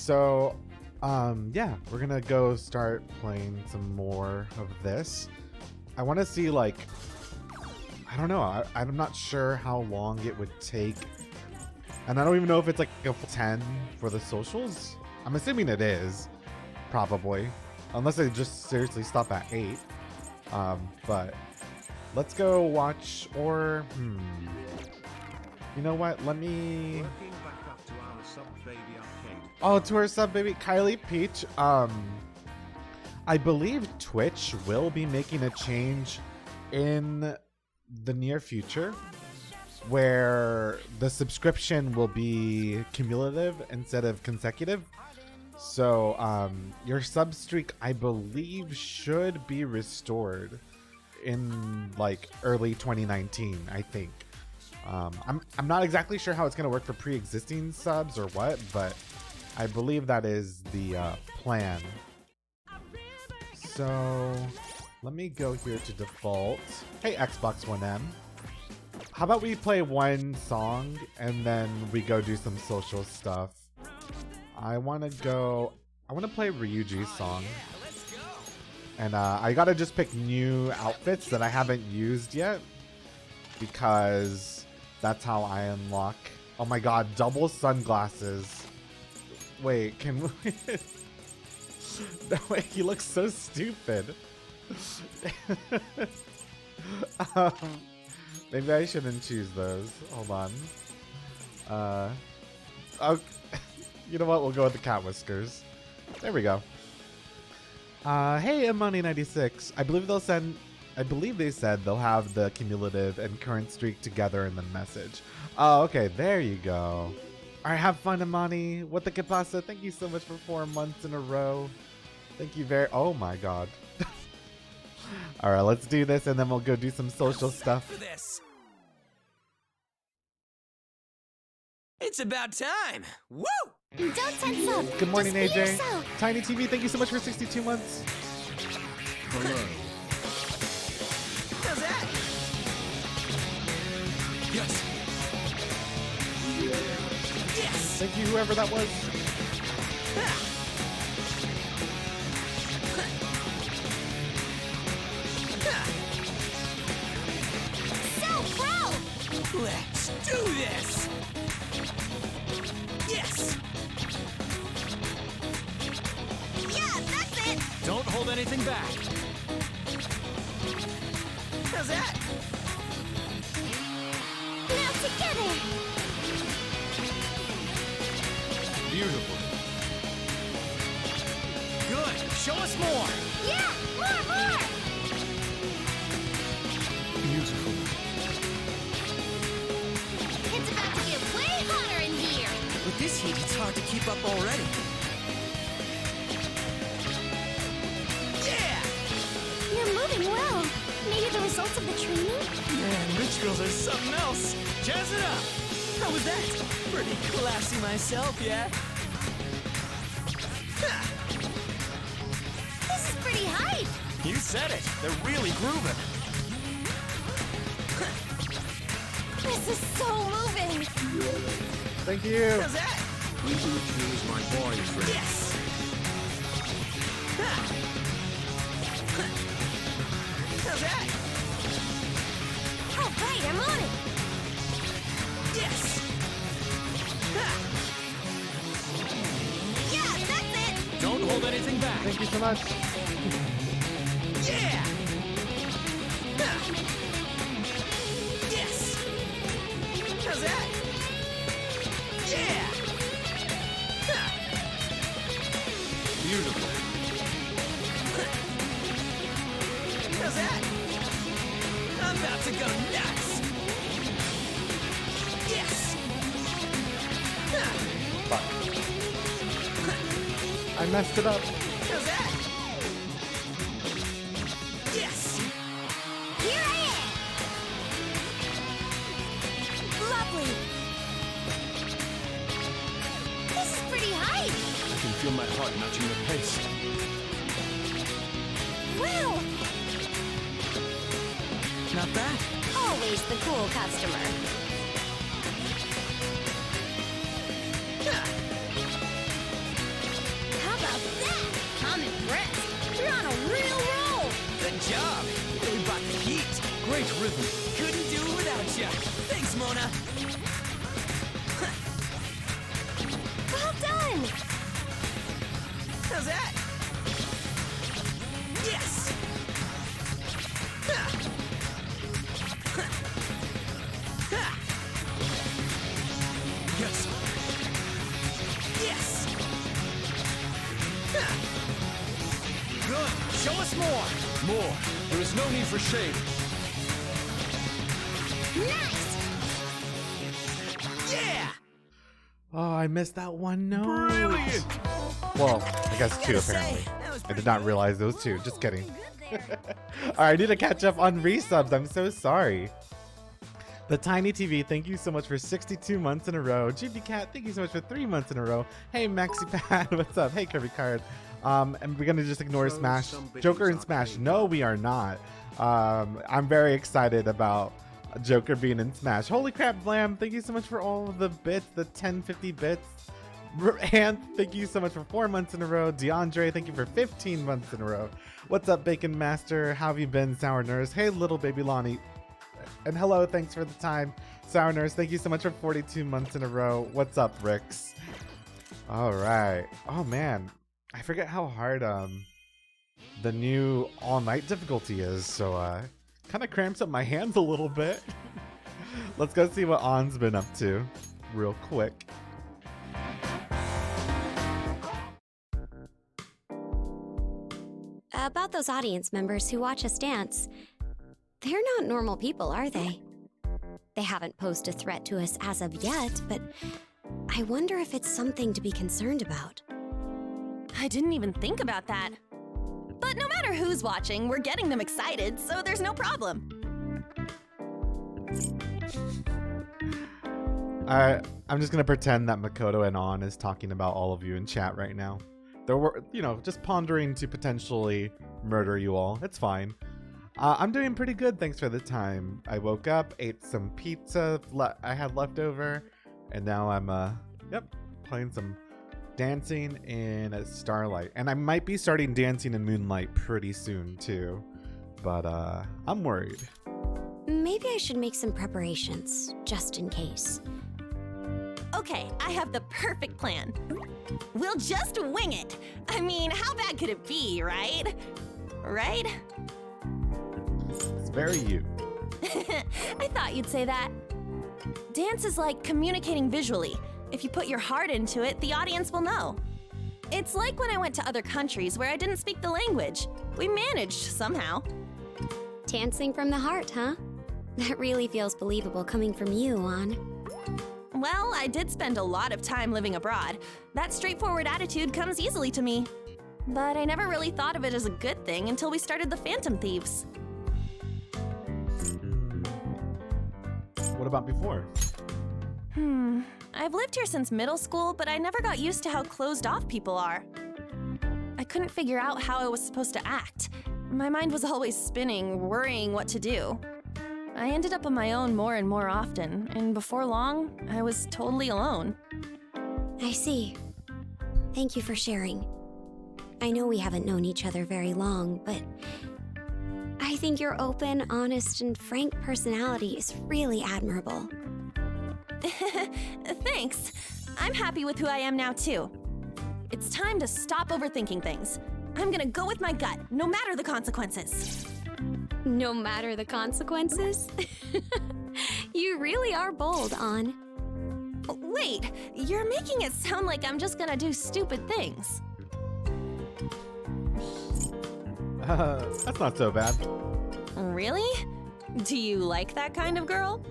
So, yeah, we're gonna go start playing some more of this. I want to see, like, I don't know, I'm not sure how long it would take. And I don't even know if it's like a 10 for the socials. I'm assuming it is, probably. Unless they just seriously stop at 8. But let's go watch, or, you know what, let me... Oh, to our sub baby, Kylie Peach. I believe Twitch will be making a change in the near future where the subscription will be cumulative instead of consecutive. So your sub streak, I believe, should be restored in like early 2019, I think. I'm not exactly sure how it's going to work for pre-existing subs or what, but I believe that is the plan. So let me go here to default. Hey, Xbox One M. How about we play one song and then we go do some social stuff? I want to play Ryuji's song. And I gotta just pick new outfits that I haven't used yet, because that's how I unlock. Oh my god, double sunglasses. Wait, can we... No, wait, he looks so stupid. Maybe I shouldn't choose those. Hold on. Okay. You know what? We'll go with the cat whiskers. There we go. Hey, Money96. I believe they said they'll have the cumulative and current streak together in the message. Oh, okay. There you go. All right, have fun, Imani. What the que pasa? Thank you so much for 4 months in a row. Thank you very... Oh my god. All right, let's do this and then we'll go do some social stuff. For this. It's about time. Woo! Don't tense up. Good morning, Just be AJ. yourself. Tiny TV, thank you so much for 62 months. Hello. How's that? Yes. Yes. Thank you, whoever that was. So pro. Let's do this. Yes. Yeah, that's it. Don't hold anything back. How's that? Now together. Beautiful. Good. Show us more. Yeah, more. Beautiful. It's about to get way hotter in here. With this heat, it's hard to keep up already. Yeah! You're moving well. Maybe the results of the training? Man, rich girls are something else. Jazz it up. How was that? Pretty classy myself, yeah? Ha! This is pretty hype. You said it. They're really grooving. This is so moving. Thank you. How's that? Ryuji is my boyfriend. Yes! Ha! How's that? All right, I'm on it. Yes! Ha! Yeah, that's it. Don't hold anything back. Thank you so much. Yeah! Ha! Yes! How's that? Yeah! Ha! Beautiful. How's that? I'm about to go nuts! Yes! Ha! Fuck. I messed it up. How's that? Yes! Here I am. Lovely. This is pretty hype. I can feel my heart matching the pace. Wow. Not bad. Always the cool customer. Ha! about that? I'm impressed. You're on a real roll. Good job. You really brought the heat. Great rhythm. Couldn't do it without you. Thanks, Mona. Well done. How's that? Yes. Ha. Ha. Ha. Yes. Yes. Ha. Good. Show us more. More. There is no need for shame. Nice. Yeah. Oh, I missed that one note. Brilliant. Well, I guess two Gotta say, apparently. that was I pretty did not good. realize those two. Just kidding. Good there. Alright, I need to catch up on resubs. I'm so sorry. The Tiny TV, thank you so much for 62 months in a row. GB Cat, thank you so much for 3 months in a row. Hey, Maxi Pad, what's up? Hey, Kirby Card. And we're gonna just ignore Throw Smash. some bitches Joker and out Smash. there. No, we are not. I'm very excited about Joker being in Smash. Holy crap, Vlam, thank you so much for all of the bits, the 1050 bits. And thank you so much for 4 months in a row. DeAndre, thank you for 15 months in a row. What's up, Bacon Master? How have you been, Sour Nurse? Hey, little baby Lonnie. And hello, thanks for the time. Sour Nurse, thank you so much for 42 months in a row. What's up, Ricks? All right. Oh, man. I forget how hard the new all-night difficulty is, so kind of cramps up my hands a little bit. Let's go see what On's been up to real quick. About those audience members who watch us dance, they're not normal people, are they? They haven't posed a threat to us as of yet, but I wonder if it's something to be concerned about. I didn't even think about that. But no matter who's watching, we're getting them excited, so there's no problem. I'm just gonna pretend that Makoto and On is talking about all of you in chat right now. They're, just pondering to potentially murder you all. It's fine. I'm doing pretty good, thanks for the time. I woke up, ate some pizza I had left over, and now I'm, playing some dancing in Starlight. And I might be starting dancing in Moonlight pretty soon, too. But, I'm worried. Maybe I should make some preparations, just in case. Okay, I have the perfect plan. We'll just wing it. I mean, how bad could it be, right? Right? It's very you. I thought you'd say that. Dance is like communicating visually. If you put your heart into it, the audience will know. It's like when I went to other countries where I didn't speak the language. We managed somehow. Dancing from the heart, huh? That really feels believable coming from you, On. Well, I did spend a lot of time living abroad. That straightforward attitude comes easily to me. But I never really thought of it as a good thing until we started the Phantom Thieves. What about before? I've lived here since middle school, but I never got used to how closed off people are. I couldn't figure out how I was supposed to act. My mind was always spinning, worrying what to do. I ended up on my own more and more often, and before long, I was totally alone. I see. Thank you for sharing. I know we haven't known each other very long, but I think your open, honest, and frank personality is really admirable. Thanks. I'm happy with who I am now, too. It's time to stop overthinking things. I'm gonna go with my gut, no matter the consequences. No matter the consequences? You really are bold, On. Wait, you're making it sound like I'm just gonna do stupid things. That's not so bad. Really? Do you like that kind of girl?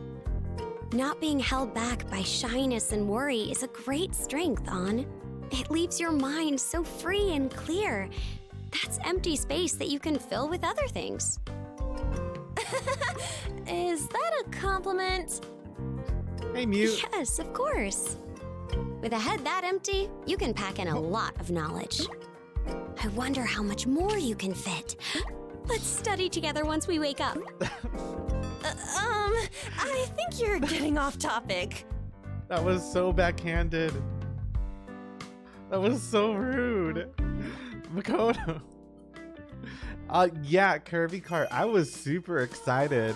Not being held back by shyness and worry is a great strength, On. It leaves your mind so free and clear. That's empty space that you can fill with other things. Is that a compliment? Hey, Mute. Yes, of course. With a head that empty, you can pack in a lot of knowledge. I wonder how much more you can fit. Let's study together once we wake up. I think you're getting off topic. That was so backhanded. That was so rude. Makoto. Yeah, Curvy Cart. I was super excited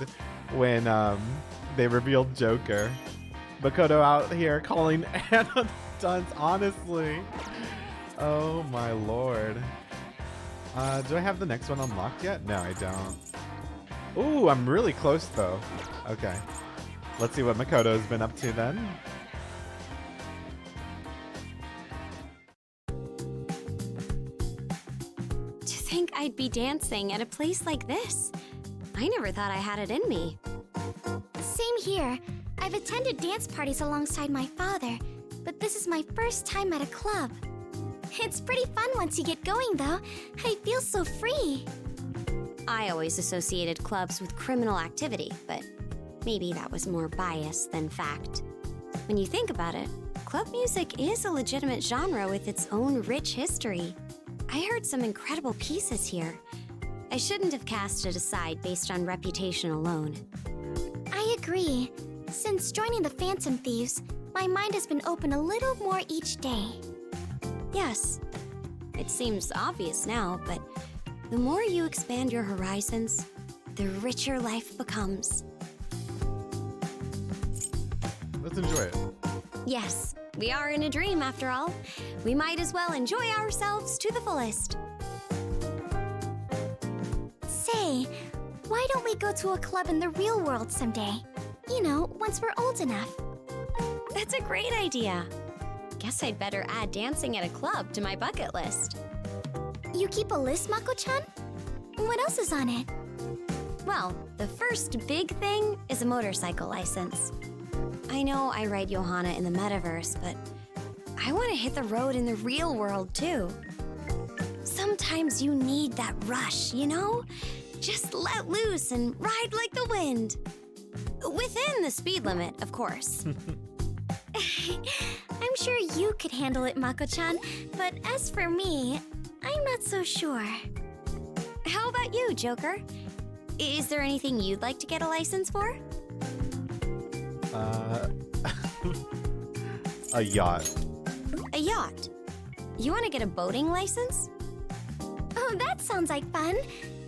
when they revealed Joker. Makoto out here calling Anna dunce, honestly. Oh my lord. Do I have the next one unlocked yet? No, I don't. Ooh, I'm really close though. Okay. Let's see what Makoto's been up to then. To think I'd be dancing at a place like this. I never thought I had it in me. Same here. I've attended dance parties alongside my father, but this is my first time at a club. It's pretty fun once you get going, though. I feel so free. I always associated clubs with criminal activity, but maybe that was more bias than fact. When you think about it, club music is a legitimate genre with its own rich history. I heard some incredible pieces here. I shouldn't have cast it aside based on reputation alone. I agree. Since joining the Phantom Thieves, my mind has been open a little more each day. Yes, it seems obvious now, but the more you expand your horizons, the richer life becomes. Let's enjoy it. Yes, we are in a dream after all. We might as well enjoy ourselves to the fullest. Say, why don't we go to a club in the real world someday? You know, once we're old enough. That's a great idea. Guess I'd better add dancing at a club to my bucket list. You keep a list, Mako-chan? What else is on it? Well, the first big thing is a motorcycle license. I know I ride Johanna in the metaverse, but I want to hit the road in the real world too. Sometimes you need that rush, you know? Just let loose and ride like the wind. Within the speed limit, of course. I'm sure you could handle it, Mako-chan, but as for me, I'm not so sure. How about you, Joker? Is there anything you'd like to get a license for? A yacht. A yacht? You want to get a boating license? Oh, that sounds like fun.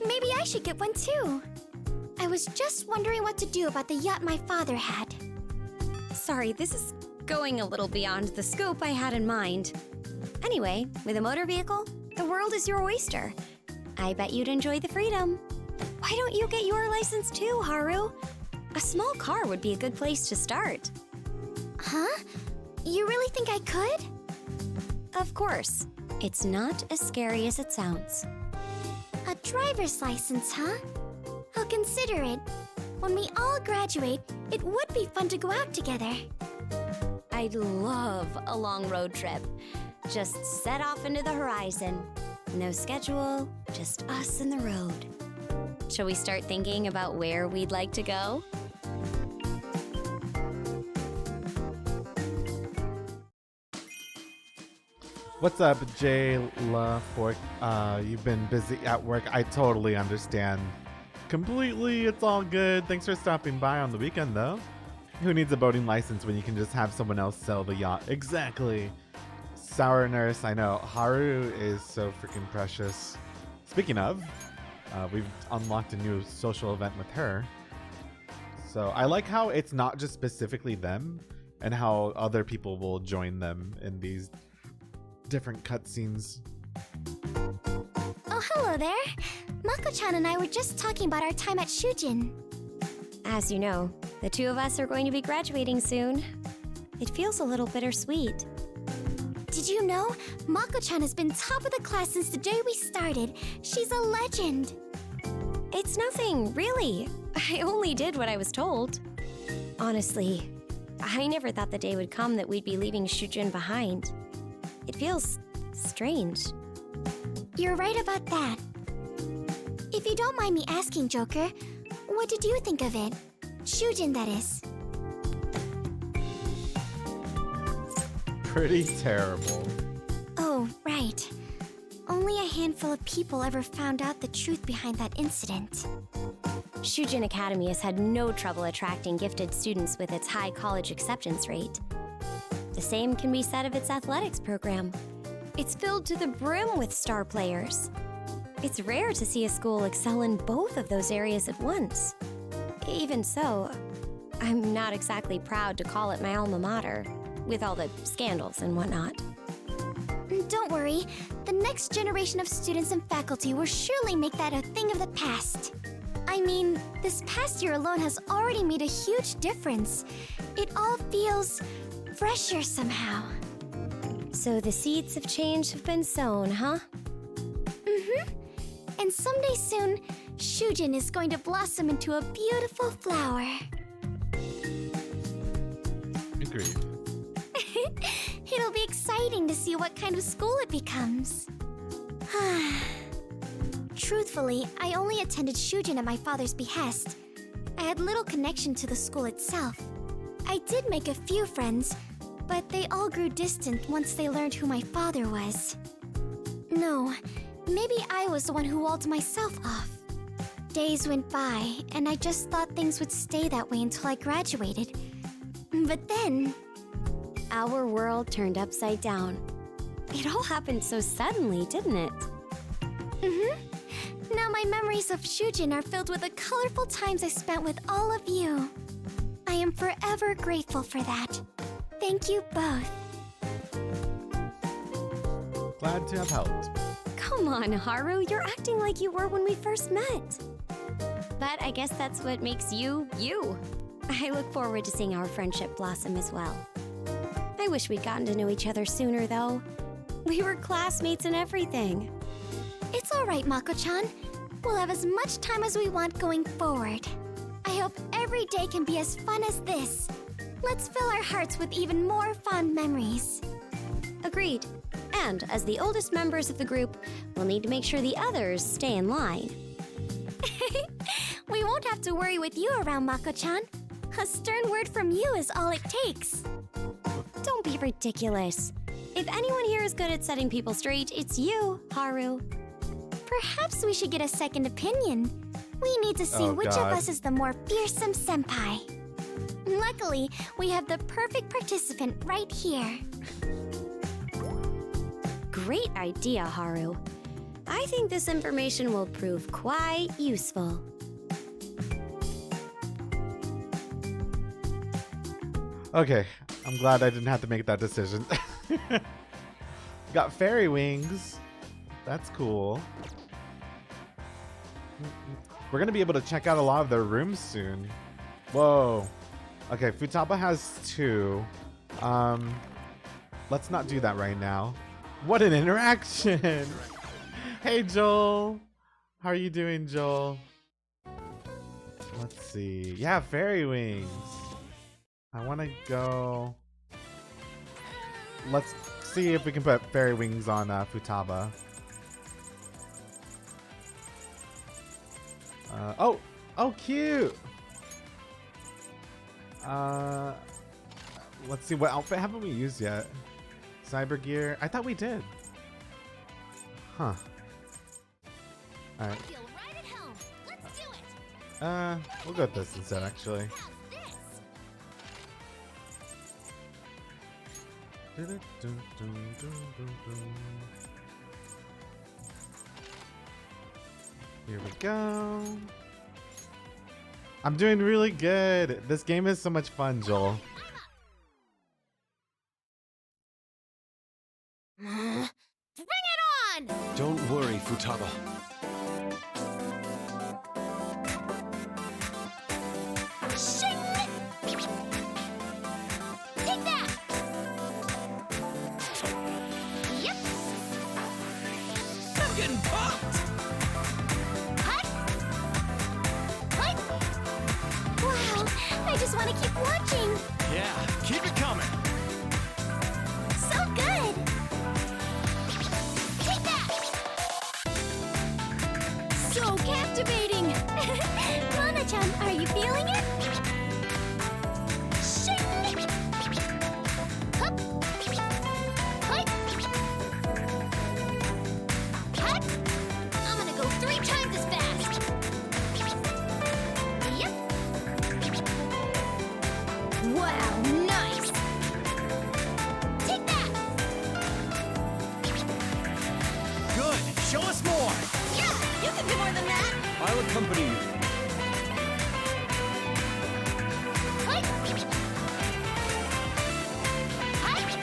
Maybe I should get one too. I was just wondering what to do about the yacht my father had. Sorry, this is going a little beyond the scope I had in mind. Anyway, with a motor vehicle, the world is your oyster. I bet you'd enjoy the freedom. Why don't you get your license too, Haru? A small car would be a good place to start. Huh? You really think I could? Of course. It's not as scary as it sounds. A driver's license, huh? I'll consider it. When we all graduate, it would be fun to go out together. I'd love a long road trip. Just set off into the horizon. No schedule, just us and the road. Shall we start thinking about where we'd like to go? What's up, Jayla Fork? You've been busy at work. I totally understand. Completely, it's all good. Thanks for stopping by on the weekend, though. Who needs a boating license when you can just have someone else sell the yacht? Exactly. Sour Nurse, I know. Haru is so freaking precious. Speaking of, we've unlocked a new social event with her. So I like how it's not just specifically them and how other people will join them in these different cutscenes. Oh, hello there. Mako-chan and I were just talking about our time at Shujin. As you know, the two of us are going to be graduating soon. It feels a little bittersweet. Did you know? Mako-chan has been top of the class since the day we started. She's a legend. It's nothing, really. I only did what I was told. Honestly, I never thought the day would come that we'd be leaving Shujin behind. It feels strange. You're right about that. If you don't mind me asking, Joker, what did you think of it? Shujin, that is. Pretty terrible. Oh, right. Only a handful of people ever found out the truth behind that incident. Shujin Academy has had no trouble attracting gifted students with its high college acceptance rate. The same can be said of its athletics program. It's filled to the brim with star players. It's rare to see a school excel in both of those areas at once. Even so, I'm not exactly proud to call it my alma mater, with all the scandals and whatnot. Don't worry, the next generation of students and faculty will surely make that a thing of the past. I mean, this past year alone has already made a huge difference. It all feels fresher somehow. So the seeds of change have been sown, huh? Mm-hmm. And someday soon, Shujin is going to blossom into a beautiful flower. Agreed. It'll be exciting to see what kind of school it becomes. Truthfully, I only attended Shujin at my father's behest. I had little connection to the school itself. I did make a few friends, but they all grew distant once they learned who my father was. No, maybe I was the one who walled myself off. Days went by, and I just thought things would stay that way until I graduated. But then... Our world turned upside down. It all happened so suddenly, didn't it? Mm-hmm. Now my memories of Shujin are filled with the colorful times I spent with all of you. I am forever grateful for that. Thank you both. Glad to have helped. Come on, Haru, you're acting like you were when we first met. But I guess that's what makes you, you. I look forward to seeing our friendship blossom as well. I wish we'd gotten to know each other sooner, though. We were classmates and everything. It's all right, Mako-chan. We'll have as much time as we want going forward. I hope every day can be as fun as this. Let's fill our hearts with even more fond memories. Agreed. And as the oldest members of the group, we'll need to make sure the others stay in line. We won't have to worry with you around, Mako-chan. A stern word from you is all it takes. Don't be ridiculous. If anyone here is good at setting people straight, it's you, Haru. Perhaps we should get a second opinion. We need to see which of us is the more fearsome senpai. Luckily, we have the perfect participant right here. Great idea, Haru. I think this information will prove quite useful. Okay, I'm glad I didn't have to make that decision. Got fairy wings. That's cool. We're gonna be able to check out a lot of their rooms soon. Whoa. Okay, Futaba has 2. Let's not do that right now. What an interaction! Hey, Joel. How are you doing, Joel? Let's see. Yeah, fairy wings. I want to go... Let's see if we can put fairy wings on Futaba. Oh, cute! Let's see, what outfit haven't we used yet? Cyber gear? I thought we did. Huh. Alright. Feel right at home. Let's do it. We'll go with this instead, actually. Here we go. I'm doing really good. This game is so much fun, Joel. Bring it on! Don't worry, Futaba. Shing! Take that! Yep! I'm getting pumped! Hut! Hut! Wow! I just want to keep watching! Yeah, keep it coming. So good! Take that! So captivating! Lana-chan, are you feeling it? Shing! Hup! Hut! Hut! I'm gonna go 3 times as fast! Yep! Wow, nice! Take that! Show us more. Yeah, you can do more than that. I'll accompany you.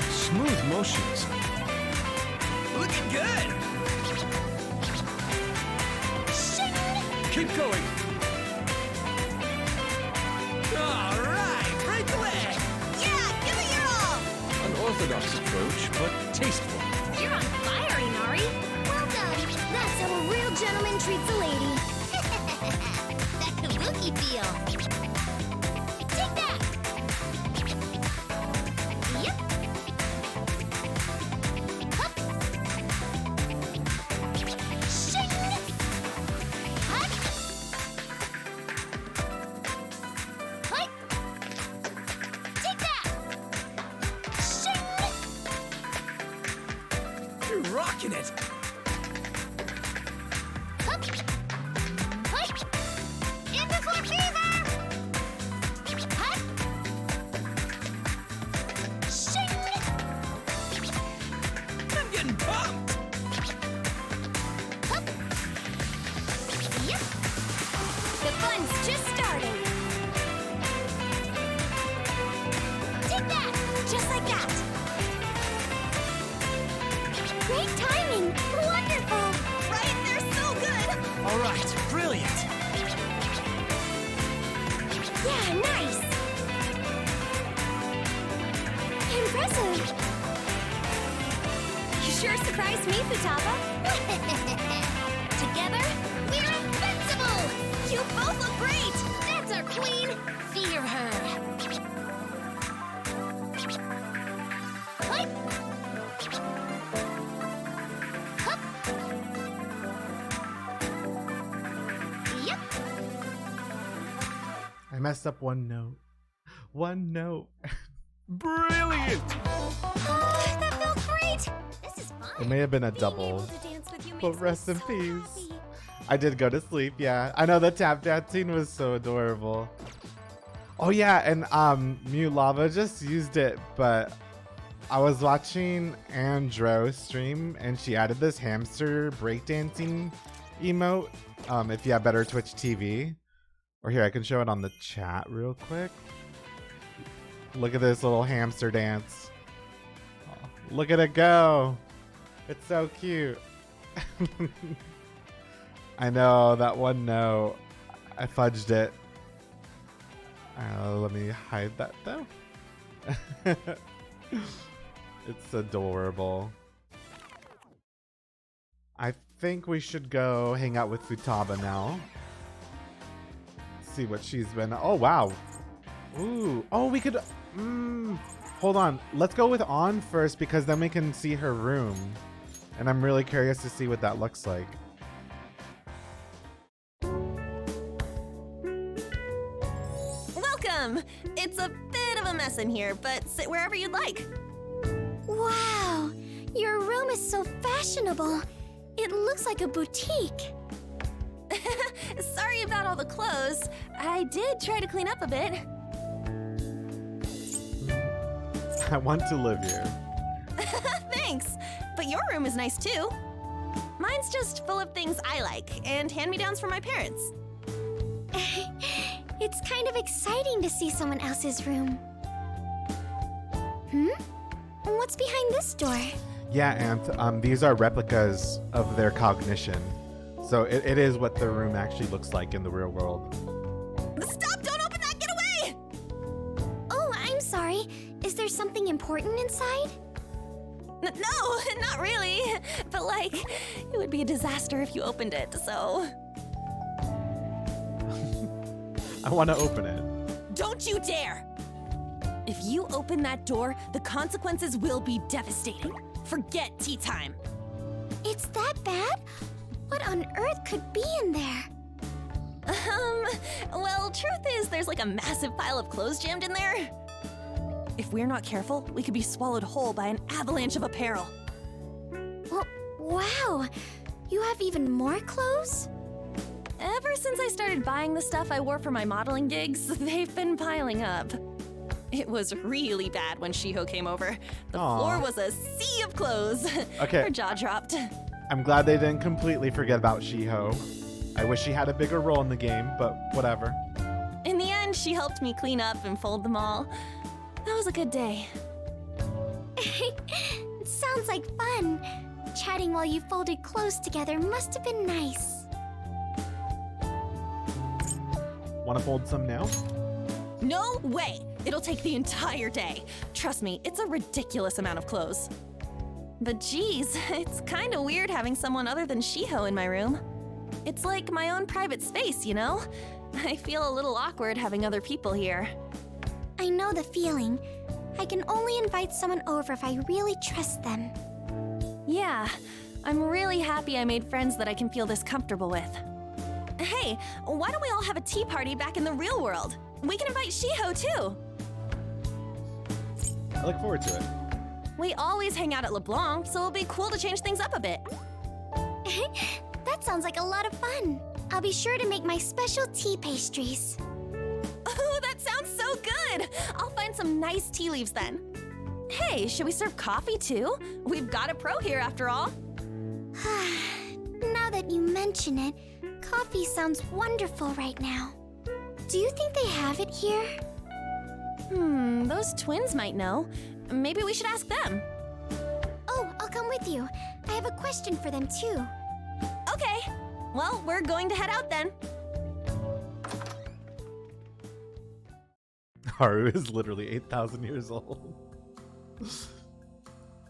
Smooth motions. Looking good. Keep going. All right, break the leg. Yeah, give it your all. Unorthodox approach, but tasteful. You're on fire, Inari. Well done. That's how a real gentleman treats a lady. That kabuki feel. Take that. Yep. Hup. Shing. Hut. Hut. Take that. Shing. You're rocking it. Hup. Hut. In before fever. Hut. Shing. I'm getting pumped. Hup. Yep. The fun's just starting. Take that. Just like that. Great timing. Wonderful. Right? They're so good. All right, brilliant. Yeah, nice. Impressive. You sure surprised me, Futaba. Together, we're invincible. You both look great. That's our queen. Fear her. Hi. Hup. Yep. I messed up one note. One note. Brilliant. Oh, that felt great. This is fun. It may have been a Being double. able to dance with you But makes me rest in so peace. happy. I did go to sleep, yeah. I know the tap dance scene was so adorable. Oh yeah, and Mew Lava just used it, but I was watching Andro stream and she added this hamster breakdancing emote. If you have better Twitch TV. Or here, I can show it on the chat real quick. Look at this little hamster dance. Oh, look at it go. It's so cute. I know, that one note. I fudged it. Let me hide that though. It's adorable. I think we should go hang out with Futaba now. See what she's been. Oh wow. Ooh. Oh, we could. Hold on. Let's go with On first because then we can see her room, and I'm really curious to see what that looks like. Welcome. It's a bit of a mess in here, but sit wherever you'd like. Wow, your room is so fashionable. It looks like a boutique. Sorry about all the clothes. I did try to clean up a bit. I want to live here. Thanks. But your room is nice too. Mine's just full of things I like and hand-me-downs from my parents. It's kind of exciting to see someone else's room. What's behind this door? Yeah, and these are replicas of their cognition. So it is what the room actually looks like in the real world. Stop! Don't open that! Get away! Oh, I'm sorry. Is there something important inside? No, not really. But like, it would be a disaster if you opened it, so... I want to open it. Don't you dare! If you open that door, the consequences will be devastating. Forget tea time. It's that bad? What on earth could be in there? Well, truth is, there's like a massive pile of clothes jammed in there. If we're not careful, we could be swallowed whole by an avalanche of apparel. Well, wow. You have even more clothes? Ever since I started buying the stuff I wore for my modeling gigs, they've been piling up. It was really bad when Shiho came over. The Aw. floor was a sea of clothes. Okay. Her jaw dropped. I'm glad they didn't completely forget about Shiho. I wish she had a bigger role in the game, but whatever. In the end, she helped me clean up and fold them all. That was a good day. Sounds like fun. Chatting while you folded clothes together must have been nice. Want to fold some now? No way! It'll take the entire day. Trust me, it's a ridiculous amount of clothes. But geez, it's kinda weird having someone other than Shiho in my room. It's like my own private space, you know? I feel a little awkward having other people here. I know the feeling. I can only invite someone over if I really trust them. Yeah, I'm really happy I made friends that I can feel this comfortable with. Hey, why don't we all have a tea party back in the real world? We can invite Shiho too. I look forward to it. We always hang out at LeBlanc, so it'll be cool to change things up a bit. That sounds like a lot of fun. I'll be sure to make my special tea pastries. Oh, that sounds so good! I'll find some nice tea leaves then. Hey, should we serve coffee too? We've got a pro here after all. Now that you mention it, coffee sounds wonderful right now. Do you think they have it here? Those twins might know. Maybe we should ask them. Oh, I'll come with you. I have a question for them too. Okay. Well, we're going to head out then. Haru is literally 8,000 years old.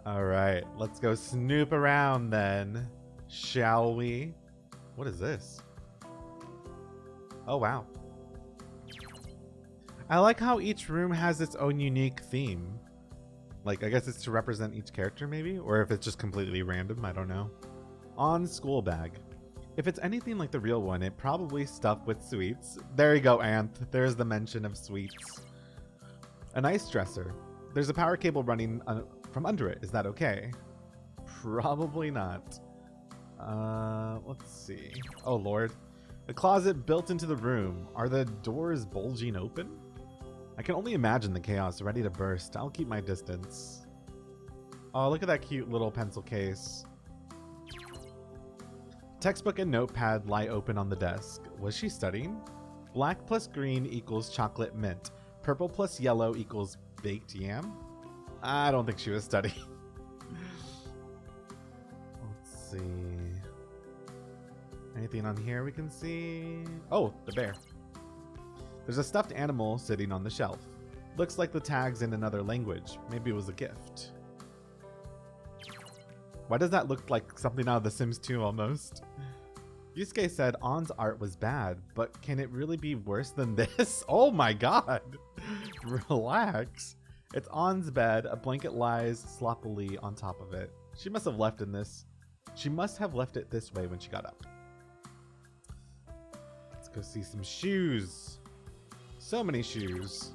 All right, let's go snoop around then, shall we? What is this? Oh, wow. I like how each room has its own unique theme. Like, I guess it's to represent each character maybe? Or if it's just completely random, I don't know. On school bag. If it's anything like the real one, it probably stuffed with sweets. There you go, Anth. There's the mention of sweets. An ice dresser. There's a power cable running from under it. Is that okay? Probably not. Let's see. Oh, Lord. A closet built into the room. Are the doors bulging open? I can only imagine the chaos ready to burst. I'll keep my distance. Oh, look at that cute little pencil case. Textbook and notepad lie open on the desk. Was she studying? Black plus green equals chocolate mint. Purple plus yellow equals baked yam? I don't think she was studying. Let's see. Anything on here we can see? Oh, the bear. There's a stuffed animal sitting on the shelf. Looks like the tag's in another language. Maybe it was a gift. Why does that look like something out of The Sims 2 almost? Yusuke said On's art was bad, but can it really be worse than this? Oh my god! Relax. It's On's bed. A blanket lies sloppily on top of it. She must have left it this way when she got up. Let's go see some shoes. So many shoes.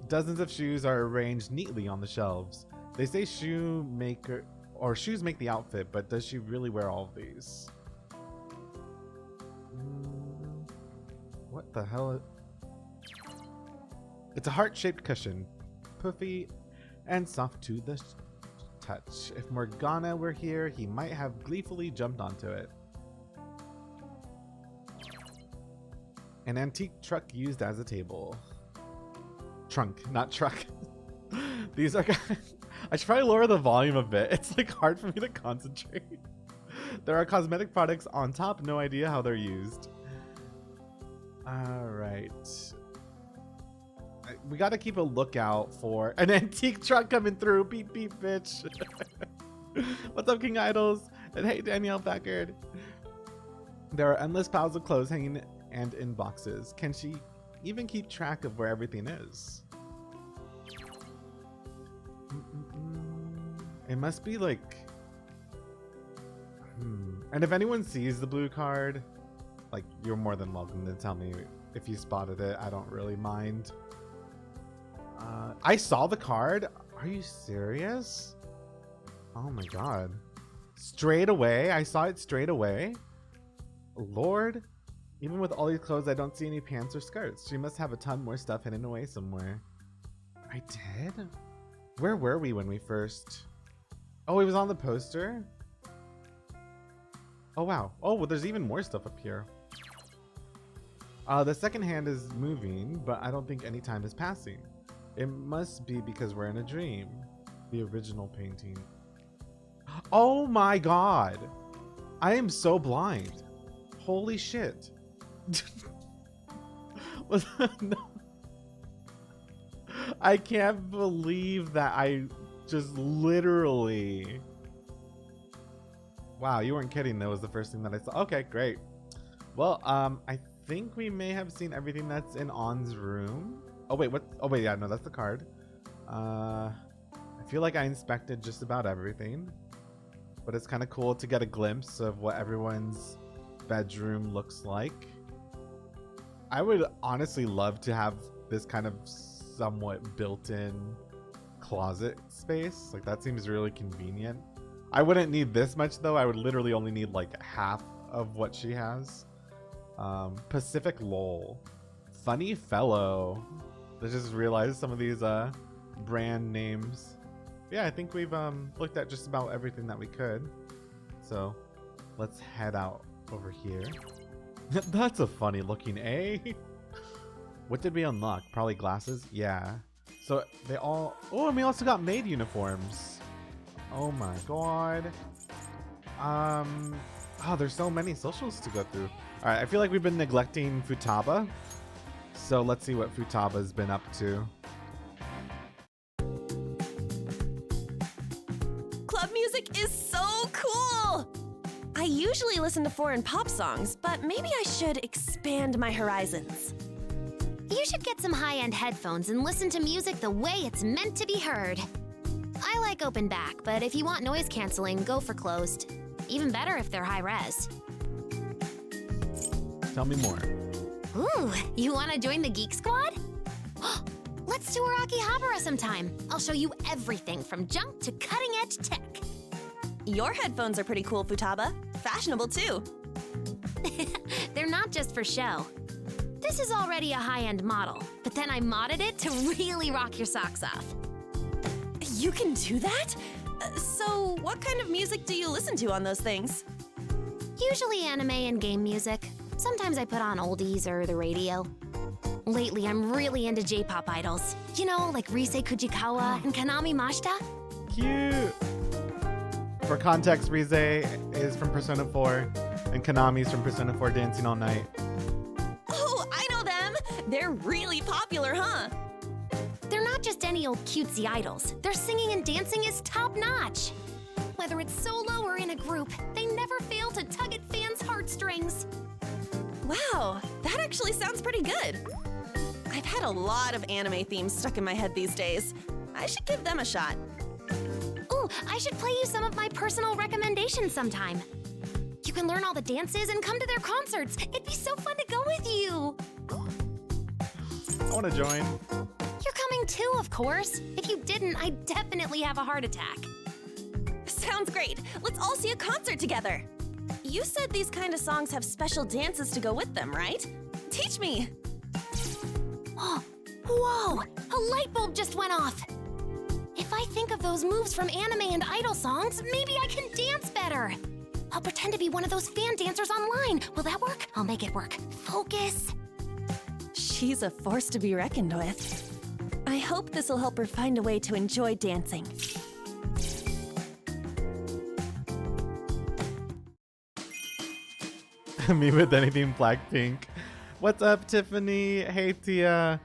Dozens of shoes are arranged neatly on the shelves. They say shoes make the outfit, but does she really wear all of these? What the hell? It's a heart-shaped cushion. Puffy and soft to the touch. If Morgana were here, he might have gleefully jumped onto it. An antique truck used as a table. Trunk, not truck. These are... I should probably lower the volume a bit. It's like hard for me to concentrate. There are cosmetic products on top. No idea how they're used. All right. We got to keep a lookout for an antique truck coming through. Beep, beep, bitch. What's up, King Idols? And hey, Danielle Packard. There are endless piles of clothes hanging and in boxes. Can she even keep track of where everything is? It must be like... And if anyone sees the blue card, like, you're more than welcome to tell me if you spotted it. I don't really mind. I saw the card. Are you serious? Oh my god. Straight away? I saw it straight away? Lord? Even with all these clothes, I don't see any pants or skirts. She must have a ton more stuff hidden away somewhere. I did? Where were we when we first... Oh, it was on the poster? Oh, wow. Oh, well, there's even more stuff up here. The second hand is moving, but I don't think any time is passing. It must be because we're in a dream. The original painting. Oh my god! I am so blind. Holy shit. No. I can't believe that I just literally... Wow, you weren't kidding. That was the first thing that I saw. Okay, great. Well, I think we may have seen everything that's in On's room. Oh wait, what? Oh wait, yeah, no, that's the card. I feel like I inspected just about everything, but it's kind of cool to get a glimpse of what everyone's bedroom looks like. I would honestly love to have this kind of somewhat built-in closet space. Like, that seems really convenient. I wouldn't need this much though. I would literally only need like half of what she has. Pacific Lol, Funny Fellow. I just realized some of these brand names. Yeah, I think we've looked at just about everything that we could. So let's head out over here. That's a funny looking A. What did we unlock? Probably glasses? Yeah. So they all... Oh, and we also got maid uniforms. Oh my god. Oh, there's so many socials to go through. Alright, I feel like we've been neglecting Futaba. So let's see what Futaba's been up to. Club music is so cool! I usually listen to foreign pop songs, but maybe I should expand my horizons. You should get some high-end headphones and listen to music the way it's meant to be heard. I like open back, but if you want noise canceling, go for closed. Even better if they're high res. Tell me more. Ooh, you want to join the Geek Squad? Let's do a Akihabara sometime. I'll show you everything from junk to cutting-edge tech. Your headphones are pretty cool, Futaba. Fashionable, too. They're not just for show. This is already a high-end model, but then I modded it to really rock your socks off. You can do that? So, what kind of music do you listen to on those things? Usually anime and game music. Sometimes I put on oldies or the radio. Lately, I'm really into J-pop idols. You know, like Rise Kujikawa and Kanami Mashita. Cute. For context, Rize is from Persona 4, and Kanami's from Persona 4 Dancing All Night. Oh, I know them! They're really popular, huh? They're not just any old cutesy idols. Their singing and dancing is top-notch. Whether it's solo or in a group, they never fail to tug at fans' heartstrings. Wow, that actually sounds pretty good. I've had a lot of anime themes stuck in my head these days. I should give them a shot. Ooh, I should play you some of my personal recommendations sometime. You can learn all the dances and come to their concerts. It'd be so fun to go with you. I want to join. You're coming too, of course. If you didn't, I'd definitely have a heart attack. Sounds great. Let's all see a concert together. You said these kind of songs have special dances to go with them, right? Teach me. Oh, whoa! A light bulb just went off. If I think of those moves from anime and idol songs, maybe I can dance better. I'll pretend to be one of those fan dancers online. Will that work? I'll make it work. Focus. She's a force to be reckoned with. I hope this will help her find a way to enjoy dancing. Me with anything Blackpink. What's up, Tiffany? Hey, Tia.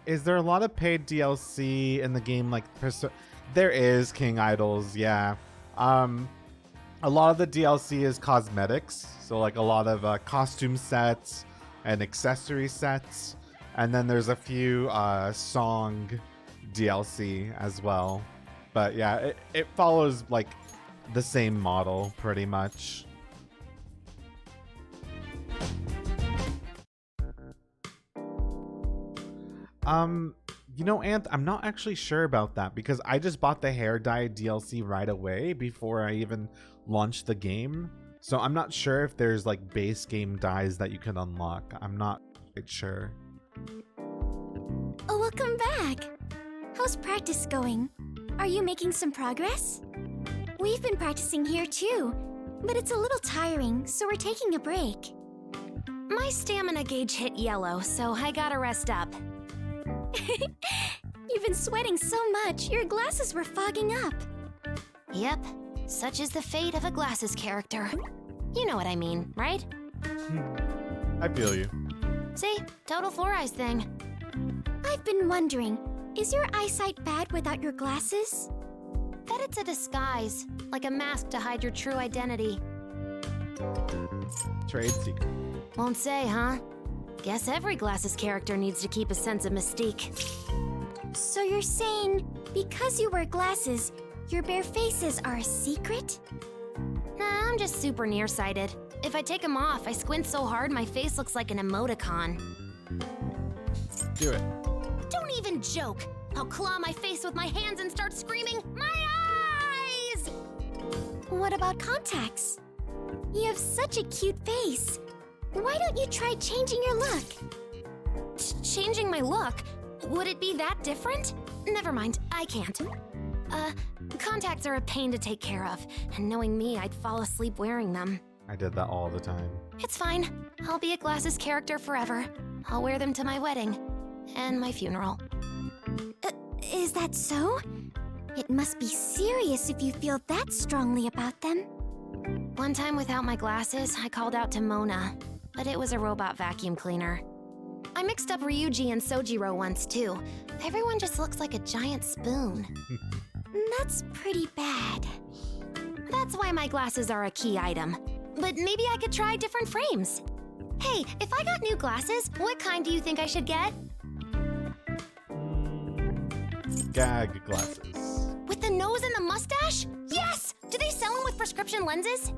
Is there a lot of paid DLC in the game? Like, there is King Idols, yeah. A lot of the DLC is cosmetics, so like a lot of costume sets and accessory sets, and then there's a few song DLC as well. But yeah, it follows like the same model pretty much. You know, Anth, I'm not actually sure about that because I just bought the hair dye DLC right away before I even launched the game. So I'm not sure if there's like base game dyes that you can unlock. I'm not quite sure. Oh, welcome back. How's practice going? Are you making some progress? We've been practicing here too. but it's a little tiring, so we're taking a break. My stamina gauge hit yellow, so I gotta rest up. You've been sweating so much, your glasses were fogging up. Yep, such is the fate of a glasses character. You know what I mean, right? I feel you. See? Total four eyes thing. I've been wondering, is your eyesight bad without your glasses? Bet it's a disguise, like a mask to hide your true identity. Trade secret. Won't say, huh? Guess every glasses character needs to keep a sense of mystique. So you're saying, because you wear glasses, your bare faces are a secret? Nah, I'm just super nearsighted. If I take them off, I squint so hard my face looks like an emoticon. Do it. Don't even joke! I'll claw my face with my hands and start screaming, "My eyes!" What about contacts? You have such a cute face. Why don't you try changing your look? Changing my look? Would it be that different? Never mind, I can't. Contacts are a pain to take care of, and knowing me, I'd fall asleep wearing them. I did that all the time. It's fine. I'll be a glasses character forever. I'll wear them to my wedding. And my funeral. Is that so? It must be serious if you feel that strongly about them. One time without my glasses, I called out to Mona, but it was a robot vacuum cleaner. I mixed up Ryuji and Sojiro once too. Everyone just looks like a giant spoon. That's pretty bad. That's why my glasses are a key item. But maybe I could try different frames. Hey, if I got new glasses, what kind do you think I should get? Gag glasses. With the nose and the mustache? Yes! Do they sell them with prescription lenses?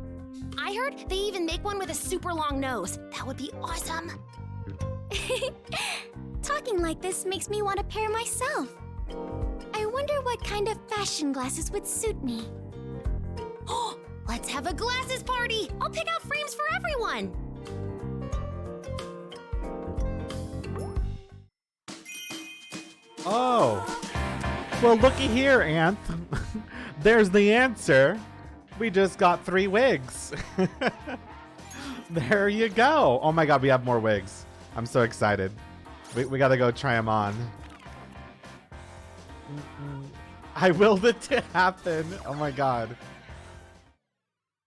I heard they even make one with a super long nose. That would be awesome. Talking like this makes me want a pair myself. I wonder what kind of fashion glasses would suit me. Oh, let's have a glasses party! I'll pick out frames for everyone! Oh. Well, looky here, Anth. There's the answer. We just got 3 wigs. There you go. Oh my god, we have more wigs. I'm so excited. We gotta go try them on. I willed it to happen. Oh my god.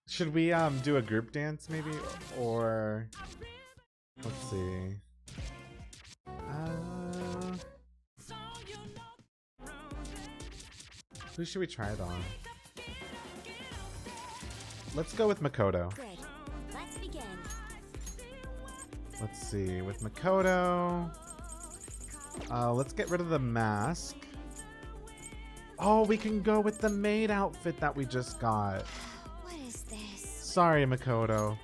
Should we do a group dance maybe? Or let's see. Who should we try it on? Let's go with Makoto. Good. Let's begin. Let's see, with Makoto. Let's get rid of the mask. Oh, we can go with the maid outfit that we just got. What is this? Sorry, Makoto.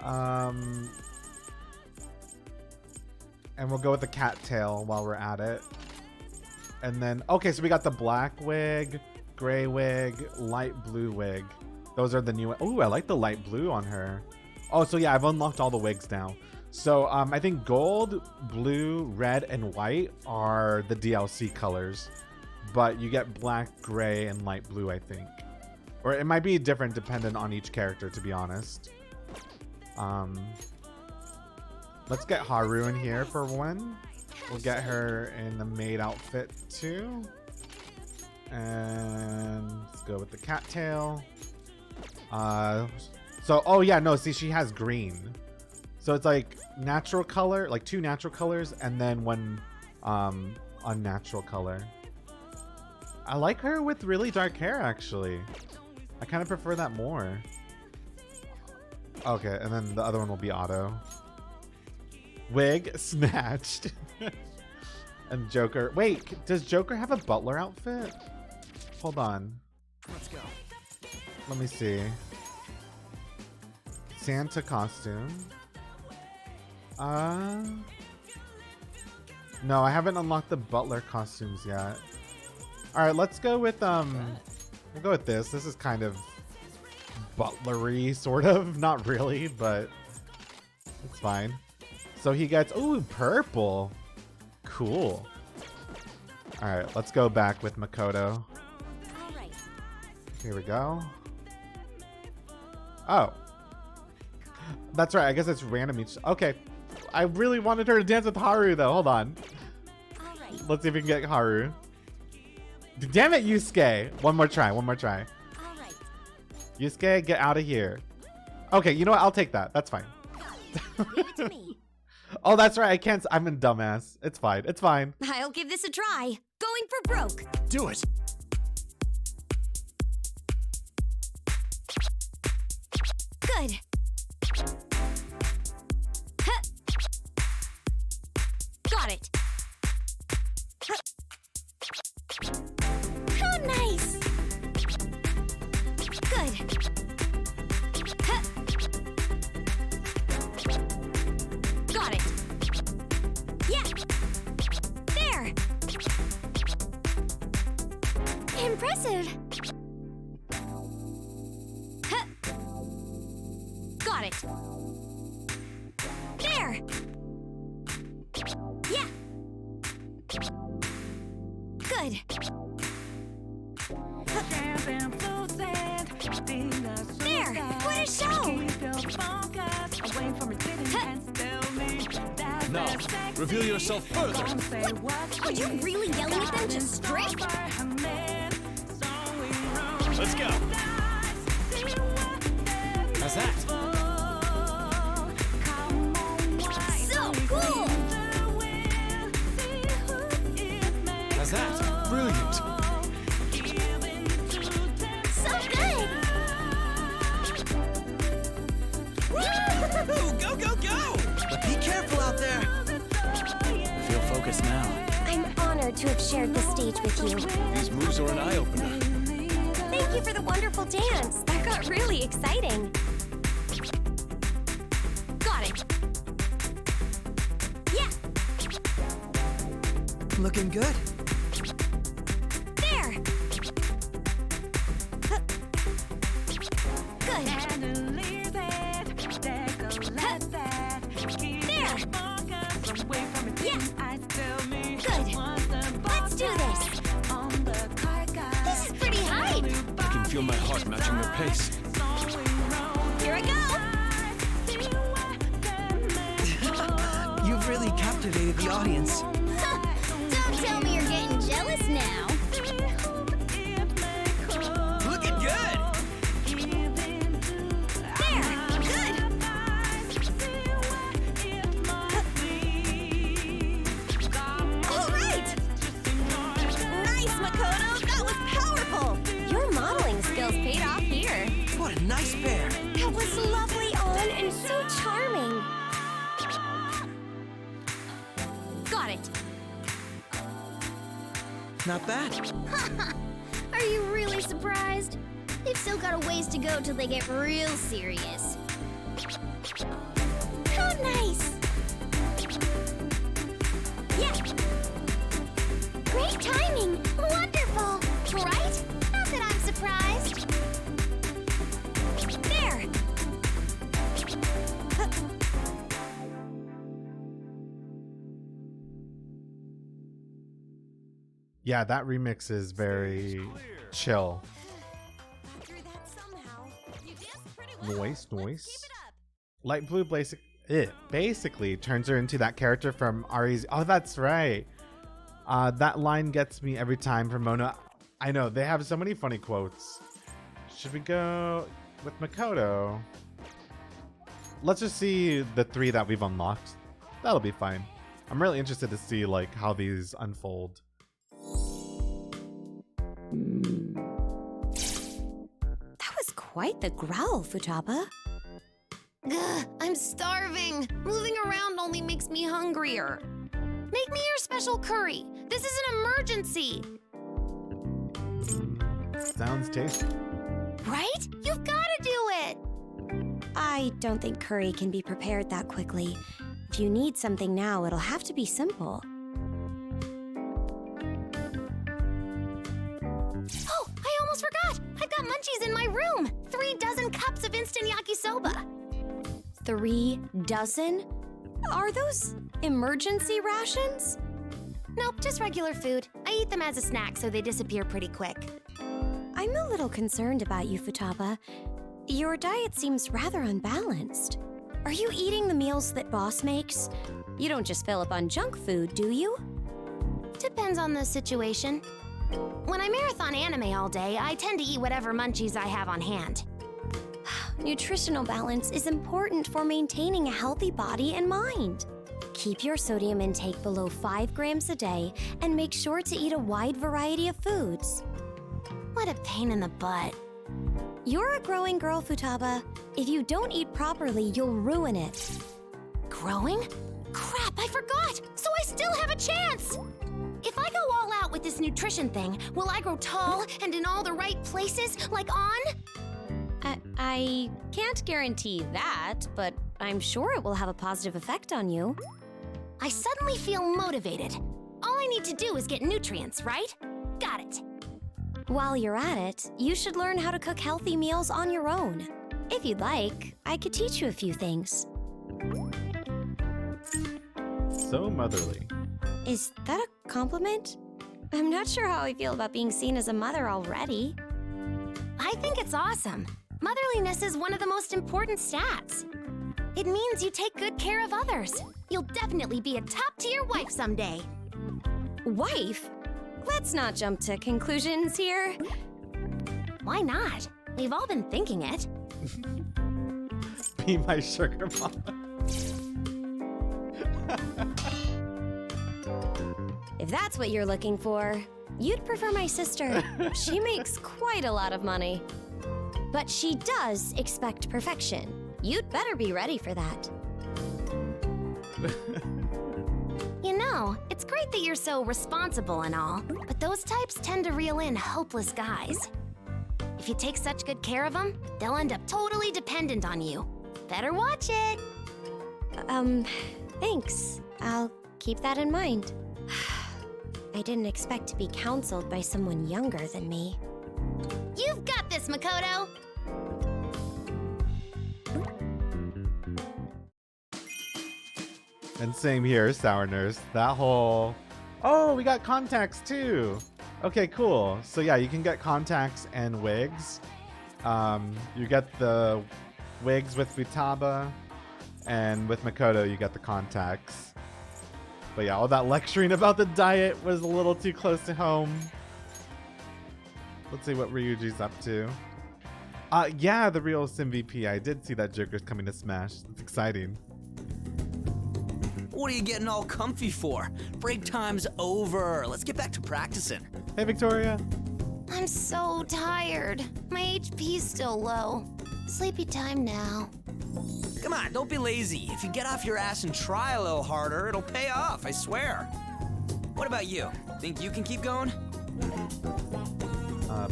And we'll go with the cattail while we're at it. And then, okay, so we got the black wig, gray wig, light blue wig. Those are the new. Ooh, I like the light blue on her. Oh, so yeah, I've unlocked all the wigs now. So I think gold, blue, red, and white are the DLC colors. But you get black, gray, and light blue, I think. Or it might be different dependent on each character, to be honest. Let's get Haru in here for one. We'll get her in the maid outfit too. And let's go with the cattail. So, oh yeah, no, see, she has green. So it's like natural color, like 2 natural colors, and then 1 unnatural color. I like her with really dark hair, actually. I kind of prefer that more. Okay, and then the other one will be Otto. Wig snatched. And Joker. Wait, does Joker have a butler outfit? Hold on. Let's go. Let me see. Santa costume. No, I haven't unlocked the butler costumes yet. Alright, let's go with we'll go with this. This is kind of butlery, sort of. Not really, but it's fine. So he gets, ooh, purple. Cool. Alright, let's go back with Makoto. All right. Here we go. Oh. That's right. I guess it's random each. Okay. I really wanted her to dance with Haru, though. Hold on. All right. Let's see if we can get Haru. Damn it, Yusuke. One more try. One more try. All right. Yusuke, get out of here. Okay, you know what? I'll take that. That's fine. Leave it to me. Oh, that's right. I can't. I'm a dumbass. It's fine. It's fine. I'll give this a try. Going for broke. Do it. Good. Huh. Got it. Huh. How nice! Good. Huh. Got it. Yeah. There. Impressive! Huh. Got it. There. Yeah. Good. There. What a show. Now, reveal yourself further. Are you really yelling at them to strip? Let's go. How's that? So cool. How's that? Brilliant. So good! Woo! Go, go, go! But be careful out there. I feel focused now. I'm honored to have shared the stage with you. These moves are an eye-opener. Thank you for the wonderful dance. That got really exciting. Got it. Yeah. Looking good. There. Huh. Good. Huh. There. Yeah. Good. Let's do this. This is pretty hype. I can feel my heart matching your pace. Here I go. You've really captivated the audience. Don't tell me you're getting jealous now. Looking good. There. Good. All right. Nice, Makoto. That was powerful. Your modeling skills paid off here. What a nice pair. That was lovely on and so charming. Got it. Not bad. Are you really surprised? They've still got a ways to go till they get real serious. How nice! Yeah. Great timing! Wonderful! Right? Not that I'm surprised. There. Huh. Yeah, that remix is very chill. Through that somehow. You danced pretty well. Noise, Let's noise. keep it up. Light Blue basically turns her into that character from Ari's. Oh, that's right. That line gets me every time from Mona. I know, they have so many funny quotes. Should we go with Makoto? Let's just see the 3 that we've unlocked. That'll be fine. I'm really interested to see like how these unfold. That was quite the growl, Futaba. Ugh, I'm starving. Moving around only makes me hungrier. Make me your special curry. This is an emergency. Sounds tasty. Right? You've got to do it. I don't think curry can be prepared that quickly. If you need something now, it'll have to be simple. Oh, I almost forgot. I've got munchies in my room. 3 dozen cups of instant yakisoba. 3 dozen? Are those emergency rations? Nope, just regular food. I eat them as a snack, so they disappear pretty quick. I'm a little concerned about you, Futaba. Your diet seems rather unbalanced. Are you eating the meals that Boss makes? You don't just fill up on junk food, do you? Depends on the situation. When I marathon anime all day, I tend to eat whatever munchies I have on hand. Nutritional balance is important for maintaining a healthy body and mind. Keep your sodium intake below 5 grams a day and make sure to eat a wide variety of foods. What a pain in the butt. You're a growing girl, Futaba. If you don't eat properly, you'll ruin it. Growing? Crap, I forgot! So I still have a chance! If I go all out with this nutrition thing, will I grow tall and in all the right places, like On? I can't guarantee that, but I'm sure it will have a positive effect on you. I suddenly feel motivated. All I need to do is get nutrients, right? Got it. While you're at it, you should learn how to cook healthy meals on your own. If you'd like, I could teach you a few things. So motherly. Is that a compliment? I'm not sure how I feel about being seen as a mother already. I think it's awesome. Motherliness is one of the most important stats. It means you take good care of others. You'll definitely be a top-tier wife someday. Wife? Let's not jump to conclusions here. Why not? We've all been thinking it. Be my sugar mama. If that's what you're looking for, you'd prefer my sister. She makes quite a lot of money. But she does expect perfection. You'd better be ready for that. You know, it's great that you're so responsible and all, but those types tend to reel in hopeless guys. If you take such good care of them, they'll end up totally dependent on you. Better watch it. Thanks. I'll keep that in mind. I didn't expect to be counseled by someone younger than me. You've got this, Makoto! And same here, Sour Nurse. That whole... Oh, we got contacts too! Okay, cool. So yeah, you can get contacts and wigs. You get the wigs with Futaba, and with Makoto you get the contacts. But yeah, all that lecturing about the diet was a little too close to home. Let's see what Ryuji's up to. Yeah, the real SimVP. I did see that Joker's coming to Smash. It's exciting. What are you getting all comfy for? Break time's over. Let's get back to practicing. Hey, Victoria. I'm so tired. My HP's still low. Sleepy time now. Come on, don't be lazy. If you get off your ass and try a little harder, it'll pay off, I swear. What about you? Think you can keep going?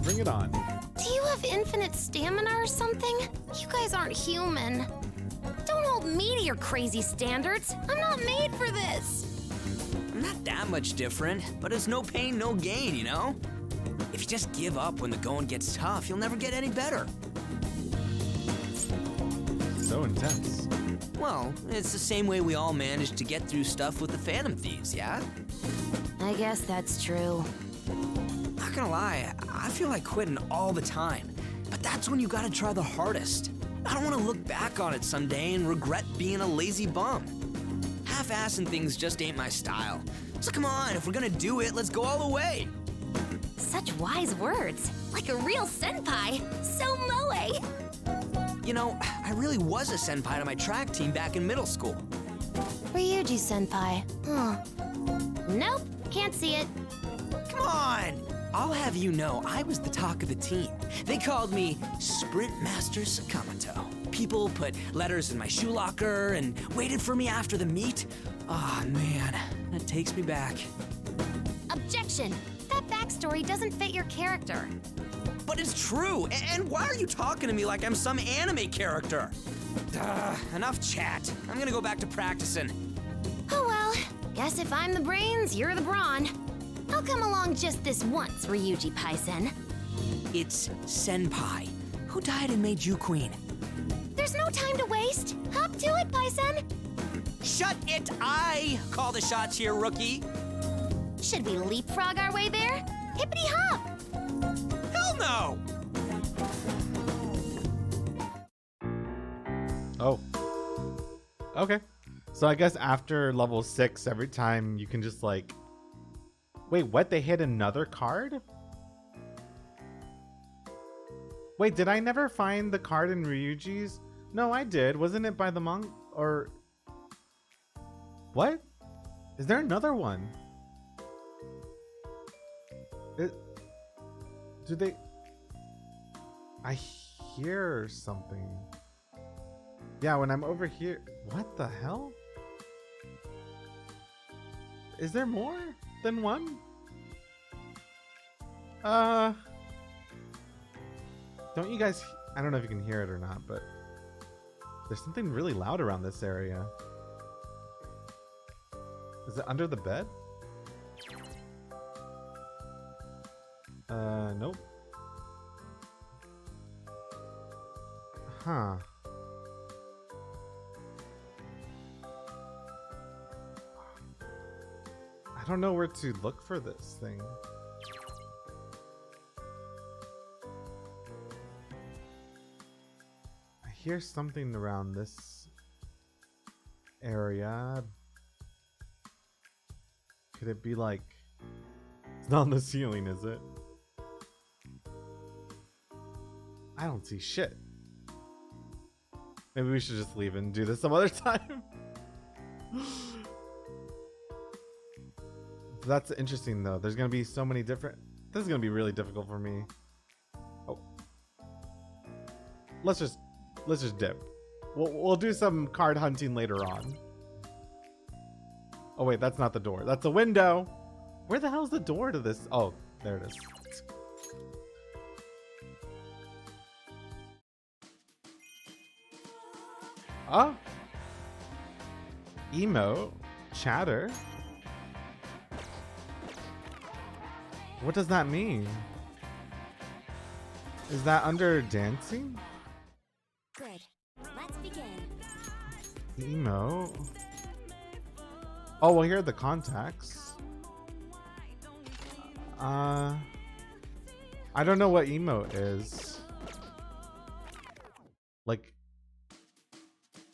Bring it on. Do you have infinite stamina or something? You guys aren't human. Don't hold me to your crazy standards. I'm not made for this. I'm not that much different, but it's no pain, no gain, you know? If you just give up when the going gets tough, you'll never get any better. So intense. Well, it's the same way we all managed to get through stuff with the Phantom Thieves, yeah? I guess that's true. Not gonna lie, I feel like quitting all the time. But that's when you gotta try the hardest. I don't want to look back on it someday and regret being a lazy bum. Half-assing things just ain't my style. So come on, if we're gonna do it, let's go all the way. Such wise words. Like a real senpai. So moe. You know, I really was a senpai to my track team back in middle school. Ryuji senpai. Huh. Nope, can't see it. Come on! I'll have you know, I was the talk of the team. They called me Sprint Master Sakamoto. People put letters in my shoe locker and waited for me after the meet. Ah, man, that takes me back. Objection! That backstory doesn't fit your character. But it's true, and why are you talking to me like I'm some anime character? Enough chat. I'm gonna go back to practicing. Oh well, guess if I'm the brains, you're the brawn. I'll come along just this once, Ryuji Paisen. It's Senpai. Who died and made you queen? There's no time to waste. Hop to it, Paisen. Shut it! I call the shots here, rookie. Should we leapfrog our way there? Hippity hop! Hell no! Oh. Okay. So I guess after level 6, every time you can just like... Wait, what? They hit another card? Wait, did I never find the card in Ryuji's? No, I did. Wasn't it by the monk? Or... What? Is there another one? Do they... I hear something. Yeah, when I'm over here... What the hell? Is there more than one? Don't you guys... I don't know if you can hear it or not, but... There's something really loud around this area. Is it under the bed? Nope. Huh. I don't know where to look for this thing. I hear something around this area. Could it be like... It's not on the ceiling, is it? I don't see shit. Maybe we should just leave and do this some other time. That's interesting though. There's gonna be so many different... This is gonna be really difficult for me. Oh. Let's just dip. We'll do some card hunting later on. Oh wait, that's not the door. That's a window. Where the hell's the door to this? Oh, there it is. Oh. Emo. Chatter. What does that mean? Is that under dancing? Good. Let's begin. Emo. Oh, well, here are the contacts. I don't know what emo is. Like,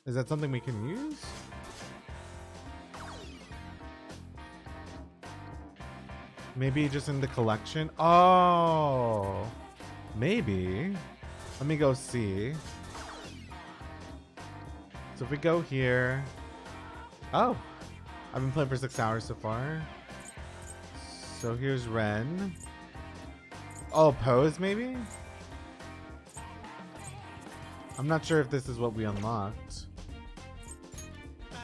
is that something we can use? Maybe just in the collection? Oh, maybe. Let me go see. So if we go here. Oh, I've been playing for 6 hours so far. So here's Ren. Oh, pose maybe? I'm not sure if this is what we unlocked.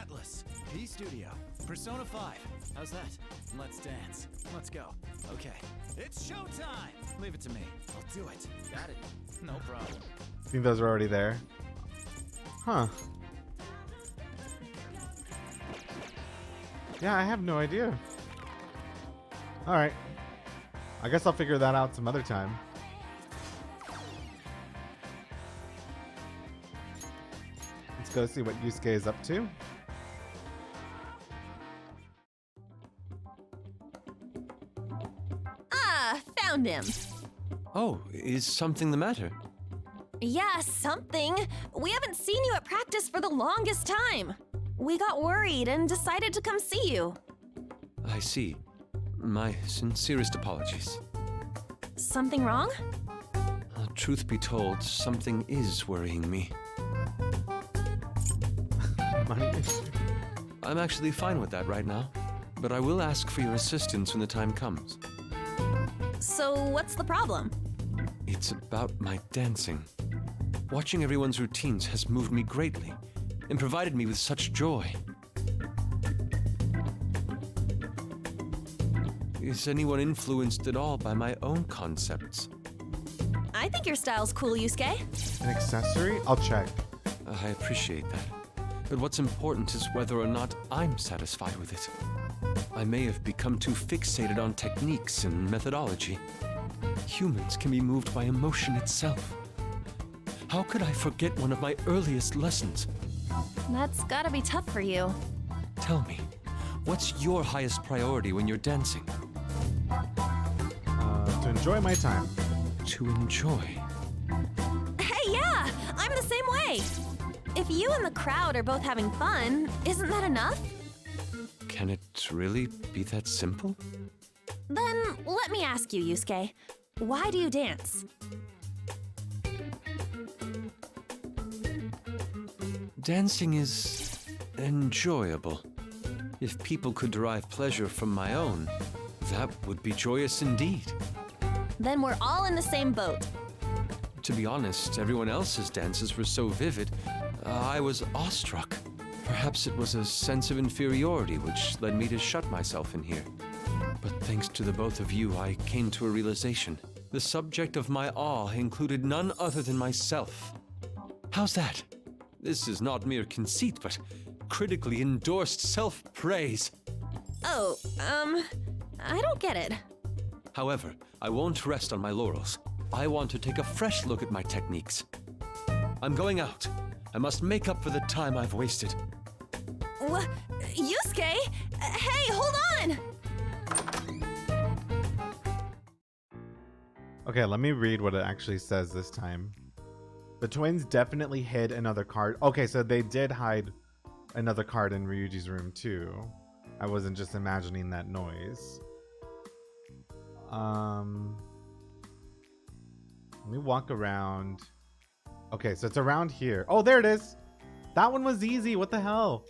Atlas, P Studio, Persona 5. How's that? Let's dance. Let's go. Okay. It's showtime! Leave it to me. I'll do it. Got it. No problem. I think those are already there. Huh. Yeah, I have no idea. Alright. I guess I'll figure that out some other time. Let's go see what Yusuke is up to. Ah, found him. Oh, is something the matter? Yeah, something. We haven't seen you at practice for the longest time. We got worried and decided to come see you. I see. My sincerest apologies. Something wrong? Truth be told, something is worrying me. Money issue. I'm actually fine with that right now, but I will ask for your assistance when the time comes. So what's the problem? It's about my dancing. Watching everyone's routines has moved me greatly and provided me with such joy. Is anyone influenced at all by my own concepts? I think your style's cool, Yusuke. An accessory? I'll check. I appreciate that. But what's important is whether or not I'm satisfied with it. I may have become too fixated on techniques and methodology. Humans can be moved by emotion itself. How could I forget one of my earliest lessons? That's gotta be tough for you. Tell me, what's your highest priority when you're dancing? To enjoy my time. To enjoy. Hey, yeah! I'm the same way! If If you and the crowd are both having fun, isn't that enough? Can it really be that simple? Then let me ask you, Yusuke. Why do you dance? Dancing is enjoyable. If people could derive pleasure from my own, that would be joyous indeed. Then we're all in the same boat. To be honest, everyone else's dances were so vivid, I was awestruck. Perhaps it was a sense of inferiority which led me to shut myself in here. But thanks to the both of you, I came to a realization. The subject of my awe included none other than myself. How's that? This is not mere conceit, but critically endorsed self-praise. Oh, I don't get it. However, I won't rest on my laurels. I want to take a fresh look at my techniques. I'm going out. I must make up for the time I've wasted. Yusuke? Hey, hold on! Okay, let me read what it actually says this time. The twins definitely hid another card. Okay, so they did hide another card in Ryuji's room too. I wasn't just imagining that noise. Let me walk around. Okay, so it's around here. Oh, there it is. That one was easy. What the hell?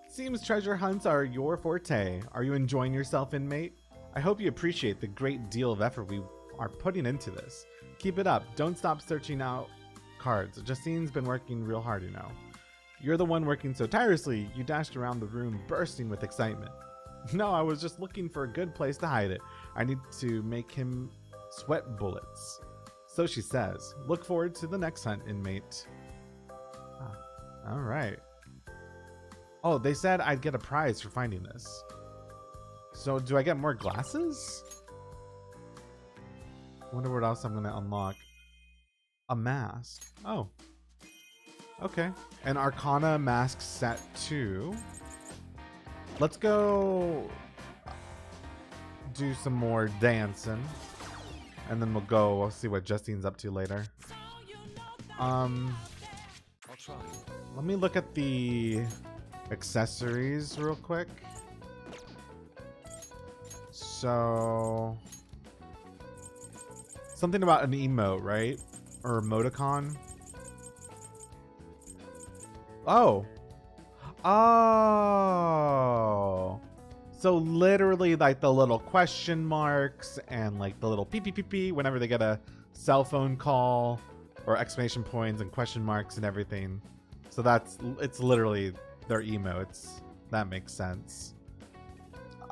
Seems treasure hunts are your forte. Are you enjoying yourself, inmate? I hope you appreciate the great deal of effort we are putting into this. Keep it up. Don't stop searching out cards. Justine's been working real hard, you know. You're the one working so tirelessly, you dashed around the room bursting with excitement. No, I was just looking for a good place to hide it. I need to make him sweat bullets. So she says. Look forward to the next hunt, inmate. All right. Oh, they said I'd get a prize for finding this. So do I get more glasses? Wonder what else I'm going to unlock. A mask. Oh. Okay. An Arcana mask set 2. Let's go do some more dancing. And then we'll see what Justine's up to later. I'll try. Let me look at the accessories real quick. So something about an emote, right? Or emoticon. Oh. So literally like the little question marks and like the little pee whenever they get a cell phone call, or exclamation points and question marks and everything. So it's literally their emotes. That makes sense.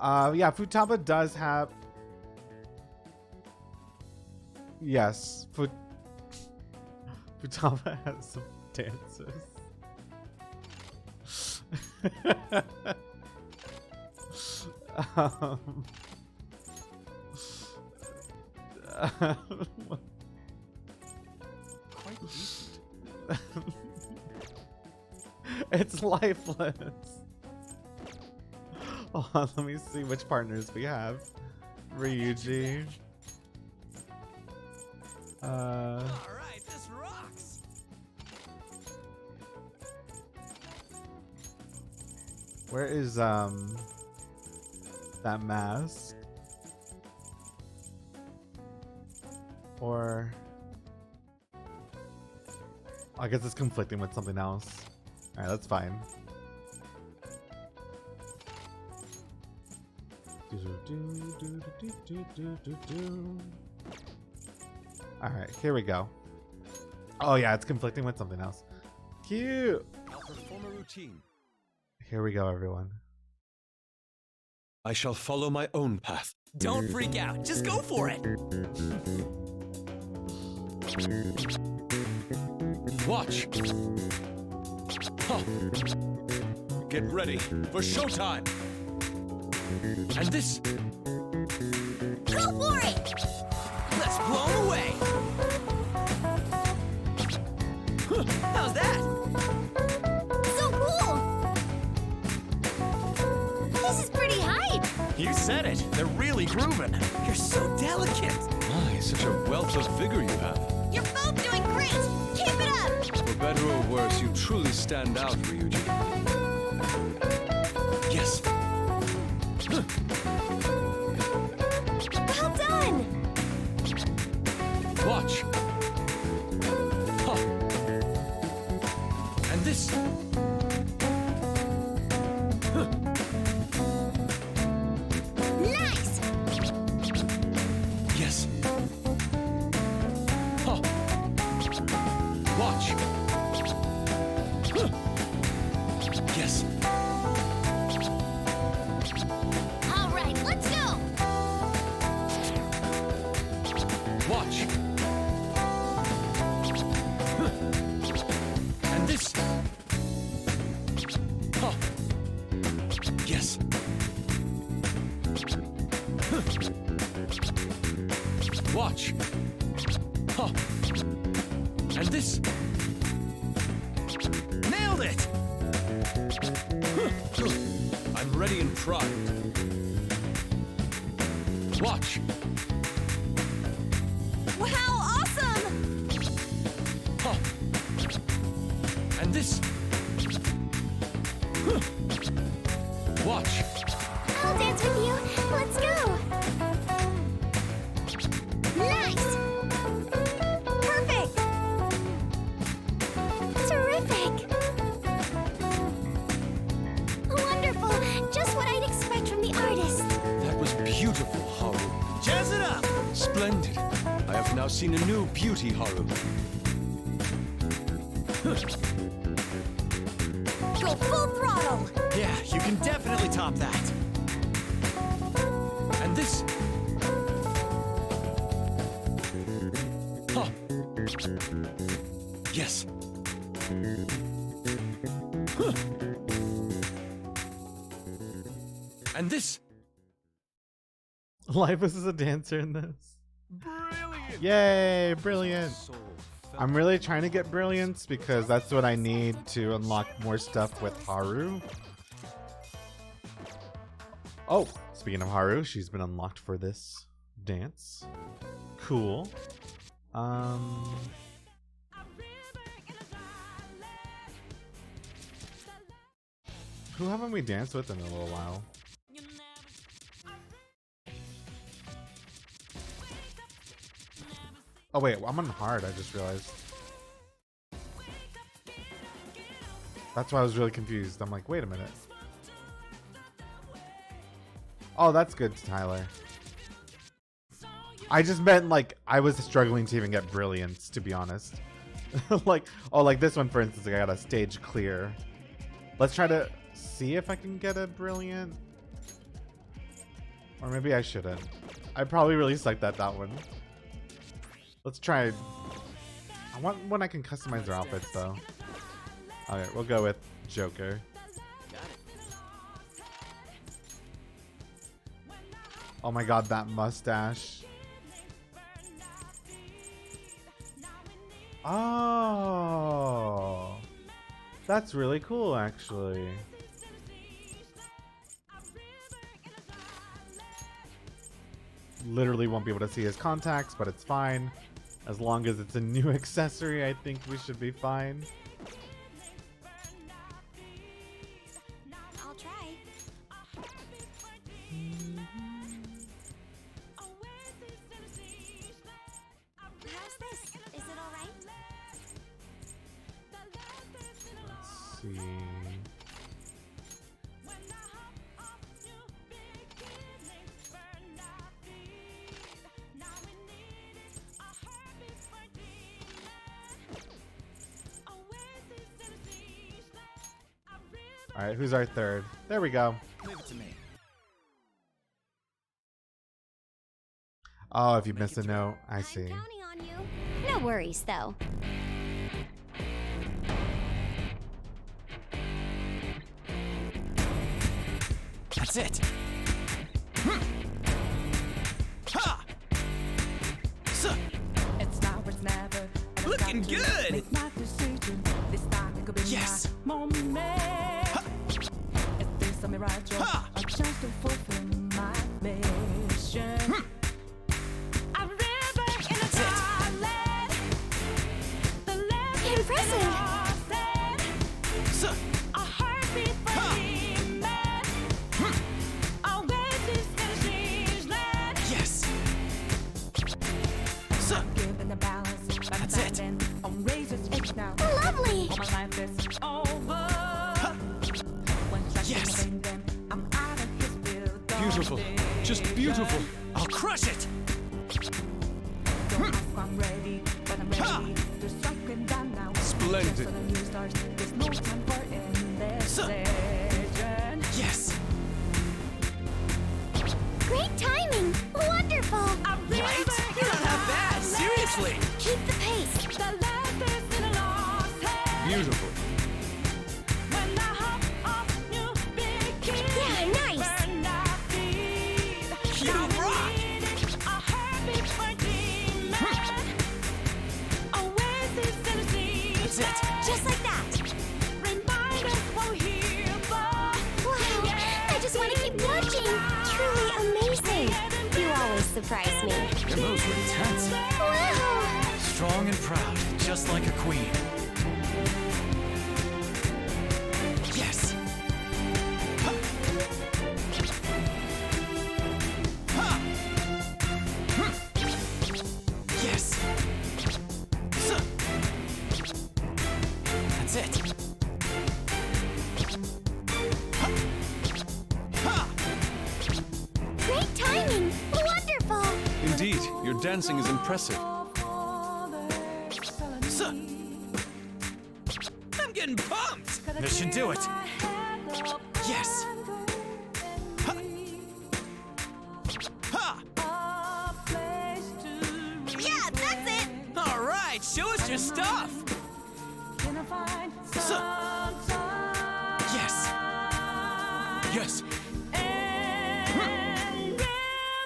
Yeah, Futaba does have... Yes, Futaba has some dances. Quite decent. It's lifeless. Hold on, let me see which partners we have. Ryuji. Alright, this rocks. Where is that mask? Or I guess it's conflicting with something else. Alright, that's fine. Alright, here we go. Oh yeah, it's conflicting with something else. Cute! I'll perform a routine. Here we go, everyone. I shall follow my own path. Don't freak out. Just go for it. Watch. Huh. Get ready for showtime. And this. Go for it! Let's blow 'em away. How's that? So cool! This is pretty hype! You said it. They're really grooving. You're so delicate. My, such a wealth of vigor you have. You're both doing great! better or worse, you truly stand out, Ryuji. Yes. Well done! Watch. Huh. And this. Huh. Nice! Yes. Huh. Watch. Huh. Yes. All right, let's go! Watch. Huh. And this. Huh. Yes. Huh. Watch. Huh. And this. Nailed it! I'm ready and primed. Watch. Wow, awesome! Huh. And this. Huh. Watch. I'll dance with you. Let's go! Nice! Perfect! Terrific! Wonderful! Just what I'd expect from the artist. That was beautiful, Haru. Jazz it up! Splendid. I have now seen a new beauty, Haru. Go full throttle! Yeah, you can definitely top that. And this. Huh. Yes. Huh. And this. Life is a dancer in this. Brilliant! Yay, brilliant. I'm really trying to get brilliance because that's what I need to unlock more stuff with Haru. Oh, speaking of Haru, she's been unlocked for this dance. Cool. Who haven't we danced with in a little while? Oh wait, I'm on hard, I just realized. That's why I was really confused. I'm like, wait a minute. Oh, that's good, Tyler. I just meant like I was struggling to even get brilliance, to be honest. like this one for instance, like, I got a stage clear. Let's try to see if I can get a brilliant. Or maybe I shouldn't. I probably really sucked at that one. Let's try. I want when I can customize their outfits though. Okay, we'll go with Joker. Oh my god, that mustache. Oh, that's really cool actually. Literally won't be able to see his contacts, but it's fine. As long as it's a new accessory, I think we should be fine. I'll try. How's this? Is it alright? Let's see. All right, who's our third? There we go. Leave it to me. Oh, if you missed a note, I see. I'm counting on you. No worries, though. That's it. Ha! So, It's now, it's never. and Looking I've got to good. Make my decision. This time it could be Yes. my moment. If there's something right, you're Ha. a chance to fulfill my mission. A river in a That's it. darling. The left is in Impressive. a A heartbeat for demon. Always is finishing land. Yes. Given the balance, but That's it. standing on razor's edge now. Lovely! All my life is over. When tracks Yes. in the vein, then I'm out of his field. Beautiful. Just beautiful. I'll crush it. Don't ask if I'm ready, but I'm ready to strike him down now. Splendid. Just when the news starts, there's no time for indecision. Yes. Great timing! Wonderful! Right? You're not half bad. Seriously. Keep the pace! The left is in a lost hand. Beautiful. When I hop off, you begin. Yeah, nice! Burn our feet. You Now we rock. need it, a heartbeat for demon. Always is in a sea. That's it. Just like that! Remind us what we're here for. Wow! I just want to keep watching! Truly amazing! You always surprise me. Your moves were intense. Wow! Strong and proud, just like a queen. Yes. Ha. Ha. Yes. That's it. Ha. Great timing! Wonderful! Indeed, your dancing is impressive. I'm getting pumped. This should do it. Yes. Ha. Ha. Yeah, that's it! All right, show us your stuff. Yes. Yes.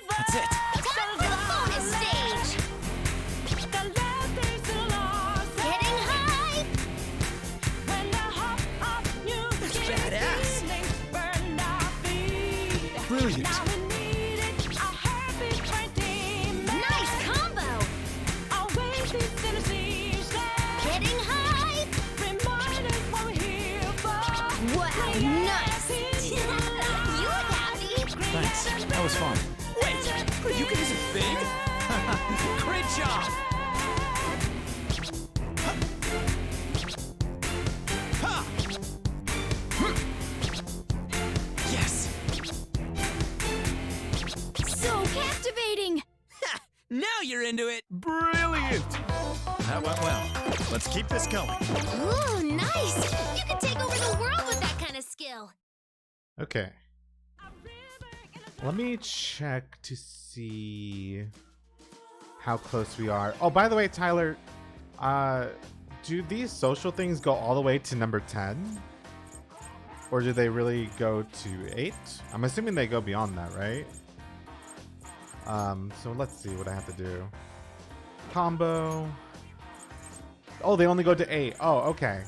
That's it. Time for the bonus stage! Getting hype! That's badass. Brilliant. Nice combo! Getting hype! Wow, nice! You look happy! Thanks. That was fun. Wait, you can use a thing? Great job. Ha. Yes. So captivating! Now you're into it. Brilliant. That went well. Let's keep this going. Ooh, nice! You could take over the world with that kind of skill! Okay. Let me check to see how close we are. Oh, by the way, Tyler, do these social things go all the way to number 10? Or do they really go to 8? I'm assuming they go beyond that, right? So let's see what I have to do. Combo. Oh, they only go to 8. Oh, okay.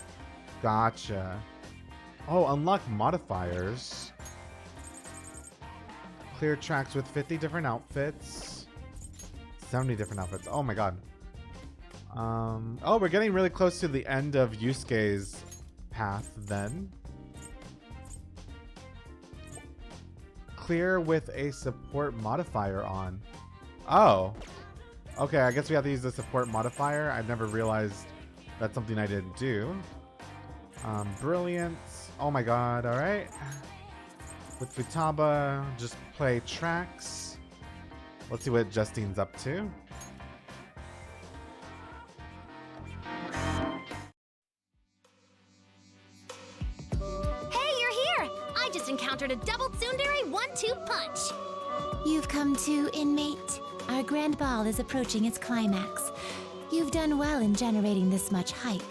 Gotcha. Oh, unlock modifiers. Clear tracks with 50 different outfits. 70 different outfits. Oh my god. Oh, we're getting really close to the end of Yusuke's path then. Clear with a support modifier on. Oh. Okay, I guess we have to use the support modifier. I've never realized that's something I didn't do. Brilliant. Oh my god, alright. With Futaba, just play tracks. Let's see what Justine's up to. Hey, you're here! I just encountered a double tsundere 1-2 punch! You've come to, inmate. Our grand ball is approaching its climax. You've done well in generating this much hype.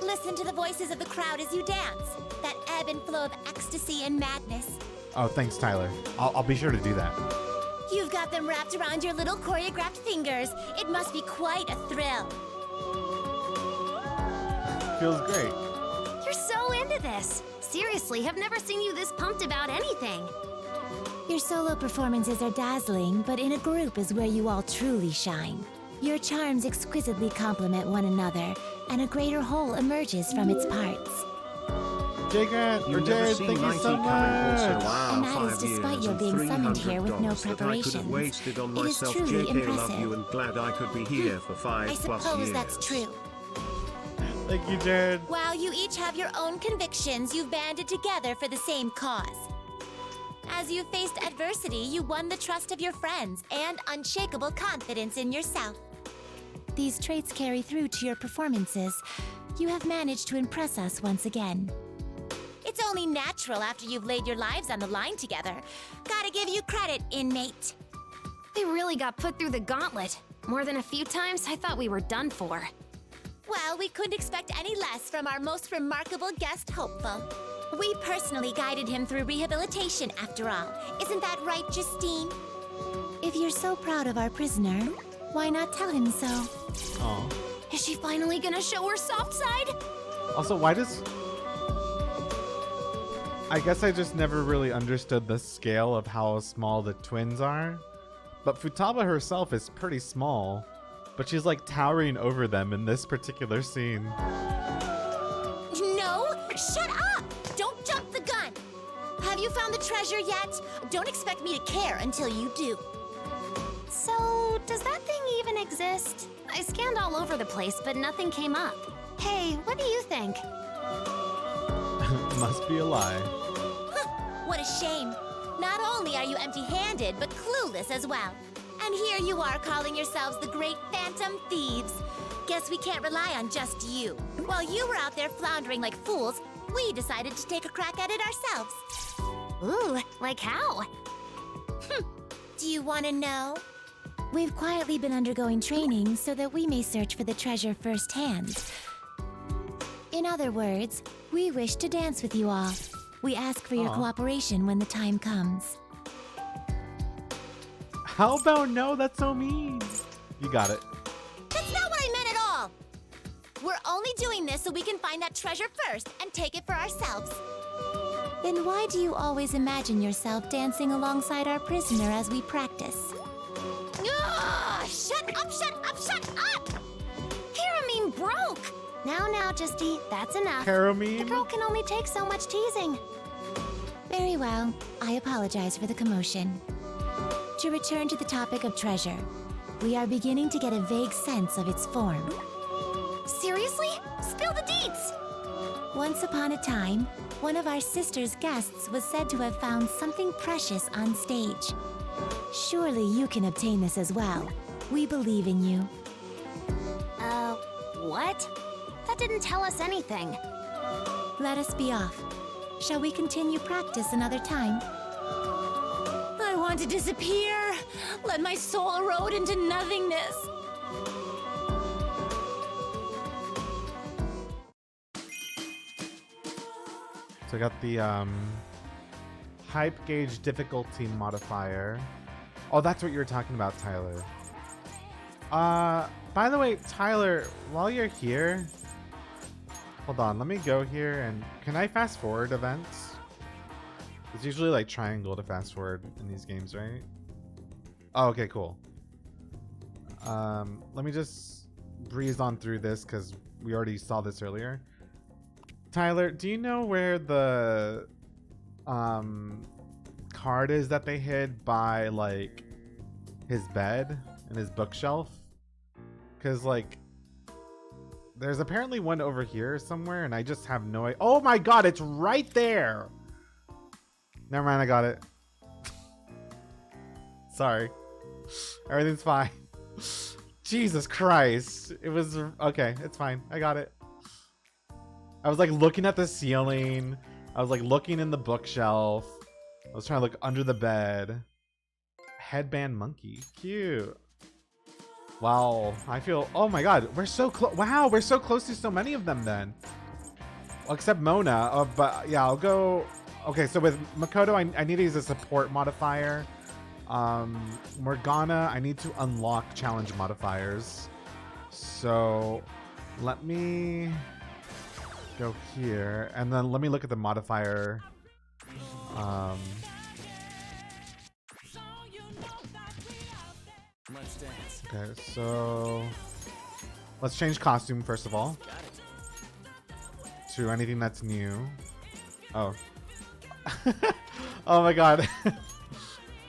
Listen to the voices of the crowd as you dance. That ebb and flow of ecstasy and madness. Oh, thanks, Tyler. I'll be sure to do that. You've got them wrapped around your little choreographed fingers. It must be quite a thrill. Feels great. You're so into this! Seriously, have never seen you this pumped about anything. Your solo performances are dazzling, but in a group is where you all truly shine. Your charms exquisitely complement one another, and a greater whole emerges from its parts. Jay Grant or You never Jared, see thank you 90 so coming much. also. Wow, And that is 5 despite years your and being summoned here with no $300 that I could have preparations. wasted on It is myself. truly JK, love impressive. you and glad I could be here for 5 I plus suppose years. that's true. Thank you, Jared. While you each have your own convictions, you've banded together for the same cause. As you faced adversity, you won the trust of your friends and unshakable confidence in yourself. These traits carry through to your performances. You have managed to impress us once again. It's only natural after you've laid your lives on the line together. Gotta give you credit, inmate. They really got put through the gauntlet. More than a few times, I thought we were done for. Well, we couldn't expect any less from our most remarkable guest hopeful. We personally guided him through rehabilitation, after all. Isn't that right, Justine? If you're so proud of our prisoner, why not tell him so? Aw. Is she finally gonna show her soft side? Also, why does... I guess I just never really understood the scale of how small the twins are. But Futaba herself is pretty small. But she's like towering over them in this particular scene. No! Shut up! Don't jump the gun! Have you found the treasure yet? Don't expect me to care until you do. So, does that thing even exist? I scanned all over the place, but nothing came up. Hey, what do you think? Must be a lie. What a shame. Not only are you empty-handed, but clueless as well. And here you are calling yourselves the great Phantom Thieves. Guess we can't rely on just you. While you were out there floundering like fools, we decided to take a crack at it ourselves. Ooh, like how? Do you want to know? We've quietly been undergoing training so that we may search for the treasure firsthand. In other words, we wish to dance with you all. We ask for your cooperation when the time comes. How about no? That's so mean. You got it. That's not what I meant at all! We're only doing this so we can find that treasure first and take it for ourselves. Then why do you always imagine yourself dancing alongside our prisoner as we practice? Shut up, shut up, shut up! Pyramine broke! Now, Justy, that's enough. Pyramine? The girl can only take so much teasing. Very well. I apologize for the commotion. To return to the topic of treasure, we are beginning to get a vague sense of its form. Seriously? Spill the deets! Once upon a time, one of our sister's guests was said to have found something precious on stage. Surely you can obtain this as well. We believe in you. What? That didn't tell us anything. Let us be off. Shall we continue practice another time? I want to disappear. Let my soul erode into nothingness. So I got the hype gauge difficulty modifier. Oh, that's what you were talking about, Tyler. By the way, Tyler, while you're here, hold on, let me go here and can I fast forward events? It's usually like triangle to fast forward in these games, right? Oh, okay, cool. Let me just breeze on through this because we already saw this earlier. Tyler, do you know where the card is that they hid by like his bed and his bookshelf? Because like there's apparently one over here somewhere and I just have no idea. Oh my god, it's right there. Never mind, I got it. Sorry. Everything's fine. Jesus Christ. It was okay, it's fine. I got it. I was like looking at the ceiling. I was like looking in the bookshelf. I was trying to look under the bed. Headband monkey. Cute. Wow. I feel... Oh my god. We're so close. Wow. We're so close to so many of them then. Well, except Mona. But yeah, I'll go... Okay, so with Makoto, I need to use a support modifier. Morgana, I need to unlock challenge modifiers. So let me go here. And then let me look at the modifier. Let's dance. Okay, so let's change costume first of all to anything that's new. Oh. Oh my god.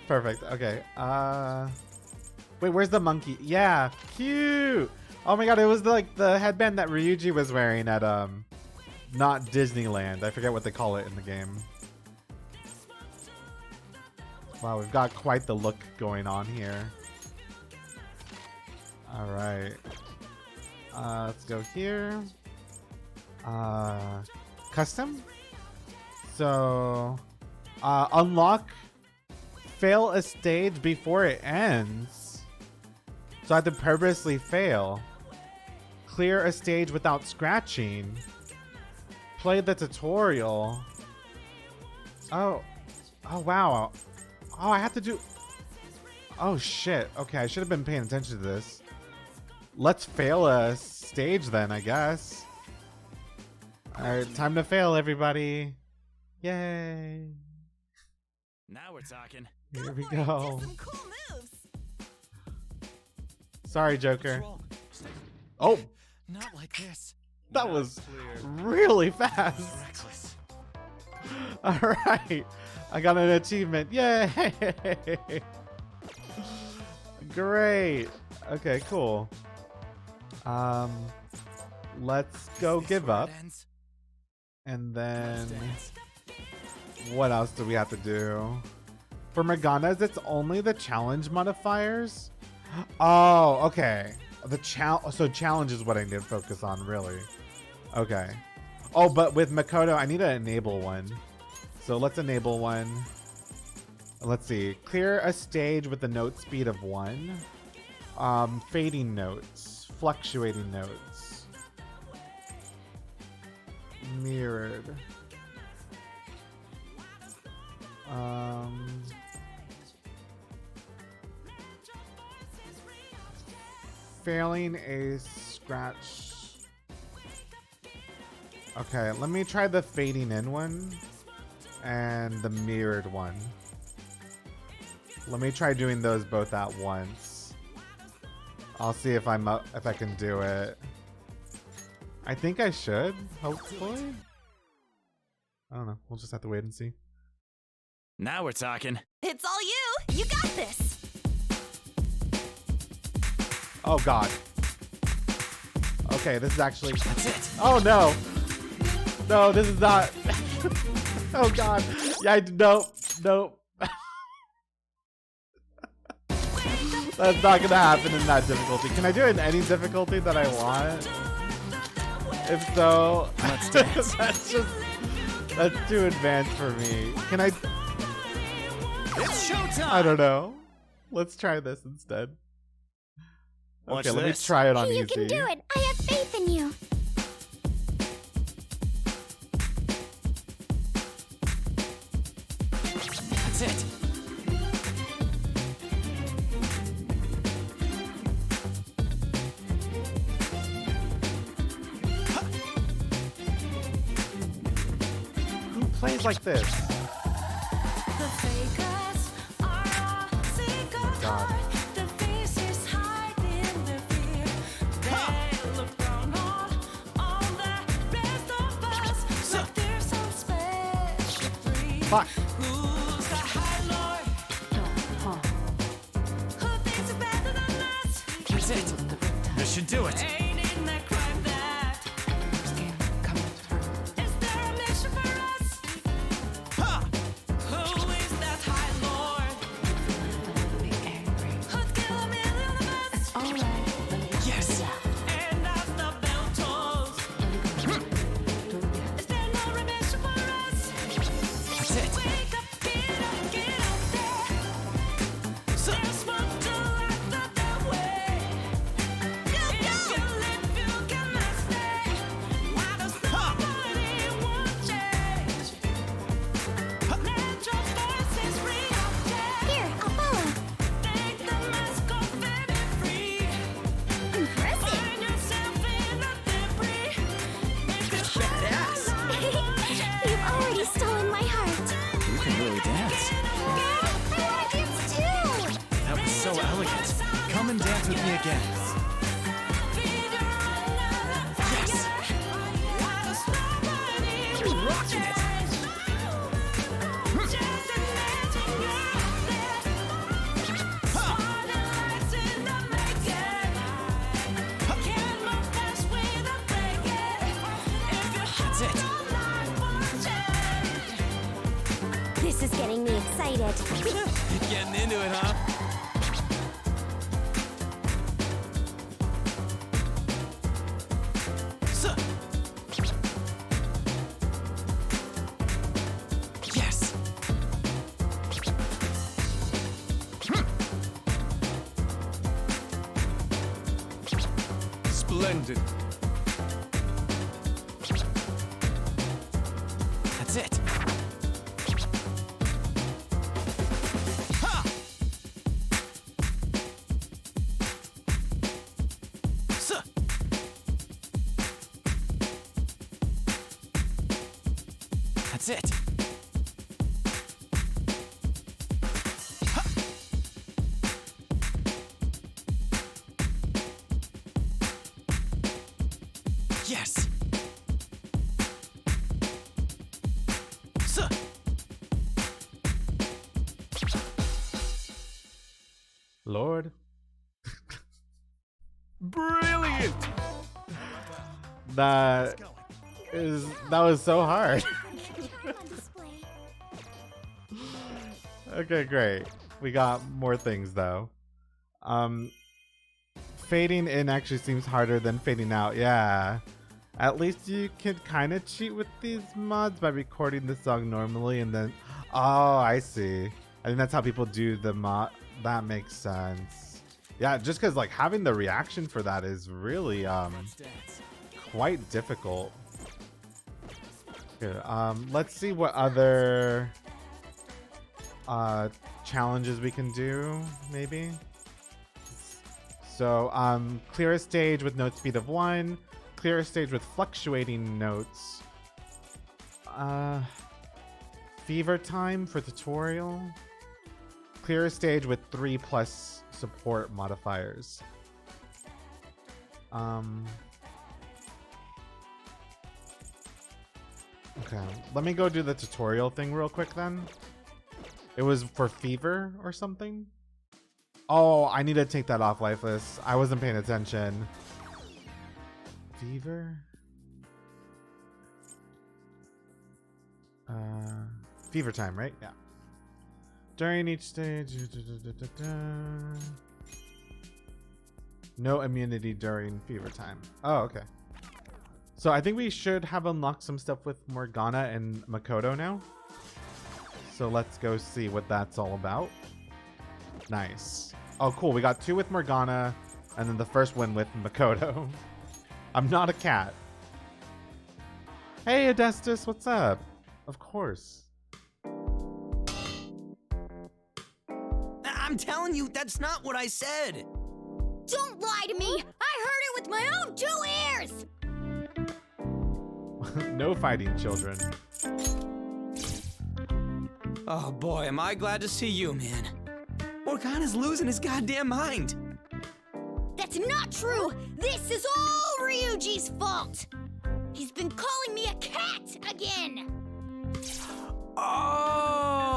Perfect. Okay. Wait, where's the monkey? Yeah, cute. Oh my god, it was like the headband that Ryuji was wearing at not Disneyland. I forget what they call it in the game. Wow, we've got quite the look going on here. All right. Let's go here. Custom. So, unlock, fail a stage before it ends. So I have to purposely fail. Clear a stage without scratching. Play the tutorial. Oh wow. Oh, I have to do. Oh shit. Okay, I should have been paying attention to this. Let's fail a stage then, I guess. Alright, time to fail, everybody. Yay. Now we're talking. Here we go. Some cool moves. Sorry, Joker. Oh, Not like this. that was really fast. Reckless. Alright, I got an achievement. Yay! Great. Okay, cool. Let's go give up. And then what else do we have to do? For Morgana's, it's only the challenge modifiers. Oh, okay. So challenge is what I need to focus on, really. Okay. Oh, but with Makoto, I need to enable one. So let's enable one. Let's see. Clear a stage with the note speed of 1. Fading notes. Fluctuating notes. Mirrored. Failing a scratch. Okay, let me try the fading in one and the mirrored one. Let me try doing those both at once. I'll see if I'm up, if I can do it. I think I should, hopefully. I don't know. We'll just have to wait and see. Now we're talking. It's all you. You got this. Oh god. Okay, this is actually. That's it. Oh no. No, this is not. Oh god. Yeah, nope. That's not gonna happen in that difficulty. Can I do it in any difficulty that I want? If so, Let's dance. that's too advanced for me. Can I? It's showtime. I don't know. Let's try this instead. Watch Okay, let me this. try it on easy. You can do it. I have faith in you. That's it. Who plays like this? The fakers are all sick of God. heart. The faces hiding their fear. They look down on the rest of us. So there's some special breed. Fuck. Who's the high lord? Who thinks it's better than us? That's it. This should do it. Ain't in that crime that. Is there a mission for us? Ha! Who is that high lord? Who'd kill a million of us? Yes. And as the bell tolls, is there no redemption for us? That's it. Wake up, get out there. So, There's smoke to light the way. If you live, you cannot stay. Why does nobody want change? Let your voices react. Here, I'll follow. Take the mask off and be free. Impressive. Find yourself in the debris. If you Badass. You've already stolen my heart. you can really dance. Girl, I want to dance too. That was so elegant. Come and dance with me again. Yes. You're rocking it. getting me excited. Getting into it, huh? Yes. Splendid. That's it. Ha! Suh. That's it. Ha! Yes. Suh. Lord. Brilliant! That was so hard. Okay, great. We got more things though. Fading in actually seems harder than fading out. Yeah. At least you can kind of cheat with these mods by recording the song normally and then... Oh, I see. I think that's how people do the mod. That makes sense. Yeah, just because like having the reaction for that is really quite difficult. Here, let's see what other challenges we can do, maybe. So, clear a stage with note speed of 1. Clear a stage with fluctuating notes. Fever time for tutorial. Clear a stage with 3+ support modifiers. Okay, let me go do the tutorial thing real quick then. It was for fever or something? Oh, I need to take that off, Lifeless. I wasn't paying attention. Fever? Fever time, right? Yeah. During each stage... No immunity during fever time. Oh, okay. So I think we should have unlocked some stuff with Morgana and Makoto now. So let's go see what that's all about. Nice. Oh, cool. We got 2 with Morgana, and then the first one with Makoto. I'm not a cat. Hey, Adestus, what's up? Of course. I'm telling you, that's not what I said. Don't lie to me! I heard it with my own 2 ears! No fighting, children. Oh boy, am I glad to see you, man. Morgana's losing his goddamn mind. That's not true! This is all Ryuji's fault! He's been calling me a cat again! Oh!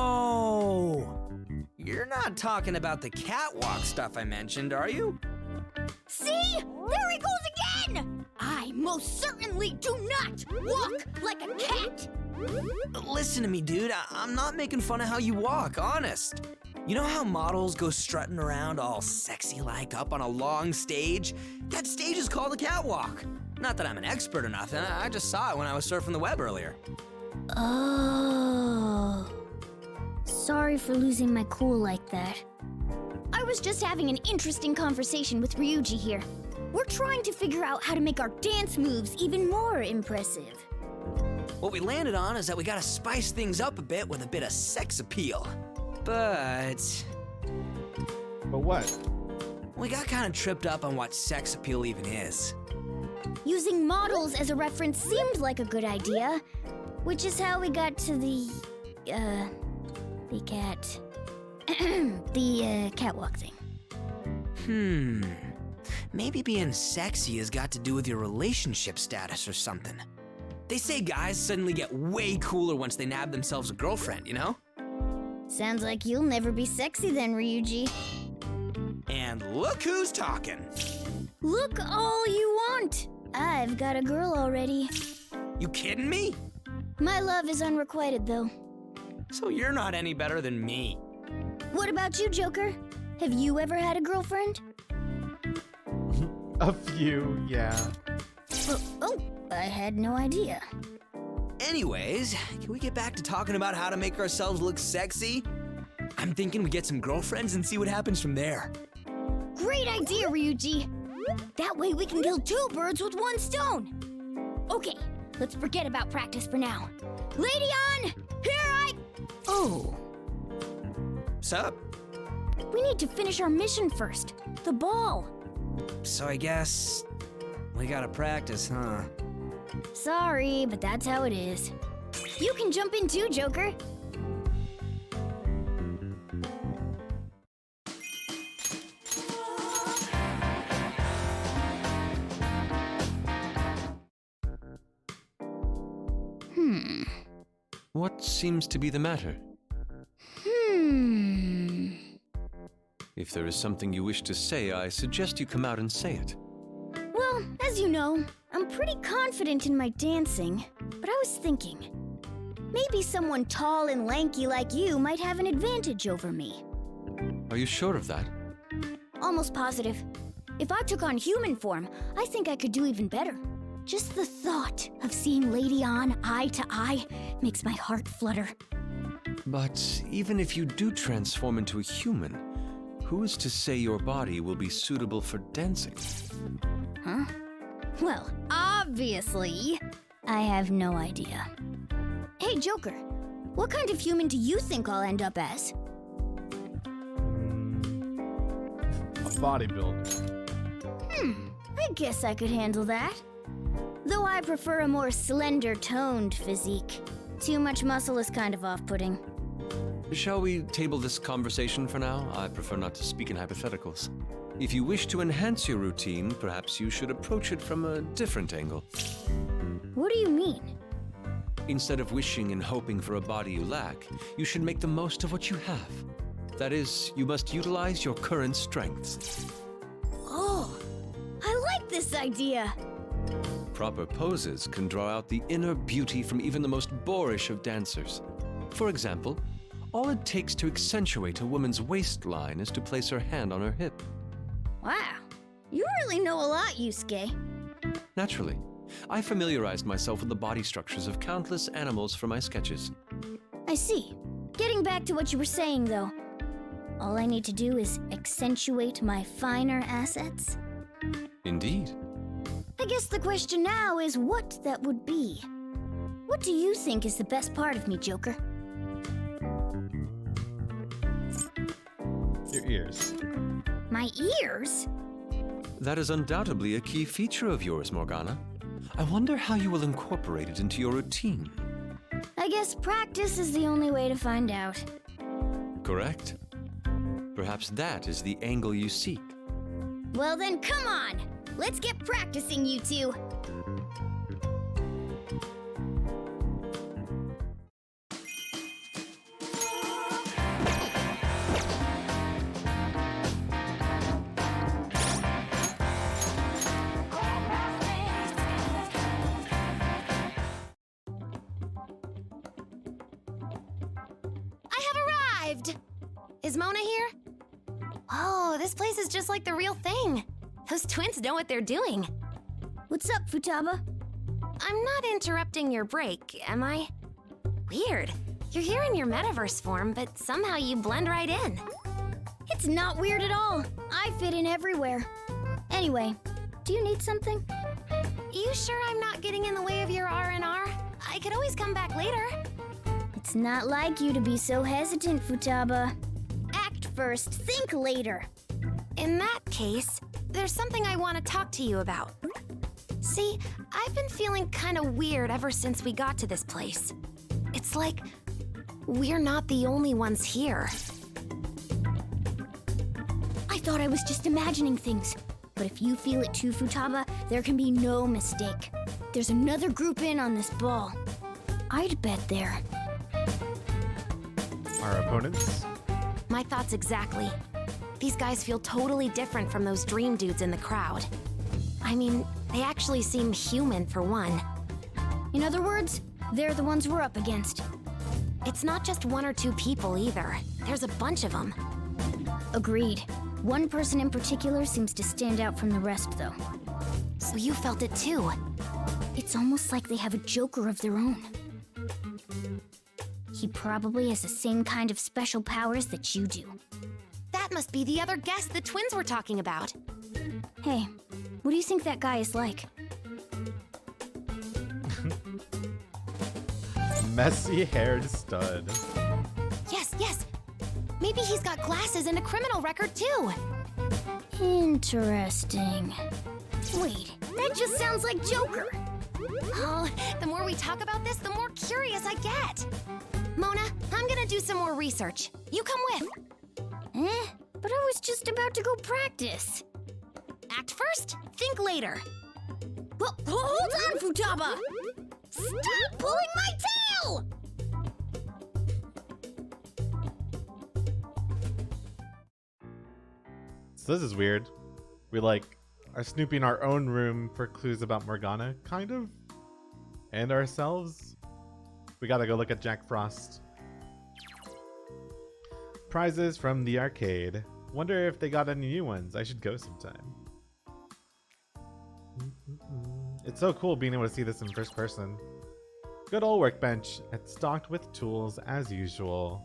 You're not talking about the catwalk stuff I mentioned, are you? See? There he goes again! I most certainly do not walk like a cat! Listen to me, dude. I'm not making fun of how you walk, honest. You know how models go strutting around all sexy-like up on a long stage? That stage is called a catwalk. Not that I'm an expert or nothing. I just saw it when I was surfing the web earlier. Oh. Sorry for losing my cool like that. I was just having an interesting conversation with Ryuji here. We're trying to figure out how to make our dance moves even more impressive. What we landed on is that we gotta spice things up a bit with a bit of sex appeal. But what? We got kind of tripped up on what sex appeal even is. Using models as a reference seemed like a good idea, which is how we got to the catwalk thing. Maybe being sexy has got to do with your relationship status or something. They say guys suddenly get way cooler once they nab themselves a girlfriend, you know? Sounds like you'll never be sexy then, Ryuji. And look who's talking. Look all you want. I've got a girl already. You kidding me? My love is unrequited, though. So you're not any better than me. What about you, Joker? Have you ever had a girlfriend? A few, yeah. Oh, I had no idea. Anyways, can we get back to talking about how to make ourselves look sexy? I'm thinking we get some girlfriends and see what happens from there. Great idea, Ryuji. That way we can kill two birds with one stone. Okay, let's forget about practice for now. Lady on, Oh, Sup? we need to finish our mission first. The ball. So I guess we gotta practice, huh? Sorry, but that's how it is. You can jump in too, Joker. What seems to be the matter? If there is something you wish to say, I suggest you come out and say it. Well, as you know, I'm pretty confident in my dancing, but I was thinking, maybe someone tall and lanky like you might have an advantage over me. Are you sure of that? Almost positive. If I took on human form, I think I could do even better. Just the thought of seeing Lady On eye to eye makes my heart flutter. But even if you do transform into a human, who is to say your body will be suitable for dancing? Huh? Well, obviously, I have no idea. Hey, Joker, what kind of human do you think I'll end up as? A bodybuilder. I guess I could handle that. Though I prefer a more slender-toned physique. Too much muscle is kind of off-putting. Shall we table this conversation for now? I prefer not to speak in hypotheticals. If you wish to enhance your routine, perhaps you should approach it from a different angle. What do you mean? Instead of wishing and hoping for a body you lack, you should make the most of what you have. That is, you must utilize your current strengths. Oh, I like this idea. Proper poses can draw out the inner beauty from even the most boorish of dancers. For example, all it takes to accentuate a woman's waistline is to place her hand on her hip. Wow, you really know a lot, Yusuke. Naturally, I familiarized myself with the body structures of countless animals for my sketches. I see. Getting back to what you were saying, though. All I need to do is accentuate my finer assets? Indeed. I guess the question now is what that would be. What do you think is the best part of me, Joker? Your ears. My ears? That is undoubtedly a key feature of yours, Morgana. I wonder how you will incorporate it into your routine. I guess practice is the only way to find out. Correct. Perhaps that is the angle you seek. Well then, come on! Let's get practicing, you two! I have arrived! Is Mona here? Oh, this place is just like the real thing. Those twins know what they're doing. What's up, Futaba? I'm not interrupting your break, am I? Weird. You're here in your metaverse form, but somehow you blend right in. It's not weird at all. I fit in everywhere. Anyway, do you need something? You sure I'm not getting in the way of your R&R? I could always come back later. It's not like you to be so hesitant, Futaba. Act first, think later. In that case, there's something I want to talk to you about. See, I've been feeling kind of weird ever since we got to this place. It's like we're not the only ones here. I thought I was just imagining things. But if you feel it too, Futaba, there can be no mistake. There's another group in on this ball. I'd bet there. Our opponents? My thoughts exactly. These guys feel totally different from those dream dudes in the crowd. I mean, they actually seem human for one. In other words, they're the ones we're up against. It's not just one or two people either. There's a bunch of them. Agreed. One person in particular seems to stand out from the rest, though. So you felt it too. It's almost like they have a Joker of their own. He probably has the same kind of special powers that you do. That must be the other guest the twins were talking about. Hey, what do you think that guy is like? Messy-haired stud. Yes, yes. Maybe he's got glasses and a criminal record too. Interesting. Wait, that just sounds like Joker. Oh, the more we talk about this, the more curious I get. Mona, I'm gonna do some more research. You come with. But I was just about to go practice. Act first, think later. Well, hold on, Futaba! Stop pulling my tail! So this is weird. We are snooping our own room for clues about Morgana, kind of, and ourselves. We gotta go look at Jack Frost. Prizes from the arcade. Wonder if they got any new ones. I should go sometime. It's so cool being able to see this in first person. Good old workbench. It's stocked with tools as usual.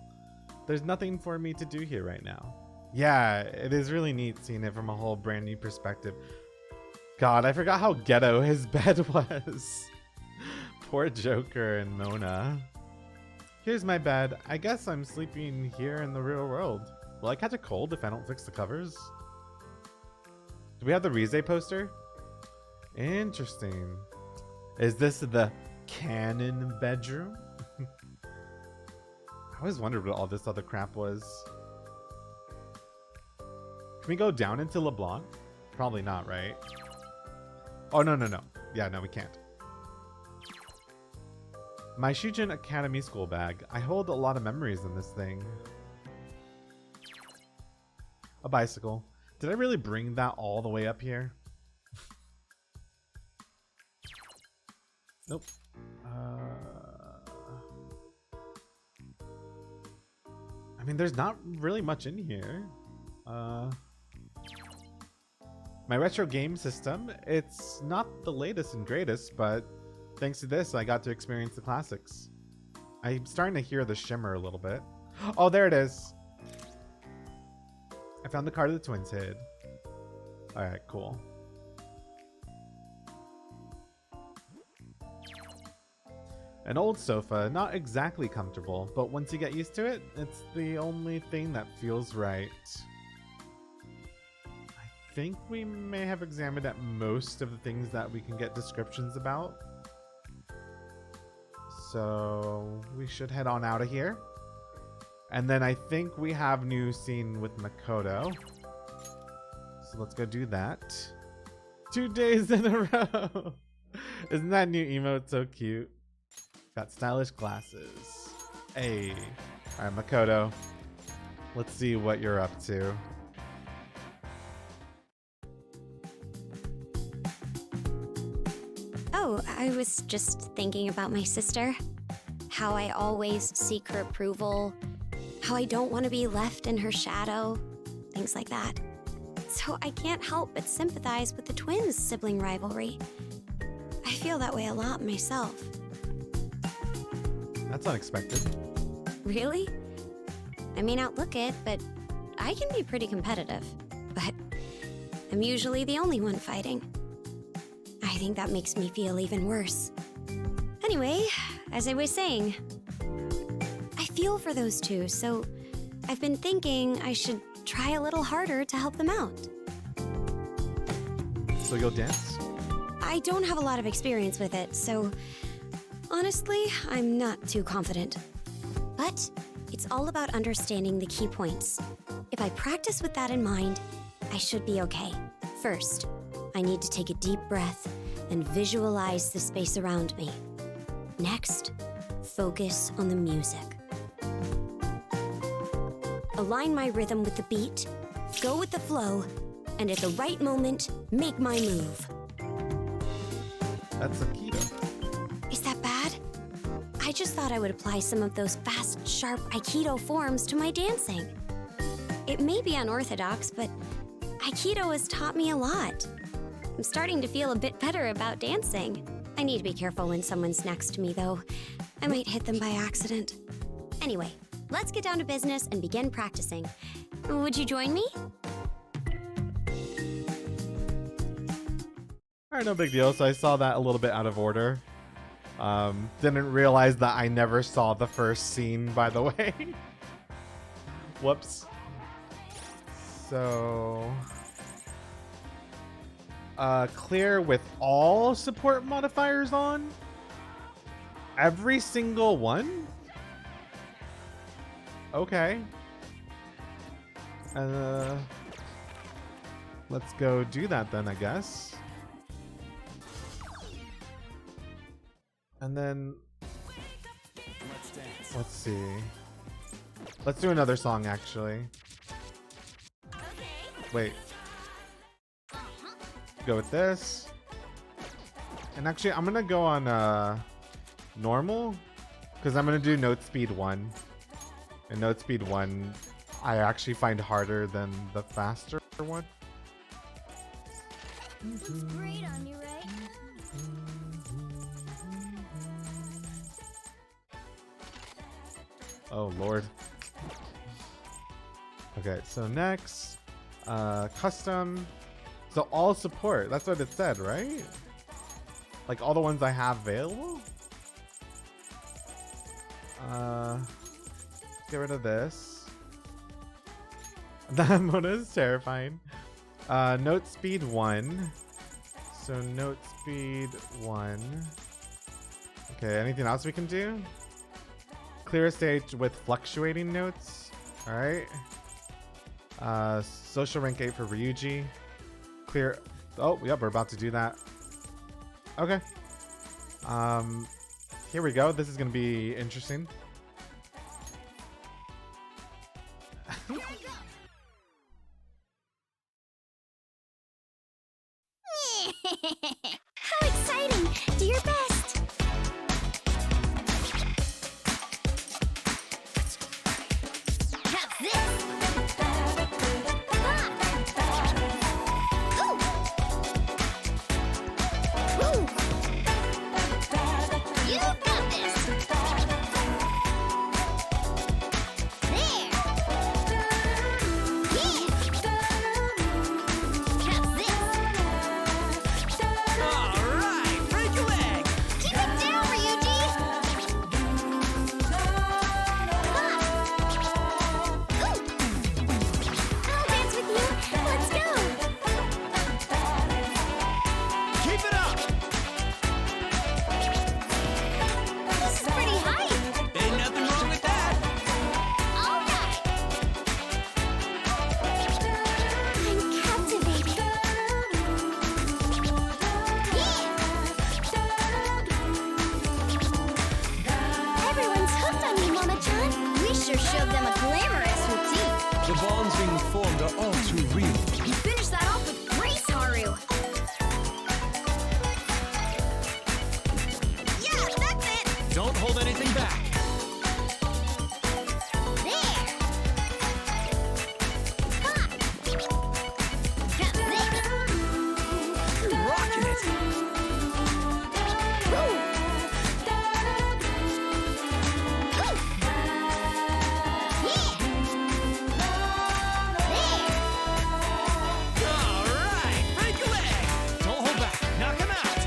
There's nothing for me to do here right now. Yeah, it is really neat seeing it from a whole brand new perspective. God, I forgot how ghetto his bed was. Poor Joker and Mona. Here's my bed. I guess I'm sleeping here in the real world. Will I catch a cold if I don't fix the covers? Do we have the Rize poster? Interesting. Is this the canon bedroom? I always wondered what all this other crap was. Can we go down into LeBlanc? Probably not, right? Oh, no. Yeah, no, we can't. My Shujin Academy school bag. I hold a lot of memories in this thing. A bicycle. Did I really bring that all the way up here? Nope. I mean, there's not really much in here. My retro game system. It's not the latest and greatest, but thanks to this, I got to experience the classics. I'm starting to hear the shimmer a little bit. Oh, there it is. I found the card the twins hid. Alright, cool. An old sofa, not exactly comfortable, but once you get used to it, it's the only thing that feels right. I think we may have examined at most of the things that we can get descriptions about. So we should head on out of here. And then I think we have new scene with Makoto. So let's go do that. 2 days in a row. Isn't that new emote so cute? Got stylish glasses. Hey. Alright, Makoto. Let's see what you're up to. Oh, I was just thinking about my sister. How I always seek her approval. How I don't want to be left in her shadow. Things like that. So I can't help but sympathize with the twins' sibling rivalry. I feel that way a lot myself. That's unexpected. Really? I may not look it, but I can be pretty competitive. But I'm usually the only one fighting. I think that makes me feel even worse. Anyway, as I was saying, I feel for those two, so I've been thinking I should try a little harder to help them out. So you'll dance? I don't have a lot of experience with it, so honestly, I'm not too confident. But it's all about understanding the key points. If I practice with that in mind, I should be okay. First, I need to take a deep breath and visualize the space around me. Next, focus on the music. Align my rhythm with the beat, go with the flow, and at the right moment, make my move. That's Aikido. Is that bad? I just thought I would apply some of those fast, sharp Aikido forms to my dancing. It may be unorthodox, but Aikido has taught me a lot. I'm starting to feel a bit better about dancing. I need to be careful when someone's next to me, though. I might hit them by accident. Anyway, let's get down to business and begin practicing. Would you join me? Alright, no big deal. So I saw that a little bit out of order. Didn't realize that I never saw the first scene, by the way. Whoops. So... clear with all support modifiers on? Every single one? Okay. Let's go do that then, I guess. And then... let's see. Let's do another song, actually. Wait. Go with this. And actually, I'm gonna go on normal, because I'm gonna do note speed 1. And note speed 1, I actually find harder than the faster one. Looks great on you, right? Oh lord. Okay, so next, custom. So all support, that's what it said, right? Like all the ones I have available? Get rid of this. That mode is terrifying. Note speed 1. So note speed 1. Okay, anything else we can do? Clear a stage with fluctuating notes. Alright. Social rank 8 for Ryuji. Clear. Oh, yep, we're about to do that. Okay. Here we go. This is gonna be interesting. How exciting! Do your best! How's this? Ooh. Ooh. You got this! There! Yeah! How's this? Alright, break your leg! Keep it down, Ryuji! I'll dance with you. Let's go! Keep it up! This is pretty hype! Ain't nothing wrong with that! All right! I'm captivated. Yeah! Everyone's hooked on you, Mona-chan. We sure showed them a glamorous routine. The bonds being formed are all too real. You finished that off with grace, Haru. Yeah, that's it. Don't hold anything back. There. Ha. That's it. You're rocking it! Ooh. Ooh. Yeah. There. Alright, break your leg! Don't hold back. Knock him out!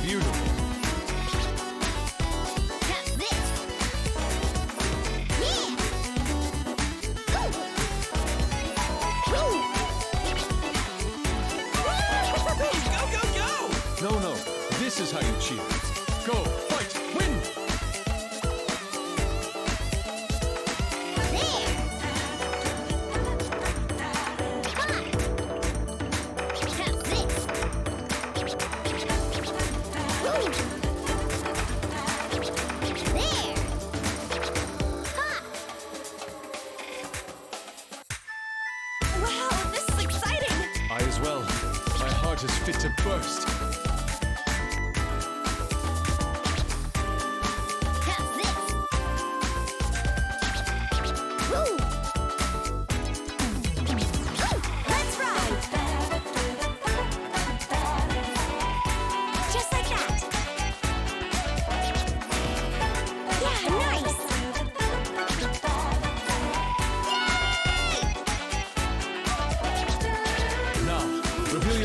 Beautiful. How's this? Yeah. Ooh. Go, go, go! No, no. This is how you cheer. Go, fight, win! There. Ha. How's this? Ooh. There. Ha. Wow, this is exciting! I as well. My heart is fit to burst.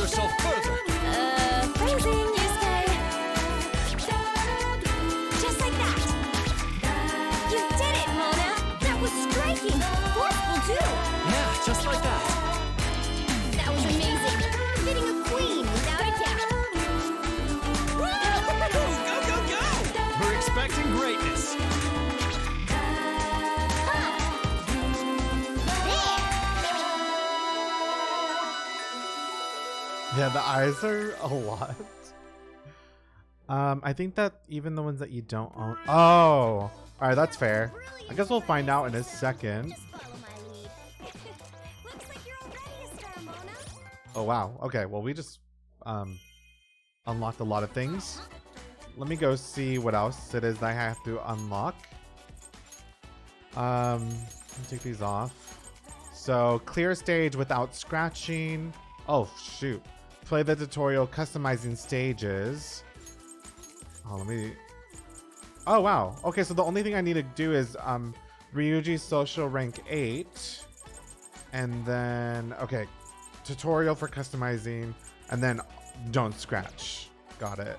yourself further. Phrasing, Yusuke. Just like that. You did it, Mona. That was striking! Forceful, too! Yeah, just like that. That was amazing! Hitting a queen without a doubt! Go, go, go! We're expecting greatness. Yeah, the eyes are a lot. I think that even the ones that you don't own. Oh, all right, that's fair. I guess we'll find out in a second. Just follow my lead. Looks like you're all ready to start, Mona. Oh wow. Okay, well we just unlocked a lot of things. Let me go see what else it is I have to unlock. Let me take these off. So clear stage without scratching. Oh shoot. Play the tutorial customizing stages. Oh, let me. Oh wow. Okay, so the only thing I need to do is Ryuji social rank 8. And then okay, tutorial for customizing, and then don't scratch. Got it.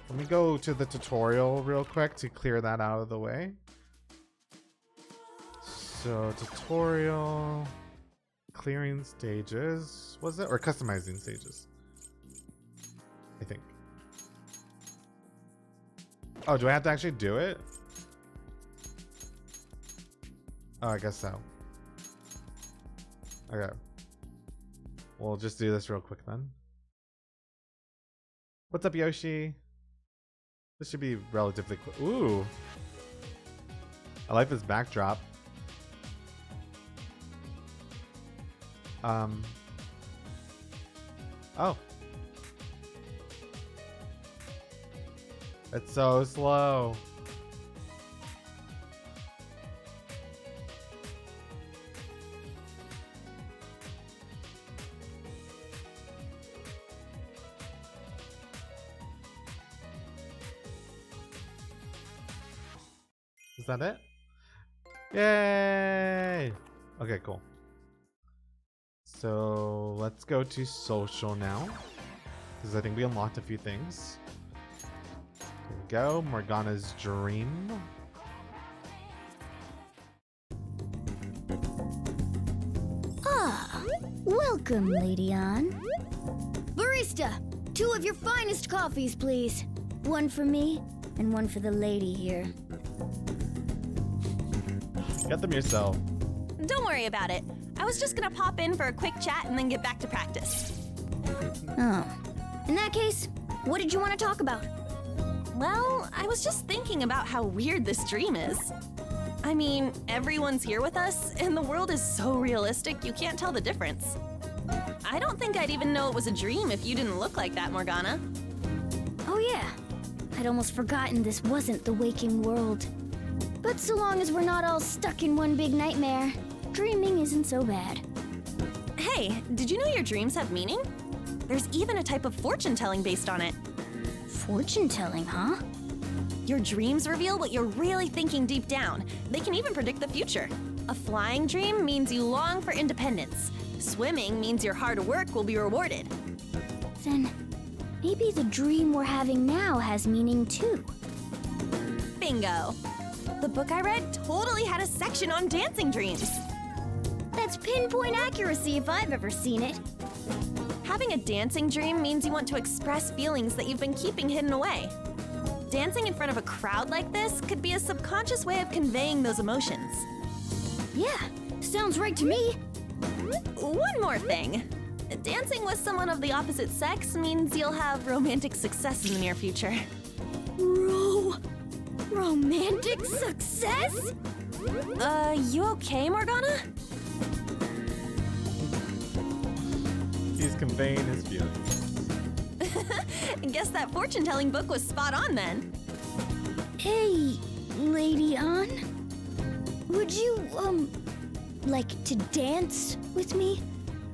Let me go to the tutorial real quick to clear that out of the way. So tutorial, clearing stages, was it? Or customizing stages? I think. Oh, do I have to actually do it? Oh, I guess so. Okay. We'll just do this real quick then. What's up, Yoshi? This should be relatively quick. Ooh. I like this backdrop. Oh. It's so slow. Is that it? Yay! Okay, cool. So let's go to social now, because I think we unlocked a few things. Here we go, Morgana's dream. Ah, welcome, Lady Ann. Barista, 2 of your finest coffees, please. One for me, and one for the lady here. Get them yourself. Don't worry about it. I was just gonna pop in for a quick chat and then get back to practice. Oh. In that case, what did you want to talk about? Well, I was just thinking about how weird this dream is. I mean, everyone's here with us, and the world is so realistic you can't tell the difference. I don't think I'd even know it was a dream if you didn't look like that, Morgana. Oh yeah, I'd almost forgotten this wasn't the waking world. But so long as we're not all stuck in one big nightmare, dreaming isn't so bad. Hey, did you know your dreams have meaning? There's even a type of fortune-telling based on it. Fortune-telling, huh? Your dreams reveal what you're really thinking deep down. They can even predict the future. A flying dream means you long for independence. Swimming means your hard work will be rewarded. Then maybe the dream we're having now has meaning too. Bingo. The book I read totally had a section on dancing dreams. That's pinpoint accuracy if I've ever seen it. Having a dancing dream means you want to express feelings that you've been keeping hidden away. Dancing in front of a crowd like this could be a subconscious way of conveying those emotions. Yeah, sounds right to me. One more thing. Dancing with someone of the opposite sex means you'll have romantic success in the near future. Romantic success? You okay, Morgana? He's conveying his feelings. Guess that fortune-telling book was spot on then. Hey, Lady Ann. Would you, like to dance with me?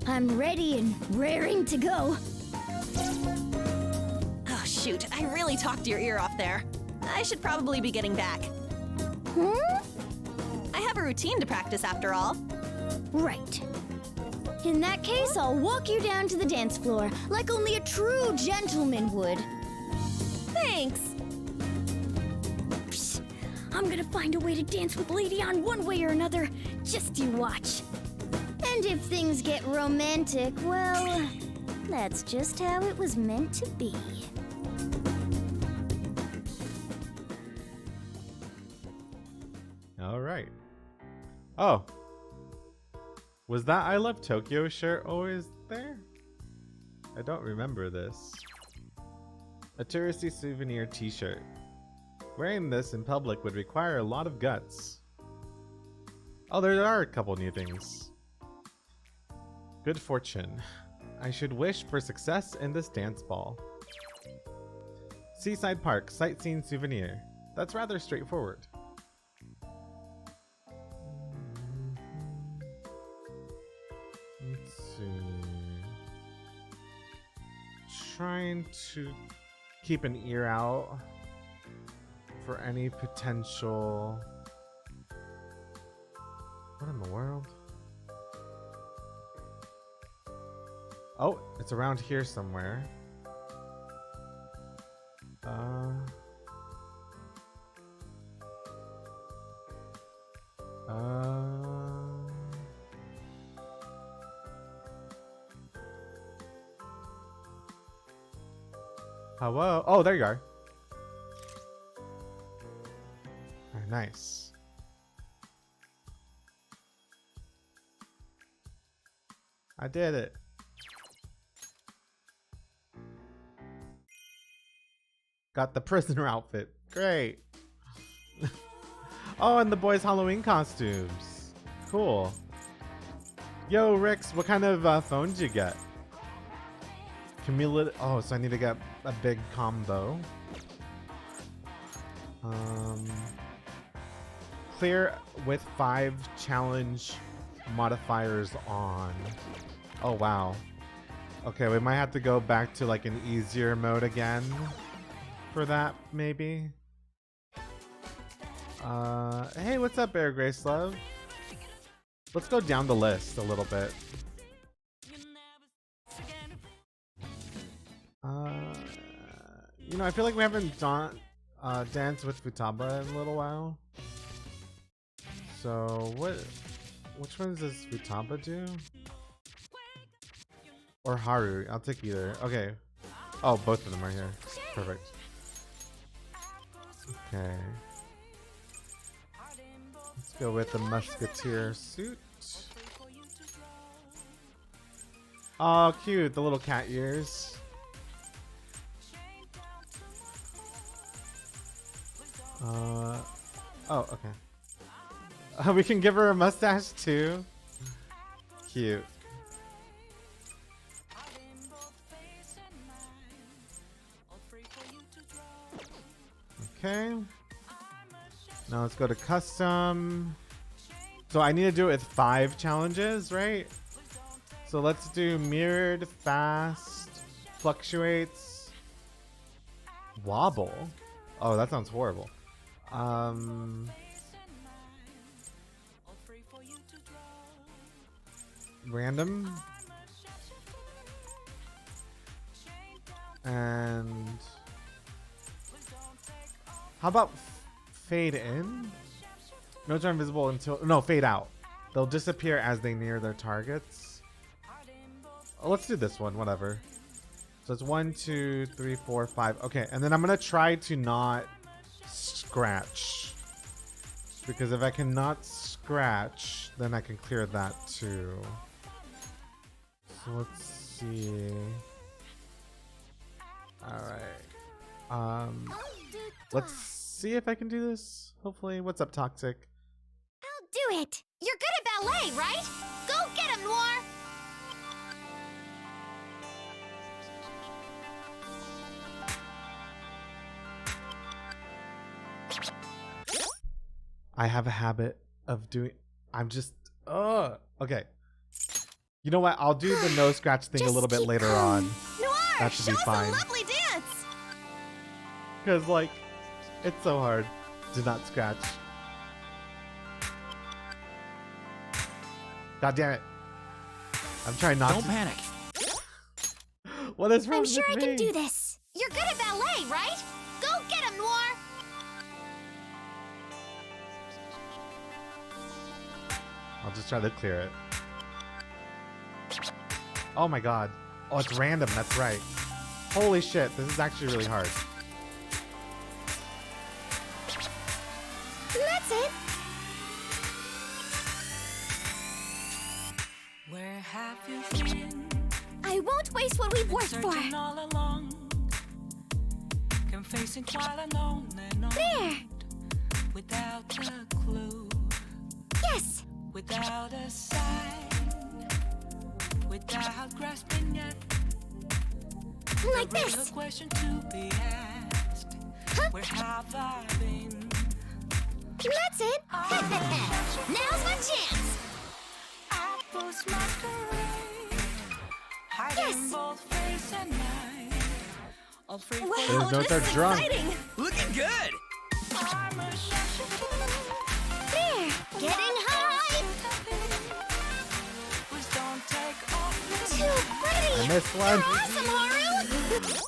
I'm ready and raring to go. Oh, shoot. I really talked your ear off there. I should probably be getting back. Huh? I have a routine to practice after all. Right. In that case, I'll walk you down to the dance floor, like only a true gentleman would. Thanks. Psst, I'm gonna find a way to dance with Lady On one way or another. Just you watch. And if things get romantic, well, that's just how it was meant to be. All right. Oh. Was that I Love Tokyo shirt always there? I don't remember this. A touristy souvenir t-shirt. Wearing this in public would require a lot of guts. Oh, there are a couple new things. Good fortune. I should wish for success in this dance ball. Seaside Park, sightseeing souvenir. That's rather straightforward. Let's see. Trying to keep an ear out for any potential. What in the world? Oh, it's around here somewhere. Hello? Oh, there you are. Very nice. I did it. Got the prisoner outfit. Great. Oh, and the boys' Halloween costumes. Cool. Yo, Rix, what kind of phone did you get? Cumulative. Oh, so I need to get a big combo. Clear with 5 challenge modifiers on. Oh, wow. Okay, we might have to go back to like an easier mode again for that, maybe. Hey, what's up, Bear Grace Love? Let's go down the list a little bit. You know, I feel like we haven't danced with Futaba in a little while. So, which ones does Futaba do? Or Haru? I'll take either. Okay. Oh, both of them are here. Perfect. Okay. Let's go with the musketeer suit. Oh, cute. The little cat ears. Oh, okay. We can give her a mustache too. Cute. Okay. Now let's go to custom. So I need to do it with 5 challenges, right? So let's do mirrored, fast, fluctuates, wobble. Oh, that sounds horrible. Random. And how about fade in? Nodes are invisible until fade out. They'll disappear as they near their targets. Oh, let's do this one, whatever. So it's 1, 2, 3, 4, 5. Okay, and then I'm gonna try to not scratch, because if I cannot scratch, then I can clear that too. So let's see. All right. Let's see if I can do this. Hopefully. What's up, Toxic? I'll do it. You're good at ballet, right? Go get him, Noir. I have a habit of doing. I'm just. Okay. You know what? I'll do the no scratch thing a little bit later on. Noir, That should be fine. Show us a lovely dance. Because, like, it's so hard to not scratch. God damn it. I'm trying not Don't to. panic. What is wrong I'm sure I with can me? do this. You're good at ballet, right? Go get him, Noir! I'll just try to clear it. Oh my god. Oh, it's random. That's right. Holy shit. This is actually really hard. That's it. Where have you been? I won't waste what we've worked for. Searching all along, confessing while alone and on. There. Without a clue, Yes. without a sign, without grasping yet. Like There is this. a question to be asked. Where have I been? That's it. Now's my chance. I was masquerade, hiding Yes. both face and mind. All free Wow, Those notes this are is drunk. exciting. Looking good. I'm a There. Getting high. Please don't take off Too I pretty. missed You're one. awesome, Haru.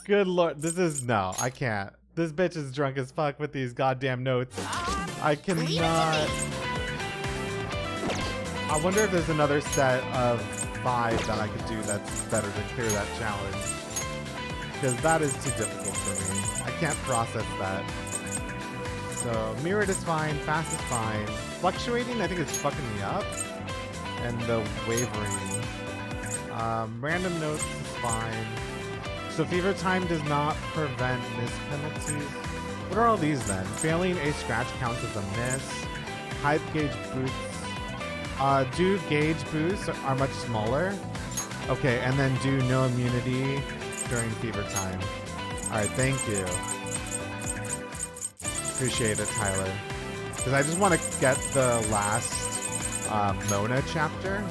Good lord. This is. No, I can't. This bitch is drunk as fuck with these goddamn notes. I cannot. I wonder if there's another set of 5 that I could do that's better to clear that challenge. Because that is too difficult for me. I can't process that. So, mirrored is fine, fast is fine. Fluctuating, I think it's fucking me up. And the wavering. Random notes is fine. So fever time does not prevent miss penalties. What are all these then? Failing a scratch counts as a miss. Hype gauge boosts. Do gauge boosts are much smaller. Okay, and then do no immunity during fever time. Alright, thank you. Appreciate it, Tyler. Because I just want to get the last Mona chapter. And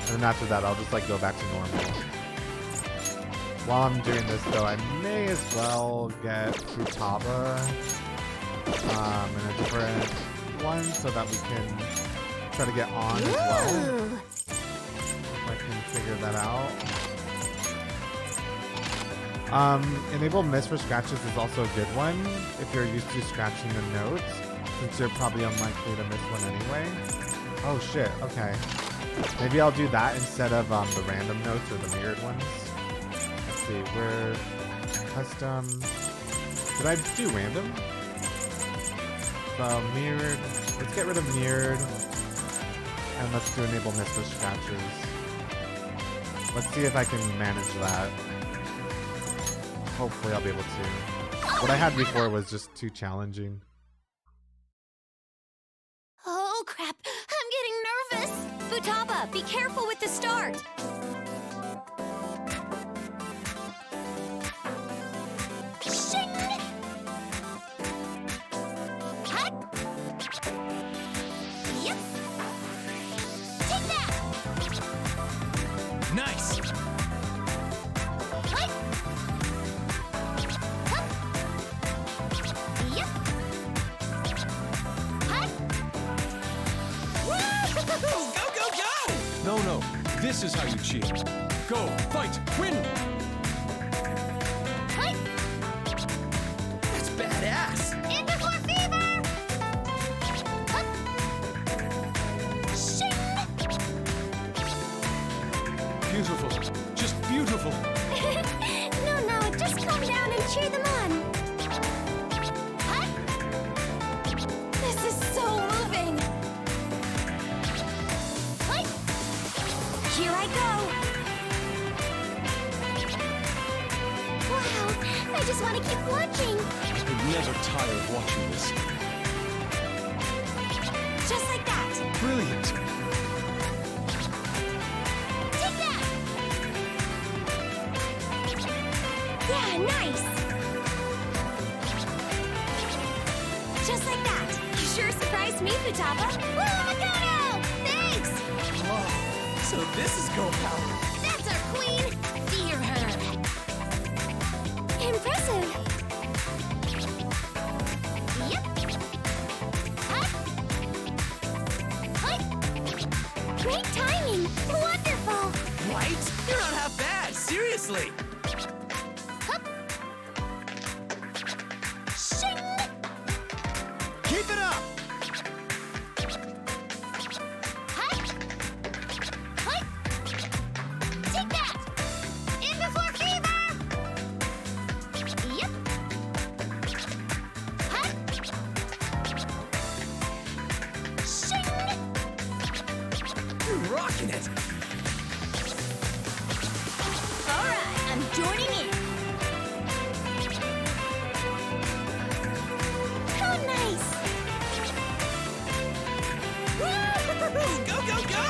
then after that, I'll just like go back to normal. While I'm doing this, though, I may as well get Futaba in a different one so that we can try to get on as well. Ooh. If I can figure that out. Enable miss for scratches is also a good one if you're used to scratching the notes, since you're probably unlikely to miss one anyway. Oh shit, okay. Maybe I'll do that instead of the random notes or the mirrored ones. Let's see, we're custom. Did I do random? So mirrored. Let's get rid of mirrored. And let's do enable miss for scratches. Let's see if I can manage that. Hopefully I'll be able to. What I had before was just too challenging. Oh, crap. I'm getting nervous. Futaba, be careful with the start. Shing! Hut! Yep! Take that! Nice. Hut! Hup! Yep! Hut! Woo! Go, go, go! No, no. This is how you cheat. Go, fight, win! Hut! That's badass. In before fever! Hup! Shing! Beautiful. Just beautiful. No, just calm down and cheer them on. Hut! This is so moving. Hut! Here I go. Wow, I just want to keep watching. I'm never tired of watching this. Just like that. Brilliant. Take that! Yeah, nice. Just like that. You sure surprised me, Futaba. Woo, thanks! So this is girl power. That's our queen! Fear her! Impressive. Yep! Hut! Hut! Great timing! Wonderful! rocking it! Alright, I'm joining in. How nice! Woo! Go, go, go!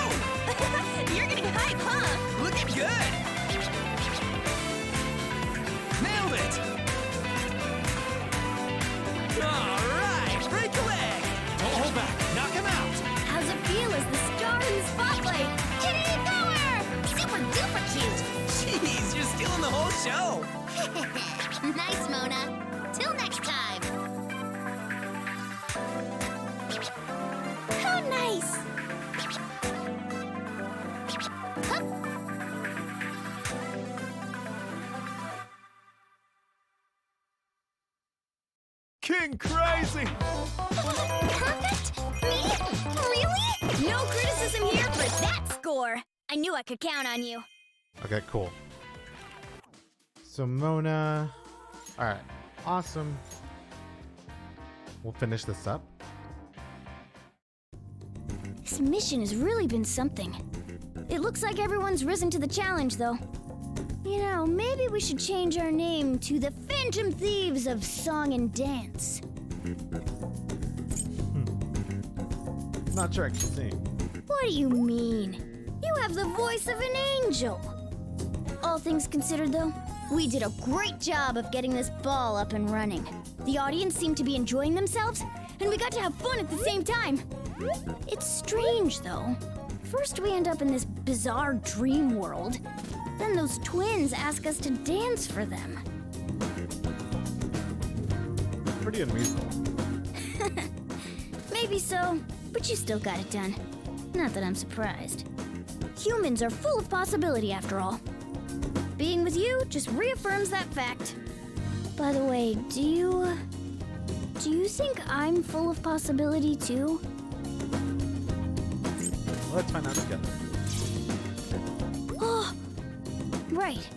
You're getting hype, huh? Looking good! Nailed it! Alright, break a leg! Don't hold back. Knock him out. How's it feel as the star in the spotlight? Kitty power! Super duper cute! Jeez, you're stealing the whole show! Nice, Mona. Till next time. How nice! King Crazy! Perfect? Me? Really? No criticism here for that score. I knew I could count on you. Okay, cool. So Mona. Alright, awesome. We'll finish this up. This mission has really been something. It looks like everyone's risen to the challenge, though. You know, maybe we should change our name to the Phantom Thieves of Song and Dance. Not sure I can sing. What do you mean? You have the voice of an angel. All things considered, though, we did a great job of getting this ball up and running. The audience seemed to be enjoying themselves, and we got to have fun at the same time. It's strange, though. First, we end up in this bizarre dream world. Then those twins ask us to dance for them. Pretty unreasonable. Maybe so, but you still got it done. Not that I'm surprised. Humans are full of possibility, after all. Being with you just reaffirms that fact. By the way, do you think I'm full of possibility too? Let's find out together. Oh, right.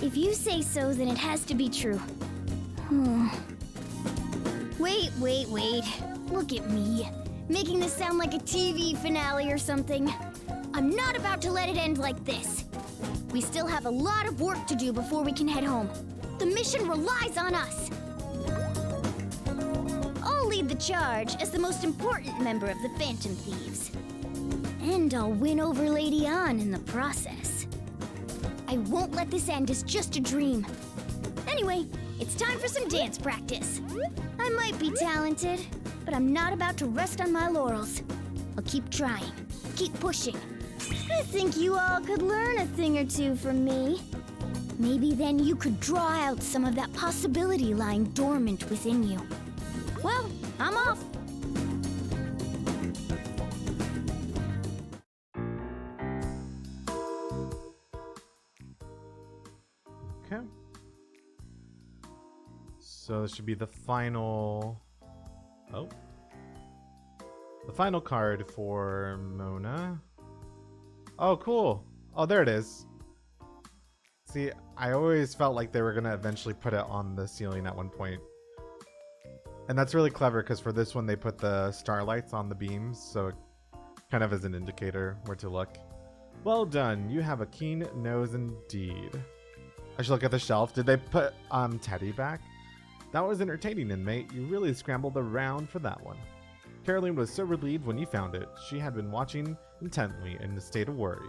If you say so, then it has to be true. Wait. Look at me. Making this sound like a TV finale or something. I'm not about to let it end like this. We still have a lot of work to do before we can head home. The mission relies on us. I'll lead the charge as the most important member of the Phantom Thieves. And I'll win over Lady An in the process. I won't let this end as just a dream. Anyway, it's time for some dance practice. I might be talented, but I'm not about to rest on my laurels. I'll keep trying, keep pushing. I think you all could learn a thing or two from me. Maybe then you could draw out some of that possibility lying dormant within you. Well, I'm off. Okay. So this should be the final. Oh. The final card for Mona. Oh, cool. Oh, there it is. See, I always felt like they were going to eventually put it on the ceiling at one point. And that's really clever because for this one they put the starlights on the beams, so it kind of as an indicator where to look. Well done. You have a keen nose indeed. I should look at the shelf. Did they put Teddy back? That was entertaining, inmate. You really scrambled around for that one. Caroline was so relieved when you found it. She had been watching intently in a state of worry.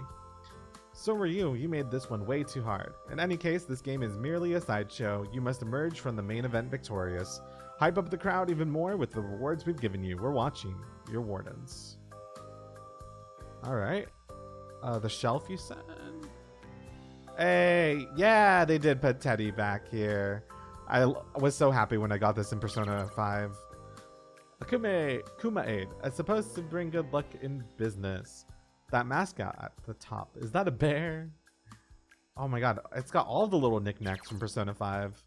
So were you. You made this one way too hard. In any case, this game is merely a sideshow. You must emerge from the main event victorious. Hype up the crowd even more with the rewards we've given you. We're watching. Your wardens. Alright. The shelf you said? Hey, yeah, they did put Teddy back here. I was so happy when I got this in Persona 5. A Kuma aid. It's supposed to bring good luck in business. That mascot at the top. Is that a bear? Oh my god. It's got all the little knickknacks from Persona 5.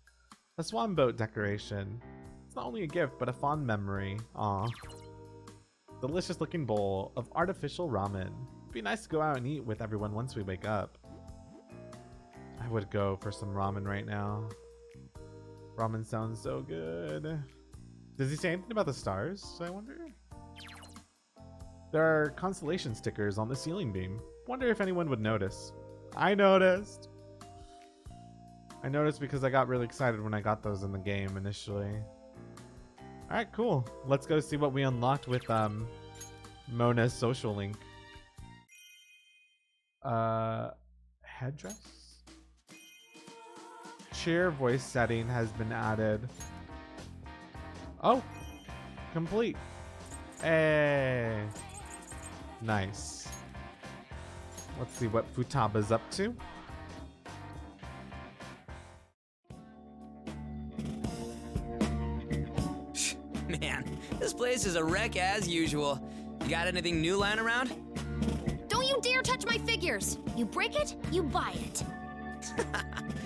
A swan boat decoration. It's not only a gift, but a fond memory. Aw. Delicious looking bowl of artificial ramen. It'd be nice to go out and eat with everyone once we wake up. I would go for some ramen right now. Ramen sounds so good. Does he say anything about the stars, I wonder? There are constellation stickers on the ceiling beam. Wonder if anyone would notice. I noticed. I noticed because I got really excited when I got those in the game initially. Alright, cool. Let's go see what we unlocked with Mona's social link. Headdress? Cheer voice setting has been added. Oh! Complete. Hey! Nice. Let's see what Futaba's up to. Man, this place is a wreck as usual. You got anything new lying around? Don't you dare touch my figures! You break it, you buy it.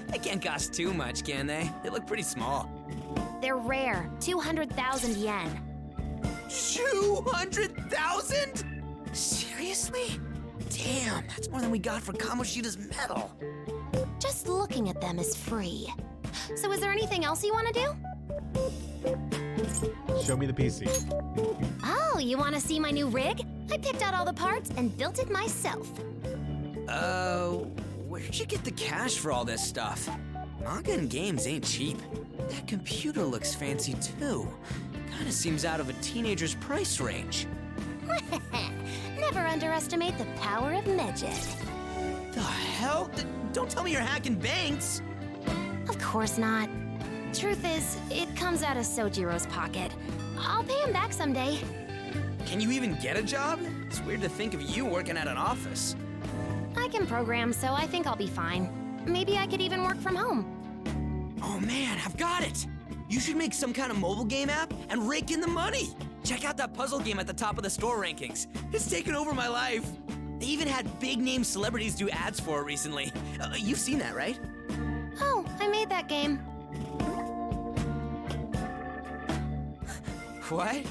They can't cost too much, can they? They look pretty small. They're rare, 200,000 yen. 200,000? Seriously? Damn, that's more than we got for Kamoshida's medal. Just looking at them is free. So is there anything else you want to do? Show me the PC. Oh, you want to see my new rig? I picked out all the parts and built it myself. Where'd you get the cash for all this stuff? Manga and games ain't cheap. That computer looks fancy too. Kinda seems out of a teenager's price range. Never underestimate the power of magic. The hell? Don't tell me you're hacking banks! Of course not. Truth is, it comes out of Sojiro's pocket. I'll pay him back someday. Can you even get a job? It's weird to think of you working at an office. I can program, so I think I'll be fine. Maybe I could even work from home. Oh man, I've got it! You should make some kind of mobile game app and rake in the money! Check out that puzzle game at the top of the store rankings. It's taken over my life. They even had big-name celebrities do ads for it recently. You've seen that, right? Oh, I made that game. What?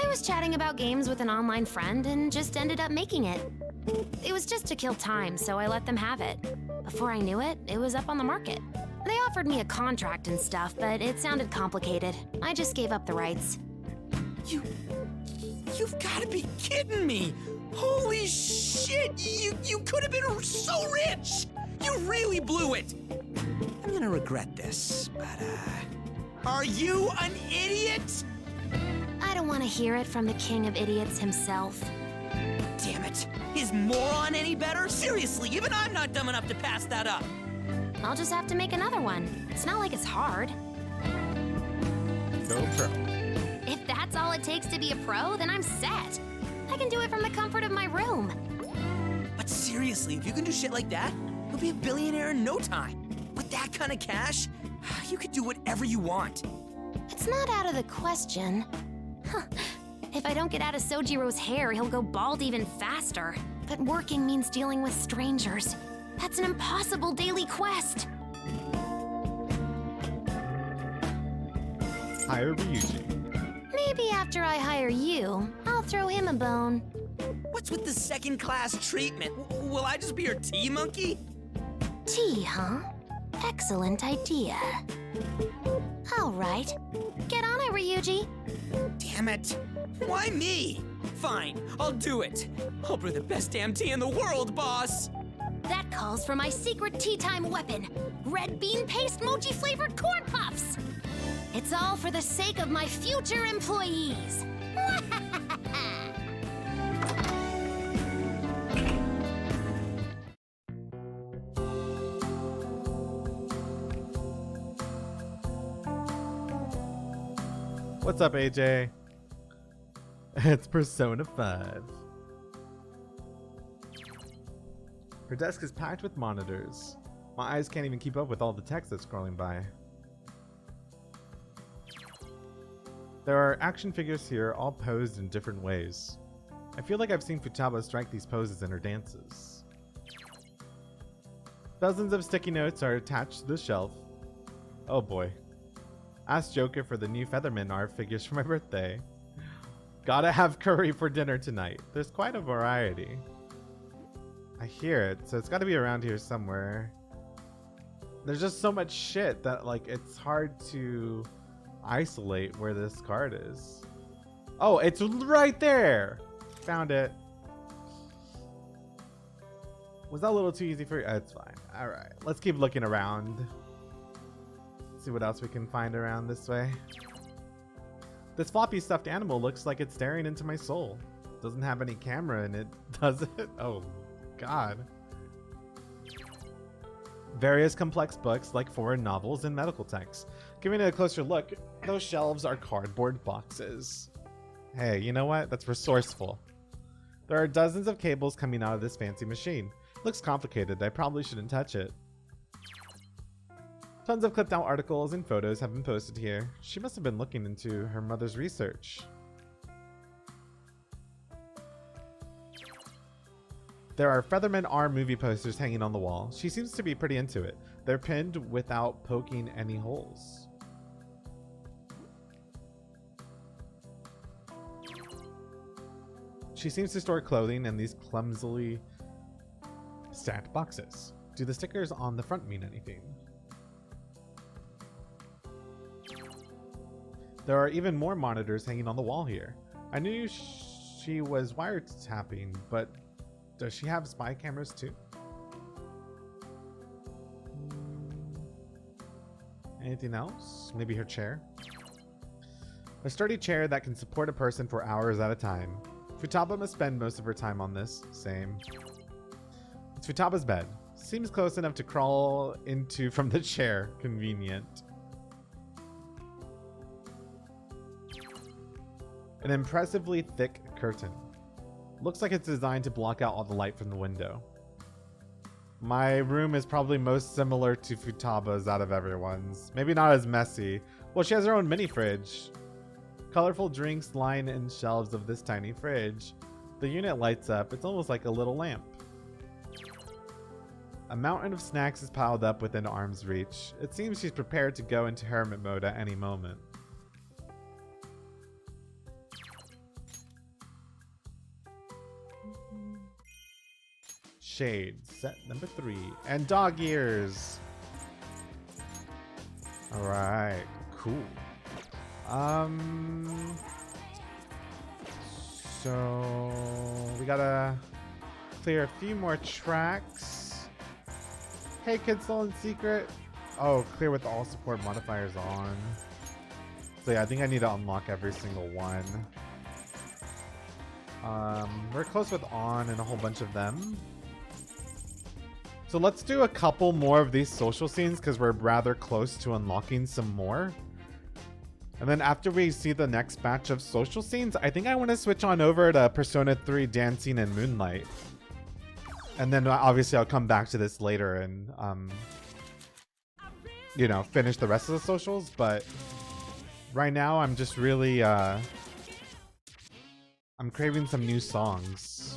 I was chatting about games with an online friend and just ended up making it. It was just to kill time, so I let them have it. Before I knew it, it was up on the market. They offered me a contract and stuff, but it sounded complicated. I just gave up the rights. You've gotta be kidding me! Holy shit! You could have been so rich! You really blew it! I'm gonna regret this, but are you an idiot? I don't want to hear it from the king of idiots himself. Damn it! Is moron any better? Seriously, even I'm not dumb enough to pass that up! I'll just have to make another one. It's not like it's hard. Go pro. If that's all it takes to be a pro, then I'm set. I can do it from the comfort of my room. But seriously, if you can do shit like that, you'll be a billionaire in no time. With that kind of cash, you could do whatever you want. It's not out of the question. Huh. If I don't get out of Sojiro's hair, he'll go bald even faster. But working means dealing with strangers. That's an impossible daily quest. Hire Ryuji. Maybe after I hire you, I'll throw him a bone. What's with the second-class treatment? Will I just be your tea monkey? Tea, huh? Excellent idea. All right. Get on it, Ryuji. Damn it. Why me? Fine, I'll do it. I'll brew the best damn tea in the world, boss. That calls for my secret tea time weapon. Red bean paste mochi-flavored corn puffs. It's all for the sake of my future employees. What's up, AJ? It's Persona 5. Her desk is packed with monitors. My eyes can't even keep up with all the text that's scrolling by. There are action figures here, all posed in different ways. I feel like I've seen Futaba strike these poses in her dances. Dozens of sticky notes are attached to the shelf. Oh boy. Ask Joker for the new Featherman art figures for my birthday. Gotta have curry for dinner tonight. There's quite a variety. I hear it, so it's gotta be around here somewhere. There's just so much shit that, like, it's hard to isolate where this card is. Oh, it's right there! Found it. Was that a little too easy for you? It's fine. All right, let's keep looking around. See what else we can find around this way. This floppy stuffed animal looks like it's staring into my soul. Doesn't have any camera in it, does it? Oh, God. Various complex books like foreign novels and medical texts. Giving it a closer look, those shelves are cardboard boxes. Hey, you know what? That's resourceful. There are dozens of cables coming out of this fancy machine. Looks complicated. I probably shouldn't touch it. Tons of clipped out articles and photos have been posted here. She must have been looking into her mother's research. There are Featherman R movie posters hanging on the wall. She seems to be pretty into it. They're pinned without poking any holes. She seems to store clothing in these clumsily stacked boxes. Do the stickers on the front mean anything? There are even more monitors hanging on the wall here. I knew she was wiretapping, but does she have spy cameras too? Anything else? Maybe her chair? A sturdy chair that can support a person for hours at a time. Futaba must spend most of her time on this. Same. It's Futaba's bed. Seems close enough to crawl into from the chair. Convenient. An impressively thick curtain. Looks like it's designed to block out all the light from the window. My room is probably most similar to Futaba's out of everyone's. Maybe not as messy. Well, she has her own mini fridge. Colorful drinks line in shelves of this tiny fridge. The unit lights up. It's almost like a little lamp. A mountain of snacks is piled up within arm's reach. It seems she's prepared to go into hermit mode at any moment. Shades, set number 3. And dog ears. Alright, cool. So we gotta clear a few more tracks. Hey, kids still in secret. Oh, clear with all support modifiers on. So yeah, I think I need to unlock every single one. We're close with on and a whole bunch of them. So let's do a couple more of these social scenes because we're rather close to unlocking some more. And then after we see the next batch of social scenes, I think I want to switch on over to Persona 3 Dancing and Moonlight. And then obviously I'll come back to this later and, you know, finish the rest of the socials. But right now I'm just really, I'm craving some new songs.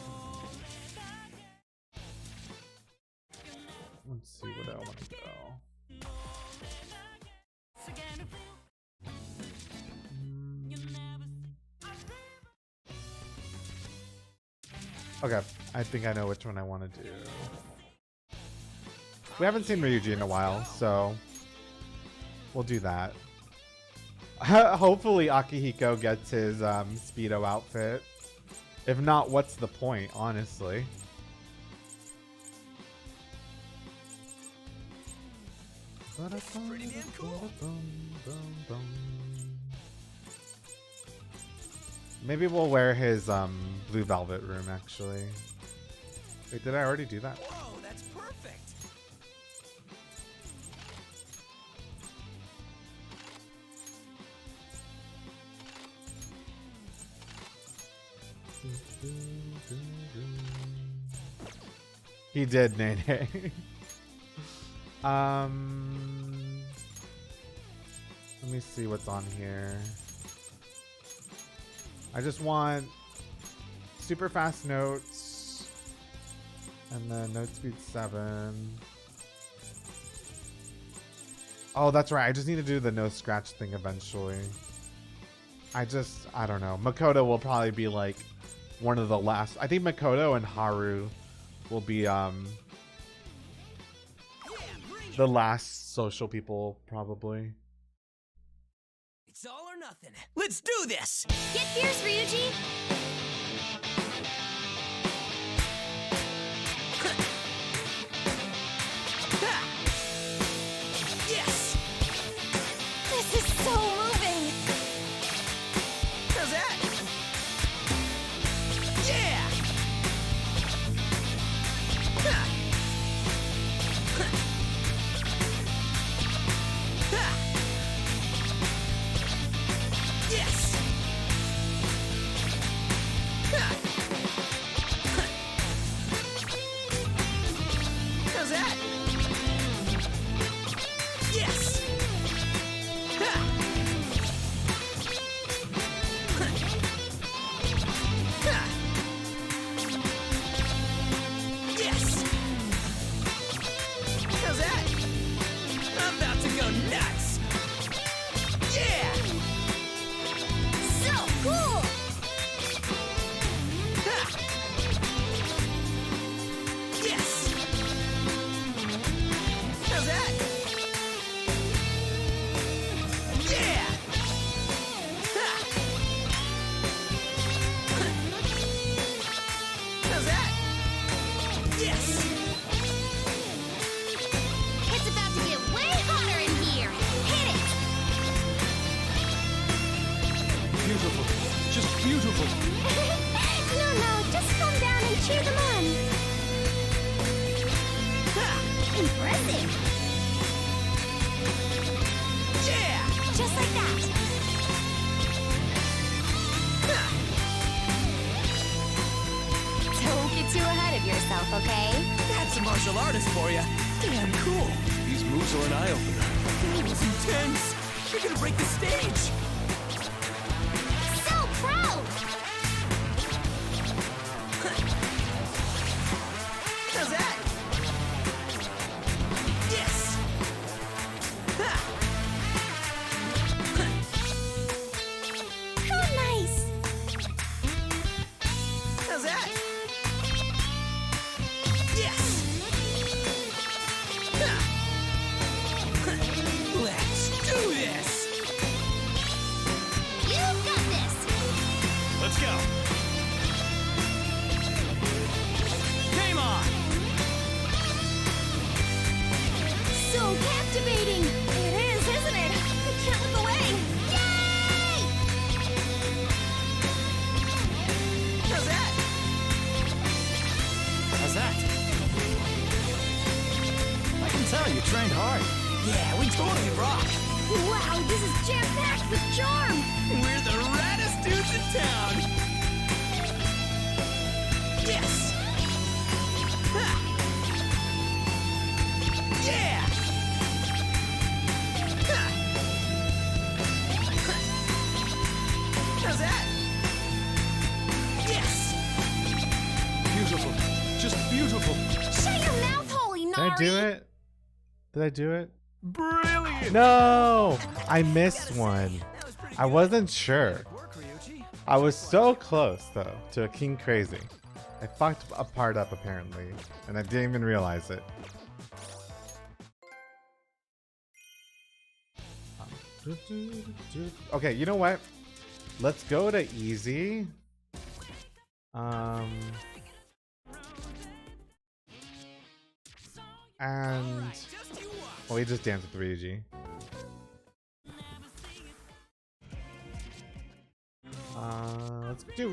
Let's see where I want to go. Okay, I think I know which one I want to do. We haven't seen Ryuji in a while, so we'll do that. Hopefully Akihiko gets his Speedo outfit. If not, what's the point, honestly? Pretty damn cool. Maybe we'll wear his blue velvet room actually. Wait, did I already do that? Whoa, that's perfect. He did, Nene. Let me see what's on here. I just want super fast notes and then note speed 7. Oh, that's right. I just need to do the no scratch thing eventually. I don't know. Makoto will probably be like one of the last. I think Makoto and Haru will be the last social people probably. It's all or nothing. Let's do this! Get fierce, Ryuji! 「yourself, okay? That's a martial artist for you. Damn cool. These moves are an eye-opener. That was intense. You're gonna break the stage. So proud! How's that? Yes. Ha. How nice! How's that? Yes. Ha. Let's do this. You got this! Let's go. Game on! So captivating! It is, isn't it? I can't look away. Yay! How's that? How's that? I can tell you trained hard. Yeah, we totally rock. Wow, this is jam-packed with charm! We're the raddest dudes in town. Yes. Ha. Yeah. Ha. How's that? Yes. Beautiful. Just beautiful. Shut your mouth hole, Did Inari! I do it? Did I do it? Brilliant. No! I missed one. I wasn't sure. Work, Ryuji. I was so close, though, to a King Crazy. I fucked a part up, apparently, and I didn't even realize it. Okay, you know what? Let's go to easy. And well, we just danced with Ryuji. Let's do.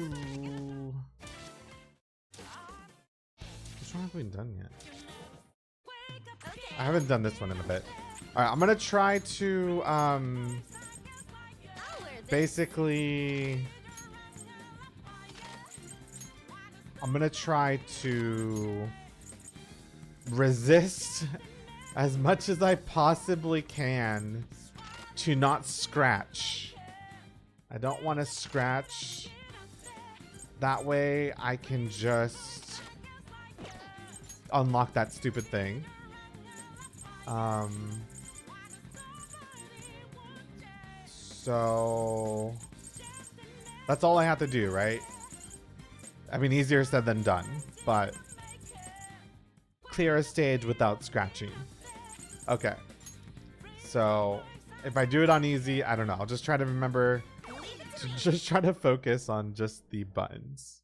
Which one have we done yet? I haven't done this one in a bit. All right, I'm gonna try to basically. I'm gonna try to resist as much as I possibly can to not scratch. I don't want to scratch. That way I can just unlock that stupid thing. So that's all I have to do, right? I mean, easier said than done, but clear a stage without scratching. Okay. So if I do it on easy, I don't know. I'll just try to remember to just try to focus on just the buttons.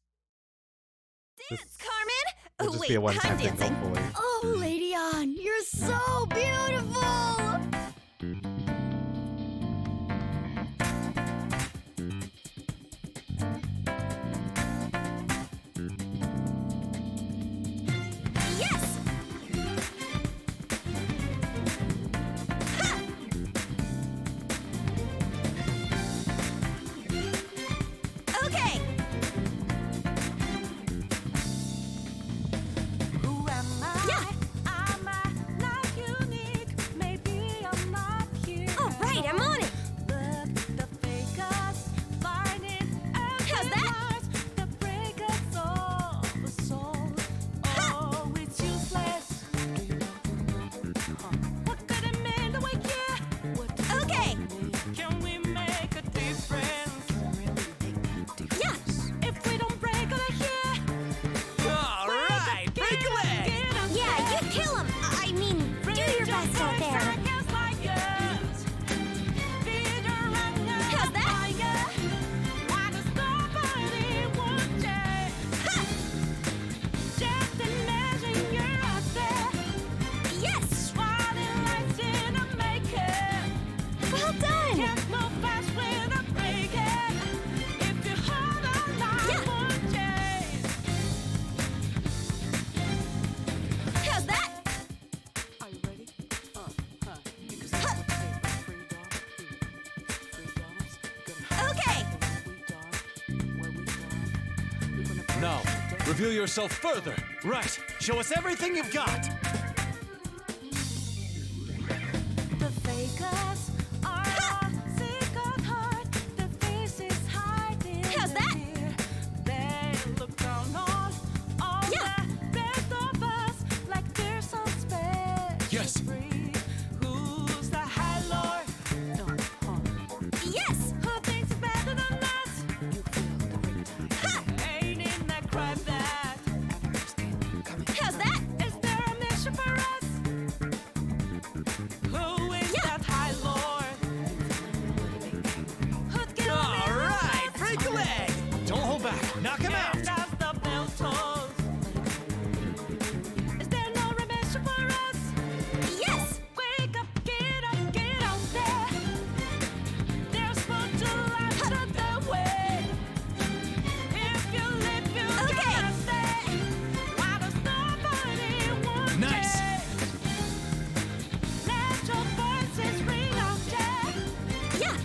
Dance, This Carmen! will Oh, just wait, be a one-time I'm thing, dancing. hopefully. Oh, Lady On, you're so beautiful! Yes! Ha! Okay! Who am I? Yeah. Am I not unique? Maybe I'm not here. All right, I'm on it. Look, the fakers finding How's that? the breakers of the soul. Oh, it's useless. What could it mean to wake you? What does it Okay. mean? Can we make a difference? Yeah. If we don't break it here, All right, break a leg. Yeah, you kill him! I mean, do your best out there! How's that? Yes! Well done! Yeah. How's that? Are you ready? Okay! Now, reveal yourself further. Right, show us everything you've got. The fakers are a secret heart. The faces hiding. How's that? They look down on all the rest of us like they're some special Yes. breed. Who's the high lord? Yes! Who thinks it's better than us? You feel the ring. Ain't in that crime that. How's that? Is there a mission for us? Who is that high lord? Who'd get All right, break a leg. Don't hold back. Knock him out. Does the bell tolls? Is there no remission for us? Yes! Wake up, get out there. There's food to light the way. If you live, you gotta stay. Why does nobody want Nice. Let your voices ring out, yeah. Yeah!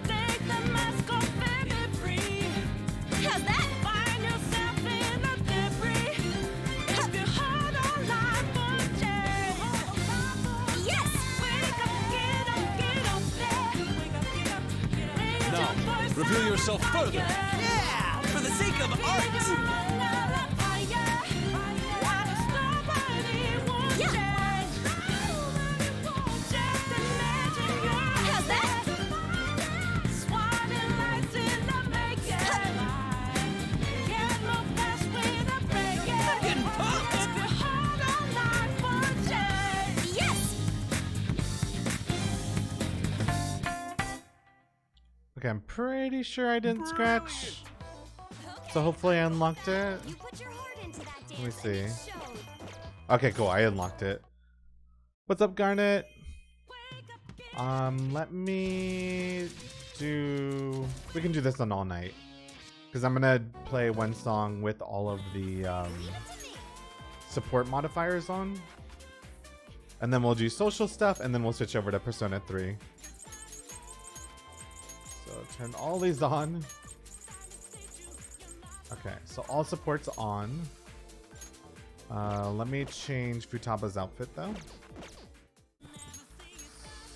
Take the mask off and be free. How's that? Find yourself in the debris. If your heart or life will change. Yes! Wake up, get up there. Wake up, get up. Raise Now, your voice reveal out yourself the further. fire. Yeah, for the sake of Fire, art. fire. Why does nobody want Yeah. change? Just imagine you're How's that? swatting lights in the making. Can't move fast without breaking. Getting pumped. If your heart or life will change. Yes! Okay, I'm pretty sure I didn't scratch. So hopefully I unlocked it. You put your heart into that dance. Let me and see. it showed. Okay, cool. I unlocked it. What's up, Garnet? Let me do. We can do this on all night because I'm gonna play one song with all of the support modifiers on, and then we'll do social stuff, and then we'll switch over to Persona 3. So turn all these on. Okay, so all support's on. Let me change Futaba's outfit though.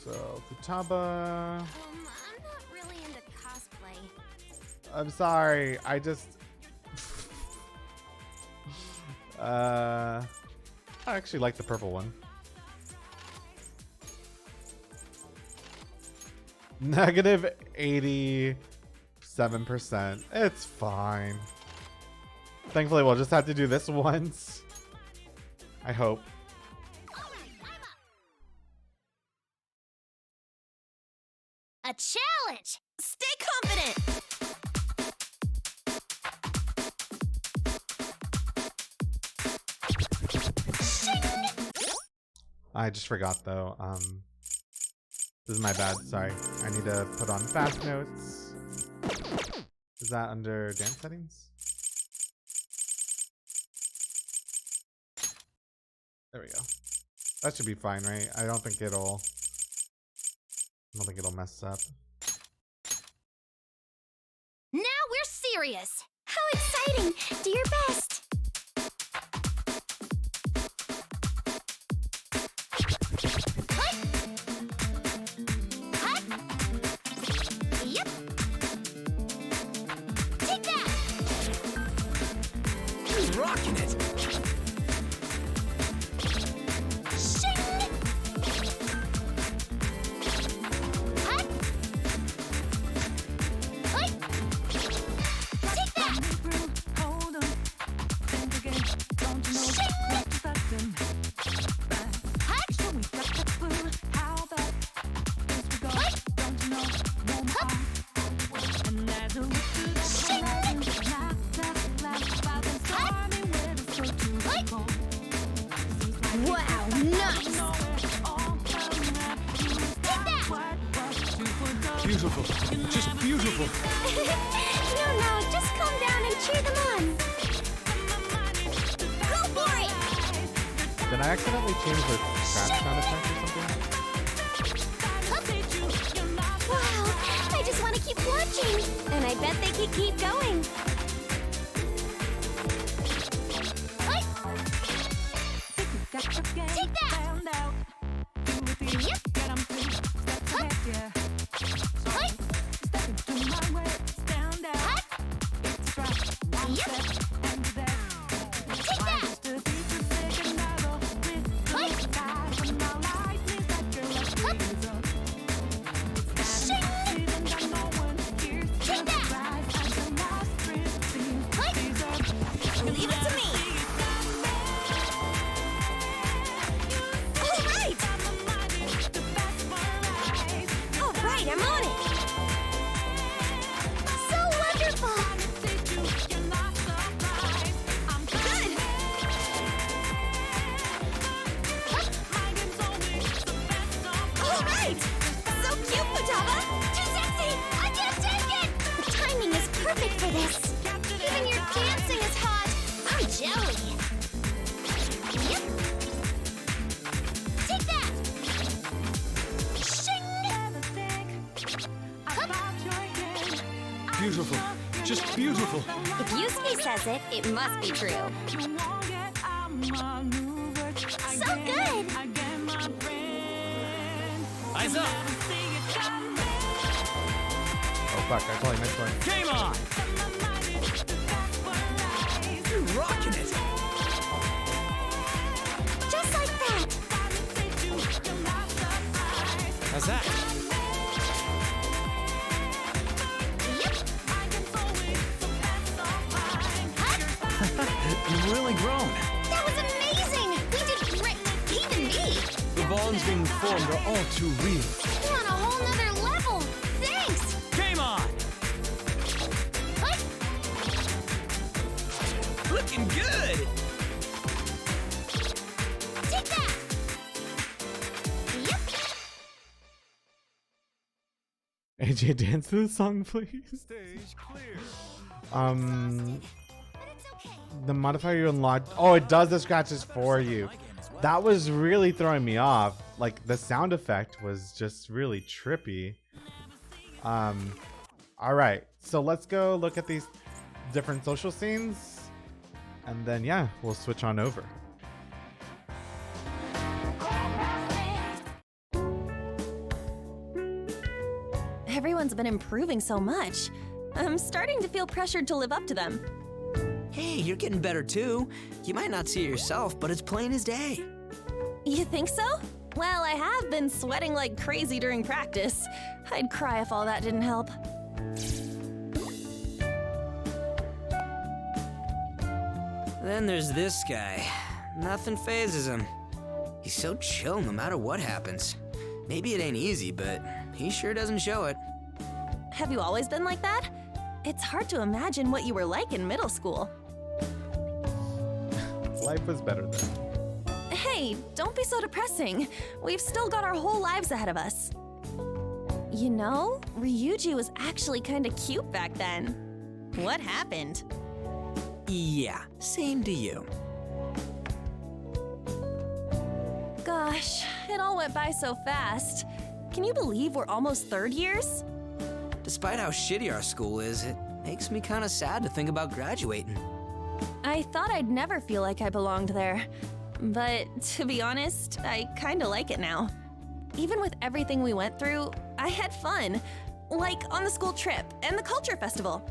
So Futaba, I'm not really into cosplay. I'm sorry, I just I actually like the purple one. Negative 87%. It's fine. Thankfully, we'll just have to do this once. I hope. A challenge! Stay confident! I just forgot though. This is my bad. Sorry. I need to put on fast notes. Is that under dance settings? There we go. That should be fine, right? I don't think it'll mess up. Now we're serious! How exciting! Do your best. Yep! Take that! He's rocking it. Shing! Hut! Hut! Take that! Hold on. Think again. Don't you know Shing! not to touch them? Hut! So we got the food. How about this we go? Hut! Don't you know? No more. And as we look through the Shing! horizon, laugh about the stormy weather, so too Hut! cold. Wow, nice! Take that! Beautiful. Just beautiful. No, just calm down and cheer them on. Go for it! Did I accidentally change the scratch sound effect or something? Wow, I just want to keep watching. And I bet they could keep going. Hut! Take that! Yep! Hup! Hut! Hut! Yep! Take that! Hut! Hup! Shing! Take that! Hut! Leave it to me! All right, I'm on it! So wonderful! Good! All right! So cute, Futaba! Too sexy! I can't take it! The timing is perfect for this! Even your dancing is hot! I'm jelly! Yep! Take that! Shing! Hup! Beautiful. Just beautiful. If Yusuke says it, it must be true. So good! Eyes up! Oh fuck, I totally missed one. Game on! You're rocking it! Just like that! How's that? Yep! You've really grown. That was amazing! We did great! Even me! The bonds being formed are all too real. You're on a whole nother level! Thanks! Game on! Hut! Looking good! Take that! Yep! AJ, dance to the song, please. Stage clear. But it's okay. The modifier you unlocked. Oh, it does the scratches for you. That was really throwing me off. Like, the sound effect was just really trippy. All right, so let's go look at these different social scenes, and then yeah, we'll switch on over. Everyone's been improving so much. I'm starting to feel pressured to live up to them. Hey, you're getting better too. You might not see it yourself, but it's plain as day. You think so? Well, I have been sweating like crazy during practice. I'd cry if all that didn't help. Then there's this guy. Nothing phases him. He's so chill no matter what happens. Maybe it ain't easy, but he sure doesn't show it. Have you always been like that? It's hard to imagine what you were like in middle school. Life was better then. Hey, don't be so depressing. We've still got our whole lives ahead of us. You know, Ryuji was actually kinda cute back then. What happened? Yeah, same to you. Gosh, it all went by so fast. Can you believe we're almost third years? Despite how shitty our school is, it makes me kinda sad to think about graduating. I thought I'd never feel like I belonged there. But to be honest, I kinda like it now. Even with everything we went through, I had fun. Like on the school trip and the culture festival.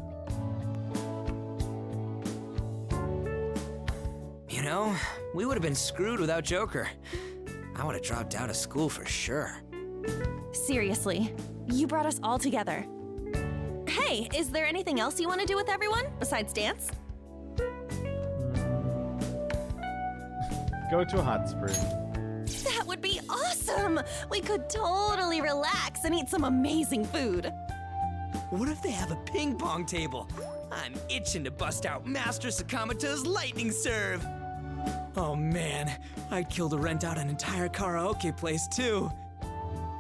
You know, we would have been screwed without Joker. I would have dropped out of school for sure. Seriously, you brought us all together. Hey, is there anything else you want to do with everyone besides dance? Go to a hot spring. That would be awesome! We could totally relax and eat some amazing food. What if they have a ping pong table? I'm itching to bust out Master Sakamoto's lightning serve. Oh man, I'd kill to rent out an entire karaoke place too.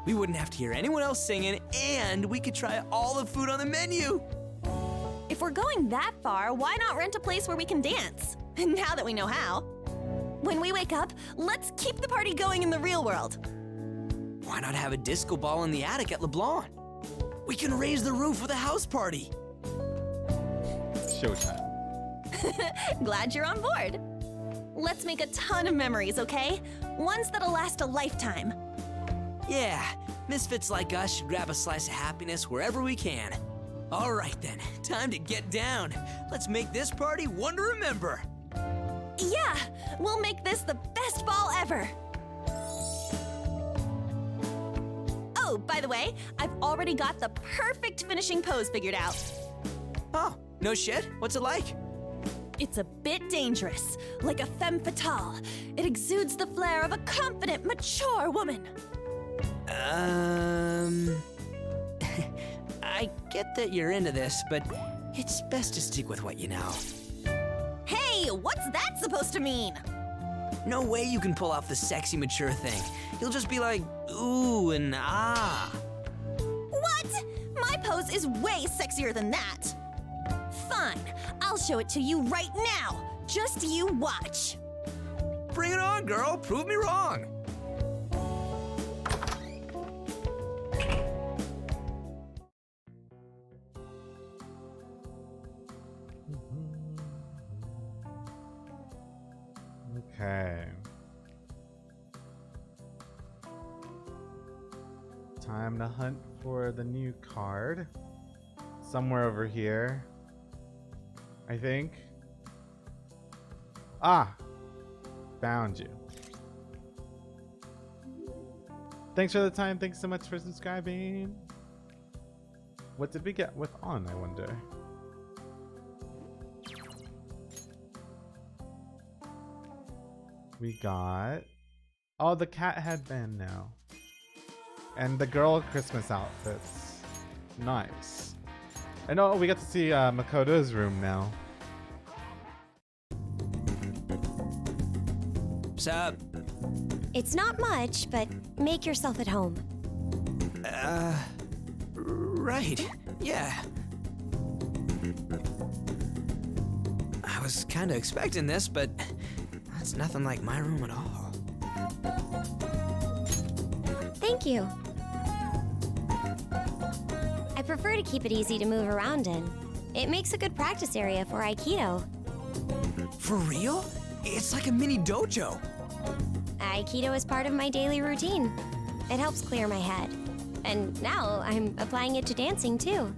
We wouldn't have to hear anyone else singing, and we could try all the food on the menu. If we're going that far, why not rent a place where we can dance? Now that we know how. When we wake up, let's keep the party going in the real world. Why not have a disco ball in the attic at LeBlanc? We can raise the roof with a house party. Showtime. Glad you're on board. Let's make a ton of memories, okay? Ones that'll last a lifetime. Yeah, misfits like us should grab a slice of happiness wherever we can. All right then, time to get down. Let's make this party one to remember. Yeah, we'll make this the best ball ever. Oh, by the way, I've already got the perfect finishing pose figured out. Oh, no shit? What's it like? It's a bit dangerous, like a femme fatale. It exudes the flair of a confident, mature woman. I get that you're into this, but it's best to stick with what you know. Hey, what's that supposed to mean? No way you can pull off the sexy mature thing. You'll just be like, ooh and ah. What? My pose is way sexier than that. Fine, I'll show it to you right now. Just you watch. Bring it on, girl. Prove me wrong. Okay. Time to hunt for the new card. Somewhere over here, I think. Ah! Found you. Thanks for the time. Thanks so much for subscribing. What did we get with on, I wonder? We got... Oh, the cat headband now. And the girl Christmas outfits. Nice. And oh, we get to see Makoto's room now. Sup? It's not much, but make yourself at home. Right. Yeah. I was kind of expecting this, but that's nothing like my room at all. Thank you. I prefer to keep it easy to move around in. It makes a good practice area for Aikido. For real? It's like a mini dojo. Aikido is part of my daily routine. It helps clear my head. And now I'm applying it to dancing too.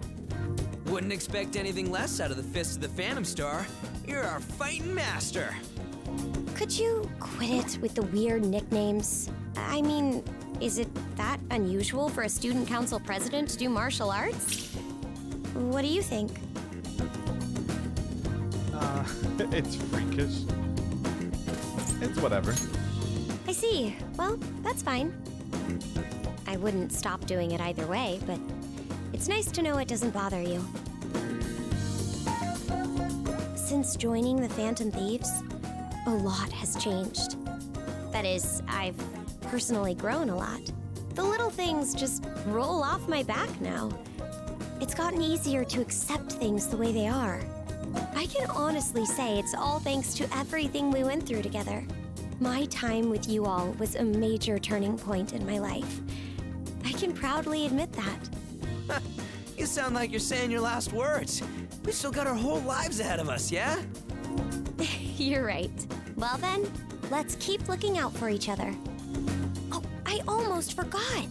Wouldn't expect anything less out of the Fist of the Phantom Star. You're our fighting master. Could you quit it with the weird nicknames? I mean, is it that unusual for a student council president to do martial arts? What do you think? It's freakish. It's whatever. I see. Well, that's fine. I wouldn't stop doing it either way, but it's nice to know it doesn't bother you. Since joining the Phantom Thieves, a lot has changed. That is, I've personally grown a lot. The little things just roll off my back now. It's gotten easier to accept things the way they are. I can honestly say it's all thanks to everything we went through together. My time with you all was a major turning point in my life. I can proudly admit that. You sound like you're saying your last words. We still got our whole lives ahead of us, yeah? You're right. Well then, let's keep looking out for each other. Oh, I almost forgot.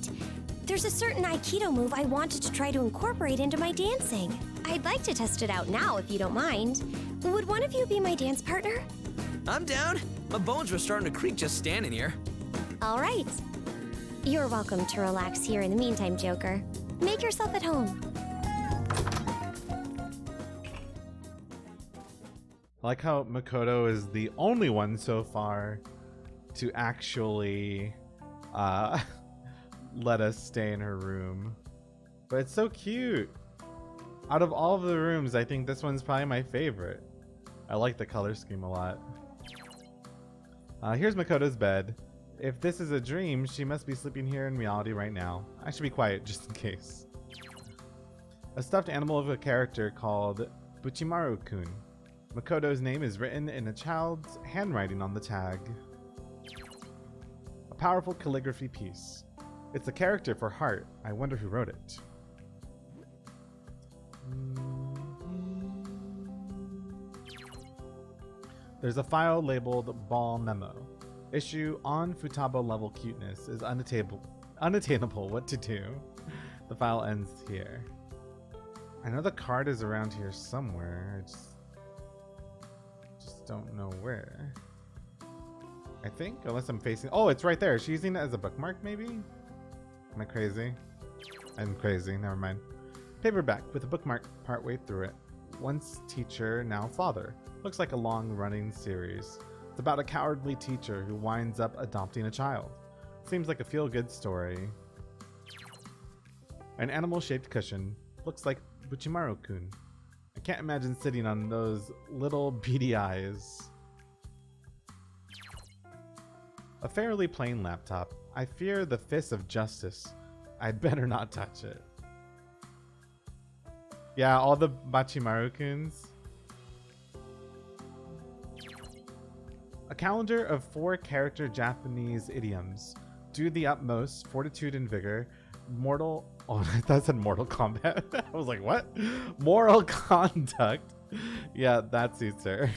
There's a certain Aikido move I wanted to try to incorporate into my dancing. I'd like to test it out now if you don't mind. Would one of you be my dance partner? I'm down. My bones were starting to creak just standing here. All right. You're welcome to relax here in the meantime, Joker. Make yourself at home. I like how Makoto is the only one so far to actually let us stay in her room. But it's so cute. Out of all of the rooms, I think this one's probably my favorite. I like the color scheme a lot. Here's Makoto's bed. If this is a dream, she must be sleeping here in reality right now. I should be quiet just in case. A stuffed animal of a character called Buchimaru-kun. Makoto's name is written in a child's handwriting on the tag. A powerful calligraphy piece. It's a character for heart. I wonder who wrote it. There's a file labeled Ball Memo. Issue on Futaba level cuteness is unattainable. What to do? The file ends here. I know the card is around here somewhere. I just don't know where. I think, unless I'm facing... Oh, it's right there. She's using it as a bookmark, maybe? Am I crazy? I'm crazy. Never mind. Paperback with a bookmark partway through it. Once teacher, now father. Looks like a long-running series. It's about a cowardly teacher who winds up adopting a child. Seems like a feel-good story. An animal-shaped cushion. Looks like Buchimaru-kun. I can't imagine sitting on those little beady eyes. A fairly plain laptop. I fear the fist of justice. I'd better not touch it. Yeah, all the Bachimaru-kuns. A calendar of 4-character Japanese idioms. Do the utmost, fortitude and vigor. Mortal... Oh, I thought it said Mortal Kombat. I was like, what? Moral conduct. Yeah, that suits her.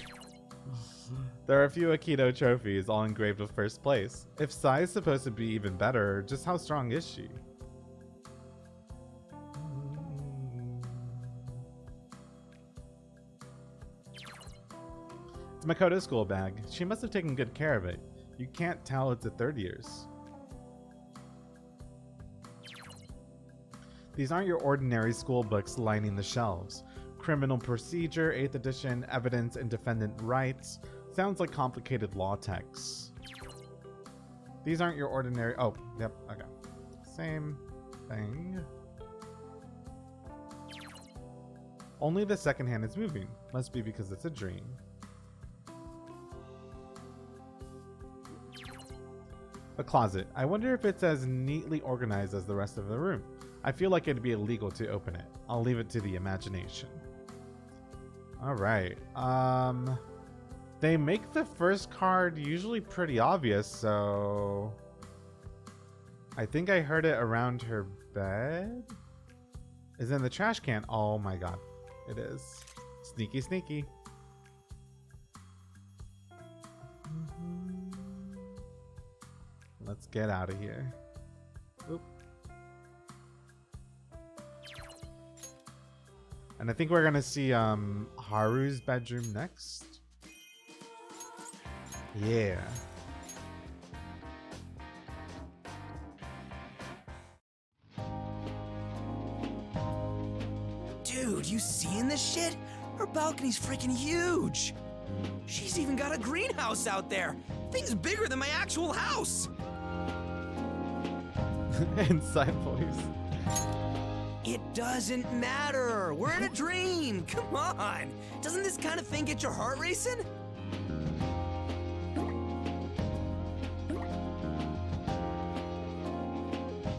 There are a few Aikido trophies, all engraved with first place. If Sai's supposed to be even better, just how strong is she? It's Makoto's school bag. She must have taken good care of it. You can't tell it's a third year's. These aren't your ordinary school books lining the shelves. Criminal Procedure, 8th edition, Evidence and Defendant Rights. Sounds like complicated law texts. These aren't your ordinary... Oh, yep, okay. Same thing. Only the second hand is moving. Must be because it's a dream. A closet. I wonder if it's as neatly organized as the rest of the room. I feel like it'd be illegal to open it. I'll leave it to the imagination. Alright. They make the first card usually pretty obvious, so... I think I heard it around her bed? Is it in the trash can? Oh my god. It is. Sneaky, sneaky. Let's get out of here. Oop. And I think we're gonna see Haru's bedroom next. Yeah. Dude, you seeing this shit? Her balcony's freaking huge. She's even got a greenhouse out there. Thing's bigger than my actual house. Inside voice. It doesn't matter. We're in a dream. Come on. Doesn't this kind of thing get your heart racing?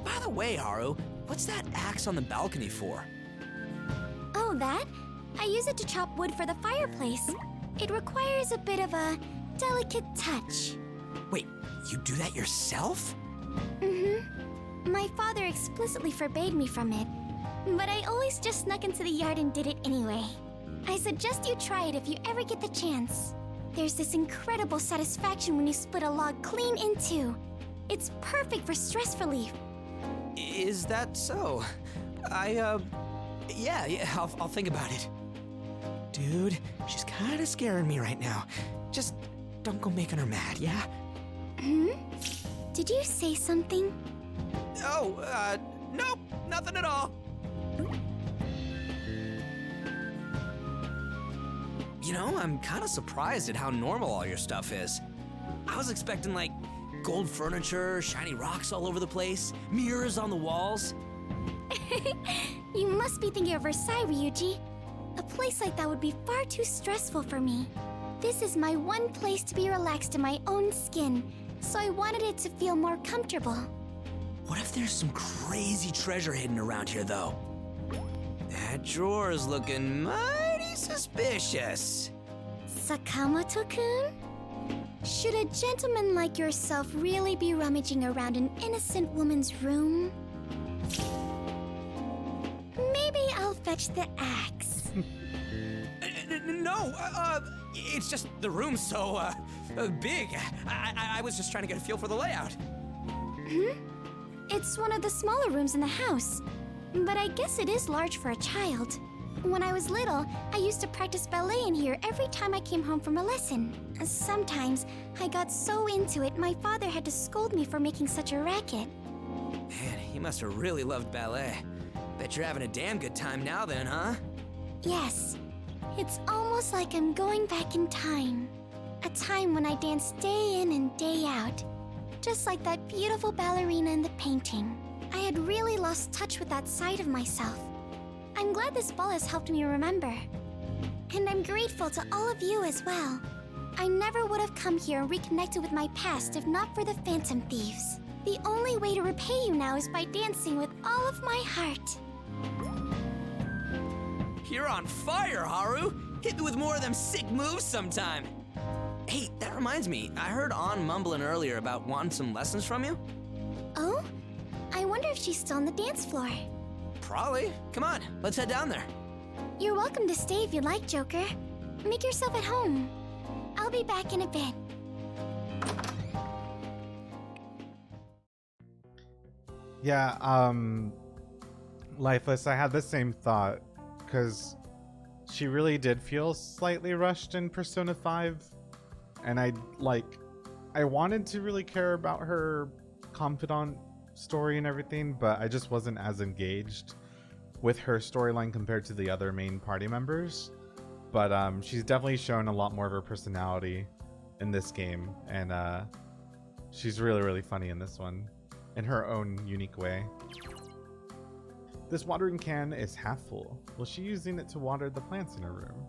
By the way, Haru, what's that axe on the balcony for? Oh, that? I use it to chop wood for the fireplace. It requires a bit of a delicate touch. Wait, you do that yourself? Mm-hmm. My father explicitly forbade me from it, but I always just snuck into the yard and did it anyway. I suggest you try it if you ever get the chance. There's this incredible satisfaction when you split a log clean in two. It's perfect for stress relief. Is that so? Yeah, I'll think about it. Dude, she's kind of scaring me right now. Just don't go making her mad, yeah? Did you say something? Oh, nope, nothing at all. You know, I'm kind of surprised at how normal all your stuff is. I was expecting, like, gold furniture, shiny rocks all over the place, mirrors on the walls. You must be thinking of Versailles, Ryuji. A place like that would be far too stressful for me. This is my one place to be relaxed in my own skin, so I wanted it to feel more comfortable. What if there's some crazy treasure hidden around here, though? That drawer is looking mighty suspicious. Sakamoto-kun? Should a gentleman like yourself really be rummaging around an innocent woman's room? Maybe I'll fetch the axe. No, it's just the room's so, big. I was just trying to get a feel for the layout. It's one of the smaller rooms in the house, but I guess it is large for a child. When I was little, I used to practice ballet in here every time I came home from a lesson. Sometimes, I got so into it, my father had to scold me for making such a racket. Man, you must have really loved ballet. Bet you're having a damn good time now then, huh? Yes, it's almost like I'm going back in time. A time when I danced day in and day out. Just like that beautiful ballerina in the painting. I had really lost touch with that side of myself. I'm glad this ball has helped me remember. And I'm grateful to all of you as well. I never would have come here and reconnected with my past if not for the Phantom Thieves. The only way to repay you now is by dancing with all of my heart. You're on fire, Haru! Hit me with more of them sick moves sometime. Hey, that reminds me, I heard An mumbling earlier about wanting some lessons from you. Oh? I wonder if she's still on the dance floor. Probably. Come on, let's head down there. You're welcome to stay if you'd like, Joker. Make yourself at home. I'll be back in a bit. Yeah, Lifeless, I had the same thought, because she really did feel slightly rushed in Persona 5, and I wanted to really care about her confidant story and everything, but I just wasn't as engaged with her storyline compared to the other main party members. But she's definitely shown a lot more of her personality in this game, and she's really, really funny in this one, in her own unique way. This watering can is half full. Was she using it to water the plants in her room?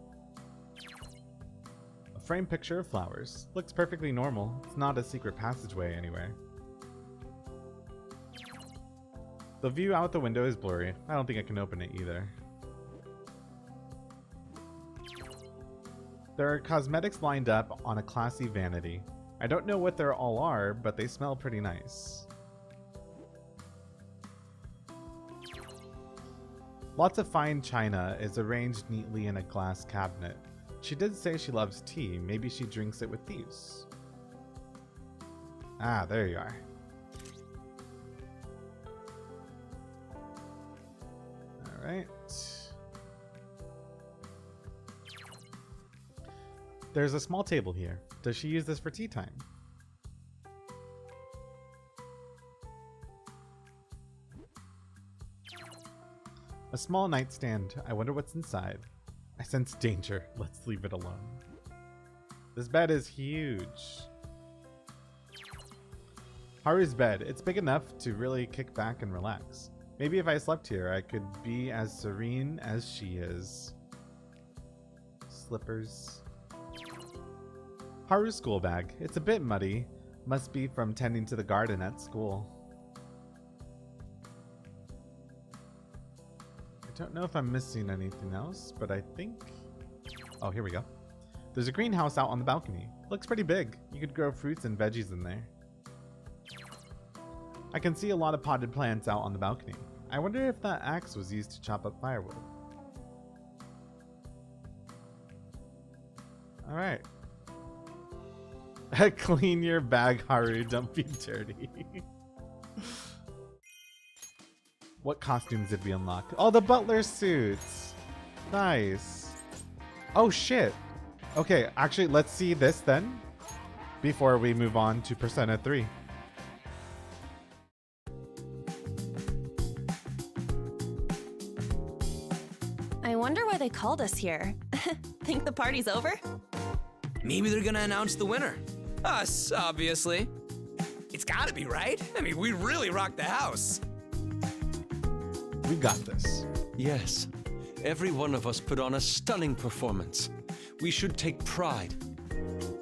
A framed picture of flowers. Looks perfectly normal. It's not a secret passageway anywhere. The view out the window is blurry. I don't think I can open it either. There are cosmetics lined up on a classy vanity. I don't know what they all are, but they smell pretty nice. Lots of fine china is arranged neatly in a glass cabinet. She did say she loves tea. Maybe she drinks it with thieves. Ah, there you are. Alright. There's a small table here. Does she use this for tea time? A small nightstand. I wonder what's inside. I sense danger. Let's leave it alone. This bed is huge. Haru's bed. It's big enough to really kick back and relax. Maybe if I slept here, I could be as serene as she is. Slippers. Haru's school bag. It's a bit muddy. Must be from tending to the garden at school. I don't know if I'm missing anything else, but I think... Oh, here we go. There's a greenhouse out on the balcony. Looks pretty big. You could grow fruits and veggies in there. I can see a lot of potted plants out on the balcony. I wonder if that axe was used to chop up firewood. Alright. Clean your bag, Haru. Don't be dirty. What costumes did we unlock? Oh, the butler suits. Nice. Oh, shit. Okay, actually, let's see this then before we move on to Persona 3. I wonder why they called us here. Think the party's over? Maybe they're gonna announce the winner. Us, obviously. It's gotta be, right? I mean, we really rocked the house. We got this. Yes, every one of us put on a stunning performance. We should take pride.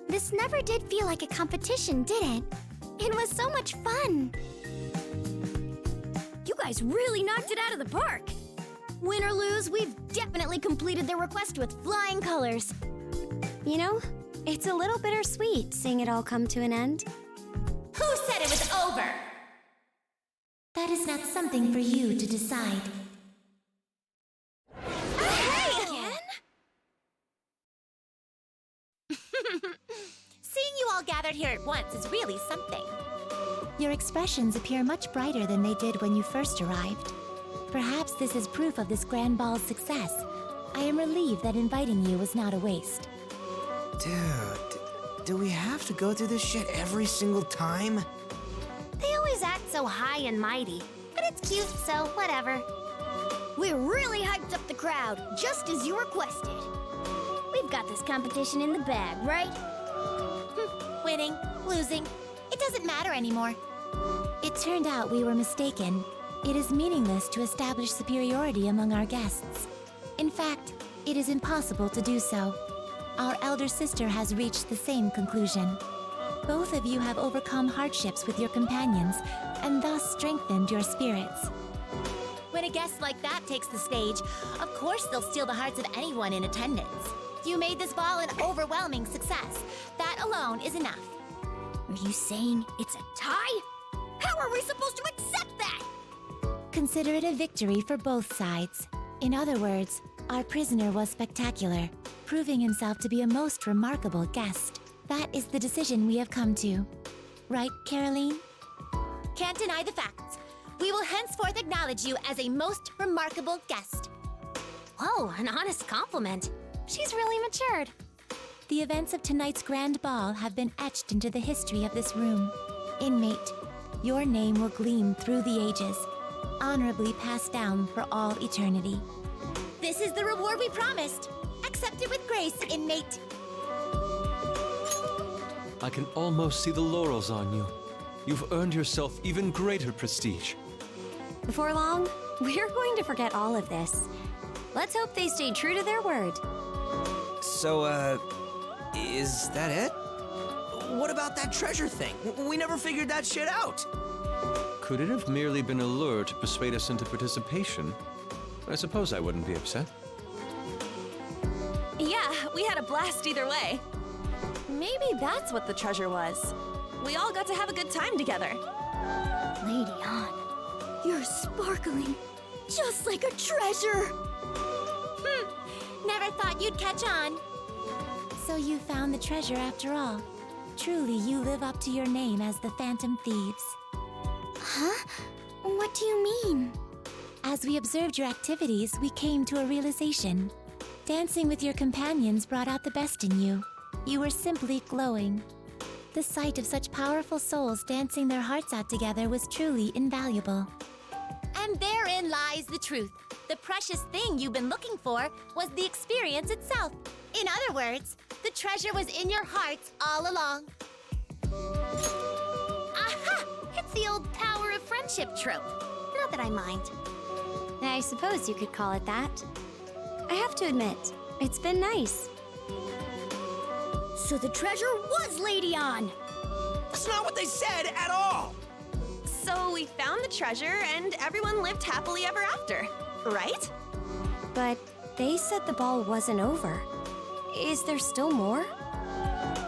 This never did feel like a competition, did it? It was so much fun. You guys really knocked it out of the park. Win or lose, we've definitely completed the request with flying colors. You know, it's a little bittersweet seeing it all come to an end. Who said it was over? That is not something for you to decide. all gathered here at once is really something. Your expressions appear much brighter than they did when you first arrived. Perhaps this is proof of this grand ball's success. I am relieved that inviting you was not a waste. Dude, do we have to go through this shit every single time? They always act so high and mighty, but it's cute, so whatever. We really hyped up the crowd, just as you requested. We've got this competition in the bag, right? Winning, losing, it doesn't matter anymore. It turned out we were mistaken. It is meaningless to establish superiority among our guests. In fact, it is impossible to do so. Our elder sister has reached the same conclusion. Both of you have overcome hardships with your companions and thus strengthened your spirits. When a guest like that takes the stage, of course they'll steal the hearts of anyone in attendance. You made this ball an overwhelming success. That alone is enough. Are you saying it's a tie? How are we supposed to accept that? Consider it a victory for both sides. In other words, our prisoner was spectacular, proving himself to be a most remarkable guest. That is the decision we have come to. Right, Caroline? Can't deny the facts. We will henceforth acknowledge you as a most remarkable guest. Whoa, an honest compliment. She's really matured. The events of tonight's grand ball have been etched into the history of this room. Inmate, your name will gleam through the ages, honorably passed down for all eternity. This is the reward we promised. Accept it with grace, inmate. I can almost see the laurels on you. You've earned yourself even greater prestige. Before long, we're going to forget all of this. Let's hope they stay true to their word. So, is that it? What about that treasure thing? We never figured that shit out. Could it have merely been a lure to persuade us into participation? I suppose I wouldn't be upset. Yeah, we had a blast either way. Maybe that's what the treasure was. We all got to have a good time together. Lady On, you're sparkling just like a treasure. Never thought you'd catch on. So you found the treasure after all. Truly, you live up to your name as the Phantom Thieves. Huh? What do you mean? As we observed your activities, we came to a realization. Dancing with your companions brought out the best in you. You were simply glowing. The sight of such powerful souls dancing their hearts out together was truly invaluable. And therein lies the truth. The precious thing you've been looking for was the experience itself. In other words, the treasure was in your hearts all along. Aha! It's the old power of friendship trope. Not that I mind. I suppose you could call it that. I have to admit, it's been nice. So the treasure was Lady On. That's not what they said at all. So we found the treasure and everyone lived happily ever after, right? But they said the ball wasn't over. Is there still more?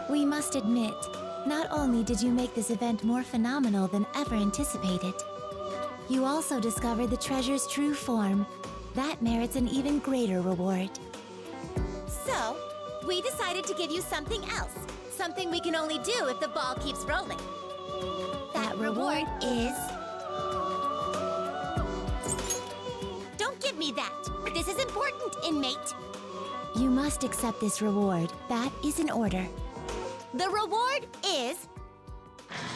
We must admit, not only did you make this event more phenomenal than ever anticipated, you also discovered the treasure's true form. That merits an even greater reward. So, we decided to give you something else. Something we can only do if the ball keeps rolling. That reward is... Don't give me that! This is important, inmate! You must accept this reward. That is an order. The reward is...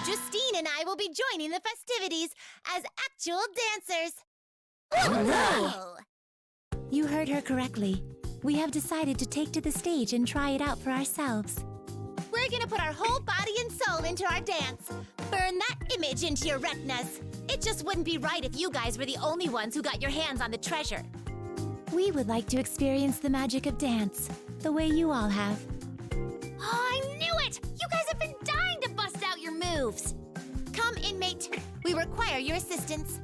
Justine and I will be joining the festivities as actual dancers! Whoa! You heard her correctly. We have decided to take to the stage and try it out for ourselves. We're gonna put our whole body and soul into our dance. Burn that image into your retinas. It just wouldn't be right if you guys were the only ones who got your hands on the treasure. We would like to experience the magic of dance, the way you all have. Oh, I knew it! You guys have been dying to bust out your moves. Come, inmate. We require your assistance.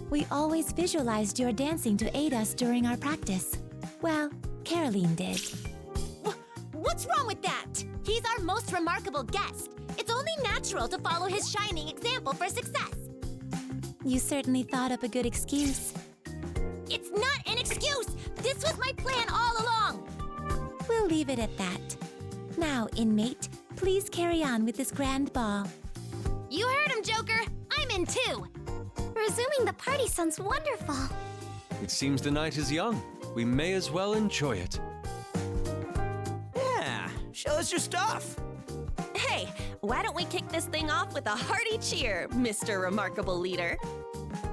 We always visualized your dancing to aid us during our practice. Well, Caroline did. What's wrong with that? He's our most remarkable guest. It's only natural to follow his shining example for success. You certainly thought up a good excuse. It's not an excuse! This was my plan all along! We'll leave it at that. Now, inmate, Please carry on with this grand ball. You heard him, Joker. I'm in too. Resuming the party sounds wonderful. It seems the night is young. We may as well enjoy it. Yeah, show us your stuff. Hey, why don't we kick this thing off with a hearty cheer, Mr. Remarkable Leader?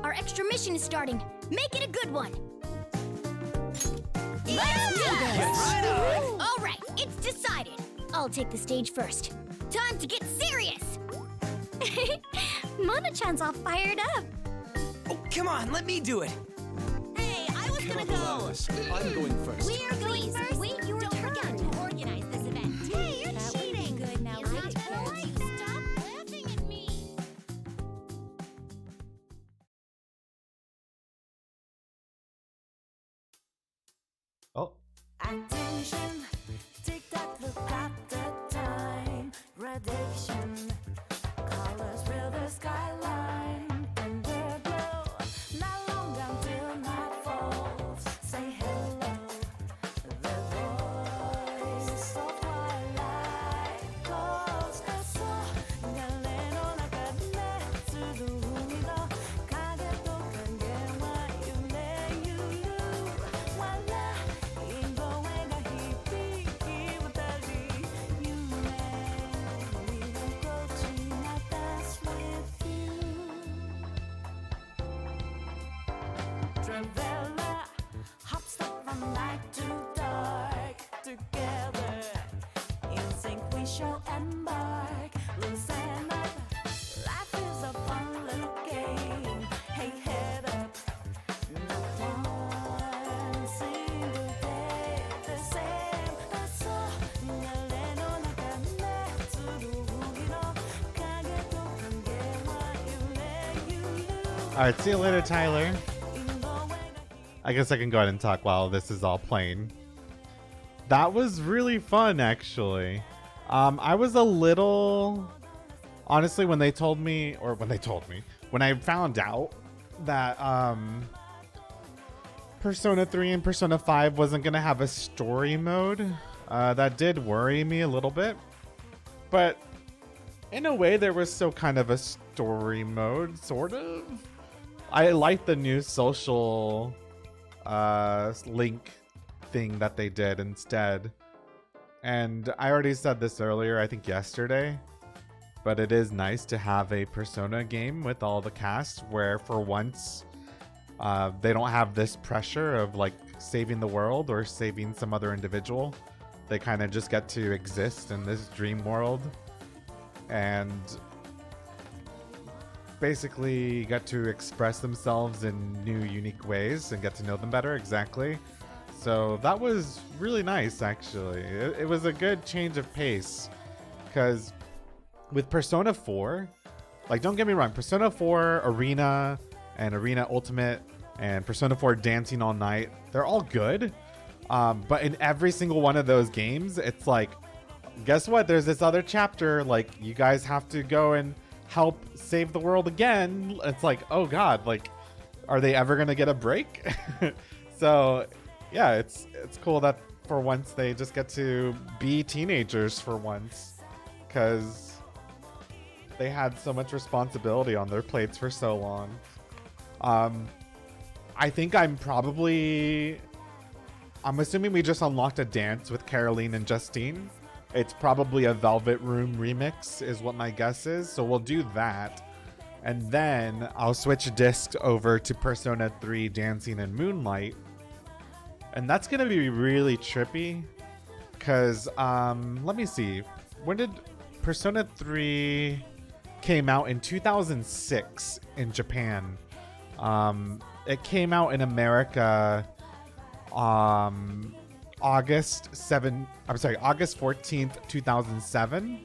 Our extra mission is starting. Make it a good one. Yeah! Let's do this. Right on. All right, it's decided. I'll take the stage first. Time to get serious. Mona-chan's all fired up. Oh, come on, let me do it. Hey, I was gonna go. I'm going first. We are going first. Wait your turn. Don't forget to organize this event. Hey, you're cheating. Good. Now Is wait that a right? minute. Stop laughing at me. Oh, Attention, tick tock, look at the time. Radiation, colors fill the skyline. Underglow, not long until night falls. Say hello, the voice of twilight calls us all. 流れの中で集う海の影と影は揺れ揺る。笑い声が響き渡り夢見心地また with you Traveler hop stop from night to dark together in sync we shall embark loosen up life is a fun little game hey head up not one single day the same that's all 流れの中で集う海の影と影は揺れ揺る all right. See you later, Tyler. I guess I can go ahead and talk while this is all playing. That was really fun, actually. I was a little... Honestly, when I found out that Persona 3 and Persona 5 wasn't going to have a story mode, that did worry me a little bit. But in a way, there was still kind of a story mode, sort of. I like the new social link thing that they did instead. And I already said this earlier, I think yesterday, but it is nice to have a Persona game with all the cast where for once they don't have this pressure of like saving the world or saving some other individual. They kind of just get to exist in this dream world and basically get to express themselves in new, unique ways and get to know them better. Exactly. So that was really nice, actually. It was a good change of pace because with Persona 4, like, don't get me wrong, Persona 4 Arena and Arena Ultimate and Persona 4 Dancing All Night, they're all good. But in every single one of those games, it's like, guess what? There's this other chapter. Like, you guys have to go and help save the world again. It's like, oh God, like, are they ever going to get a break? So, yeah, it's cool that for once they just get to be teenagers for once because they had so much responsibility on their plates for so long. I think I'm assuming we just unlocked a dance with Caroline and Justine. It's probably a Velvet Room remix is what my guess is. So we'll do that. And then I'll switch discs over to Persona 3 Dancing and Moonlight. And that's going to be really trippy. Because, let me see. When did Persona 3 came out? In 2006 in Japan. It came out in America August 14th, 2007.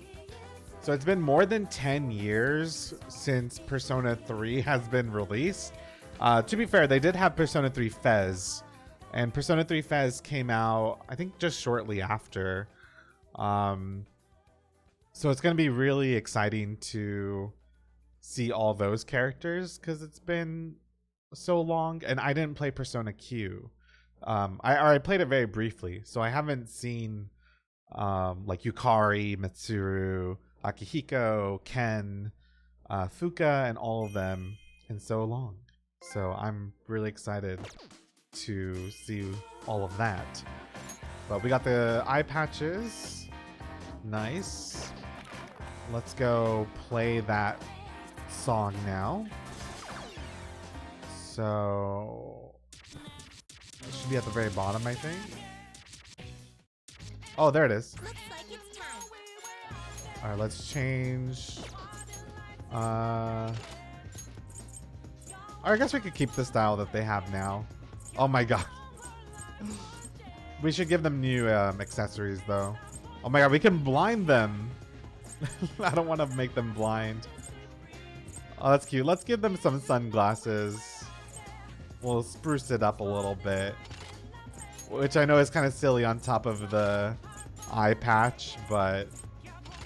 So it's been more than 10 years since Persona 3 has been released. To be fair, they did have Persona 3 Fez. And Persona 3 Fez came out, I think, just shortly after. So it's going to be really exciting to see all those characters because it's been so long. And I didn't play Persona Q. I played it very briefly, so I haven't seen like Yukari, Mitsuru, Akihiko, Ken, Fuka, and all of them in so long. So I'm really excited to see all of that. But we got the eye patches. Nice. Let's go play that song now. So it should be at the very bottom, I think. Oh, there it is. Looks like it's time. All right, let's change. I guess we could keep the style that they have now. Oh my god. We should give them new accessories though. Oh my god, we can blind them. I don't want to make them blind. Oh, that's cute. Let's give them some sunglasses. We'll spruce it up a little bit. Which I know is kind of silly on top of the eye patch, but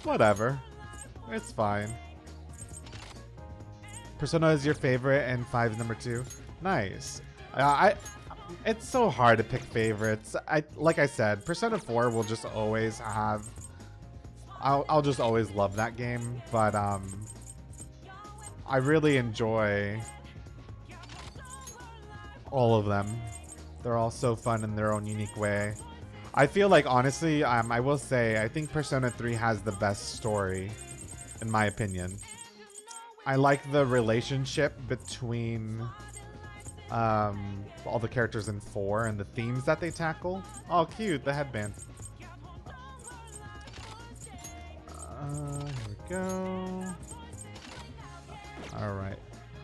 whatever. It's fine. Persona is your favorite and 5 is number 2. Nice. It's so hard to pick favorites. Like I said, Persona 4 will just always have. I'll just always love that game, but I really enjoy all of them. They're all so fun in their own unique way. I feel like, honestly, I will say, I think Persona 3 has the best story, in my opinion. I like the relationship between all the characters in 4 and the themes that they tackle. Oh, cute, the headband. Here we go. All right.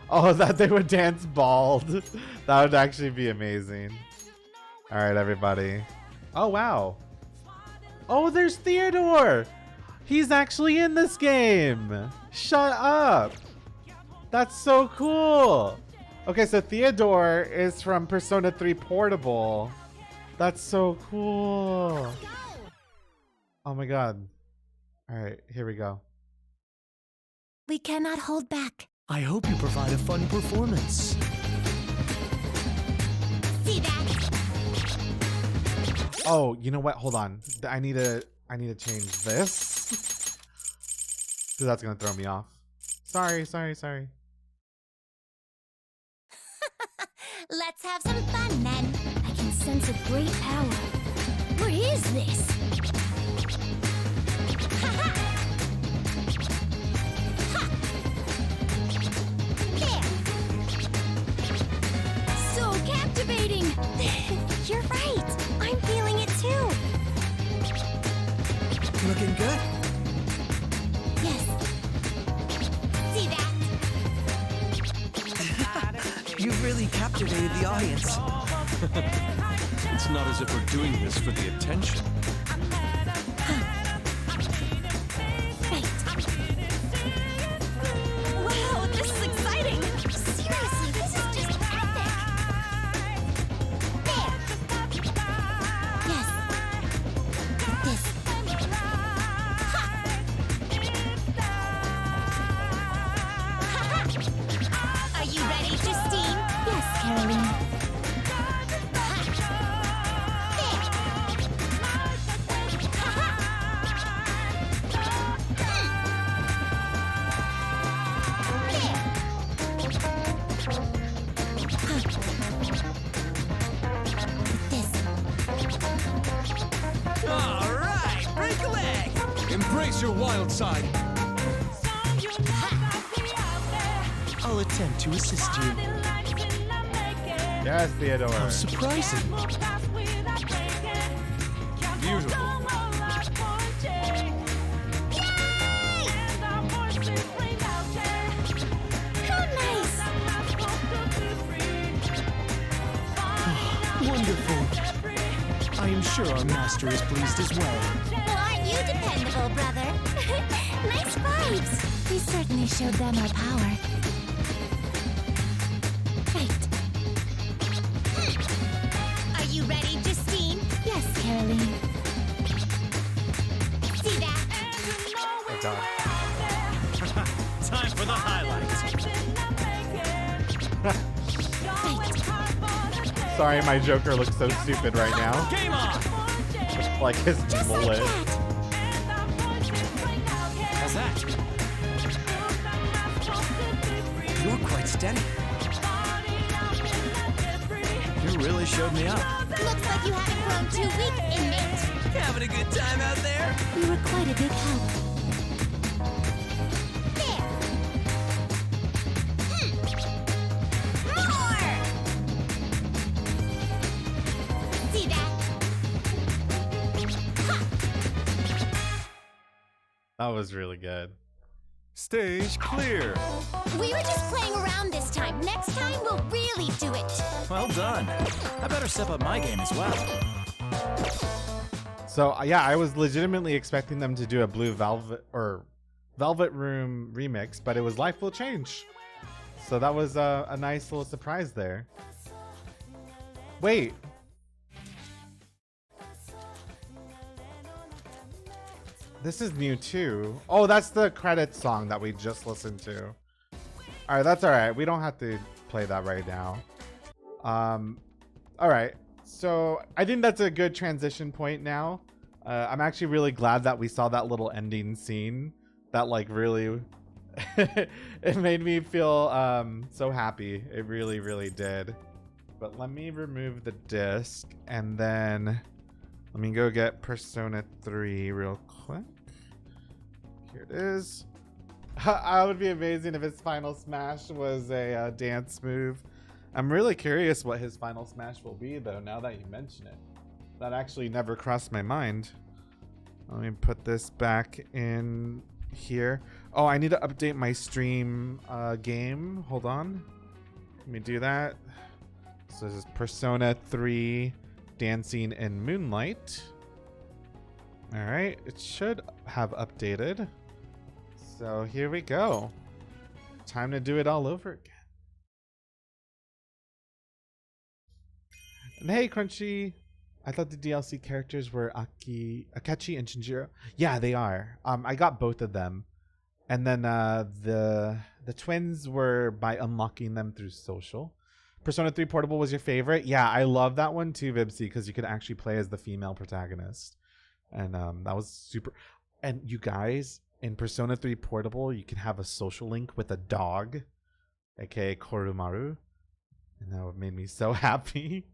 Oh, that they would dance bald. That would actually be amazing. All right, everybody. Oh, wow. Oh, there's Theodore. He's actually in this game. Shut up. That's so cool. Okay, so Theodore is from Persona 3 Portable. That's so cool. Oh my god. All right, here we go. We cannot hold back. I hope you provide a fun performance. See that? Oh, you know what? Hold on. I need to change this. Cuz that's going to throw me off. Sorry. Let's have some fun then. I can sense a great power. What is this? So captivating! You're right. I'm feeling it too. Looking good? Yes. See that? You really captivated the audience. It's not as if we're doing this for the attention. Wow, this is exciting! Seriously, this is just epic. There. Yes. This. Are you ready, Justine? Yes, Caroline. All right, break a leg. Embrace your wild side. I'll attempt to assist you. Yes, Theodore. How surprising. Beautiful. Wonderful. I am sure our master is pleased as well. Well, aren't you dependable, brother? Nice vibes. We certainly showed them our power. Right. Are you ready, Justine? Yes, Caroline. See that? Oh god. Time for the highlights. Right. Sorry, my Joker looks so stupid right now. Game on! like his Just like mullet. that. How's that? You're quite steady. You really showed me up. Looks like you haven't grown too weak, inmate. Having a good time out there? You were quite a big help. There. More! See that? That was really good. Stage clear. We were just playing around this time. Next time, we'll really do it. Well done. I better step up my game as well. So yeah, I was legitimately expecting them to do a Blue Velvet or Velvet Room remix, but it was Life Will Change. So that was a nice little surprise there. Wait. This is new too. Oh, that's the credits song that we just listened to. All right, that's all right. We don't have to play that right now. All right. So I think that's a good transition point now. I'm actually really glad that we saw that little ending scene. That like really, it made me feel so happy. It really, really did. But let me remove the disc and then let me go get Persona 3 real quick. Here it is. I would be amazing if his final smash was a dance move. I'm really curious what his final smash will be though, now that you mention it. That actually never crossed my mind. Let me put this back in here. Oh, I need to update my stream game. Hold on. Let me do that. So this is Persona 3 Dancing in Moonlight. All right, it should have updated. So here we go. Time to do it all over again. And hey, Crunchy. I thought the DLC characters were Akechi and Shinjiro. Yeah, they are. I got both of them. And then the twins were by unlocking them through social. Persona 3 Portable was your favorite? Yeah, I love that one too, Vibsy, because you could actually play as the female protagonist. And that was super. And you guys, in Persona 3 Portable, you can have a social link with a dog, aka Korumaru. And that made me so happy.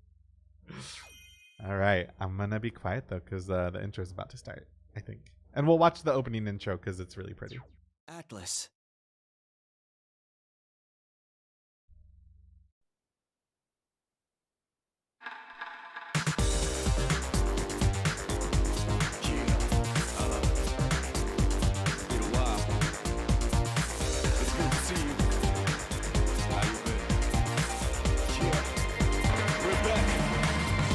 All right, I'm gonna be quiet though, because the intro is about to start, I think. And we'll watch the opening intro because it's really pretty. Atlas.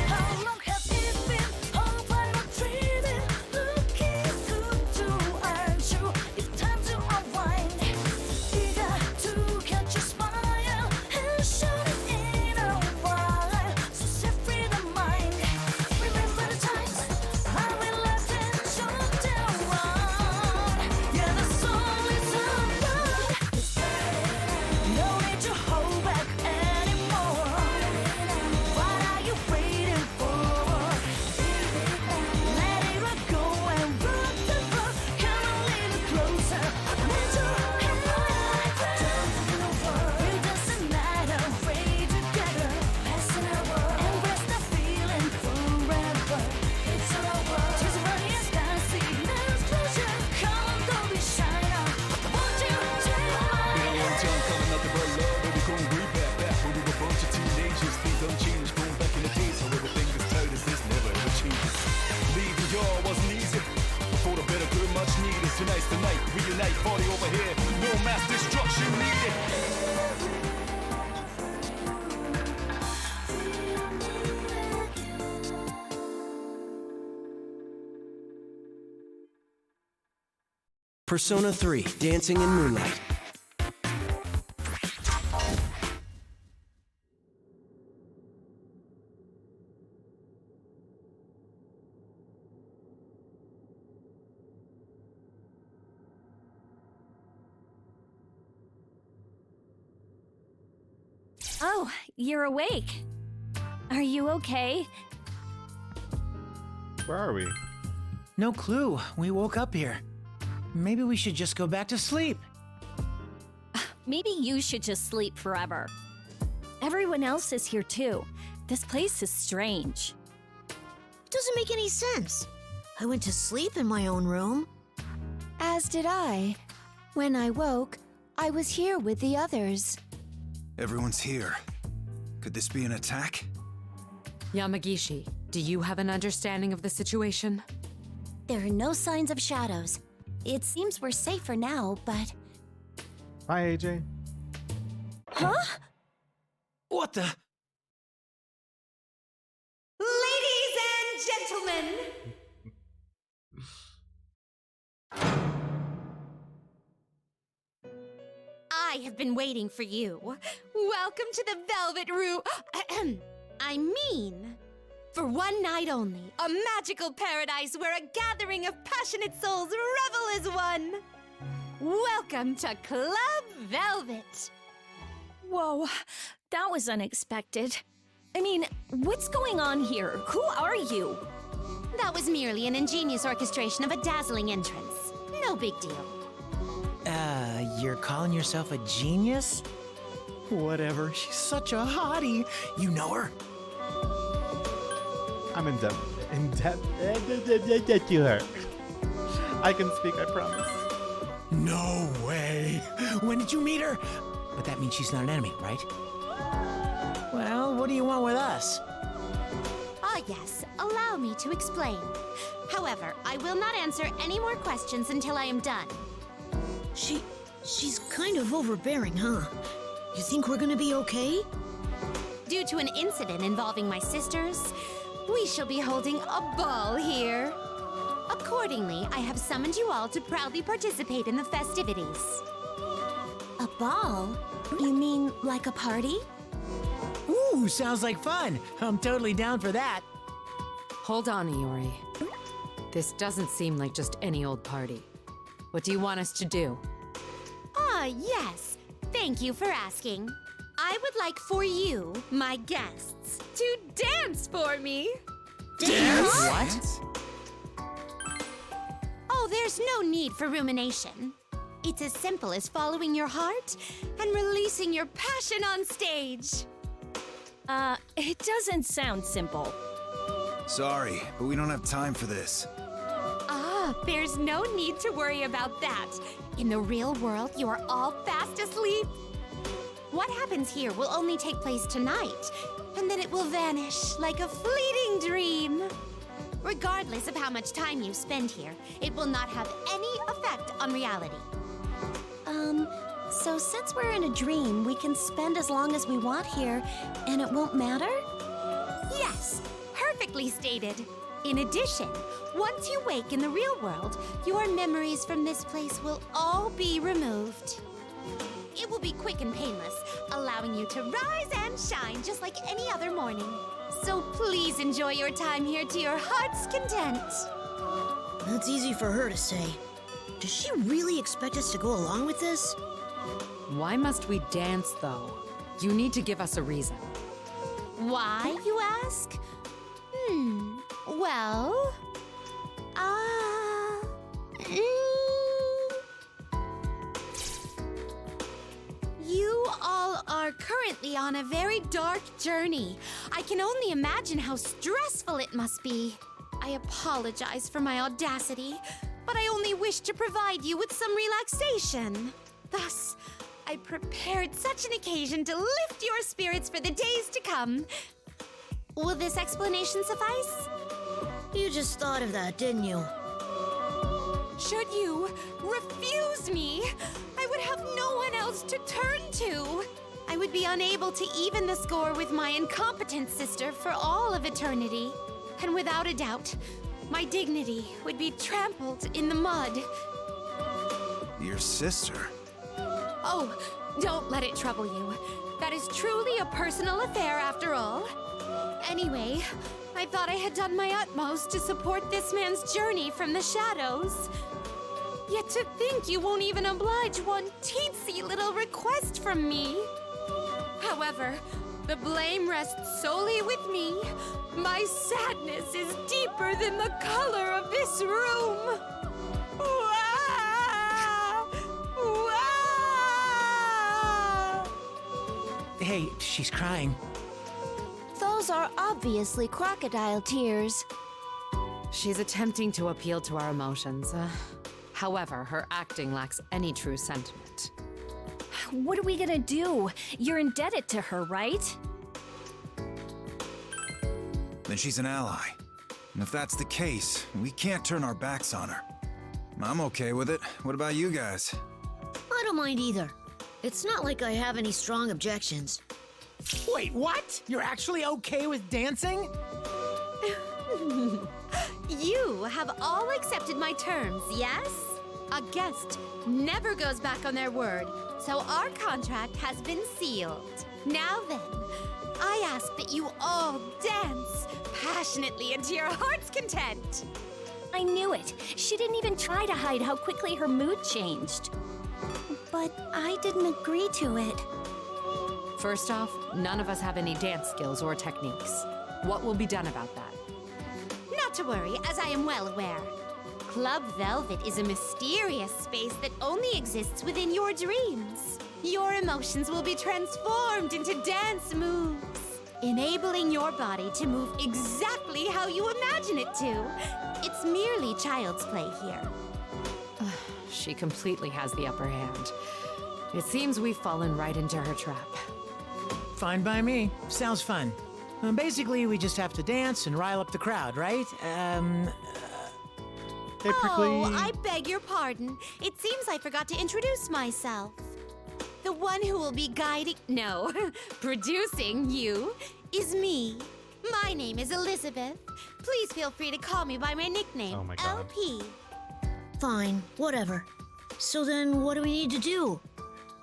How long have it been? All I'm not dreaming. Looking good to earn you. It's time to unwind. Eager to catch your smile and shout it in a while. So set free the mind. Remember the times when we laughed and joked around. Yeah, the soul is unbound. No need to hold back anymore. What are you waiting for? Let it all go and rock the boat. Come a little closer. Let your hand it doesn't matter. We're together, passing our embrace the feeling forever. It's our world. Just running as fancy. Let's closure. Come on, don't be shy now. Won't you take my hand? Tonight's the night, reunite, party over here. No mass destruction needed. Persona 3 Dancing in Moonlight. Oh, you're awake. Are you okay? Where are we? No clue. We woke up here. Maybe we should just go back to sleep. Maybe you should just sleep forever. Everyone else is here too. This place is strange. Doesn't make any sense. I went to sleep in my own room. As did I. When I woke, I was here with the others. Everyone's here. Could this be an attack? Yamagishi, do you have an understanding of the situation? There are no signs of shadows. It seems we're safe for now, but... Bye, AJ. Huh? What the? Ladies and gentlemen! I have been waiting for you. Welcome to the Velvet Room. I mean, for one night only, a magical paradise where a gathering of passionate souls revel as one. Welcome to Club Velvet. Whoa, that was unexpected. I mean, what's going on here? Who are you? That was merely an ingenious orchestration of a dazzling entrance. No big deal. You're calling yourself a genius? Whatever, she's such a hottie. You know her? I'm in debt to her. I can speak, I promise. No way. When did you meet her? But that means she's not an enemy, right? Well, what do you want with us? Ah, yes. Allow me to explain. However, I will not answer any more questions until I am done. She's kind of overbearing, huh? You think we're gonna be okay? Due to an incident involving my sisters, we shall be holding a ball here. Accordingly, I have summoned you all to proudly participate in the festivities. A ball? You mean like a party? Ooh, sounds like fun. I'm totally down for that. Hold on, Iori. This doesn't seem like just any old party. What do you want us to do? Ah, yes. Thank you for asking. I would like for you, my guests, to dance for me. Dance? What? Oh, there's no need for rumination. It's as simple as following your heart and releasing your passion on stage. It doesn't sound simple. Sorry, but we don't have time for this. Ah, there's no need to worry about that. In the real world, you are all fast asleep. What happens here will only take place tonight, and then it will vanish like a fleeting dream. Regardless of how much time you spend here, it will not have any effect on reality. So since we're in a dream, we can spend as long as we want here, and it won't matter? Yes, perfectly stated. In addition, once you wake in the real world, your memories from this place will all be removed. It will be quick and painless, allowing you to rise and shine just like any other morning. So please enjoy your time here to your heart's content. That's easy for her to say. Does she really expect us to go along with this? Why must we dance, though? You need to give us a reason. Why, you ask? Well... You all are currently on a very dark journey. I can only imagine how stressful it must be. I apologize for my audacity, but I only wish to provide you with some relaxation. Thus, I prepared such an occasion to lift your spirits for the days to come. Will this explanation suffice? You just thought of that, didn't you? Should you refuse me, I would have no one else to turn to. I would be unable to even the score with my incompetent sister for all of eternity. And without a doubt, my dignity would be trampled in the mud. Your sister? Oh, don't let it trouble you. That is truly a personal affair after all. Anyway, I thought I had done my utmost to support this man's journey from the shadows. Yet to think you won't even oblige one teensy little request from me. However, the blame rests solely with me, My sadness is deeper than the color of this room. Wah! Wah! Hey, she's crying. Those are obviously crocodile tears. She's attempting to appeal to our emotions. However, her acting lacks any true sentiment. What are we gonna do? You're indebted to her, right? Then she's an ally. And if that's the case, we can't turn our backs on her. I'm okay with it. What about you guys? I don't mind either. It's not like I have any strong objections. Wait, what? You're actually okay with dancing? You have all accepted my terms, yes? A guest never goes back on their word, so our contract has been sealed. Now then, I ask that you all dance passionately and to your heart's content. I knew it. She didn't even try to hide how quickly her mood changed. But I didn't agree to it. First off, none of us have any dance skills or techniques. What will be done about that? Not to worry, as I am well aware. Club Velvet is a mysterious space that only exists within your dreams. Your emotions will be transformed into dance moves, enabling your body to move exactly how you imagine it to. It's merely child's play here. She completely has the upper hand. It seems we've fallen right into her trap. Fine by me. Sounds fun. Basically, we just have to dance and rile up the crowd, right? Oh, I beg your pardon. It seems I forgot to introduce myself. The one who will be guiding, no, producing you is me. My name is Elizabeth. Please feel free to call me by my nickname, Oh my God. LP. Fine, whatever. So then what do we need to do?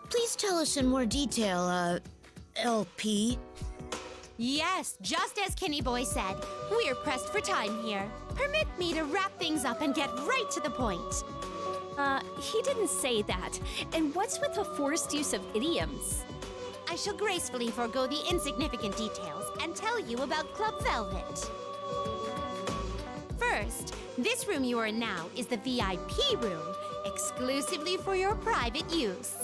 Please tell us in more detail, LP. Yes, just as Kenny Boy said, we're pressed for time here. Permit me to wrap things up and get right to the point. He didn't say that. And what's with the forced use of idioms? I shall gracefully forego the insignificant details and tell you about Club Velvet. First, this room you are in now is the VIP room, exclusively for your private use.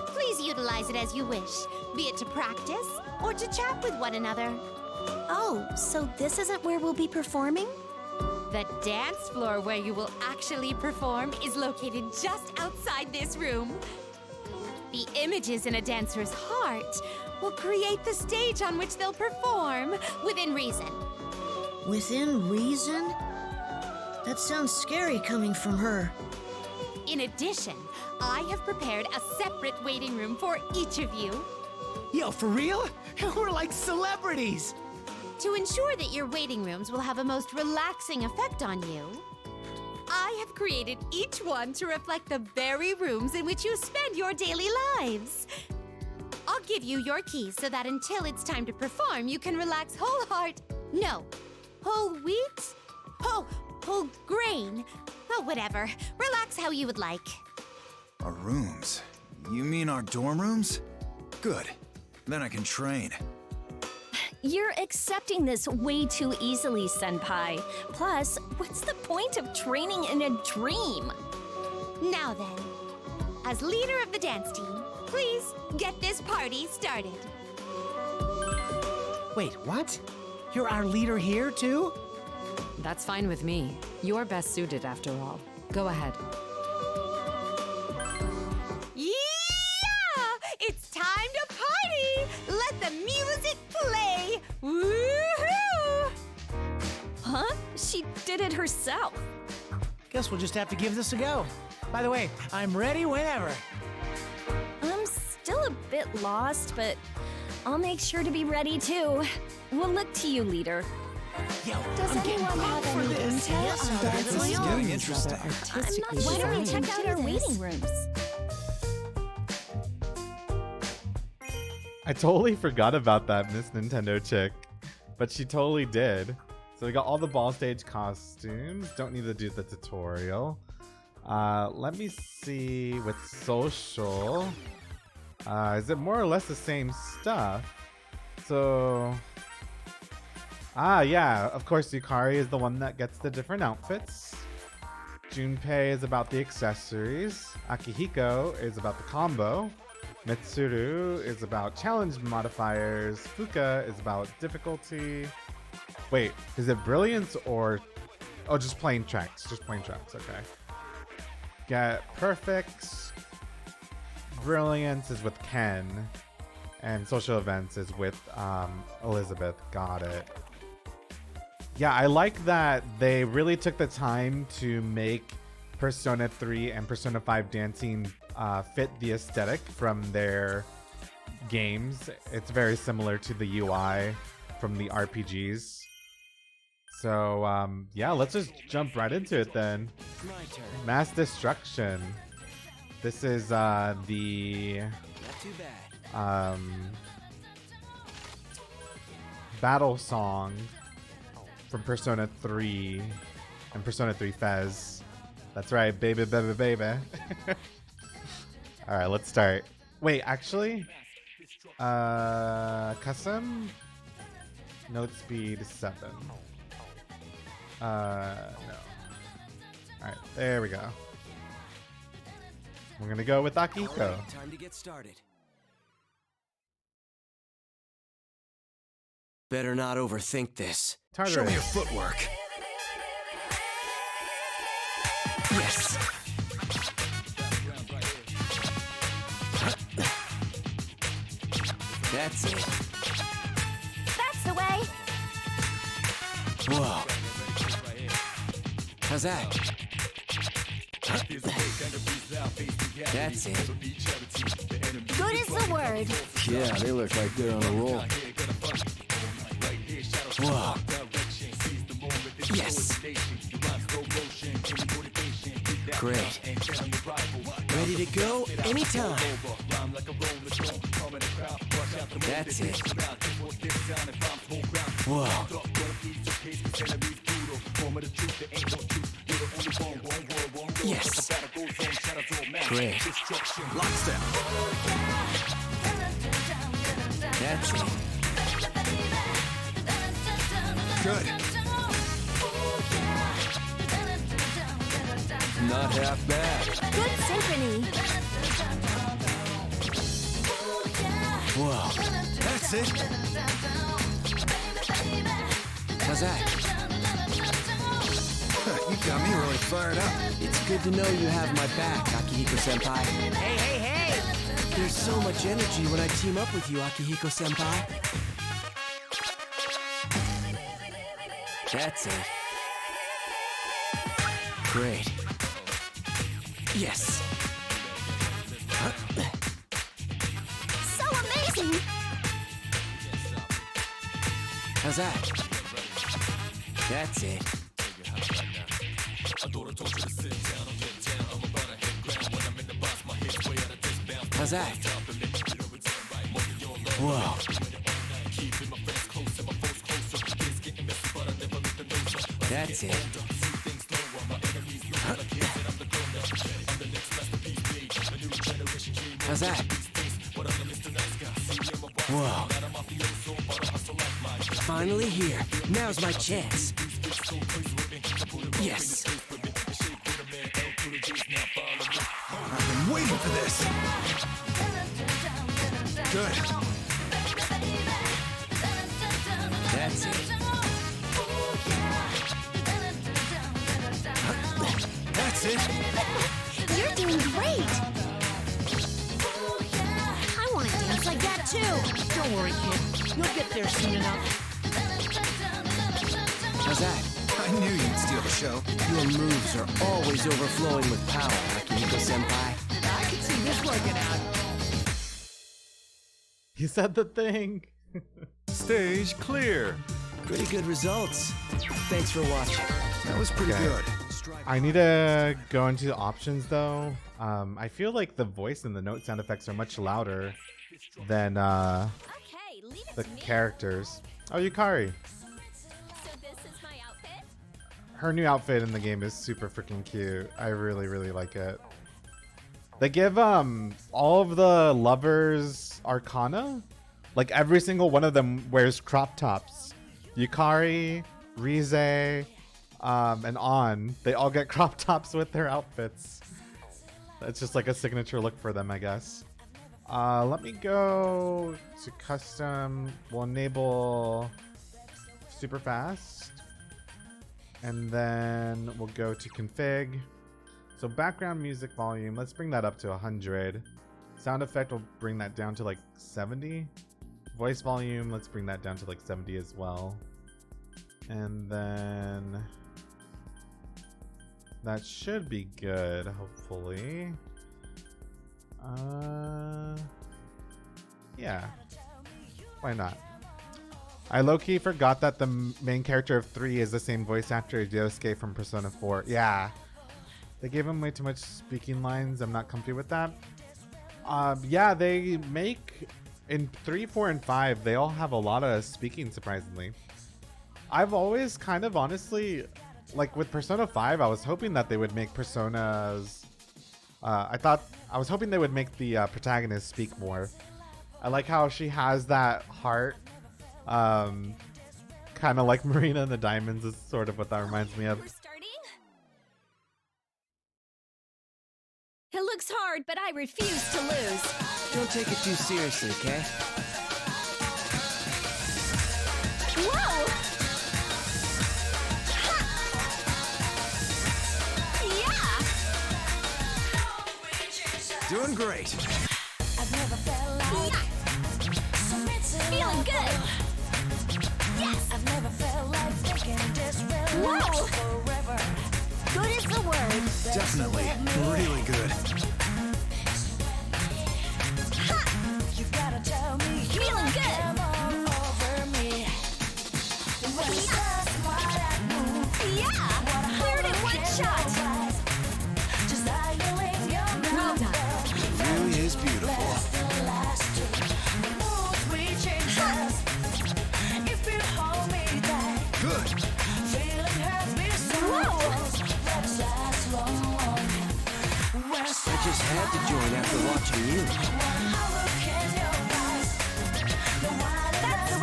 Please utilize it as you wish, be it to practice or to chat with one another. Oh, so this isn't where we'll be performing? The dance floor where you will actually perform is located just outside this room. The images in a dancer's heart will create the stage on which they'll perform within reason. Within reason? That sounds scary coming from her. In addition, I have prepared a separate waiting room for each of you. Yo, for real? We're like celebrities! To ensure that your waiting rooms will have a most relaxing effect on you, I have created each one to reflect the very rooms in which you spend your daily lives. I'll give you your keys so that until it's time to perform, you can relax whole wheat? Whole grain? Oh, whatever. Relax how you would like. Our rooms? You mean our dorm rooms? Good. Then I can train. You're accepting this way too easily, Senpai. Plus, what's the point of training in a dream? Now then, as leader of the dance team, please get this party started. Wait, what? You're our leader here, too? That's fine with me. You're best suited after all. Go ahead. Yeah! It's time to party! Let the music play! Woohoo! Huh? She did it herself. Guess we'll just have to give this a go. By the way, I'm ready whenever. I'm still a bit lost, but I'll make sure to be ready too. We'll look to you, leader. Yo, Does I'm getting anyone pumped have for any this. intel Yes, on this is that? getting interesting. Why don't we check out our do waiting this. rooms? I totally forgot about that Miss Nintendo chick, but she totally did. So we got all the ball stage costumes. Don't need to do the tutorial. Let me see with social. Is it more or less the same stuff? So Ah, yeah, of course, Yukari is the one that gets the different outfits. Junpei is about the accessories. Akihiko is about the combo. Mitsuru is about challenge modifiers. Fuka is about difficulty. Wait, is it brilliance or... Oh, just plain tracks. Just plain tracks, okay. Get perfects. Brilliance is with Ken. And social events is with Elizabeth. Got it. Yeah, I like that they really took the time to make Persona 3 and Persona 5 dancing fit the aesthetic from their games. It's very similar to the UI from the RPGs. So, yeah, let's just jump right into it then. My turn. Mass Destruction. This is the... Not too bad. Battle song from Persona 3 and Persona 3 Fez. That's right, baby, baby, baby. All right, let's start. Wait, actually, custom note speed 7. No. All right, there we go. We're gonna go with Akihiko. Time to get started. Better not overthink this. Show me your footwork. Yes. That's it. That's the way. Whoa. How's that? That's it. Good is the word. Yeah, they look like they're on a roll. Whoa. Yes. Great. Ready to go anytime. That's it. Whoa. Yes. Great. Lockstep. That's it. Good. Not half bad. Good synchrony. Whoa. That's it. How's that? You got me really fired up. It's good to know you have my back, Akihiko-senpai. Hey, hey, hey! There's so much energy when I team up with you, Akihiko-senpai. That's it. Great. Yes. So amazing. How's that? That's it. How's that? Whoa. That's it. How's that? Whoa. Finally here. Now's my chance. Yes. I've been waiting for this. Good. That's it. That's it. You're doing great. I want to dance like that too. Don't worry, kid. You'll get there soon enough. How's that? I knew you'd steal the show. Your moves are always overflowing with power, Akihiko-senpai. I can see this working out. He said the thing. Stage clear. Pretty good results. Thanks for watching. That was pretty good. I need to go into the options though. I feel like the voice and the note sound effects are much louder than the characters. Oh, Yukari. Her new outfit in the game is super freaking cute. I really, really like it. They give all of the lovers arcana. Like every single one of them wears crop tops. Yukari, Rize, and On, they all get crop tops with their outfits. It's just like a signature look for them, I guess. Let me go to custom. We'll enable super fast. And then we'll go to config. So background music volume, let's bring that up to 100. Sound effect, will bring that down to like 70. Voice volume, let's bring that down to like 70 as well. And then that should be good, hopefully. Yeah. Why not? I low-key forgot that the main character of 3 is the same voice actor as Yosuke from Persona 4. Yeah. They gave him way too much speaking lines. I'm not comfy with that. Yeah, they make... In 3, 4, and 5, they all have a lot of speaking, surprisingly. I've always kind of honestly... Like with Persona 5, I was hoping that they would make Personas... I was hoping they would make the protagonist speak more. I like how she has that heart. Kind of like Marina and the Diamonds is sort of what that reminds me of. It looks hard, but I refuse to lose. Don't take it too seriously, okay? Whoa! Ha! Yeah! Doing great. Feeling good. Yes. I've never felt like taking this whoa. Forever. Good is the word. Definitely. Really good. Ha. You gotta tell me. Feeling good. Yeah. Cleared in one shot. Well done. It really is beautiful. Good. I just had to join after watching you. That's the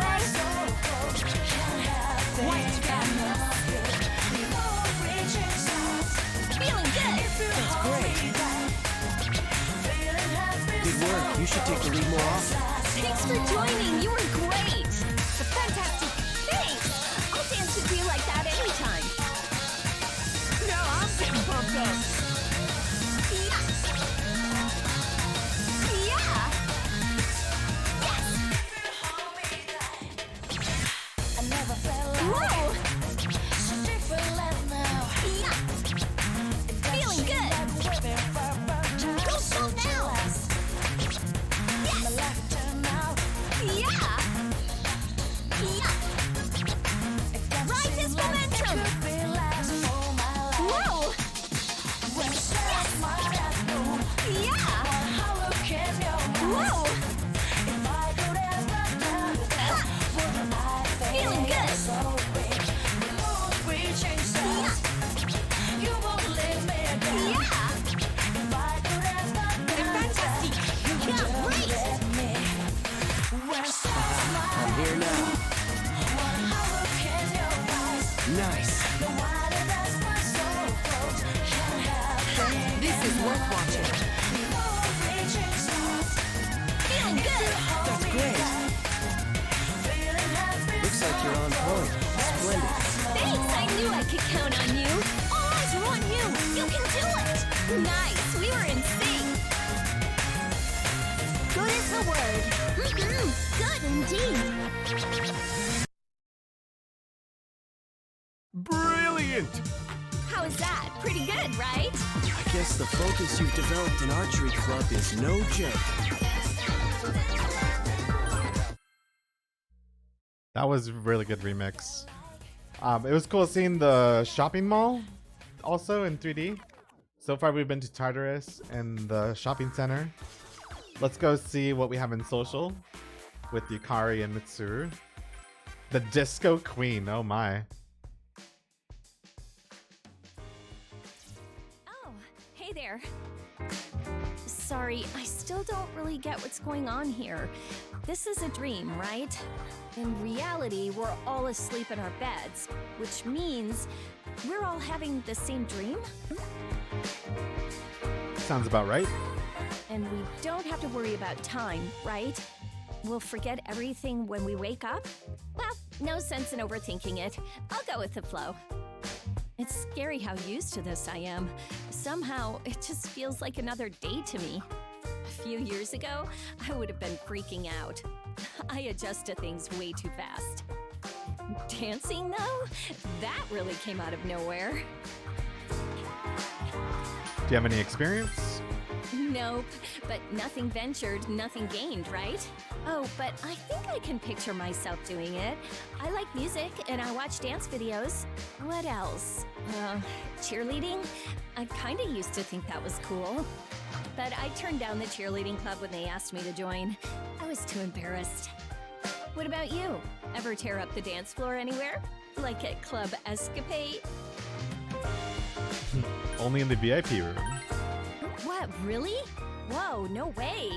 way. Feeling good. That's great. Good work. You should take the lead more often. Thanks for joining. You were great. Fantastic. Thanks. I'll dance with you like that anytime. Now I'm getting pumped up. Brilliant! How is that? Pretty good, right? I guess the focus you've developed in Archery Club is no joke. That was a really good remix. It was cool seeing the shopping mall also in 3D. So far we've been to Tartarus and the shopping center. Let's go see what we have in social with Yukari and Mitsuru. The Disco Queen, oh my. Oh, hey there. Sorry, I still don't really get what's going on here. This is a dream, right? In reality, we're all asleep in our beds, which means we're all having the same dream? Sounds about right. And we don't have to worry about time, right? We'll forget everything when we wake up? Well, no sense in overthinking it. I'll go with the flow. It's scary how used to this I am. Somehow, it just feels like another day to me. A few years ago, I would have been freaking out. I adjust to things way too fast. Dancing, though? That really came out of nowhere. Do you have any experience? Nope, but nothing ventured, nothing gained, right? Oh, but I think I can picture myself doing it. I like music and I watch dance videos. What else? Cheerleading? I kinda used to think that was cool. But I turned down the cheerleading club when they asked me to join. I was too embarrassed. What about you? Ever tear up the dance floor anywhere? Like at Club Escapade? Only in the VIP room. What, really? Whoa, no way.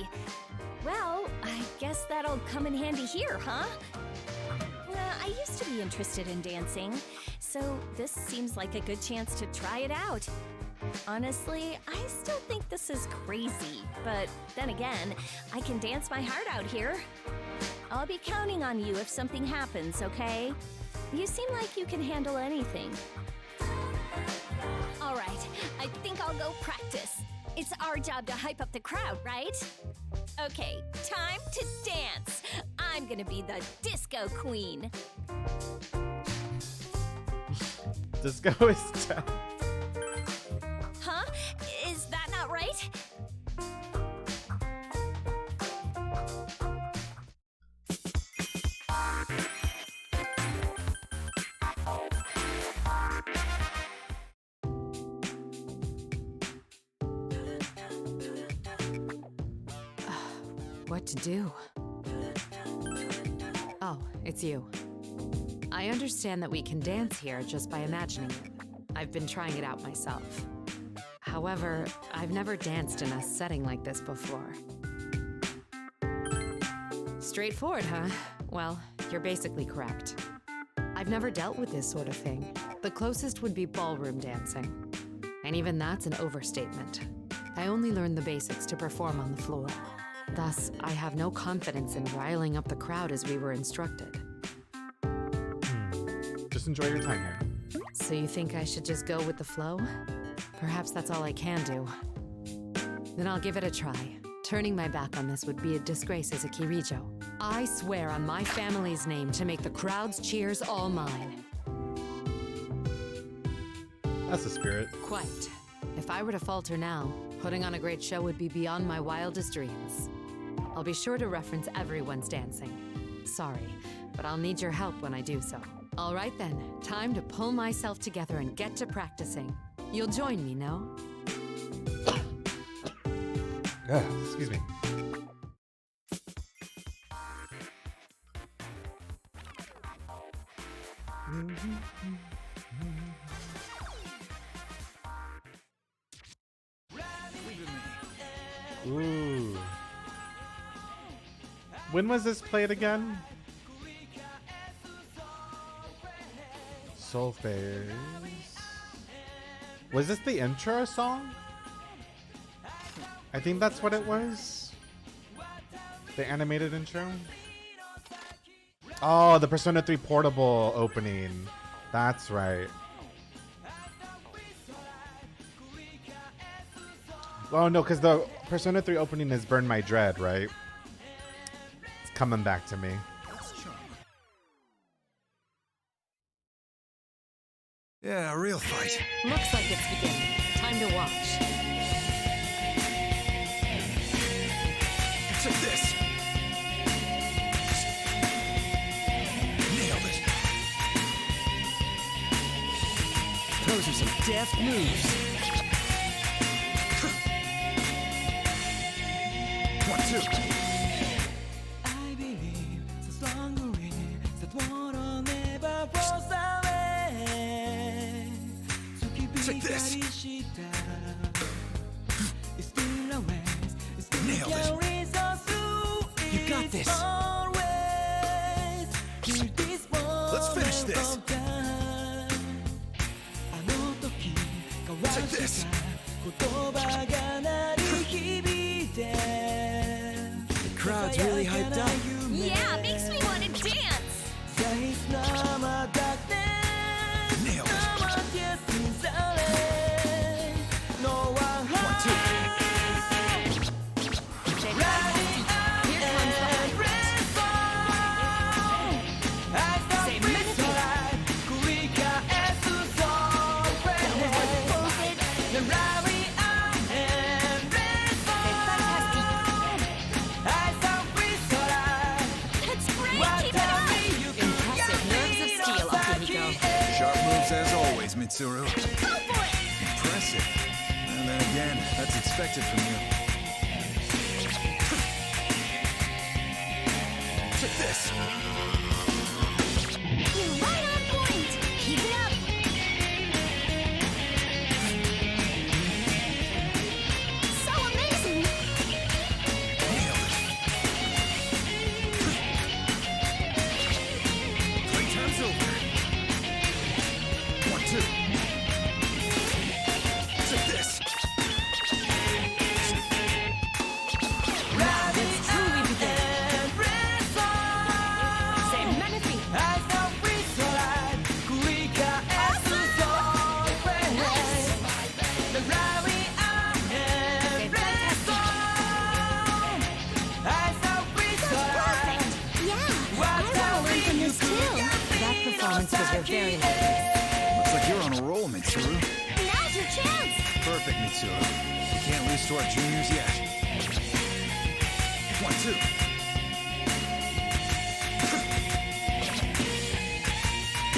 Well, I guess that'll come in handy here, huh? I used to be interested in dancing, so this seems like a good chance to try it out. Honestly, I still think this is crazy, but then again, I can dance my heart out here. I'll be counting on you if something happens, okay? You seem like you can handle anything. All right, I think I'll go practice. It's our job to hype up the crowd, right? Okay, time to dance. I'm gonna be the disco queen. Disco is tough. Huh? Is that not right? What to do? Oh, it's you. I understand that we can dance here just by imagining it. I've been trying it out myself. However, I've never danced in a setting like this before. Straightforward, huh? Well, you're basically correct. I've never dealt with this sort of thing. The closest would be ballroom dancing. And even that's an overstatement. I only learned the basics to perform on the floor. Thus, I have no confidence in riling up the crowd as we were instructed. Just enjoy your time here. So you think I should just go with the flow? Perhaps that's all I can do. Then I'll give it a try. Turning my back on this would be a disgrace as a Kirijo. I swear on my family's name to make the crowd's cheers all mine. That's the spirit. Quite. If I were to falter now, putting on a great show would be beyond my wildest dreams. I'll be sure to reference everyone's dancing. Sorry, but I'll need your help when I do so. All right then, time to pull myself together and get to practicing. You'll join me, no? Excuse me. Ooh. When was this played again? Soul Phase. Was this the intro song? I think that's what it was. The animated intro. Oh, the Persona 3 Portable opening. That's right. Oh no, because the Persona 3 opening is Burn My Dread, right? It's coming back to me. Yeah, a real fight. Looks like it's beginning. Time to watch. Take this. Nailed it. Those are some deft moves. 1, 2. I believe so strongly that water never flows away. So keep Take this. it's still away. this. 言葉が鳴り響いて The crowd's really hyped up. Yeah, makes me want to dance. 大切なまたね Nailed it. No one gets inside. No one hides. Sharp moves as always, Mitsuru. Impressive. And then again, that's expected from you. Check this. You're right on point. Keep it up. So amazing. Playtime's over. 1, 2. Check this. That performance was your very lucky. Looks like you're on a roll, Mitsuru. Now's your chance. Perfect, Mitsuru. We can't lose to our juniors yet. 1, 2.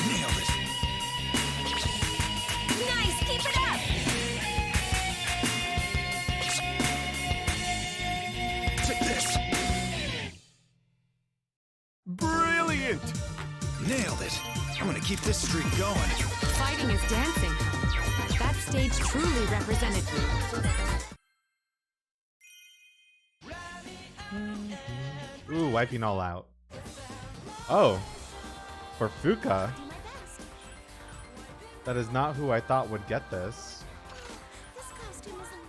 Nailed it. Nice, keep it up. Check this. Brilliant! Nailed it. I'm gonna keep this streak going. Fighting is dancing. That stage truly represented you. Ooh, wiping all out. Oh, for Fuka. That is not who I thought would get this.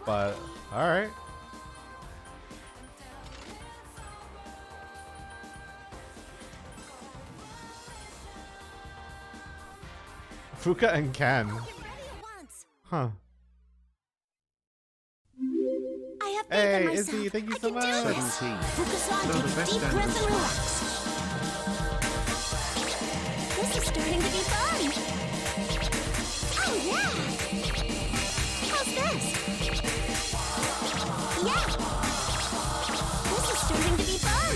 But, alright. Fuka and Ken. Huh. I have faith Hey, in myself. Izzy, thank you I so can do much. this. Focus on, take a deep breath and relax. This is starting to be fun. Oh yeah. How's this? Yeah. This is starting to be fun.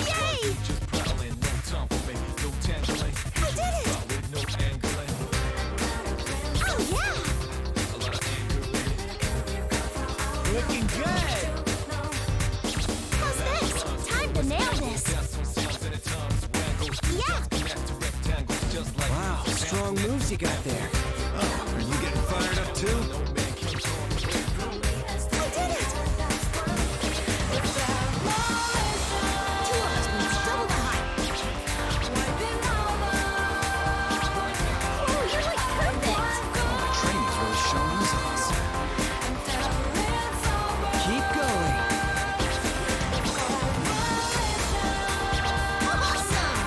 Yay! I did it! Oh yeah! Looking good. How's this? Time to nail this. Yeah! Wow, strong moves you got there. Oh, are you getting fired up too? I did it! Two of us means double the hype. Oh, you're like perfect! My training's really showing results. Keep going. Awesome!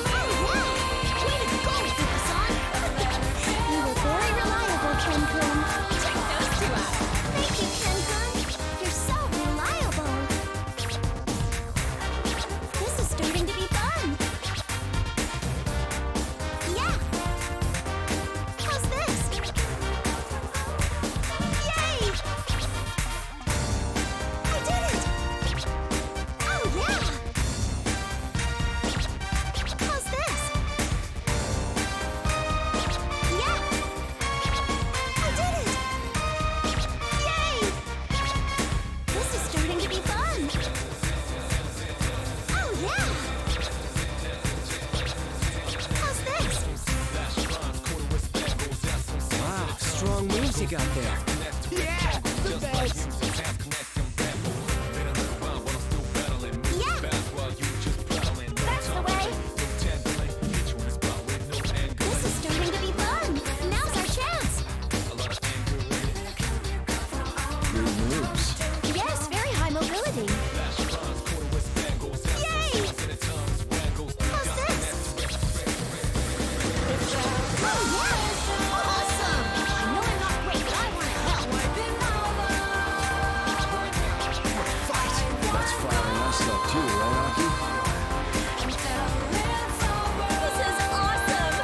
Oh yeah! Way to go, Fukasan! You were very reliable, Ken-kun. Check those two out. Thank you, Ken-kun. You're so reliable. This is starting to be fun. Yeah. How's this? Yay! I did it! Oh yeah! How's this? Yeah! I did it! Yay! This is starting to be fun. Oh yeah! How's this? Wow, strong moves you got there. Yeah, the best. Yeah! That's the way! That's firing us up too, right, Aki? This is awesome!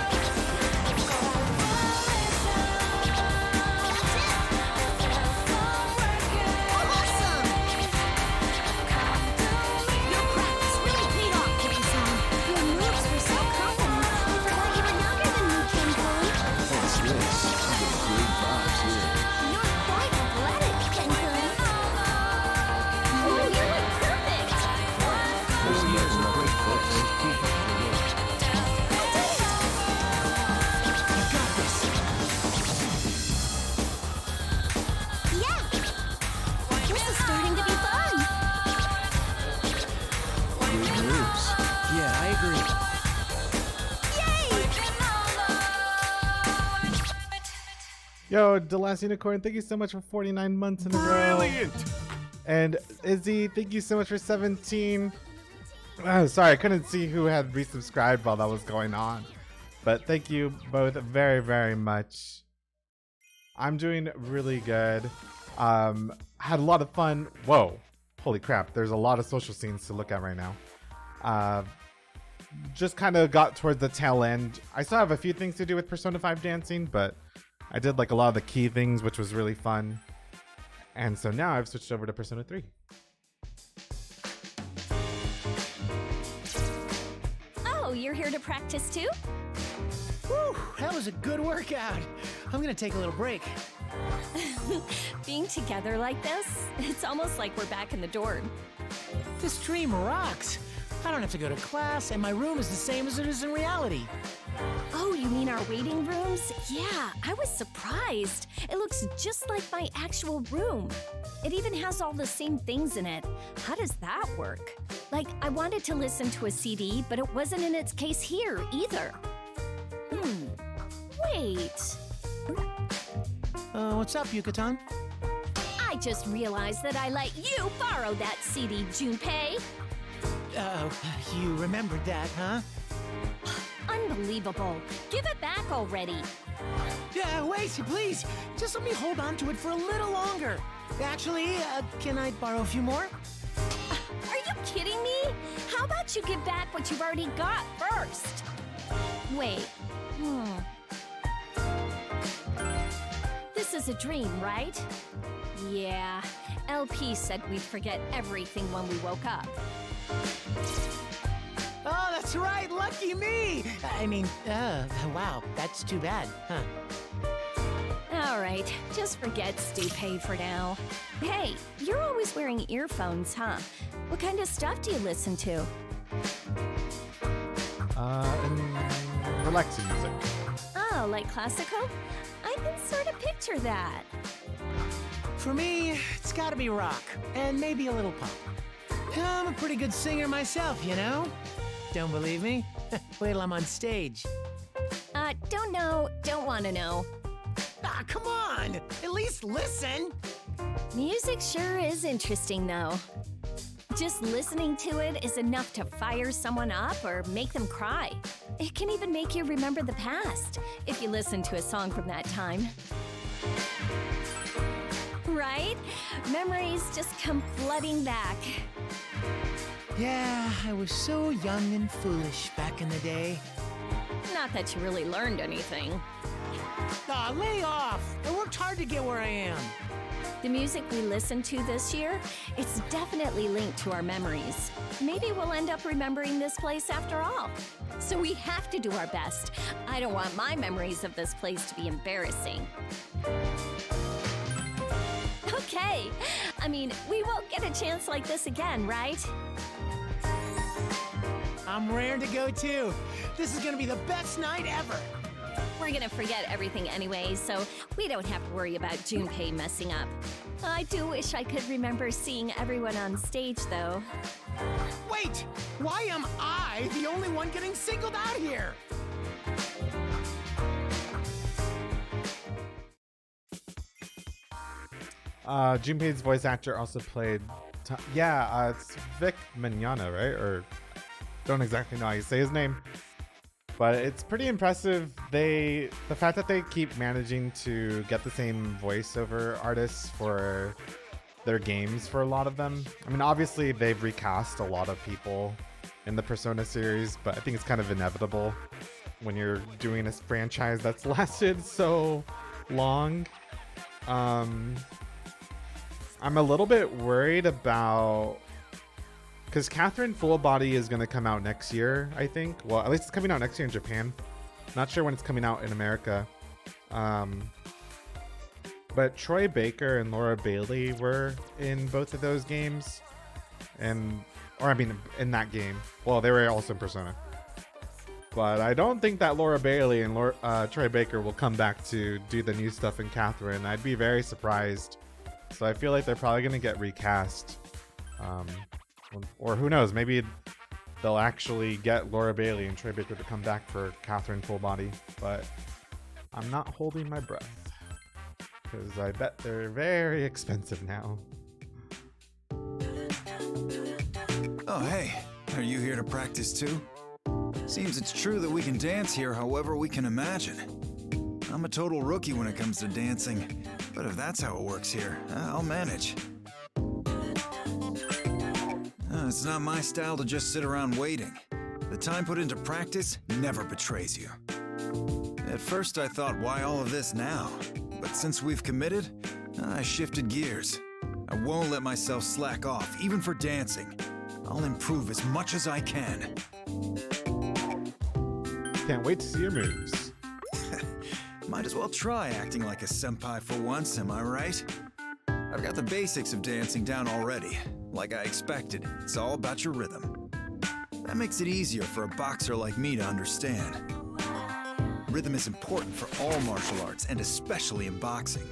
Your practice really paid off, Jason. Your moves were so confident. I forgot you were younger than me, Kenkuli. What's this? I get great vibes here. You're quite athletic, Kenkuli. Oh, you look perfect! Those years are great folks. Keep up the work. You got this. Yeah. This is starting to be fun. Great moves. Yeah, I agree. Yo, The Last Unicorn, thank you so much for 49 months in a row. Brilliant! And Izzy, thank you so much for 17. Sorry, I couldn't see who had resubscribed while that was going on. But thank you both very, very much. I'm doing really good. Had a lot of fun. Whoa, holy crap. There's a lot of social scenes to look at right now. Just kind of got towards the tail end. I still have a few things to do with Persona 5 dancing, but I did like a lot of the key things, which was really fun. And so now I've switched over to Persona 3. Oh, you're here to practice too? Whew, that was a good workout. I'm gonna take a little break. Being together like this, it's almost like we're back in the dorm. This dream rocks. I don't have to go to class, and my room is the same as it is in reality. Oh, you mean our waiting rooms? Yeah, I was surprised. It looks just like my actual room. It even has all the same things in it. How does that work? Like, I wanted to listen to a CD, but it wasn't in its case here either. Wait. What's up, Yucatan? I just realized that I let you borrow that CD, Junpei. You remembered that, huh? Unbelievable. Give it back already. Yeah, wait, please. Just let me hold on to it for a little longer. Actually, can I borrow a few more? Are you kidding me? How about you give back what you've already got first? Wait. This is a dream, right? Yeah. LP said we'd forget everything when we woke up. Oh, that's right. Lucky me. I mean, wow, that's too bad, huh? All right, just forget Stupay for now. Hey, you're always wearing earphones, huh? What kind of stuff do you listen to? Relaxing music. Oh, like classical? I can sort of picture that. For me, it's gotta be rock, and maybe a little pop. I'm a pretty good singer myself, you know? Don't believe me? Wait till I'm on stage. Don't know, don't want to know. Ah, come on! At least listen! Music sure is interesting, though. Just listening to it is enough to fire someone up or make them cry. It can even make you remember the past if you listen to a song from that time. Right? Memories just come flooding back. Yeah, I was so young and foolish back in the day. Not that you really learned anything. Aw, lay off! I worked hard to get where I am. The music we listened to this year, it's definitely linked to our memories. Maybe we'll end up remembering this place after all. So we have to do our best. I don't want my memories of this place to be embarrassing. Okay. I mean, we won't get a chance like this again, right? I'm raring to go too. This is gonna be the best night ever. We're gonna forget everything anyway, so we don't have to worry about Junpei messing up. I do wish I could remember seeing everyone on stage, though. Wait! Why am I the only one getting singled out here? Junpei's voice actor also played... it's Vic Mignogna, right? Or don't exactly know how you say his name. But it's pretty impressive. The fact that they keep managing to get the same voiceover artists for their games for a lot of them. I mean, obviously they've recast a lot of people in the Persona series, but I think it's kind of inevitable when you're doing a franchise that's lasted so long. I'm a little bit worried about, because Catherine Full Body is going to come out next year, I think. Well, at least it's coming out next year in Japan. Not sure when it's coming out in America. But Troy Baker and Laura Bailey were in both of those games. In that game. Well, they were also in Persona. But I don't think that Laura Bailey and Troy Baker will come back to do the new stuff in Catherine. I'd be very surprised. So I feel like they're probably going to get recast. Or who knows, maybe they'll actually get Laura Bailey and Troy Baker to come back for Catherine Full Body. But I'm not holding my breath, because I bet they're very expensive now. Oh, hey. Are you here to practice too? Seems it's true that we can dance here however we can imagine. I'm a total rookie when it comes to dancing, but if that's how it works here, I'll manage. It's not my style to just sit around waiting. The time put into practice never betrays you. At first I thought, why all of this now? But since we've committed, I shifted gears. I won't let myself slack off, even for dancing. I'll improve as much as I can. Can't wait to see your moves. Might as well try acting like a senpai for once, am I right? I've got the basics of dancing down already. Like I expected, it's all about your rhythm. That makes it easier for a boxer like me to understand. Rhythm is important for all martial arts, and especially in boxing.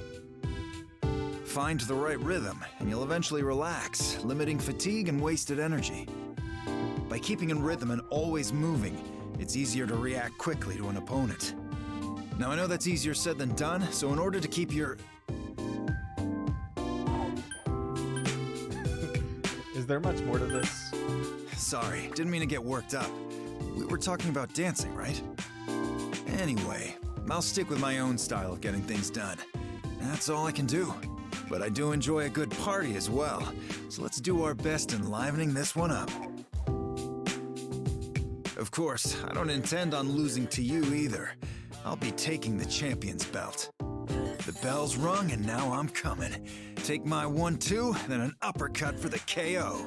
Find the right rhythm, and you'll eventually relax, limiting fatigue and wasted energy. By keeping in rhythm and always moving, it's easier to react quickly to an opponent. Now I know that's easier said than done, so in order to keep your... Is there much more to this? Sorry, didn't mean to get worked up. We were talking about dancing, right? Anyway, I'll stick with my own style of getting things done. That's all I can do. But I do enjoy a good party as well, so let's do our best in livening this one up. Of course, I don't intend on losing to you either. I'll be taking the champion's belt. The bell's rung and now I'm coming. Take my 1-2, then an uppercut for the KO.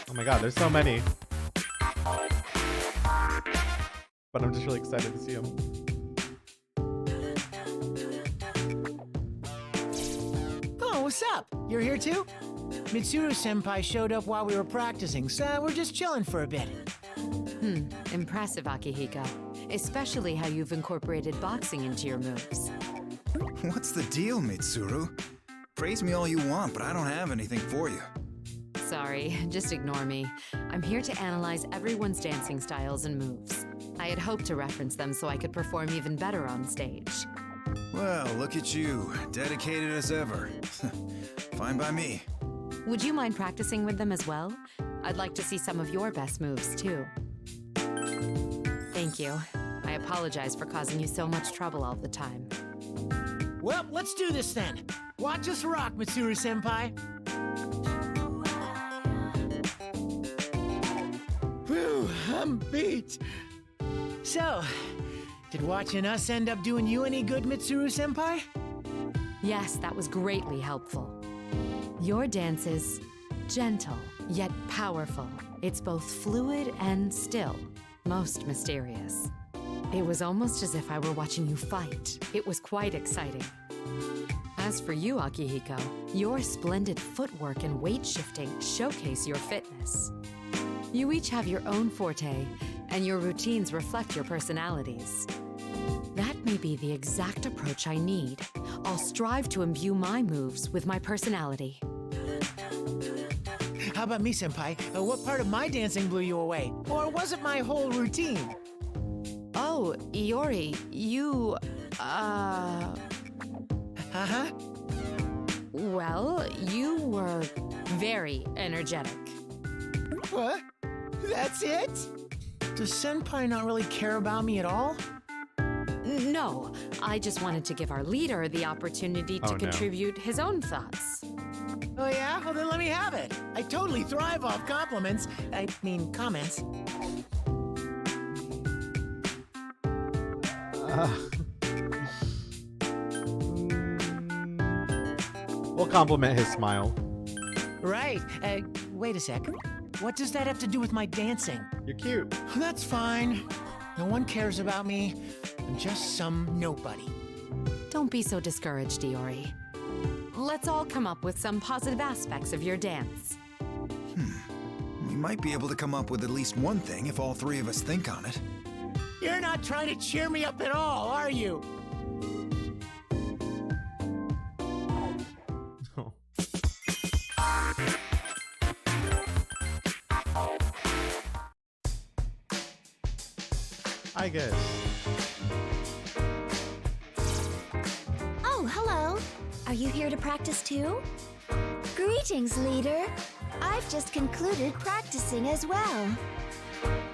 Oh my god, there's so many. But I'm just really excited to see them. Oh, what's up? You're here too? Mitsuru-senpai showed up while we were practicing, so we're just chilling for a bit. Impressive, Akihiko. Especially how you've incorporated boxing into your moves. What's the deal, Mitsuru? Praise me all you want, but I don't have anything for you. Sorry, just ignore me. I'm here to analyze everyone's dancing styles and moves. I had hoped to reference them so I could perform even better on stage. Well, look at you, dedicated as ever. Fine by me. Would you mind practicing with them as well? I'd like to see some of your best moves, too. Thank you. I apologize for causing you so much trouble all the time. Well, let's do this then. Watch us rock, Mitsuru-senpai. Whew, I'm beat. So, did watching us end up doing you any good, Mitsuru-senpai? Yes, that was greatly helpful. Your dance is gentle, yet powerful. It's both fluid and still, most mysterious. It was almost as if I were watching you fight. It was quite exciting. As for you, Akihiko, your splendid footwork and weight shifting showcase your fitness. You each have your own forte, and your routines reflect your personalities. That may be the exact approach I need. I'll strive to imbue my moves with my personality. How about me, senpai? What part of my dancing blew you away? Or was it my whole routine? Oh, Iori, you, Uh-huh. Well, you were very energetic. What? That's it? Does Senpai not really care about me at all? No, I just wanted to give our leader the opportunity to Oh, no. contribute his own thoughts. Oh yeah? Well then let me have it. I totally thrive off compliments. I mean, comments. We'll compliment his smile. Right. Wait a sec. What does that have to do with my dancing? You're cute. That's fine. No one cares about me. I'm just some nobody. Don't be so discouraged, Iori. Let's all come up with some positive aspects of your dance. We might be able to come up with at least one thing if all three of us think on it. You're not trying to cheer me up at all, are you? I guess. Oh, hello. Are you here to practice too? Greetings, leader. I've just concluded practicing as well.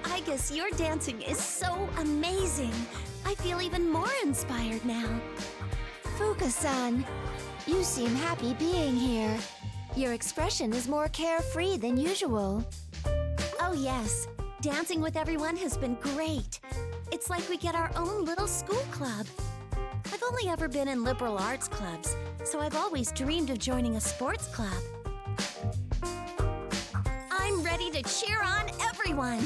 I guess your dancing is so amazing. I feel even more inspired now. Fuka-san, you seem happy being here. Your expression is more carefree than usual. Oh, yes. Dancing with everyone has been great. It's like we get our own little school club. I've only ever been in liberal arts clubs, so I've always dreamed of joining a sports club. I'm ready to cheer on everyone.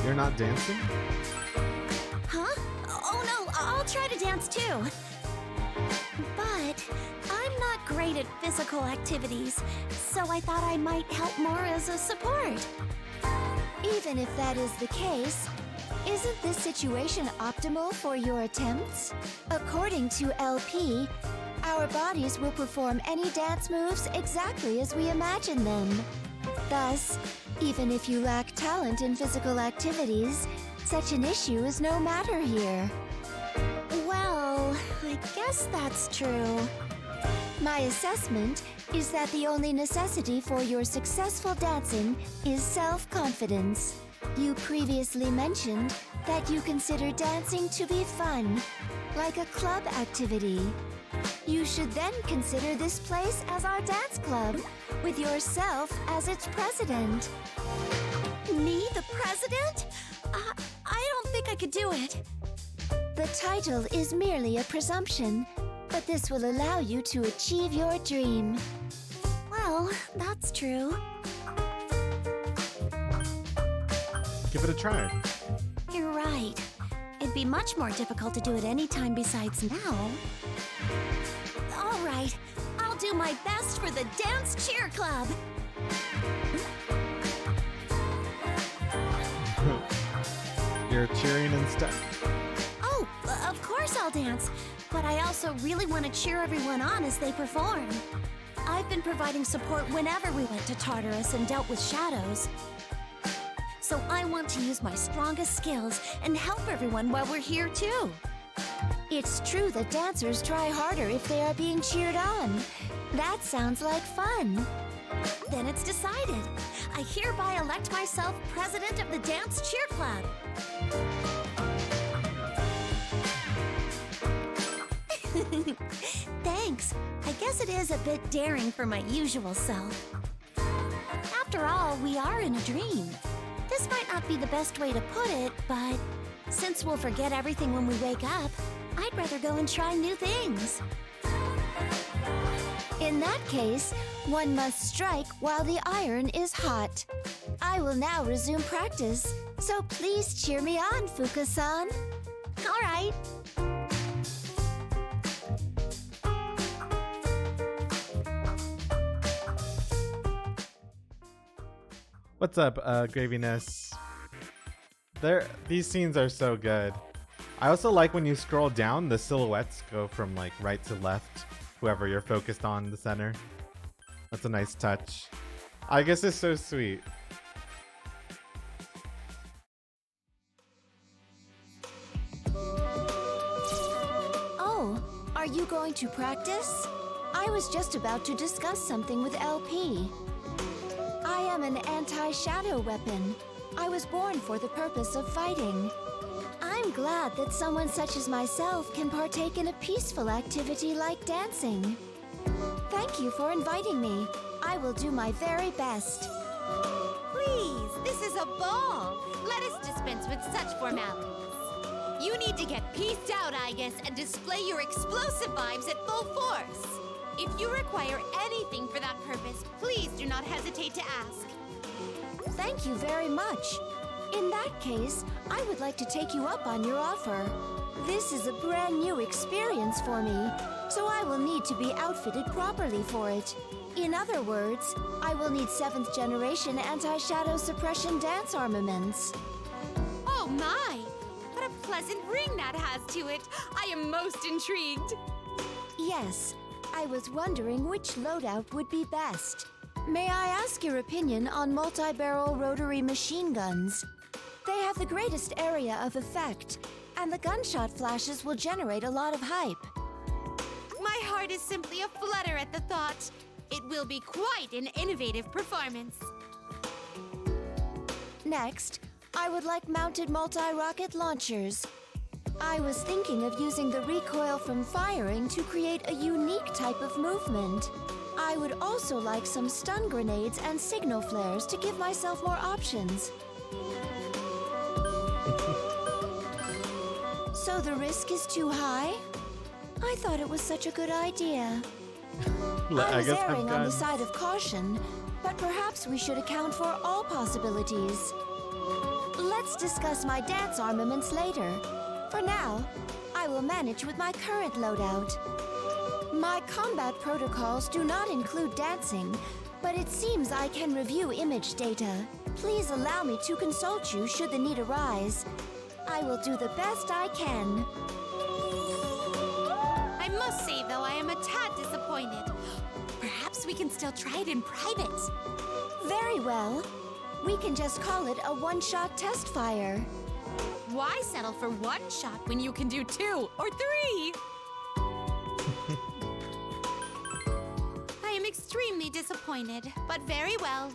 You're not dancing? Huh? Oh no, I'll try to dance too. But I'm not great at physical activities, so I thought I might help more as a support. Even if that is the case, isn't this situation optimal for your attempts? According to LP, our bodies will perform any dance moves exactly as we imagine them. Thus, even if you lack talent in physical activities, such an issue is no matter here. Well, I guess that's true. My assessment is that the only necessity for your successful dancing is self-confidence. You previously mentioned that you consider dancing to be fun, like a club activity. You should then consider this place as our dance club, with yourself as its president. Me, the president? I don't think I could do it. The title is merely a presumption, but this will allow you to achieve your dream. Well, that's true. Give it a try. You're right. It'd be much more difficult to do it any time besides now. All right, I'll do my best for the Dance Cheer Club. You're cheering instead. Oh, of course I'll dance, but I also really want to cheer everyone on as they perform. I've been providing support whenever we went to Tartarus and dealt with shadows. So I want to use my strongest skills and help everyone while we're here too. It's true that dancers try harder if they are being cheered on. That sounds like fun. Then it's decided. I hereby elect myself president of the Dance Cheer Club. Thanks. I guess it is a bit daring for my usual self. After all, we are in a dream. This might not be the best way to put it, but since we'll forget everything when we wake up, I'd rather go and try new things. In that case, one must strike while the iron is hot. I will now resume practice, so please cheer me on, Fuka-san. All right. What's up, Graviness? These scenes are so good. I also like when you scroll down, the silhouettes go from like right to left, whoever you're focused on, the center. That's a nice touch. I guess it's so sweet. Oh, are you going to practice? I I was just about to discuss something with LP. I am an anti-shadow weapon. I was born for the purpose of fighting. I'm glad that someone such as myself can partake in a peaceful activity like dancing. Thank you for inviting me. I will do my very best. Please, this is a ball. Let us dispense with such formalities. You need to get pieced out, I guess, and display your explosive vibes at full force. If you require anything for that purpose, please do not hesitate to ask. Thank you very much. In that case, I would like to take you up on your offer. This is a brand new experience for me, so I will need to be outfitted properly for it. In other words, I will need 7th generation anti-shadow suppression dance armaments. Oh my! What a pleasant ring that has to it. I am most intrigued. Yes, I was wondering which loadout would be best. May I ask your opinion on multi-barrel rotary machine guns? They have the greatest area of effect, and the gunshot flashes will generate a lot of hype. My heart is simply aflutter at the thought. It will be quite an innovative performance. Next, I would like mounted multi-rocket launchers. I was thinking of using the recoil from firing to create a unique type of movement. I would also like some stun grenades and signal flares to give myself more options. So the risk is too high? I thought it was such a good idea. I was erring on the side of caution, but perhaps we should account for all possibilities. Let's discuss my dance armaments later. For now, I will manage with my current loadout. My combat protocols do not include dancing, but it seems I can review image data. Please allow me to consult you should the need arise. I will do the best I can. I must say, though, I am a tad disappointed. Perhaps we can still try it in private. Very well. We can just call it a one-shot test fire. Why settle for one shot when you can do 2 or 3? I am extremely disappointed, but very well.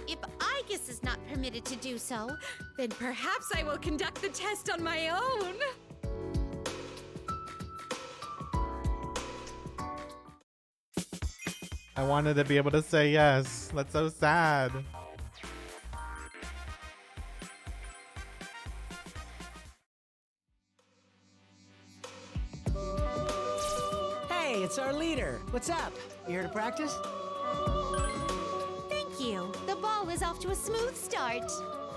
If Igus is not permitted to do so, then perhaps I will conduct the test on my own. I wanted to be able to say yes. That's so sad. Hey, it's our leader. What's up? You here to practice? Thank you. The ball is off to a smooth start.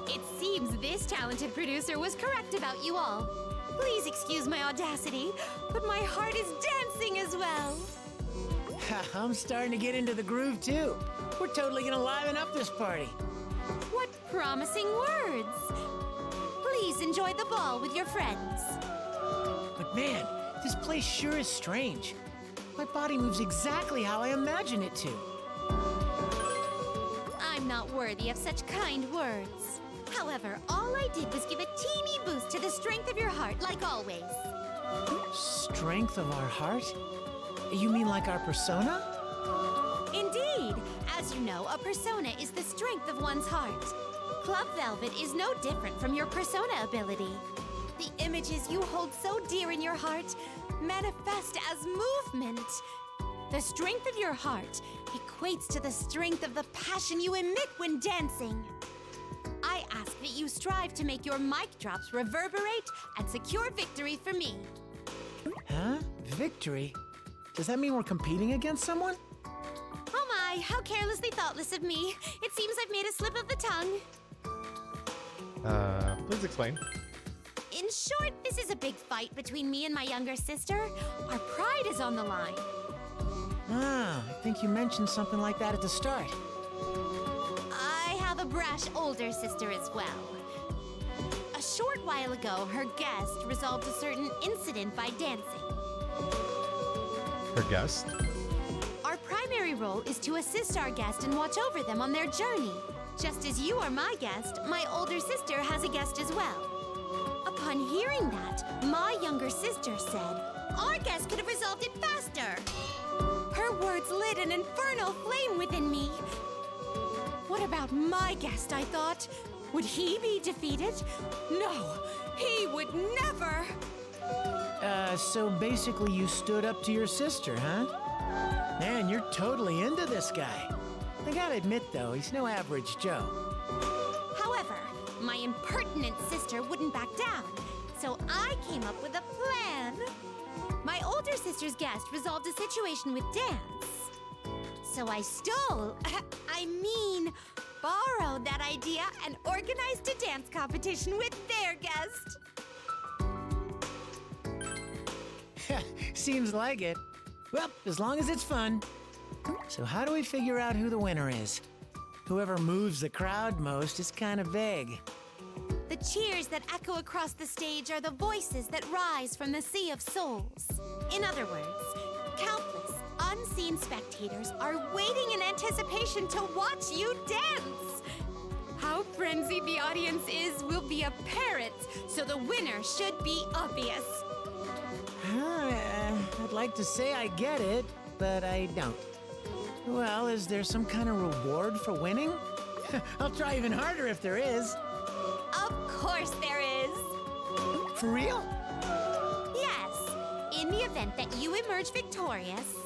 It seems this talented producer was correct about you all. Please excuse my audacity, but my heart is dancing as well. I'm starting to get into the groove too. We're totally gonna liven up this party. What promising words. Please enjoy the ball with your friends. But man, this place sure is strange. My body moves exactly how I imagine it to. I'm not worthy of such kind words. However, all I did was give a teeny boost to the strength of your heart, like always. Strength of our heart? You mean like our persona? Indeed. As you know, a persona is the strength of one's heart. Club Velvet is no different from your persona ability. The images you hold so dear in your heart manifest as movement. The strength of your heart equates to the strength of the passion you emit when dancing. I ask that you strive to make your mic drops reverberate and secure victory for me. Huh? Victory? Does that mean we're competing against someone? Oh my, how carelessly thoughtless of me. It seems I've made a slip of the tongue. Please explain. In short, this is a big fight between me and my younger sister. Our pride is on the line. Ah, I think you mentioned something like that at the start. I have a brash older sister as well. A short while ago, her guest resolved a certain incident by dancing. Her guest? Our primary role is to assist our guest and watch over them on their journey. Just as you are my guest, my older sister has a guest as well. Upon hearing that, my younger sister said, "Our guest could have resolved it faster." Her words lit an infernal flame within me. What about my guest, I thought? Would he be defeated? No, he would never! So basically you stood up to your sister, huh? Man, you're totally into this guy. I gotta admit, though, he's no average Joe. However, my impertinent sister wouldn't back down, so I came up with a plan. My older sister's guest resolved a situation with dance. So I borrowed that idea and organized a dance competition with their guest. Seems like it. Well, as long as it's fun. So how do we figure out who the winner is? Whoever moves the crowd most is kind of vague. The cheers that echo across the stage are the voices that rise from the sea of souls. In other words, countless unseen spectators are waiting in anticipation to watch you dance. How frenzied the audience is will be apparent, so the winner should be obvious. I'd like to say I get it, but I don't. Well, is there some kind of reward for winning? I'll try even harder if there is. Of course there is. For real? Yes. In the event that you emerge victorious,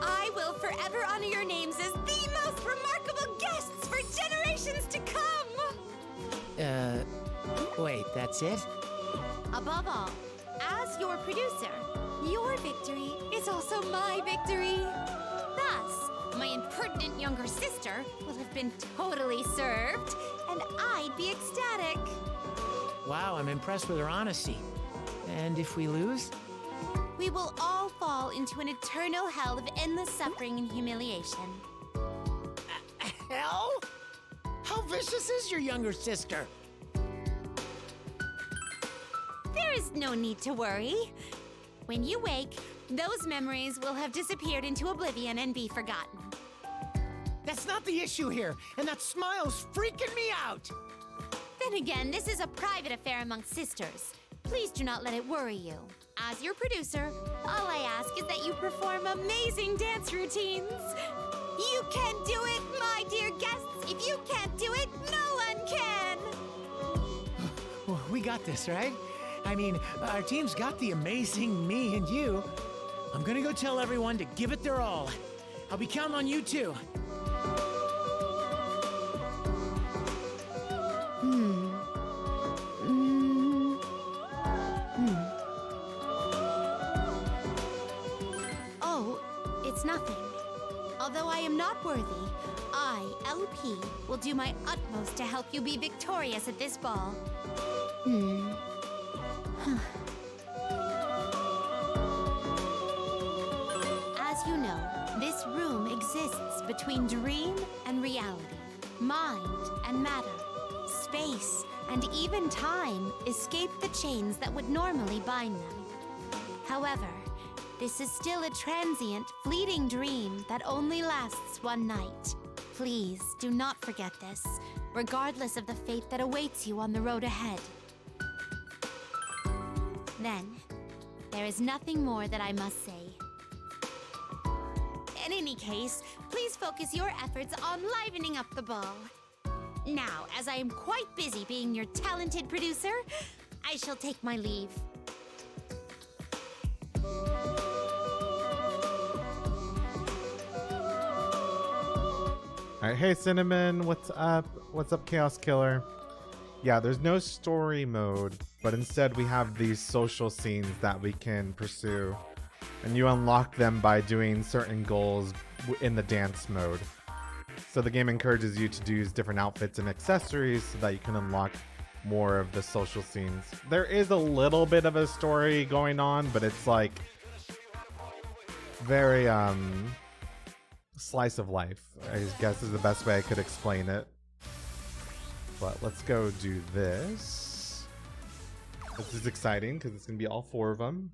I will forever honor your names as the most remarkable guests for generations to come. Wait, that's it? Above all, as your producer, your victory is also my victory. Thus, my impertinent younger sister will have been totally served, and I'd be ecstatic. Wow, I'm impressed with her honesty. And if we lose? We will all fall into an eternal hell of endless suffering and humiliation. Hell? How vicious is your younger sister? There is no need to worry. When you wake, those memories will have disappeared into oblivion and be forgotten. That's not the issue here, and that smile's freaking me out! Then again, this is a private affair among sisters. Please do not let it worry you. As your producer, all I ask is that you perform amazing dance routines. You can do it, my dear guests! If you can't do it, no one can! We got this, right? I mean, our team's got the amazing me and you. I'm gonna go tell everyone to give it their all. I'll be counting on you too. Oh, it's nothing. Although I am not worthy, I, LP, will do my utmost to help you be victorious at this ball. As you know, this room exists between dream and reality, mind and matter, space and even time escape the chains that would normally bind them. However, this is still a transient, fleeting dream that only lasts one night. Please do not forget this, regardless of the fate that awaits you on the road ahead. Then, there is nothing more that I must say. In any case, please focus your efforts on livening up the ball. Now, as I am quite busy being your talented producer, I shall take my leave. All right, hey Cinnamon, what's up? What's up, Chaos Killer? Yeah, there's no story mode, but instead we have these social scenes that we can pursue, and you unlock them by doing certain goals in the dance mode. So the game encourages you to use different outfits and accessories so that you can unlock more of the social scenes. There is a little bit of a story going on, but it's like very slice of life, I guess is the best way I could explain it. But let's go do this. This is exciting because it's gonna be all four of them.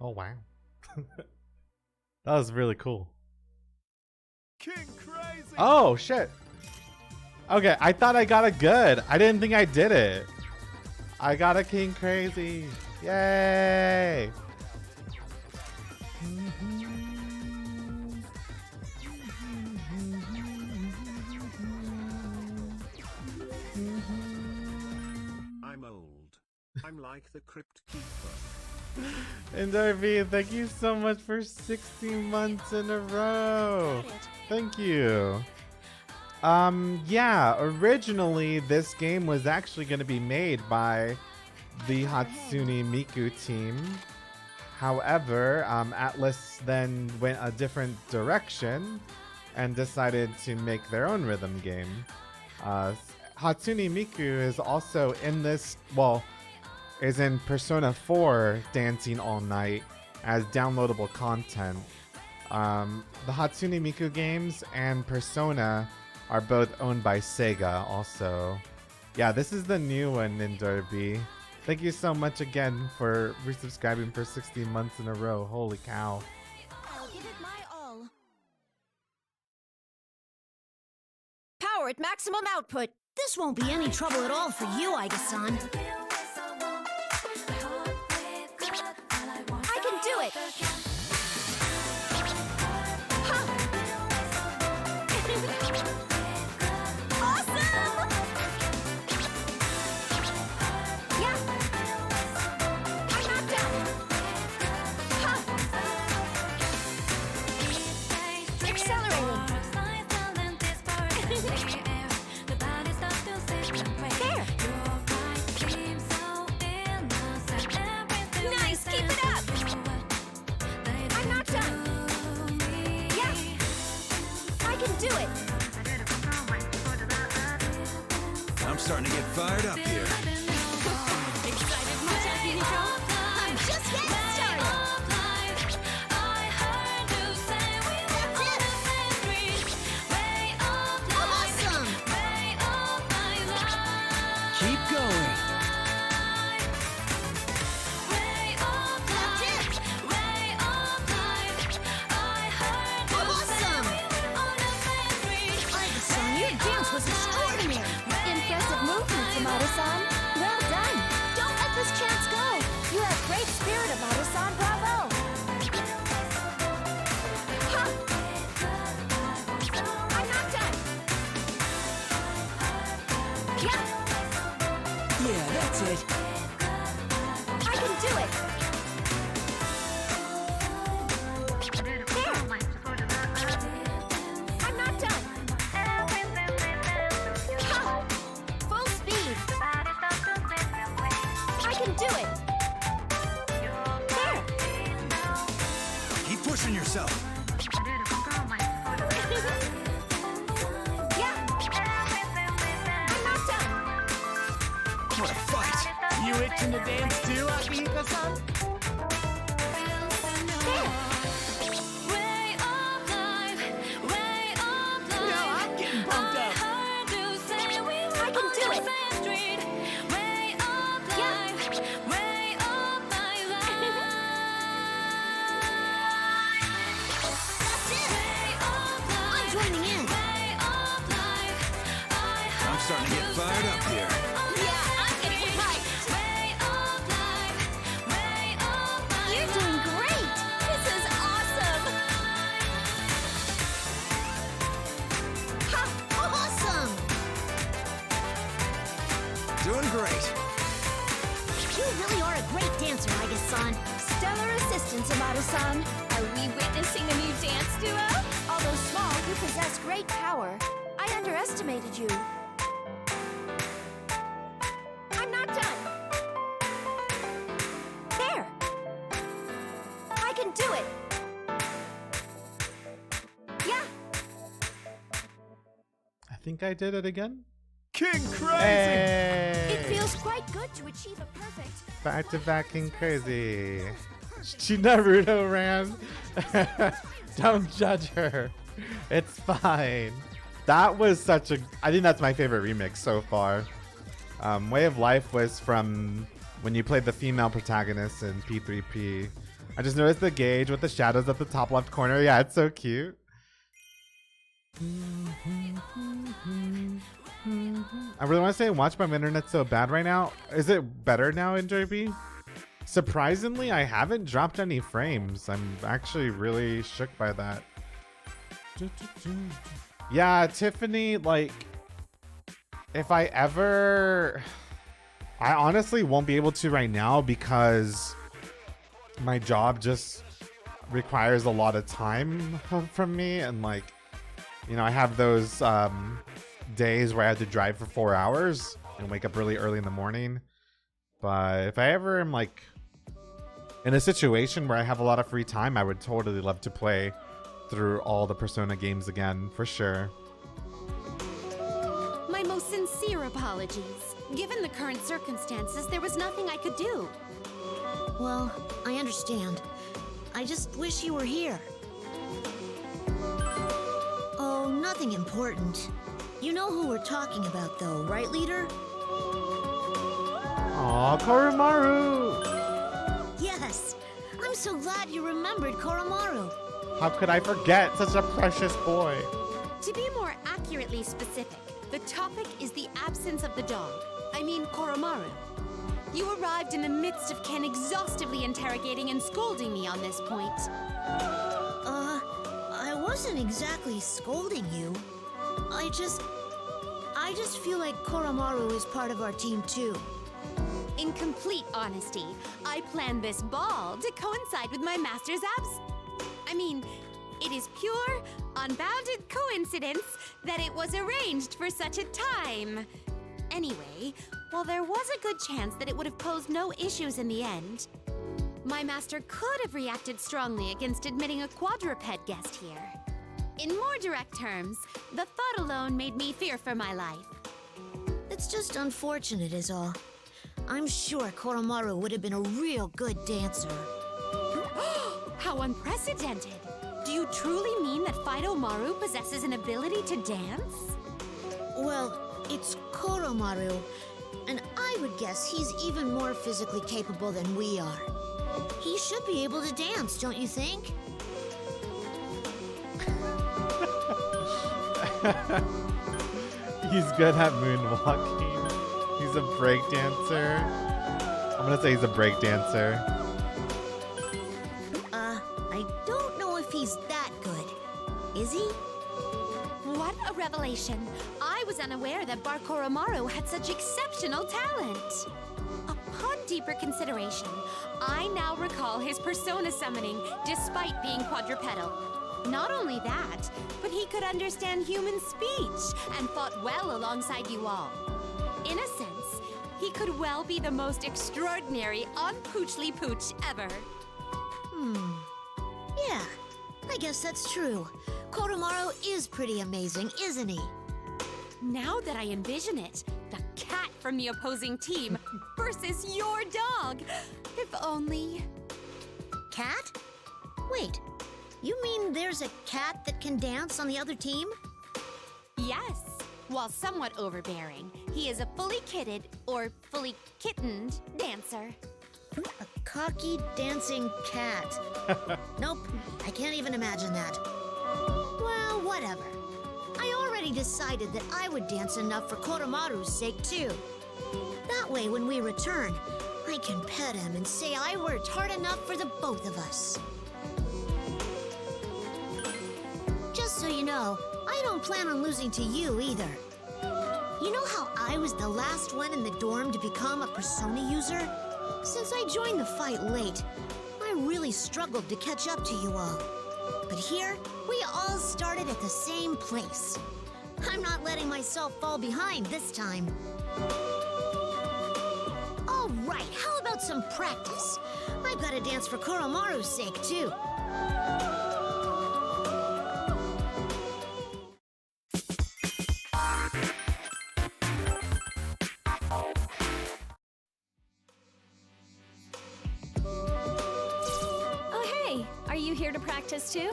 Oh wow. That was really cool. King Crazy. Oh shit. Okay, I thought I got it good. I didn't think I did it. I got a King Crazy. Yay! I'm old. I'm like the Crypt Keeper. And Darby, thank you so much for 60 months in a row. Thank you. Yeah, originally this game was actually going to be made by the Hatsune Miku team. However, Atlas then went a different direction and decided to make their own rhythm game. Hatsune Miku is also in this, well, is in Persona 4 Dancing All Night as downloadable content. The Hatsune Miku games and Persona are both owned by Sega also. Yeah, this is the new one in Derby. Thank you so much again for resubscribing for 60 months in a row. Holy cow. I'll give it my all. Power at maximum output. This won't be any trouble at all for you, Aiga-san. I can do it! I'm starting to get fired up here. Excited much, Akihiko? I'm just getting started! Awesome! Keep going. That's it! Awesome! Aiga-san, your dance was extraordinary! Impressive movements, Amado-san. Well done. Don't let this chance go. You have great spirit, Amado-san. Bravo. Ha! I'm not done. Yeah, Yeah, that's it. I can do it. There. I'm not done. Ha! Full speed. I can do it. There. Keep pushing yourself. Yeah. I'm not done. What a fight. You itching to dance too, Akihiko-san? No, I'm getting pumped up. I can do it. That's it! I'm joining in! I'm starting to get fired up here. Yeah, I'm getting hyped! You're doing great. This is awesome. Ha! Awesome! Doing great. You really are a great dancer, Aiga-san. Stellar assistance, Amado-san. Are we witnessing a new dance duo? Although small, you possess great power. I underestimated you. I'm not done. There. I can do it. Yeah. I think I did it again. King Crazy! Hey! It feels quite good to achieve a perfect. Back to back King Crazy. She Naruto ran. Don't judge her. It's fine. That was such a. I think that's my favorite remix so far. Way of Life was from when you played the female protagonist in P3P. I just noticed the gauge with the shadows at the top left corner. Yeah, it's so cute. I really want to say watch, but my internet's so bad right now. Is it better now, NJB? Surprisingly, I haven't dropped any frames. I'm actually really shook by that. Yeah, Tiffany, like, if I ever... I honestly won't be able to right now because my job just requires a lot of time from me. And, like, you know, I have those days where I have to drive for 4 hours and wake up really early in the morning. But if I ever am, like, in a situation where I have a lot of free time, I would totally love to play through all the Persona games again, for sure. My most sincere apologies. Given the current circumstances, there was nothing I could do. Well, I understand. I just wish you were here. Oh, nothing important. You know who we're talking about, though, right, leader? Aw, Koromaru! Yes! I'm so glad you remembered Koromaru. How could I forget such a precious boy? To be more accurately specific, the topic is the absence of the dog. I mean Koromaru. You arrived in the midst of Ken exhaustively interrogating and scolding me on this point. I wasn't exactly scolding you. I just feel like Koromaru is part of our team too. In complete honesty, I planned this ball to coincide with my master's it is pure, unbounded coincidence that it was arranged for such a time. Anyway, while there was a good chance that it would have posed no issues in the end, my master could have reacted strongly against admitting a quadruped guest here. In more direct terms, the thought alone made me fear for my life. It's just unfortunate is all. I'm sure Koromaru would have been a real good dancer. How unprecedented! Do you truly mean that Fidomaru possesses an ability to dance? Well, it's Koromaru, and I would guess he's even more physically capable than we are. He should be able to dance, don't you think? He's good at moonwalking. He's a break dancer. I'm gonna say he's a break dancer. I don't know if he's that good. Is he? What a revelation! I was unaware that Bar Koromaru had such exceptional talent. Upon deeper consideration, I now recall his persona summoning despite being quadrupedal. Not only that, but he could understand human speech and fought well alongside you all. In a sense, he could well be the most extraordinary unpoochly pooch ever. Yeah, I guess that's true. Koromaru is pretty amazing, isn't he? Now that I envision it, the cat from the opposing team versus your dog. If only... Cat? Wait, you mean there's a cat that can dance on the other team? Yes. While somewhat overbearing, he is a fully kitted, or fully kittened, dancer. A cocky, dancing cat. Nope, I can't even imagine that. Well, whatever. I already decided that I would dance enough for Koromaru's sake, too. That way, when we return, I can pet him and say I worked hard enough for the both of us. Just so you know, I don't plan on losing to you either. You know how I was the last one in the dorm to become a Persona user? Since I joined the fight late, I really struggled to catch up to you all. But here, we all started at the same place. I'm not letting myself fall behind this time. All right, how about some practice? I've got to dance for Koromaru's sake, too. Here to practice too?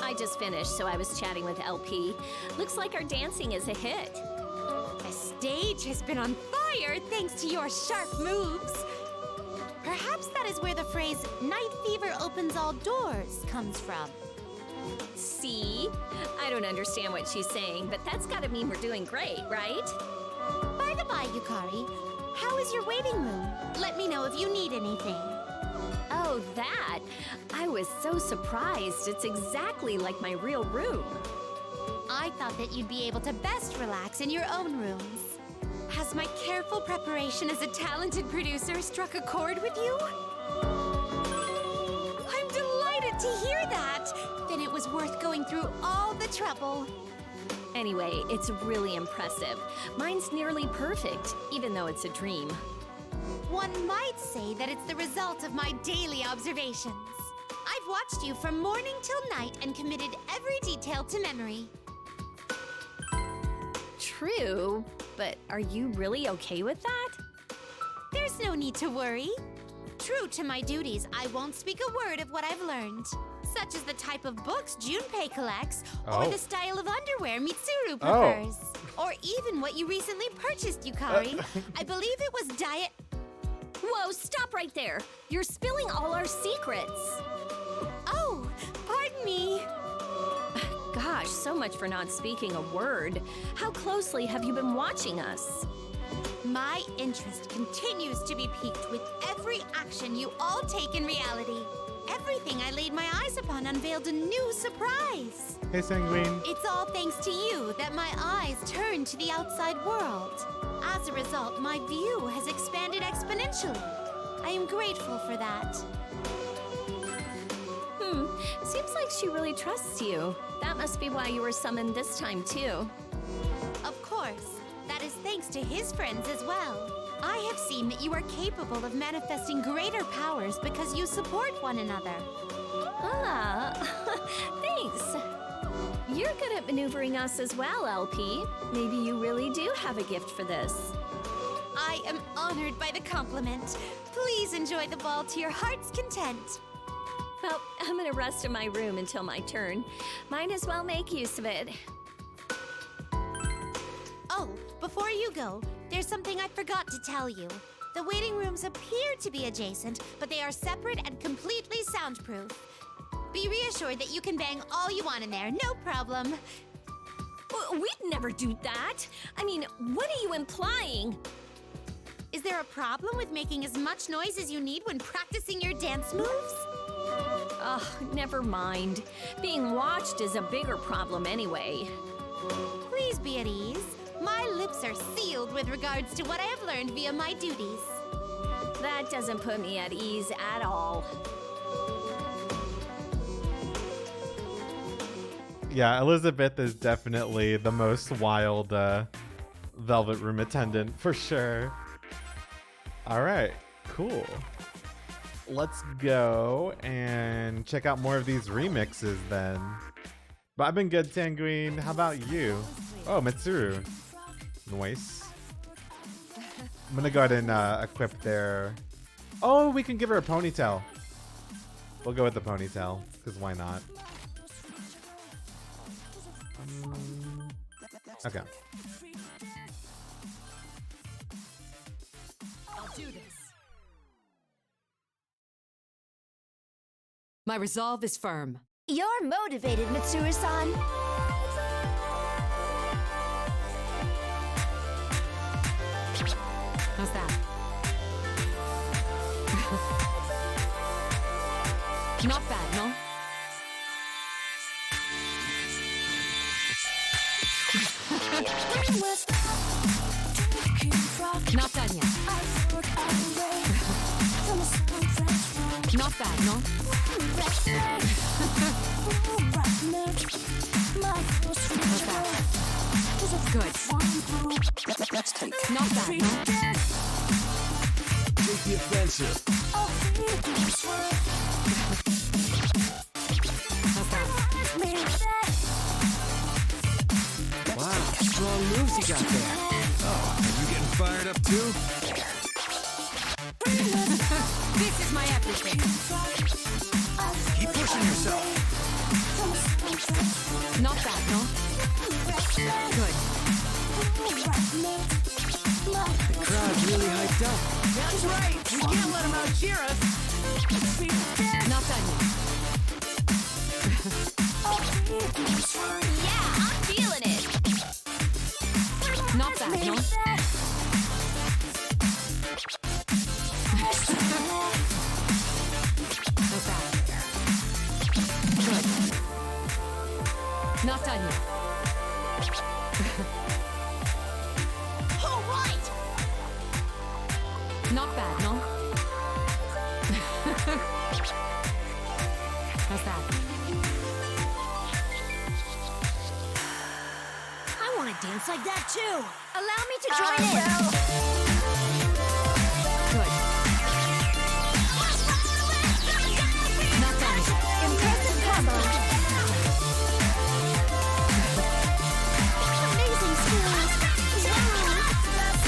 I just finished, so I was chatting with LP. Looks like our dancing is a hit. The stage has been on fire thanks to your sharp moves. Perhaps that that is where the phrase night fever opens all doors comes from. See? I don't understand what she's saying, but that's gotta mean we're doing great, right? By the by, Yukari, how is your waiting room? Let me know if you need anything. Oh, that! I was so surprised. It's exactly like my real room. I thought that you'd be able to best relax in your own rooms. Has my careful preparation as a talented producer struck a chord with you? I'm delighted to hear that! Then it was worth going through all the trouble. Anyway, it's really impressive. Mine's nearly perfect, even though it's a dream. One might say that it's the result of my daily observations. I've watched you from morning till night and committed every detail to memory. True, but are you really okay with that? There's no need to worry. True to my duties, I won't speak a word of what I've learned, such as the type of books Junpei collects, or the style of underwear Mitsuru prefers, or even what you recently purchased, Yukari. I believe it was diet... Whoa, stop right there! You're spilling all our secrets! Oh, pardon me. Gosh, so much for not speaking a word. How closely have you been watching us? My interest continues to be piqued with every action you all take in reality. Everything I laid my eyes upon unveiled a new surprise. Hey, Sanguine. It's all thanks to you that my eyes turned to the outside world. As a result, my view has expanded exponentially. I am grateful for that. Seems like she really trusts you. That must be why you were summoned this time, too. Of course. That is thanks to his friends as well. I have seen that you are capable of manifesting greater powers because you support one another. Ah, thanks. You're good at maneuvering us as well, LP. Maybe you really do have a gift for this. I am honored by the compliment. Please enjoy the ball to your heart's content. Well, I'm gonna rest in my room until my turn. Might as well make use of it. Oh, before you go, there's something I forgot to tell you. The waiting rooms appear to be adjacent, but they are separate and completely soundproof. Be reassured that you can bang all you want in there, no problem. We'd never do that. I mean, what are you implying? Is there a problem with making as much noise as you need when practicing your dance moves? Oh, never mind. Being watched is a bigger problem anyway. Please be at ease. My lips are sealed with regards to what I have learned via my duties. That doesn't put me at ease at all. Yeah, Elizabeth is definitely the most wild Velvet Room attendant for sure. All right, cool. Let's go and check out more of these remixes then. But I've been good, Sanguine. How about you? Oh, Mitsuru. Nice. I'm gonna go ahead and equip their... Oh, we can give her a ponytail. We'll go with the ponytail, because why not? Okay. I'll do this. My resolve is firm. You're motivated, Mitsuru-san. How's that? Not bad, no? Not done yet. Not bad, no? Good. Let's take. Not bad, no? Take the offensive. Wow, strong moves you got there. Oh, are you getting fired up too? This is my everything. Keep pushing yourself. Not bad, no? Good. The crowd's really hyped up. That's right. We can't let him out cheer us. Not done yet. Yeah, I'm feeling it. Not bad, no? Not bad. Good. Not done yet. All right. Not bad, no? How's that? I want to dance like that too. Allow me to join in. Good. Not done yet. Impressive combo. Amazing skills. I'm impressed.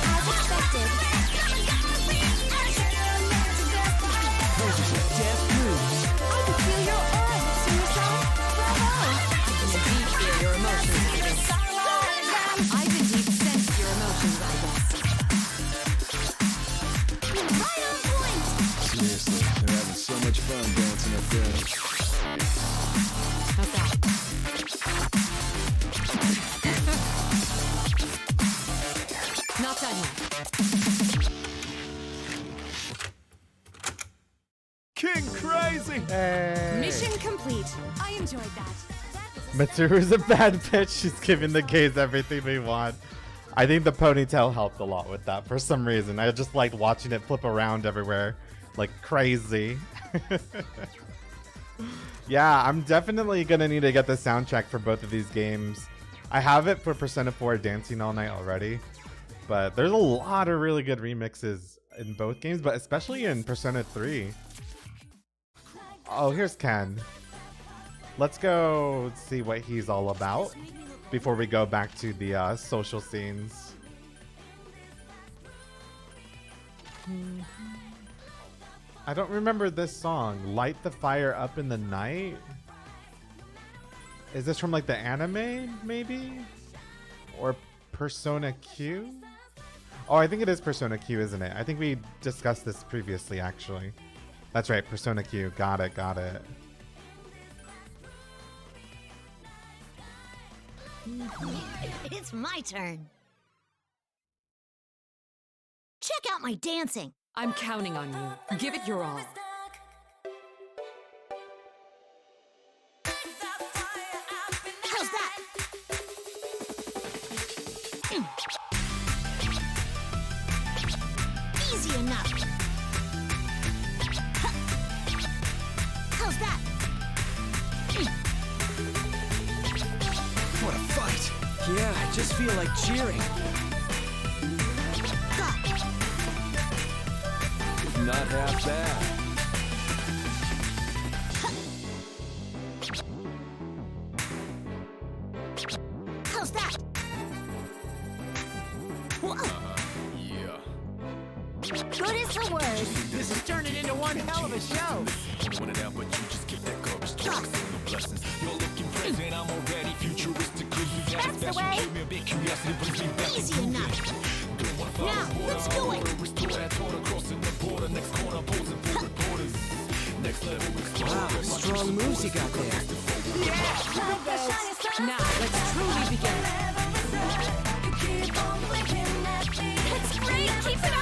As expected. Those are some deft moves. I can feel your aura, Mitsuo-san. Bravo. I can indeed feel your emotions, I guess. I can indeed sense your emotions, I guess. Right on point. Seriously, they're having so much fun dancing up there. How's that? Not done yet. King Crazy! Mission complete. I enjoyed that. Mitsuru's a bad bitch. She's giving the gays everything they want. I think the ponytail helped a lot with that for some reason. I just liked watching it flip around everywhere like crazy. Yeah, I'm definitely gonna need to get the soundtrack for both of these games. I have it for Persona 4 Dancing All Night already, but there's a lot of really good remixes in both games, but especially in Persona 3. Oh, here's Ken. Let's go see what he's all about before we go back to the social scenes. I don't remember this song. Light the Fire Up in the Night? Is this from like the anime, maybe? Or Persona Q? Oh, I think it is Persona Q, isn't it? I think we discussed this previously, actually. That's right, Persona Q. Got it, got it. It's my turn. Check out my dancing. I'm counting on you. Give it your all. How's that? Easy enough. How's that? What a fight! Yeah, I just feel like cheering. Not half bad. How's that? Yeah. Good as her word. This is turning into one hell of a show. Want it out, but you just get that garbage talk. No blessings. You're looking present, I'm already futuristic. That's the way. Easy enough. Now, let's do it. Wow, strong moves you got there. Now, let's truly begin. It's great. Keep it up.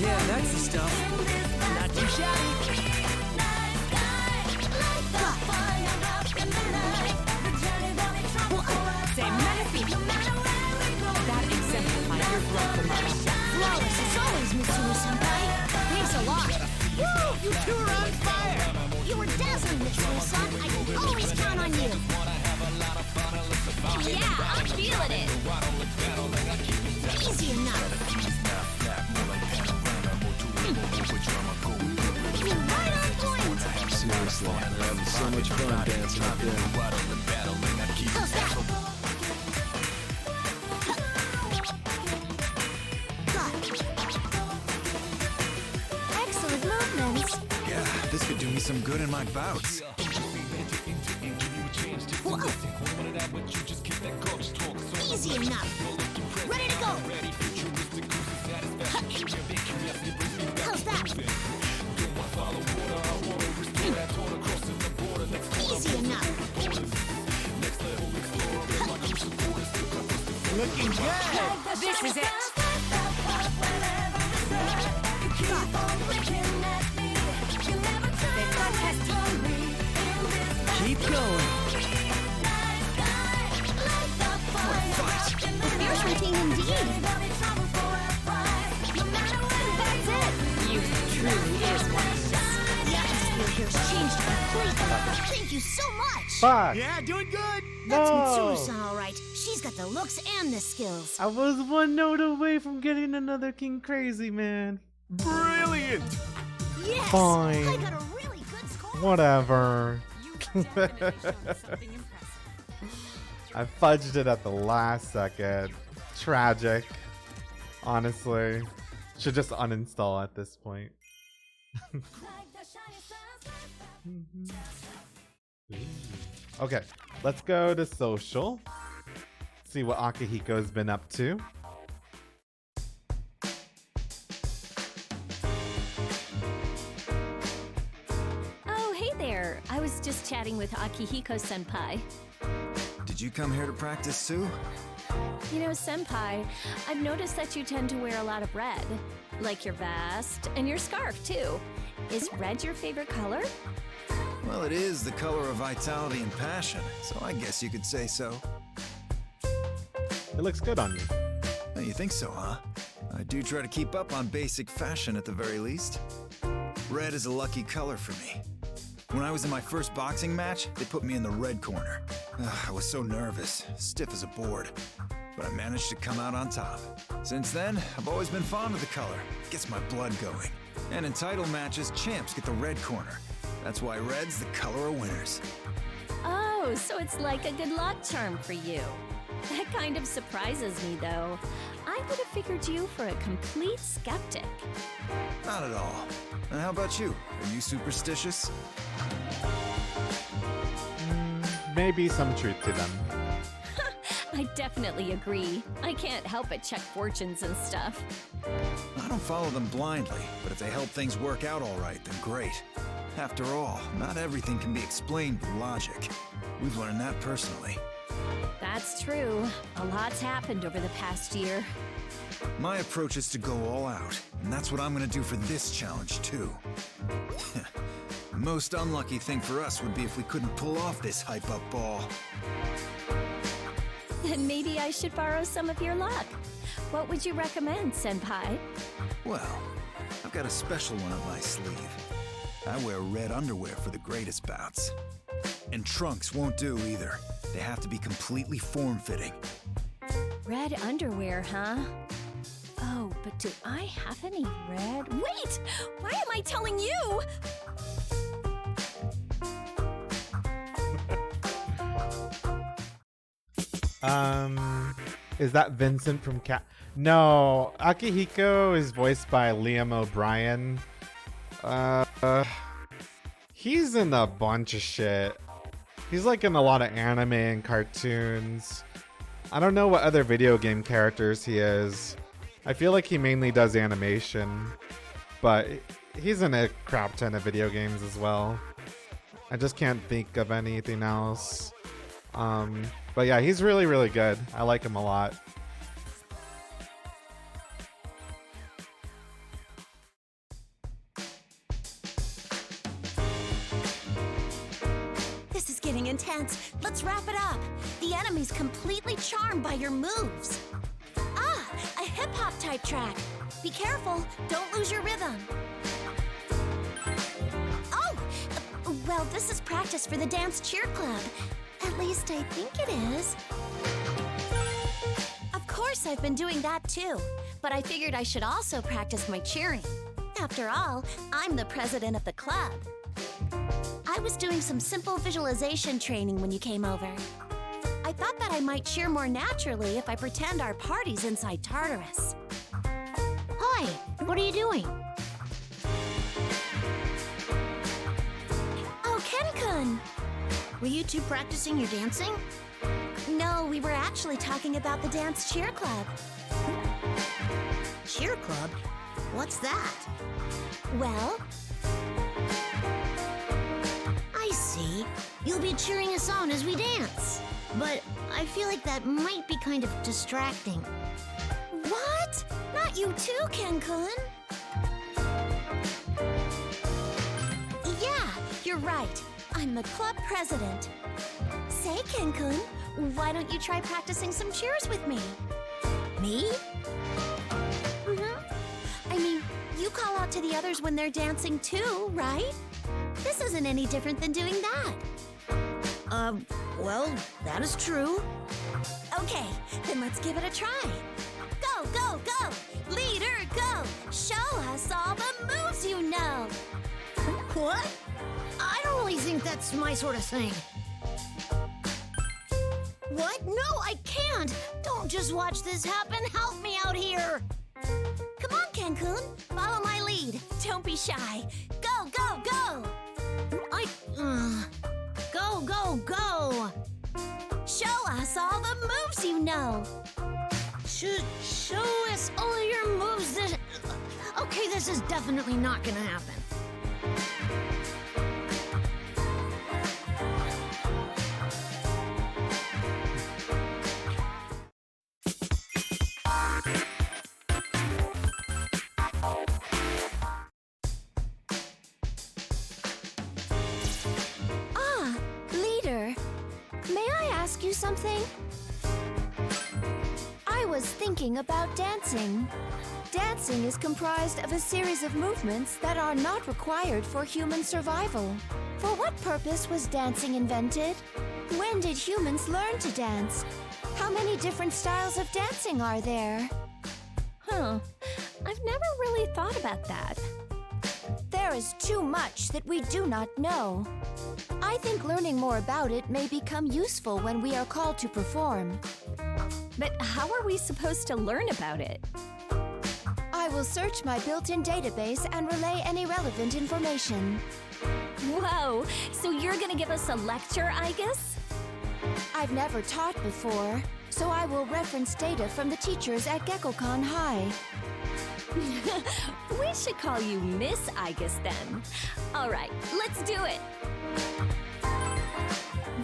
Yeah, that's the stuff. Not too shabby. Say Menifee. That exemplifies your growth, Amara. Flawless as always, Mitsuru-senpai. Thanks a lot. Woo! You two are on fire. You were dazzling, Mitsuru-san. I can always count on you. Yeah, I'm feeling it. Easy enough. You're right on point. Seriously, they're having so much fun dancing up there. How's that? Excellent movements. Yeah, this could do me some good in my bouts. Easy enough. Ready to go. How's that? Easy enough. Looking good. This is it. Keep going. Fierce routine indeed. That's it. You truly is one of us. The atmosphere here's changed completely. Thank you so much. Fuck. Yeah, doing good. That's No. Mitsuru-san, all right. She's got the looks and the skills. I was one note away from getting another King Crazy, man. Brilliant. Yes. Fine. I got a really good score. Whatever. You definitely showed something impressive. I fudged it at the last second. Tragic. Honestly. Should just uninstall at this point. Okay, let's go to social. See what Akihiko's been up to. Oh, hey there. I was just chatting with Akihiko-senpai. Did you come here to practice too? You know, senpai, I've noticed that you tend to wear a lot of red. Like your vest and your scarf, too. Is red your favorite color? Well, it is the color of vitality and passion, so I guess you could say so. It looks good on you. Oh, you think so, huh? I do try to keep up on basic fashion at the very least. Red is a lucky color for me. When I was in my first boxing match, they put me in the red corner. I was so nervous, stiff as a board, but I managed to come out on top. Since then, I've always been fond of the color. It gets my blood going. And in title matches, champs get the red corner. That's why red's the color of winners. Oh, so it's like a good luck charm for you. That kind of surprises me, though. I would have figured you for a complete skeptic. Not at all. And how about you? Are you superstitious? Maybe some truth to them. I definitely agree. I can't help but check fortunes and stuff. I don't follow them blindly, but if they help things work out all right, then great. After all, not everything can be explained with logic. We've learned that personally. That's true. A lot's happened over the past year. My approach is to go all out, and that's what I'm gonna do for this challenge, too. The most unlucky thing for us would be if we couldn't pull off this hype-up ball. Then maybe I should borrow some of your luck. What would you recommend, senpai? Well, I've got a special one up my sleeve. I wear red underwear for the greatest bouts. And trunks won't do either. They have to be completely form-fitting. Red underwear, huh? Oh, but do I have any red? Wait! Why am I telling you? Is that Vincent from Cat? No, Akihiko is voiced by Liam O'Brien. He's in a bunch of shit. He's like in a lot of anime and cartoons. I don't know what other video game characters he is. I feel like he mainly does animation, but he's in a crap ton of video games as well. I just can't think of anything else. But yeah, he's really, really good. I like him a lot. This is getting intense. Let's wrap it up. The enemy's completely charmed by your moves. Ah, a hip-hop type track. Be careful, don't lose your rhythm. Oh, well, this is practice for the dance cheer club. At least I think it is. Of course, I've been doing that too, but I figured I should also practice my cheering. After all, I'm the president of the club. I was doing some simple visualization training when you came over. I thought that I might cheer more naturally if I pretend our party's inside Tartarus. Hi, what are you doing? Oh, Ken-kun! Were you two practicing your dancing? No, we were actually talking about the dance cheer club. Cheer club? What's that? Well, I see. You'll be cheering us on as we dance. But I feel like that might be kind of distracting. what? Not you too, Ken-kun. Yeah, you're right. I'm the club president. Say, Ken-kun, why don't you try practicing some cheers with me? Me? I mean, you call out to the others when they're dancing too, right? This isn't any different than doing that. Well, that is true. Okay, then let's give it a try. Go, go, go! Leader, go! Show us all the moves you know! What? I don't really think that's my sort of thing. What? No, I can't! Don't just watch this happen. Help me out here! Come on, Ken-kun, follow my lead. Don't be shy. Go, go, go! Go, go, go! Show us all the moves you know. Show us all your moves. Okay, this is definitely not gonna happen. Leader, may I ask you something? I was thinking about dancing. Dancing is comprised of a series of movements that are not required for human survival. For what purpose was dancing invented? When did humans learn to dance? How many different styles of dancing are there? I've never really thought about that. There is too much that we do not know. I think learning more about it may become useful when we are called to perform. But how are we supposed to learn about it? I will search my built-in database and relay any relevant information. Whoa, so you're gonna give us a lecture, I guess? I've never taught before, so I will reference data from the teachers at GeckoCon High. We should call you Miss Igus then. All right, let's do it.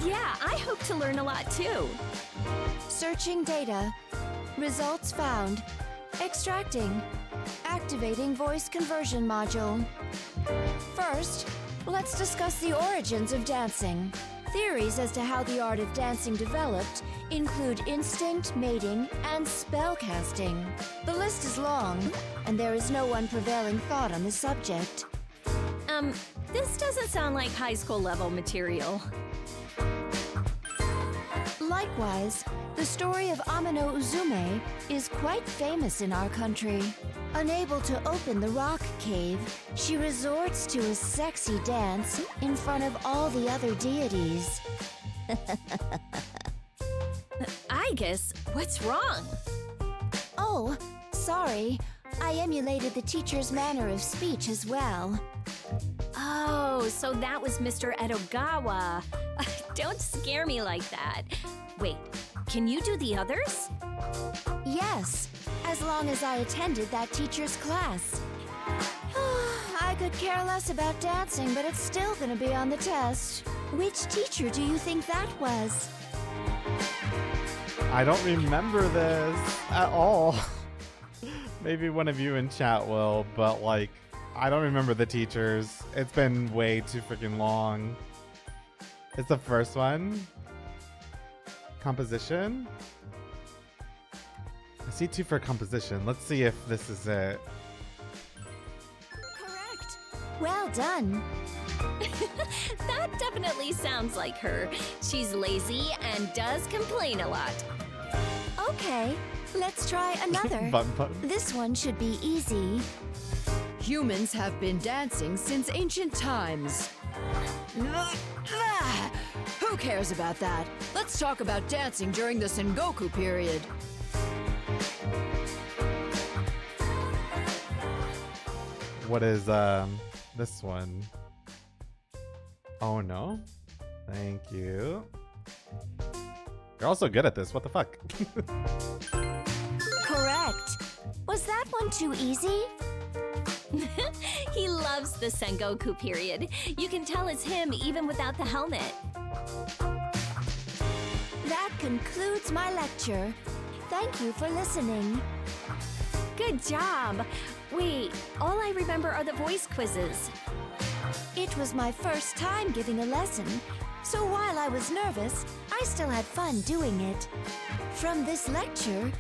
Yeah, I hope to learn a lot too. Searching data. Results found. Extracting. Activating voice conversion module. First, let's discuss the origins of dancing. Theories as to how the art of dancing developed include instinct, mating, and spellcasting. The list is long, and there is no one prevailing thought on the subject. This doesn't sound like high school level material. Likewise, the story of Amino Uzume is quite famous in our country. Unable to open the rock cave, she resorts to a sexy dance in front of all the other deities. Igus, what's wrong? Oh, sorry. I emulated the teacher's manner of speech as well. Oh, so that was Mr. Edogawa. Don't scare me like that. Wait, can you do the others? Yes, as long as I attended that teacher's class. I could care less about dancing, but it's still gonna be on the test. Which teacher do you think that was? I don't remember this at all. Maybe one of you in chat will, but like, I don't remember the teachers. It's been way too freaking long. It's the first one. Composition. I see 2 for composition. Let's see if this is it. Correct. Well done. That definitely sounds like her. She's lazy and does complain a lot. Okay, let's try another. This one should be easy. Humans have been dancing since ancient times. Who cares about that? Let's talk about dancing during the Sengoku period. What is this one? Oh no. Thank you. You're also good at this. What the fuck? Correct. Was that one too easy? He loves the Sengoku period. You can tell it's him even without the helmet. That concludes my lecture. Thank you for listening. Good job. Wait, all I remember are the voice quizzes. It was my first time giving a lesson, so while I was nervous, I still had fun doing it. From this lecture,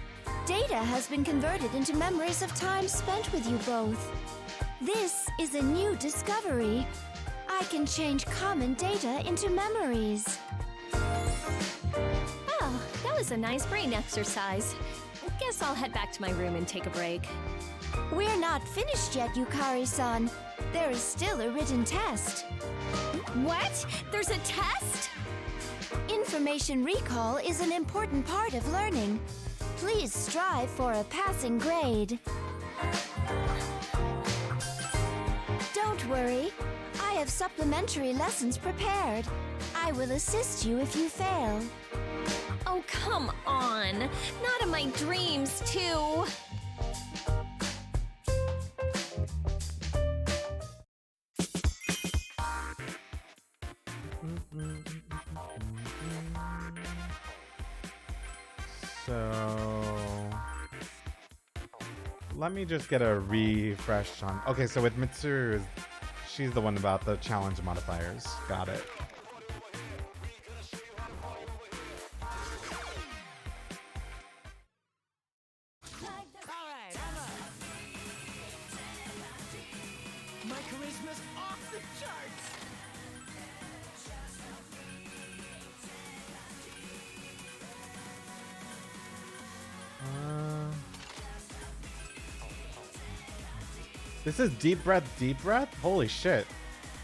data has been converted into memories of time spent with you both. This is a new discovery. I can change common data into memories. Oh, that was a nice brain exercise. Guess I'll head back to my room and take a break. We're not finished yet, Yukari-san. There is still a written test. What? There's a test? Information recall is an important part of learning. Please strive for a passing grade. Don't worry. I have supplementary lessons prepared. I will assist you if you fail. Oh, come on. Not in my dreams, too. So let me just get a refresh on. Okay, so with Mitsuru, she's the one about the challenge modifiers. Got it. My charisma's off the charts. This is Deep Breath, Deep Breath? Holy shit.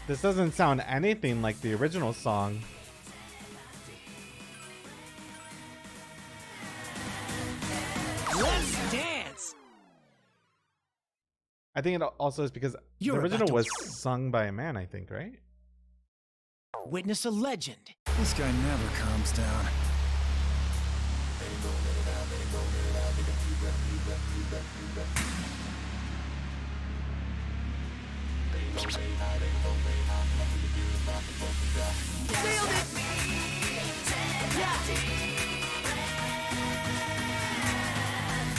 This doesn't sound anything like the original song. Let's dance. I think it also is because You're the original about was to- sung by a man, I think, right? Witness a legend. This guy never calms down. Nailed it. Yeah.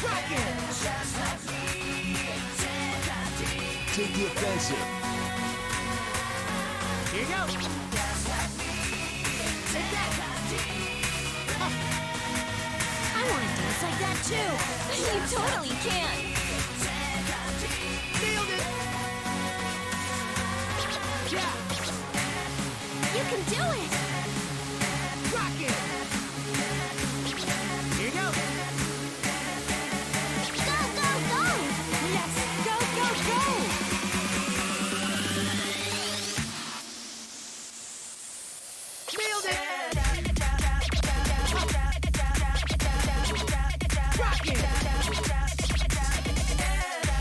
Rock it. Take the offensive. Here you go. Take that. I want to dance like that too. You totally can. Nailed it. Yeah. You can do it. Rock it. Here you go. Go, go, go. Let's go, go, go. Nailed it. Rock it.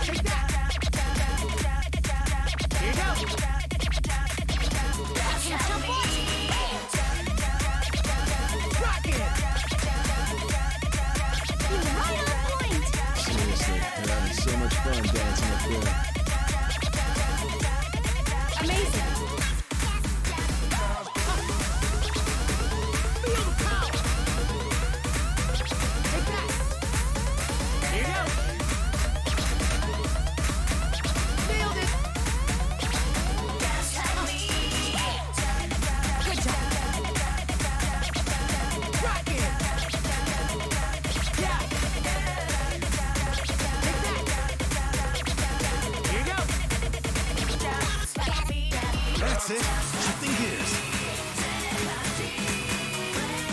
Take that. Here you go. Rock it. You're right on point. Seriously, you're having so much fun dancing up there. Amazing. Feel the power. Take that. Here you go. Nailed it. Good job. Rock it. Yeah. Take that. Here you go. That's it. Shifting gears.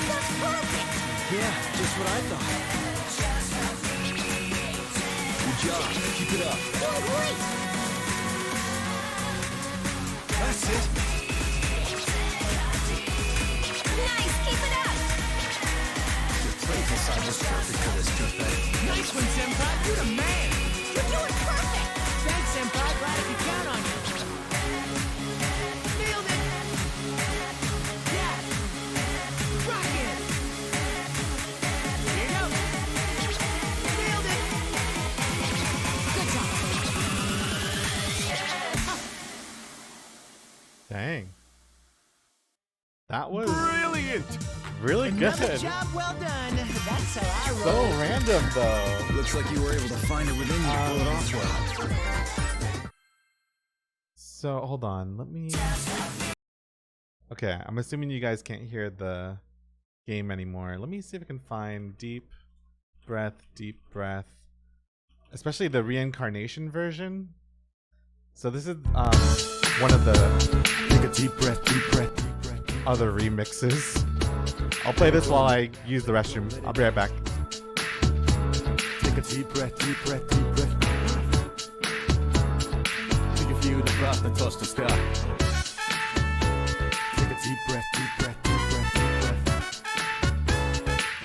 That's perfect. Yeah, just what I thought. Good job. Keep it up. Doing great. That's it. Nice, keep it up. Your playful side was perfect for this trip. Nice one, Senpai. You're the man. You're doing perfect. Thanks, Senpai. Glad I could count on you. Nailed it. Yeah. Rock it. That was brilliant. Really good. Another job well done. That's how I roll. So random though. Looks like you were able to find it within you to pull it off well. So hold on, let me. Okay, I'm assuming you guys can't hear the game anymore. Let me see if I can find deep breath, especially the reincarnation version. So this is one of the Take a deep breath, other remixes. I'll play this while I use the restroom. I'll be right back. Take a deep breath, deep breath. Till you feel the breath and touch the sky. Take a deep breath.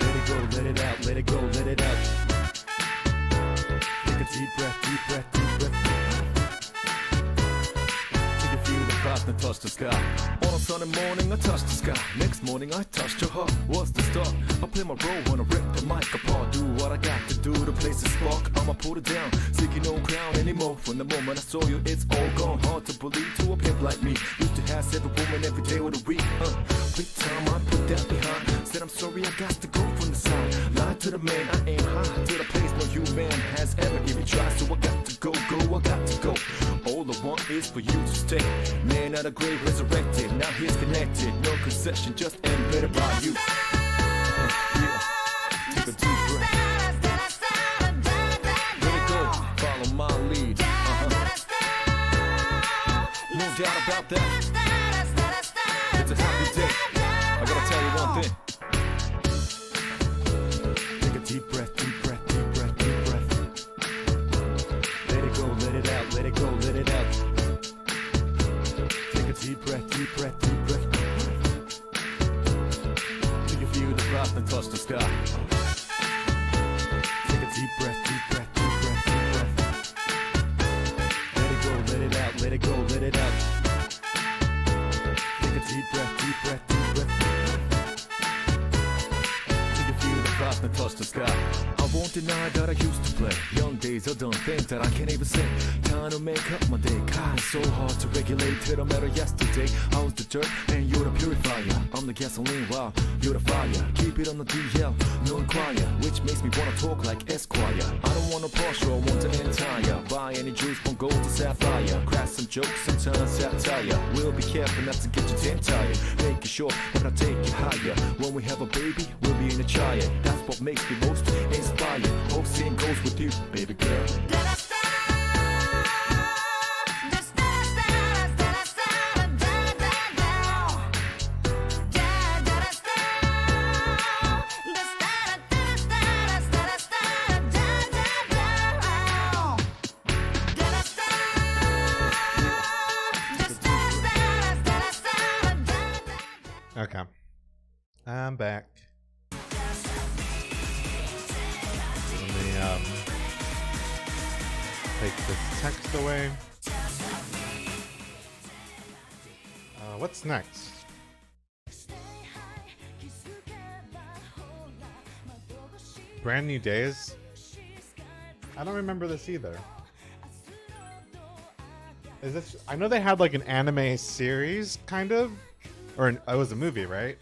Let it go, let it out, let it go, let it out. Take a deep breath. Till you feel the breath and touch the sky. On a sunny morning, I touch the sky. Next morning, I touched your heart. What's the start? I play my role when I rip the mic apart. Do what I got to do to place a spark. I'ma put it down, seeking no crown anymore. From the moment I saw you, it's all gone. Hard to believe to a pimp like me. Used to have 7 women every day of the week. Big time, I put that behind. Said I'm sorry, I got to go from the side. Lied to the man, I aim high to the place no human has ever even tried. So I got to go, I got to go. All I want is for you to stay. Man out of grave resurrected, now he's connected. No concession, just embedded by you. Yeah. Take a deep breath. Let it go, follow my lead. No doubt about that. It's a happy day. I gotta tell you one thing. Take a deep breath. Let it go, let it out, let it go, let it out. Take a deep breath. Till you feel the breath and touch the sky. Take a deep breath. Let it go, let it out, let it go, let it out. Take a deep breath. Till you feel the breath and touch the sky. I won't deny that I used to play. Young days I've done things that I can't even say. Trying to make up my day. God, it's so hard to regulate till I met her yesterday. I was the dirt and you're the purifier. I'm the gasoline while you're the fire. Keep it on the DL, no inquire. Which makes me wanna talk like Esquire. I don't want a Porsche, I want an entire. Buy any juice from gold to sapphire. Crack some jokes and turn satire. We'll be careful not to get you tent tired. Make it short, but I'll take you higher. When we have a baby, we'll be in a child. That's what makes me most inspired. Hope same goes with you, baby girl. Okay, I'm back. Let me take this text away. What's next? Brand New Days? I don't remember this either. Is this? I know they had like an anime series, kind of, or it was a movie, right?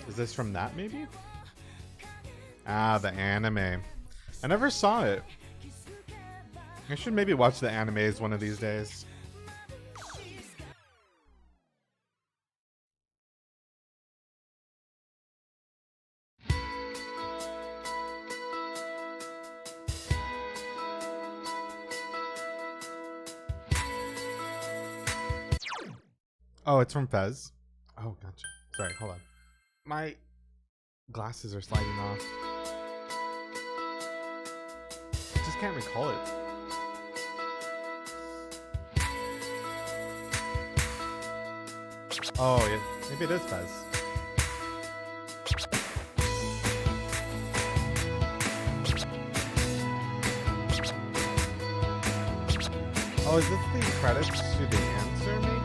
Is this from that maybe? Ah, the anime. I never saw it. I should maybe watch the animes one of these days. Oh, it's from Fez. Oh, gotcha. Sorry, hold on. My glasses are sliding off. I just can't recall it. Oh, yeah. Maybe it is Fez. Oh, is this the credits to the answer, maybe?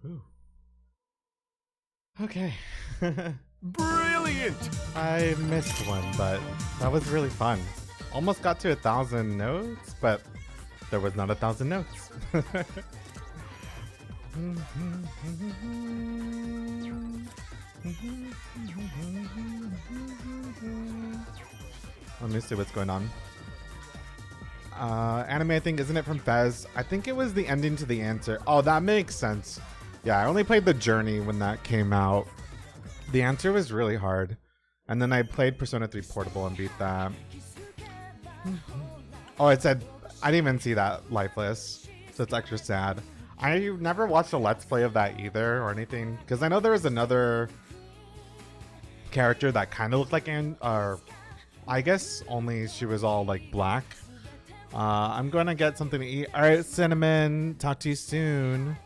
Ooh. Okay. Brilliant! I missed one, but that was really fun. Almost got to 1,000 notes, but there was not 1,000 notes. Let me see what's going on. Anime, I think, isn't it from Fez? I think it was the ending to the answer. Oh, that makes sense. Yeah, I only played the journey when that came out. The answer was really hard. And then I played Persona 3 Portable and beat that. Oh, it said, I didn't even see that lifeless. So it's extra sad. I never watched a Let's Play of that either or anything. Because I know there was another character that kind of looked like I guess only she was all like black. I'm going to get something to eat. All right, Cinnamon. Talk to you soon.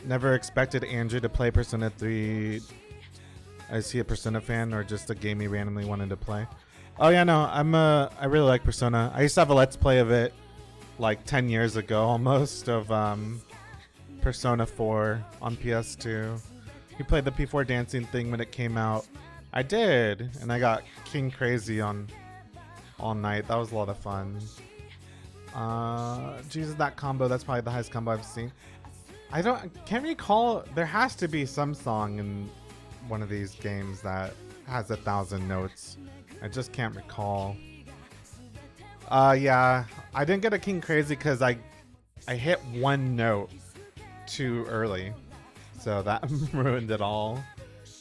Never expected Andrew to play Persona 3. Is he a Persona fan or just a game he randomly wanted to play? Oh yeah, no, I really like Persona. I used to have a Let's Play of it like 10 years ago almost of Persona 4 on PS2. You played the P4 dancing thing when it came out. I did, and I got King Crazy on all night. That was a lot of fun. Jesus, that combo, that's probably the highest combo I've seen. Can't recall, there has to be some song in one of these games that has 1,000 notes. I just can't recall. Yeah, I didn't get a King Crazy because I hit one note too early, so that ruined it all.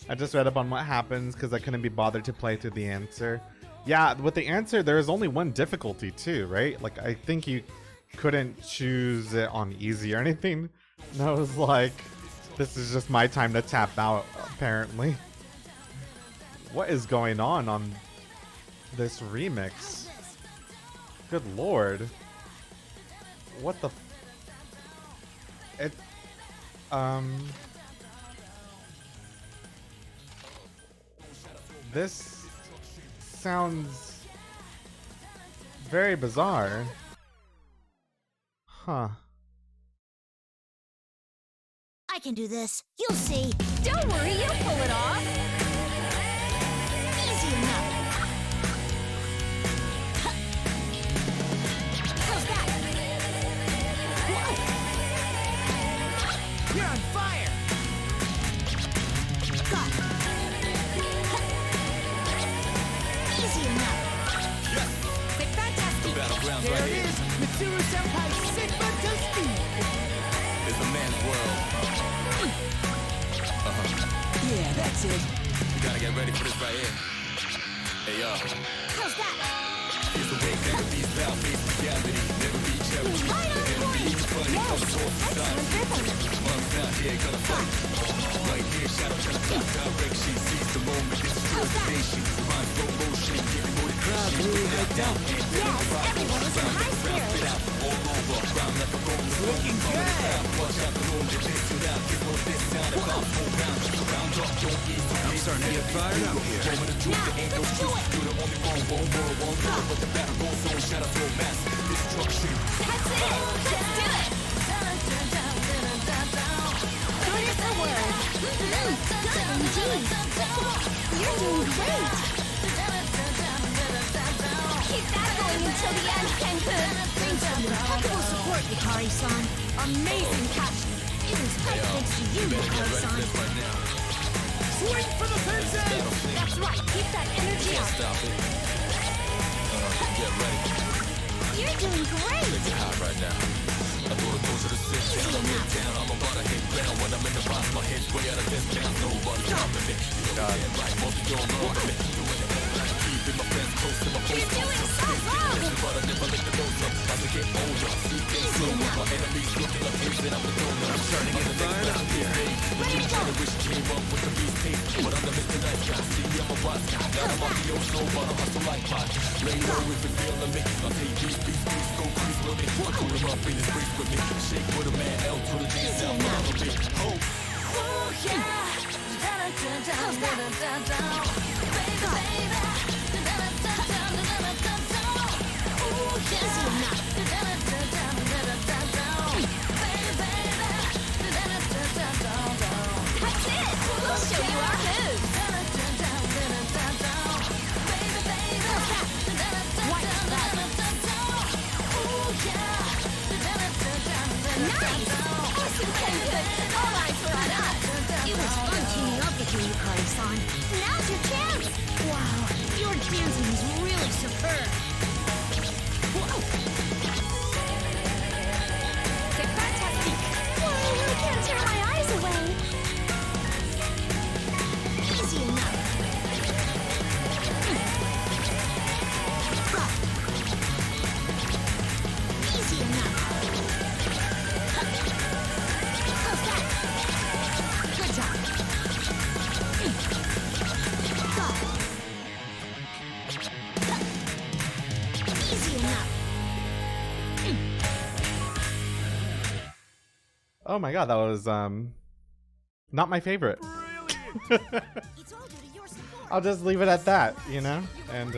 I just read up on what happens because I couldn't be bothered to play through the answer. Yeah, with the answer, there is only one difficulty too, right? Like, I think you couldn't choose it on easy or anything. And I was like, this is just my time to tap out, apparently. What is going on this remix? Good lord. What the this sounds very bizarre. Huh. I can do this. You'll see. Don't worry, you'll pull it off. Easy enough. How's that? Whoa. You're on fire! Got it. Easy enough. Quick fantastic. Battlegrounds There right it here. is! Mitsuru Senpai's sick fantastic! It's a man's world. Yeah, that's it. You gotta get ready for this right here. Hey, yo. How's that? Here's the way never be foul, face reality. Never be charity. The enemy is funny, come source of time. Monks out here gonna fight. Right here, shadow trying to block direction. Seize the moment, this is your station. Rhyme slow motion, giving more crowd really right down. Yes, everyone is in high spirits. All over, round left a goal. Looking good! Watch out the room, they chase you down. Give more this sound about 4 rounds. Round up, don't ease. I'm starting to get fired up here. Now, let's do it. You're the only one world, but the battle goes on. Shadow so mass destruction. That's it. Let's do it. Good as the word. Good indeed. You're doing great. Keep that going until the end, Kenku. Thanks for your impeccable support, Hikari-san. Amazing catch. It was tight thanks to you, Hikari-san. Swing for the fences! That's right. Keep that energy up. Stop it. Get ready. You're doing great. It's hot right now. I throw the closer to sit down. I'm in town. I'm about to hit ground. When I'm in the box, my head's way out of this town. Nobody's stopping me. You know it right. Most of you don't know me. Doing it right. Keeping my friends close to my You're doing so well. but I never let the nose up. As I get older, see things slow. My enemies looking like pigs and I'm the donor. I'm starting to get fired up here. Ready to go. I wish came up with the beast tape, but I'm the Mr. Nice Guy. See, I'm a boss guy. Now I'm on the old show, but I hustle like pot. Lay low if you're feeling me. I'll take these beats, go crease with me. Put them up in his brace with me. Shake with a man, L to the G, down on the big hoe. Oh, yeah. How's that? Easy enough. race. Awesome good. All eyes were on us. It was fun teaming up with you, Yukari-san. Now's your chance. Wow, your dancing is really superb. Whoa. C'est fantastique. Whoa, I can't tear my eyes away. Easy enough. Easy enough. How's that? Good job. Easy enough. Oh my god, that was not my favorite. I'll just leave it at that, you know, and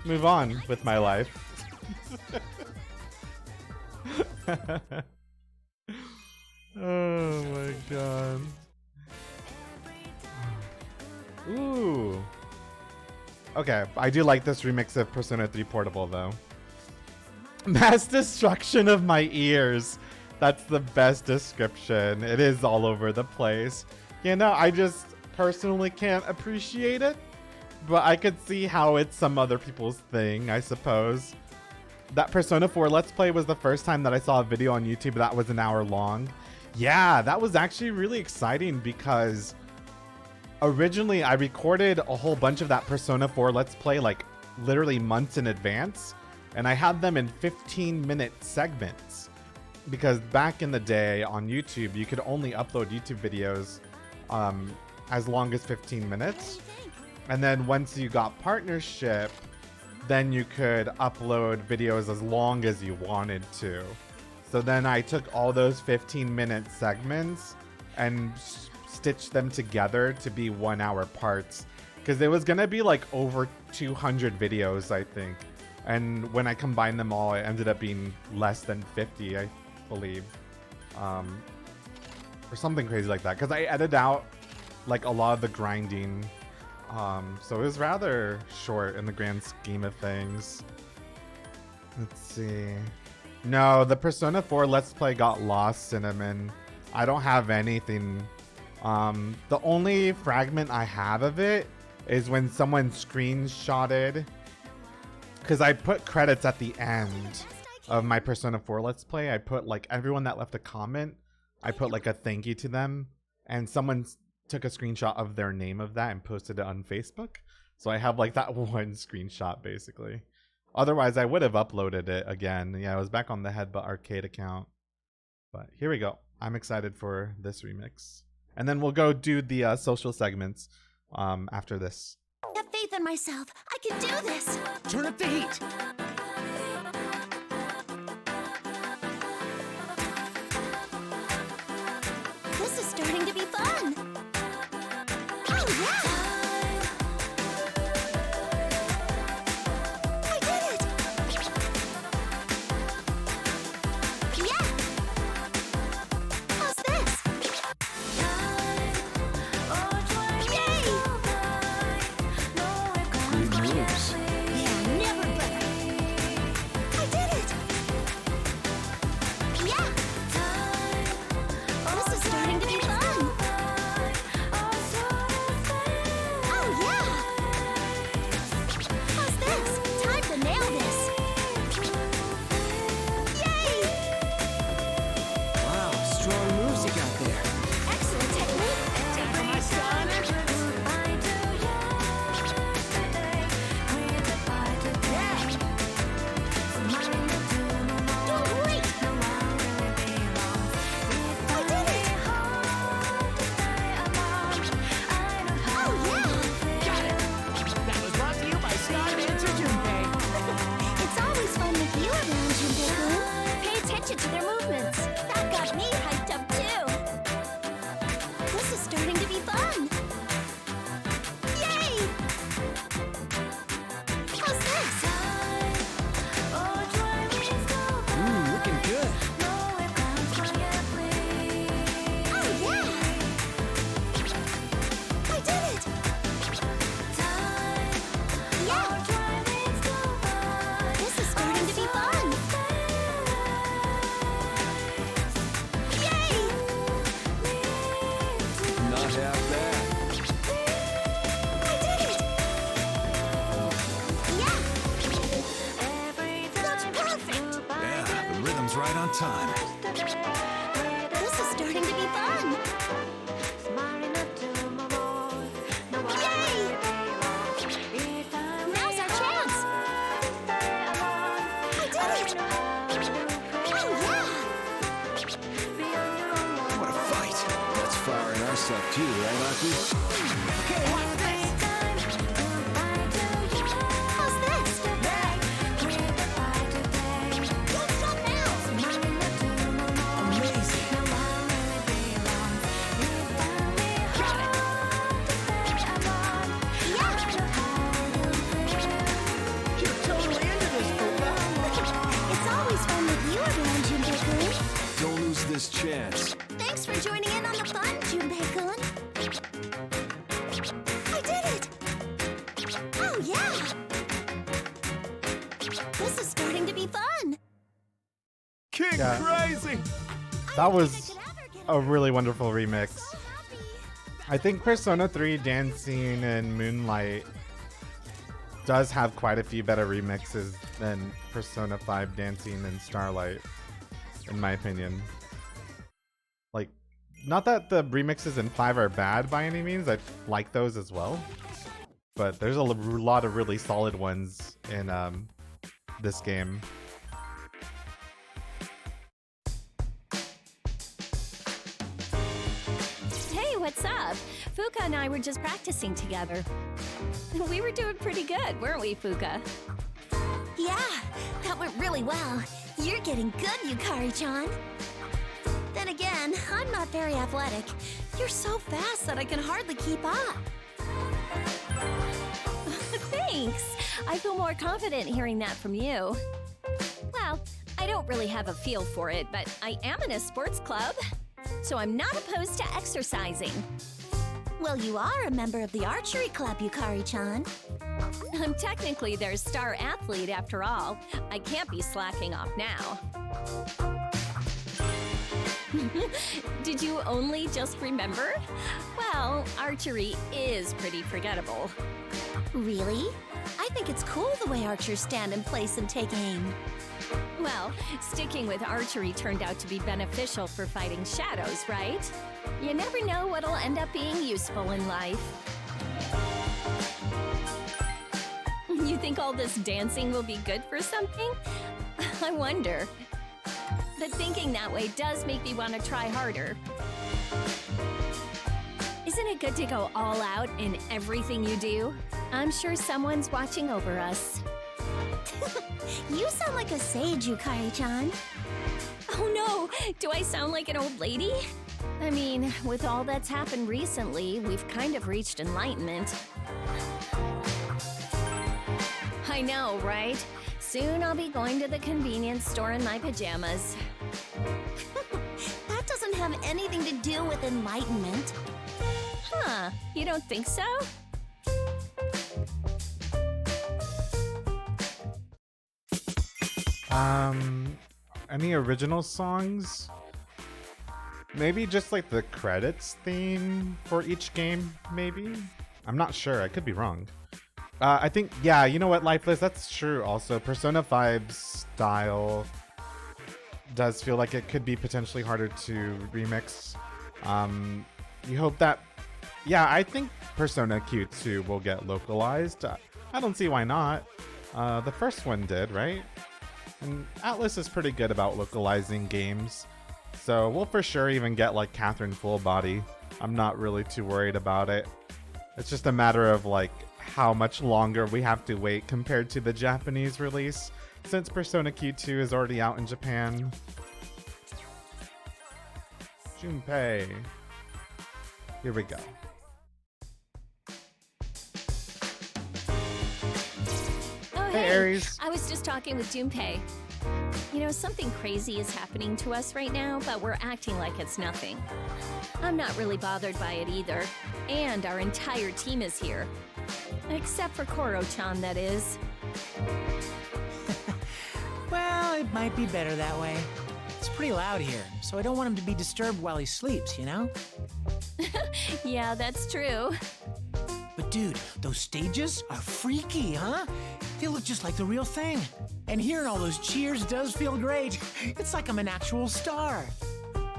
move on with my life. Oh my god. Ooh. Okay, I do like this remix of Persona 3 Portable though. Mass destruction of my ears. That's the best description. It is all over the place. You know, I just personally can't appreciate it, but I could see how it's some other people's thing, I suppose. That Persona 4 Let's Play was the first time that I saw a video on YouTube that was an hour long. Yeah, that was actually really exciting because originally I recorded a whole bunch of that Persona 4 Let's Play like literally months in advance, and I had them in 15-minute segments. Because back in the day on YouTube, you could only upload YouTube videos as long as 15 minutes. And then once you got partnership, then you could upload videos as long as you wanted to. So then I took all those 15-minute segments and stitched them together to be 1 hour parts. Because it was going to be like over 200 videos, I think. And when I combined them all, it ended up being less than 50, I believe, or something crazy like that, because I edited out like a lot of the grinding, so it was rather short in the grand scheme of things. Let's see. No, the Persona 4 Let's Play got lost, Cinnamon. I don't have anything. The only fragment I have of it is when someone screenshotted, because I put credits at the end of my Persona 4 Let's Play. I put like everyone that left a comment, I put like a thank you to them, and someone took a screenshot of their name of that and posted it on Facebook. So I have like that one screenshot basically. Otherwise I would have uploaded it again. Yeah, I was back on the Headbutt Arcade account. But here we go. I'm excited for this remix. And then we'll go do the social segments after this. Have faith in myself. I can do this. Turn up the heat. This is starting to be fun. Oh, yeah. I did it. Yeah. How's this? Yay! Great moves. Yeah, never better. right on time. This is starting to be fun. Yay! Now's our chance. I did it! Oh, yeah! What a fight. That's firing us up too, right, Aki? Okay, watch this. How's this? Don't stop now! Amazing. Got it! You're totally into this, Puka. It's always fun with you around, Junpei-kun. Don't lose this chance. Thanks for joining in on the fun, Junpei-kun. I did it! Oh, yeah! This is starting to be fun. King Yeah. Crazy! That was a really wonderful remix. I think Persona 3 Dancing and Moonlight does have quite a few better remixes than Persona 5 Dancing and Starlight, in my opinion. Like, not that the remixes in 5 are bad by any means, I like those as well. But there's a lot of really solid ones in this game. Hey, what's up? Fuka and I were just practicing together. We were doing pretty good, weren't we, Fuka? Yeah, that went really well. You're getting good, Yukari-chan. Then again, I'm not very athletic. You're so fast that I can hardly keep up. Thanks. I feel more confident hearing that from you. Well, I don't really have a feel for it, but I am in a sports club, so I'm not opposed to exercising. Well, you are a member of the archery club, Yukari-chan. I'm technically their star athlete after all. I can't be slacking off now. Did you only just remember? Well, archery is pretty forgettable. Really? I think it's cool the way archers stand in place and take aim. Well, sticking with archery turned out to be beneficial for fighting shadows, right? You never know what'll end up being useful in life. You think all this dancing will be good for something? I wonder. But thinking that way does make me want to try harder. Isn't it good to go all out in everything you do? I'm sure someone's watching over us. You sound like a sage, Yukari-chan. Oh no! Do I sound like an old lady? I mean, with all that's happened recently, we've kind of reached enlightenment. I know, right? Soon I'll be going to the convenience store in my pajamas. That doesn't have anything to do with enlightenment. Huh, you don't think so? Any original songs? Maybe just like the credits theme for each game, maybe? I'm not sure, I could be wrong. I think, yeah, you know what, Lifeless, that's true also. Persona 5's style does feel like it could be potentially harder to remix. You hope that, yeah, I think Persona Q2 will get localized. I don't see why not. The first one did, right? And Atlas is pretty good about localizing games. So we'll for sure even get like Catherine Full Body. I'm not really too worried about it. It's just a matter of like how much longer we have to wait compared to the Japanese release, since Persona Q2 is already out in Japan. Junpei. Here we go. Oh, Hey, Aries. I was just talking with Junpei. You know, something crazy is happening to us right now, but we're acting like it's nothing. I'm not really bothered by it either. And our entire team is here. Except for Koro-chan, that is. Well, it might be better that way. It's pretty loud here, so I don't want him to be disturbed while he sleeps, you know? Yeah, that's true. But dude, those stages are freaky, huh? They look just like the real thing. And hearing all those cheers does feel great. It's like I'm an actual star.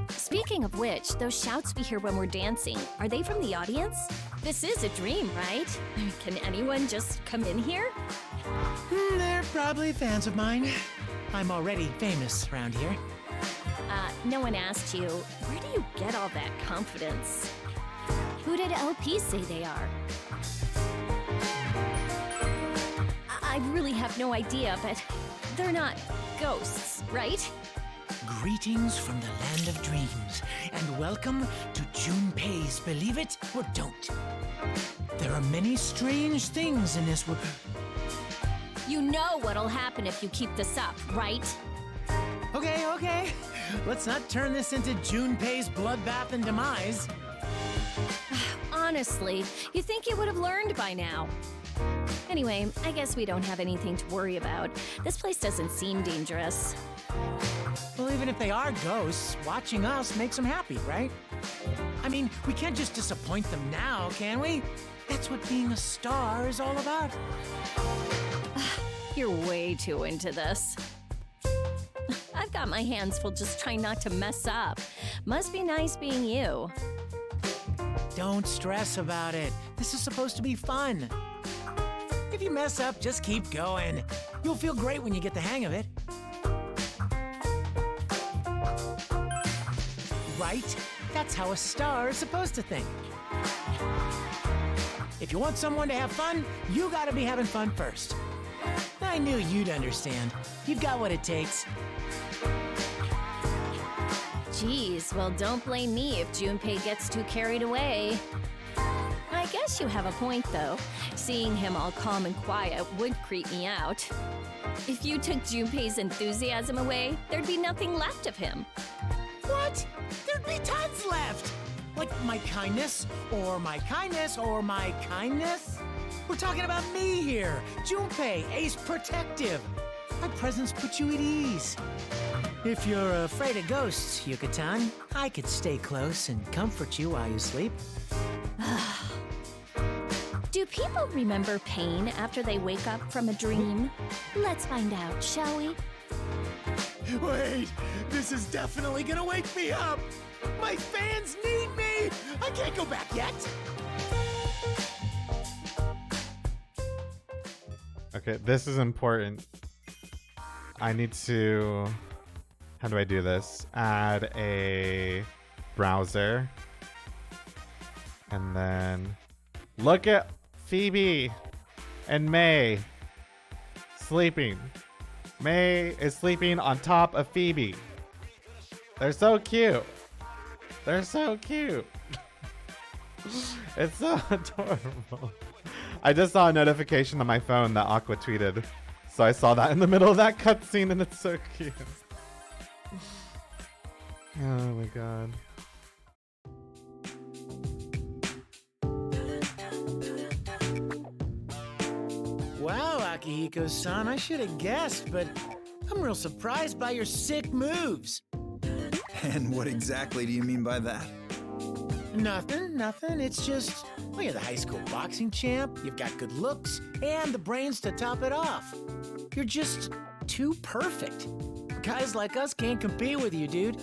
Speaking of which, those shouts we hear when we're dancing, are they from the audience? This is a dream, right? Can anyone just come in here? They're probably fans of mine. I'm already famous around here. No one asked you, where do you get all that confidence? Who did LP say they are? I really have no idea, but they're not ghosts, right? Greetings from the land of dreams, and welcome to Junpei's Believe It or Don't. There are many strange things in this world. You know what'll happen if you keep this up, right? Okay. Let's not turn this into Junpei's bloodbath and demise. Honestly, you think you would have learned by now. Anyway, I guess we don't have anything to worry about. This place doesn't seem dangerous. Well, even if they are ghosts, watching us makes them happy, right? I mean, we can't just disappoint them now, can we? That's what being a star is all about. You're way too into this. I've got my hands full just trying not to mess up. Must be nice being you. Don't stress about it. This is supposed to be fun. If you mess up, just keep going. You'll feel great when you get the hang of it. Right? That's how a star is supposed to think. If you want someone to have fun, you gotta be having fun first. I knew you'd understand. You've got what it takes. Geez, well, don't blame me if Junpei gets too carried away. I guess you have a point, though. Seeing him all calm and quiet would creep me out. If you took Junpei's enthusiasm away, there'd be nothing left of him. What? There'd be tons left! Like my kindness, or my kindness, or my kindness? We're talking about me here, Junpei, Ace Protective. My presence puts you at ease. If you're afraid of ghosts, Yucatan, I could stay close and comfort you while you sleep. Do people remember pain after they wake up from a dream? Let's find out, shall we? Wait, this is definitely gonna wake me up! My fans need me! I can't go back yet! Okay, this is important. I need to... How do I do this? Add a browser. And then... Look at Phoebe and May sleeping. May is sleeping on top of Phoebe. They're so cute. They're so cute. It's so adorable. I just saw a notification on my phone that Aqua tweeted. So I saw that in the middle of that cutscene and it's so cute. Oh my god. Wow, Akihiko-san, I should have guessed, but I'm real surprised by your sick moves. And what exactly do you mean by that? Nothing. It's just, well, you're the high school boxing champ, you've got good looks, and the brains to top it off. You're just too perfect. Guys like us can't compete with you, dude.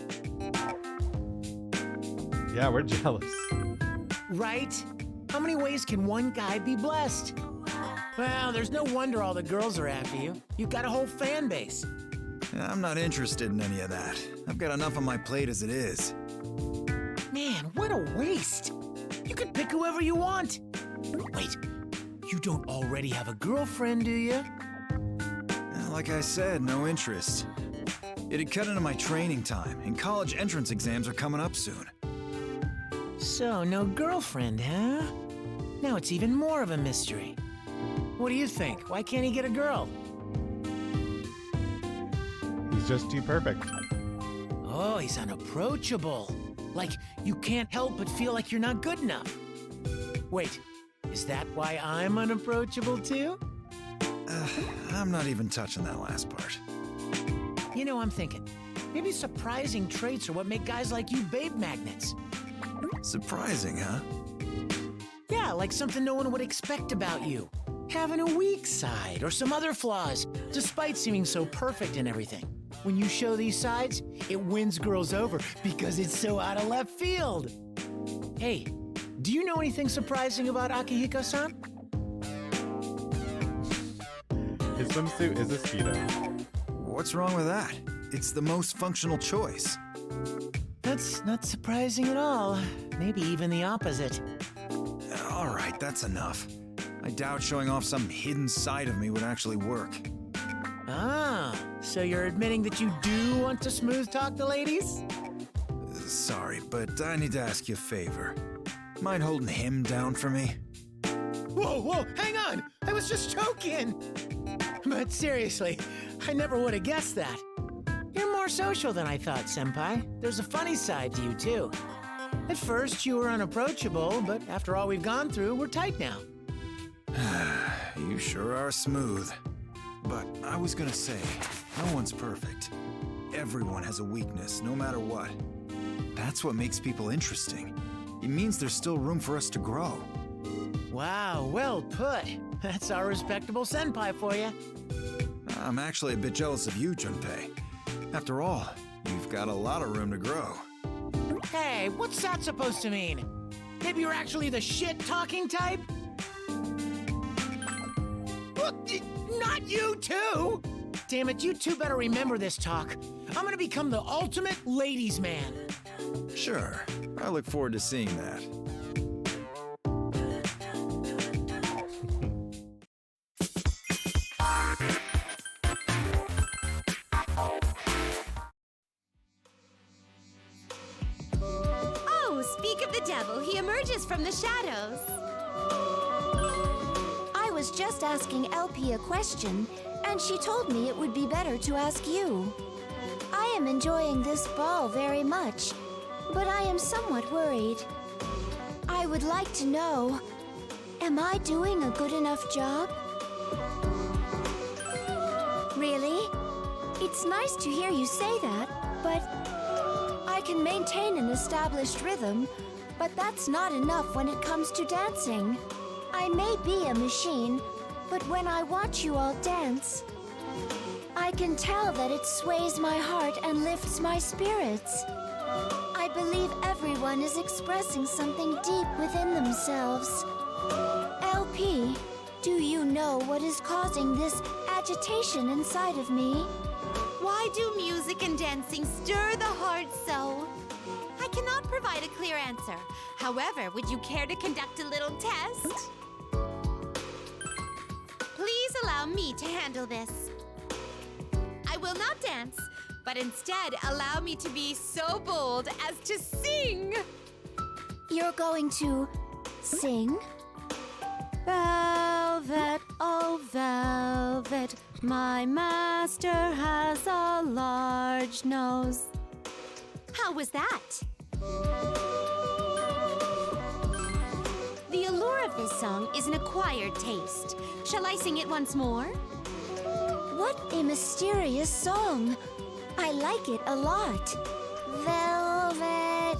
Yeah, we're jealous. Right? How many ways can one guy be blessed? Well, there's no wonder all the girls are after you. You've got a whole fan base. I'm not interested in any of that. I've got enough on my plate as it is. Man, what a waste. You could pick whoever you want. Wait, you don't already have a girlfriend, do you? Like I said, no interest. It'd cut into my training time, and college entrance exams are coming up soon. So, no girlfriend, huh? Now it's even more of a mystery. What do you think? Why can't he get a girl? He's just too perfect. Oh, he's unapproachable. Like, you can't help but feel like you're not good enough. Wait, is that why I'm unapproachable too? I'm not even touching that last part. You know, I'm thinking, maybe surprising traits are what make guys like you babe magnets. Surprising, huh? Yeah, like something no one would expect about you. having a weak side or some other flaws, despite seeming so perfect and everything. When you show these sides, it wins girls over because it's so out of left field. Hey, do you know anything surprising about Akihiko-san? His swimsuit is a Speedo. What's wrong with that? It's the most functional choice. That's not surprising at all. Maybe even the opposite. All right, that's enough. I doubt showing off some hidden side of me would actually work. Ah, so you're admitting that you do want to smooth talk the ladies? Sorry, but I need to ask you a favor. Mind holding him down for me? Whoa, hang on! I was just joking! But seriously, I never would have guessed that. You're more social than I thought, Senpai. There's a funny side to you, too. At first, you were unapproachable, but after all we've gone through, we're tight now. You sure are smooth. But I was gonna say, no one's perfect. Everyone has a weakness, no matter what. That's what makes people interesting. It means there's still room for us to grow. Wow, well put. That's our respectable senpai for you. I'm actually a bit jealous of you, Junpei. After all, you've got a lot of room to grow. Hey, what's that supposed to mean? Maybe you're actually the shit-talking type? Well, not you too! Damn it, you two better remember this talk. I'm gonna become the ultimate ladies' man. Sure, I look forward to seeing that. Oh, speak of the devil, he emerges from the shadows. I was just asking LP a question, and she told me it would be better to ask you. I am enjoying this ball very much, but I am somewhat worried. I would like to know, am I doing a good enough job? Really? It's nice to hear you say that, but I can maintain an established rhythm, but that's not enough when it comes to dancing. I may be a machine, but when I watch you all dance, I can tell that it sways my heart and lifts my spirits. I believe everyone is expressing something deep within themselves. LP, do you know what is causing this agitation inside of me? Why do music and dancing stir the heart so? I cannot provide a clear answer. However, would you care to conduct a little test? Please allow me to handle this. I will not dance, but instead allow me to be so bold as to sing. You're going to sing? Velvet, oh velvet, my master has a large nose. How was that? The allure of this song is an acquired taste. Shall I sing it once more? What a mysterious song. I like it a lot. Velvet.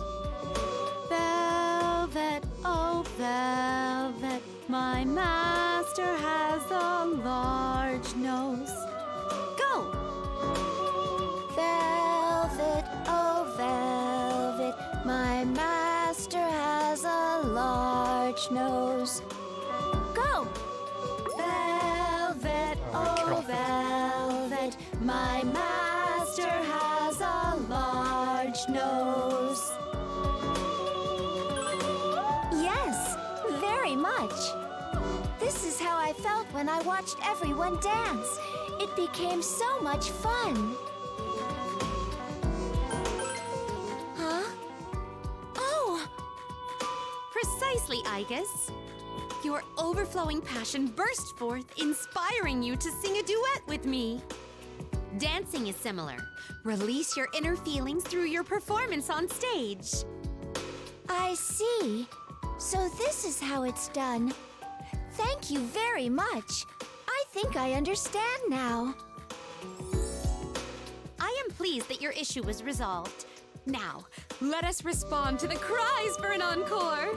Velvet, oh velvet, my master has a large nose. Go! Velvet, oh velvet, my master has a large nose. Go! Velvet, oh velvet, my master has a large nose. Yes, very much. This is how I felt when I watched everyone dance. It became so much fun. Huh? Oh! Precisely, Igus. Your overflowing passion burst forth, inspiring you to sing a duet with me. Dancing is similar. Release your inner feelings through your performance on stage. I see. So this is how it's done. Thank you very much. I think I understand now. I am pleased that your issue was resolved. Now, let us respond to the cries for an encore.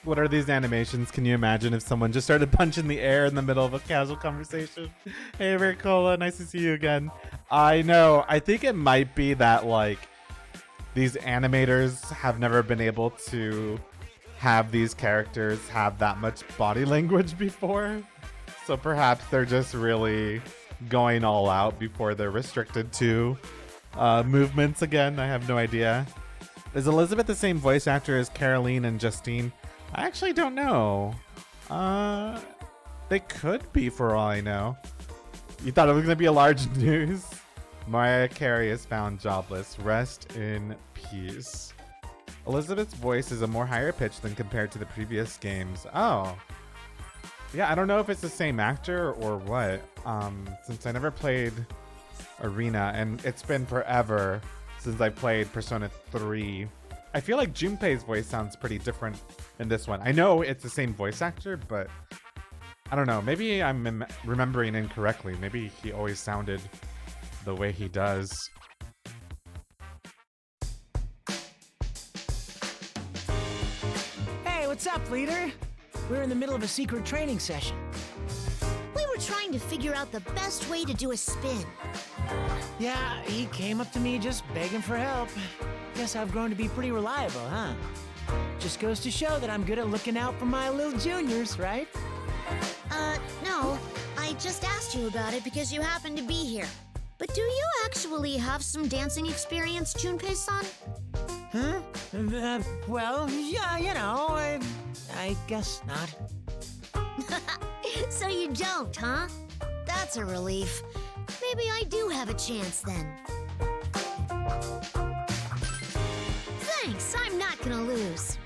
What are these animations? Can you imagine if someone just started punching the air in the middle of a casual conversation? Hey, Ricola, nice to see you again. I know. I think it might be that, like, these animators have never been able to have these characters have that much body language before. So perhaps they're just really going all out before they're restricted to movements again. I have no idea. Is Elizabeth the same voice actor as Caroline and Justine? I actually don't know. They could be for all I know. You thought it was going to be a large news? Mariah Carey is found jobless. Rest in peace. Elizabeth's voice is a more higher pitch than compared to the previous games. Oh. Yeah, I don't know if it's the same actor or what. Since I never played Arena, and it's been forever since I played Persona 3. I feel like Junpei's voice sounds pretty different in this one. I know it's the same voice actor, but I don't know. Maybe I'm remembering incorrectly. Maybe he always sounded the way he does. Hey, what's up, leader? We're in the middle of a secret training session. We were trying to figure out the best way to do a spin. Yeah, he came up to me just begging for help. Guess I've grown to be pretty reliable, huh? Just goes to show that I'm good at looking out for my little juniors, right? No. I just asked you about it because you happen to be here. But do you actually have some dancing experience, Junpei-san? Huh? Well, yeah, you know, I guess not. So you don't, huh? That's a relief. Maybe I do have a chance then. Thanks, I'm not gonna lose.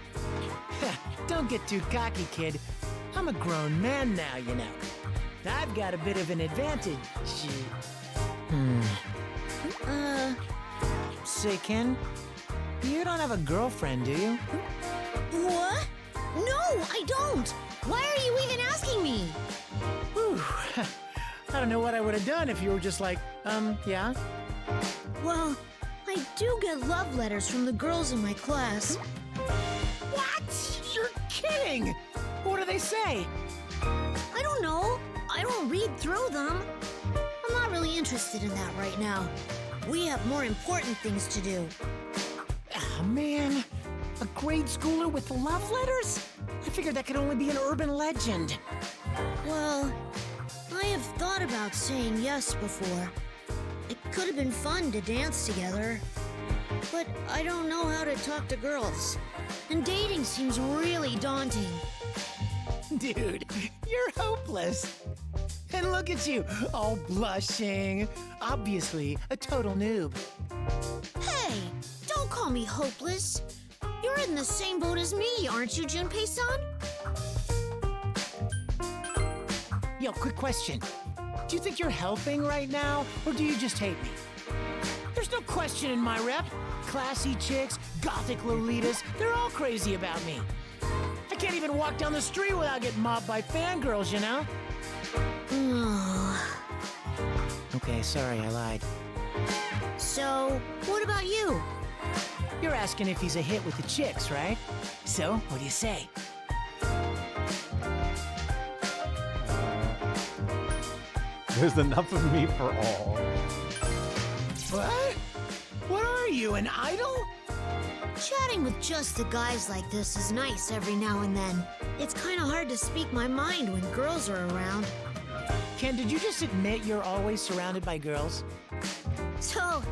Don't get too cocky, kid. I'm a grown man now, you know. I've got a bit of an advantage. Say, Ken, you don't have a girlfriend, do you? What? No, I don't! Why are you even asking me? Whew. I don't know what I would have done if you were just like, yeah? Well, I do get love letters from the girls in my class. What? You're kidding! What do they say? I don't know. I don't read through them. I'm not really interested in that right now. We have more important things to do. Ah, man. A grade schooler with love letters? I figured that could only be an urban legend. Well, I have thought about saying yes before. It could have been fun to dance together. But I don't know how to talk to girls. And dating seems really daunting. Dude, you're hopeless. And look at you, all blushing. Obviously, a total noob. Hey, don't call me hopeless. You're in the same boat as me, aren't you, Junpei-san? Yo, quick question. Do you think you're helping right now, or do you just hate me? There's no question in my rep. Classy chicks, gothic lolitas, they're all crazy about me. I can't even walk down the street without getting mobbed by fangirls, you know? Okay, sorry, I lied. So, what about you? You're asking if he's a hit with the chicks, right? So, what do you say? There's enough of me for all. What? What are you, an idol? Chatting with just the guys like this is nice every now and then. It's kind of hard to speak my mind when girls are around. Ken, did you just admit you're always surrounded by girls? So,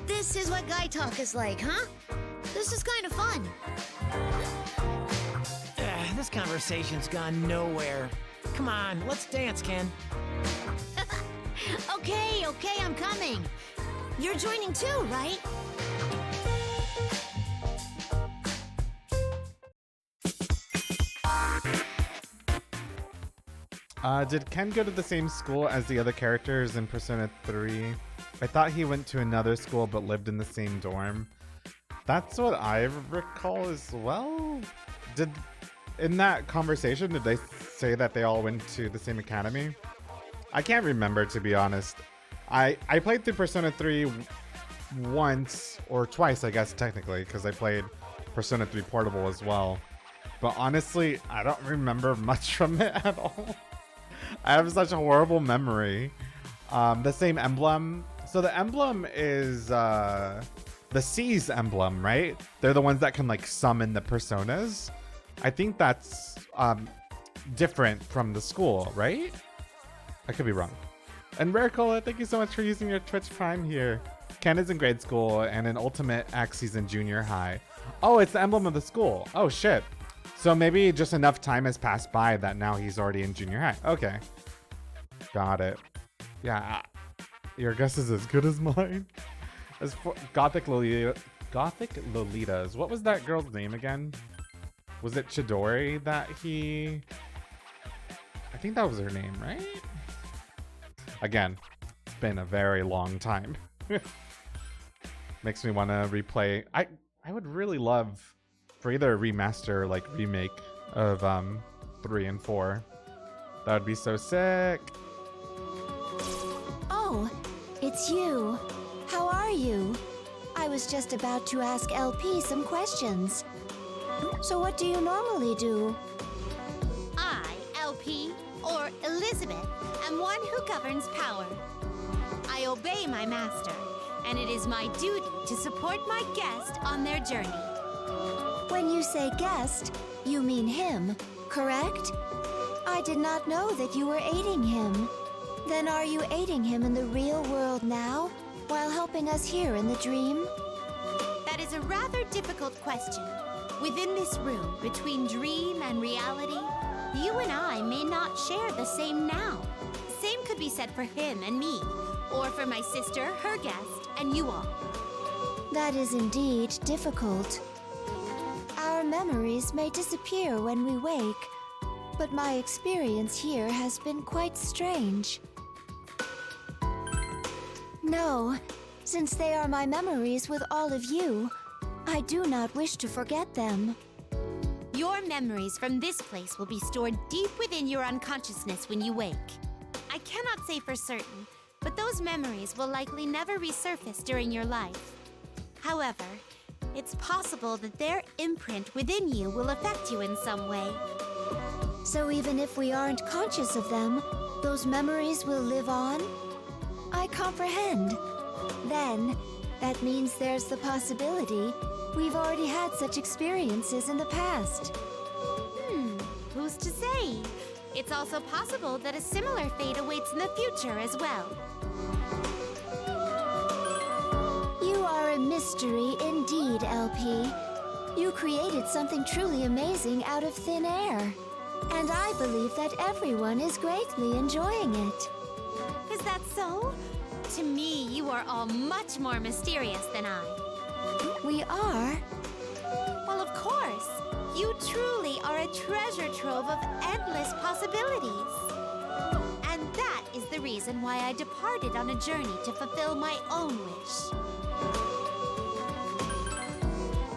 this is what guy talk is like, huh? This is kind of fun. This conversation's gone nowhere. Come on, let's dance, Ken. Okay, I'm coming. You're joining too, right? Did Ken go to the same school as the other characters in Persona 3? I thought he went to another school but lived in the same dorm. That's what I recall as well. In that conversation, did they say that they all went to the same academy? I can't remember, to be honest. I played through Persona 3 once, or twice, I guess, technically, because I played Persona 3 Portable as well. But honestly, I don't remember much from it at all. I have such a horrible memory. The same emblem. So the emblem is the C's emblem, right? They're the ones that can like summon the personas. I think that's different from the school, right? I could be wrong. And Rare Cola, thank you so much for using your Twitch Prime here. Ken is in grade school and in Ultimate X he's in junior high. Oh, it's the emblem of the school. Oh shit. So maybe just enough time has passed by that now he's already in junior high. Okay. Got it. Yeah. Your guess is as good as mine. As for Gothic Lolitas. What was that girl's name again? Was it Chidori that he... I think that was her name, right? Again, it's been a very long time. Makes me want to replay. I would really love for either a remaster or like remake of 3 and 4. That would be so sick. Oh, it's you. How are you? I was just about to ask LP some questions. So what do you normally do? I, LP, or Elizabeth, am one who governs power. I obey my master, and it is my duty to support my guest on their journey. When you say guest, you mean him, correct? I did not know that you were aiding him. Then are you aiding him in the real world now, while helping us here in the dream? That is a rather difficult question. Within this room, between dream and reality, you and I may not share the same now. The same could be said for him and me, or for my sister, her guest, and you all. That is indeed difficult. Our memories may disappear when we wake, but my experience here has been quite strange. No, since they are my memories with all of you, I do not wish to forget them. Your memories from this place will be stored deep within your unconsciousness when you wake. I cannot say for certain, but those memories will likely never resurface during your life. However, it's possible that their imprint within you will affect you in some way. So even if we aren't conscious of them, those memories will live on? I comprehend. Then, that means there's the possibility we've already had such experiences in the past. Who's to say? It's also possible that a similar fate awaits in the future as well. You are a mystery indeed, LP. You created something truly amazing out of thin air. And I believe that everyone is greatly enjoying it. Is that so? To me, you are all much more mysterious than I. We are? Well, of course. You truly are a treasure trove of endless possibilities. And that is the reason why I departed on a journey to fulfill my own wish.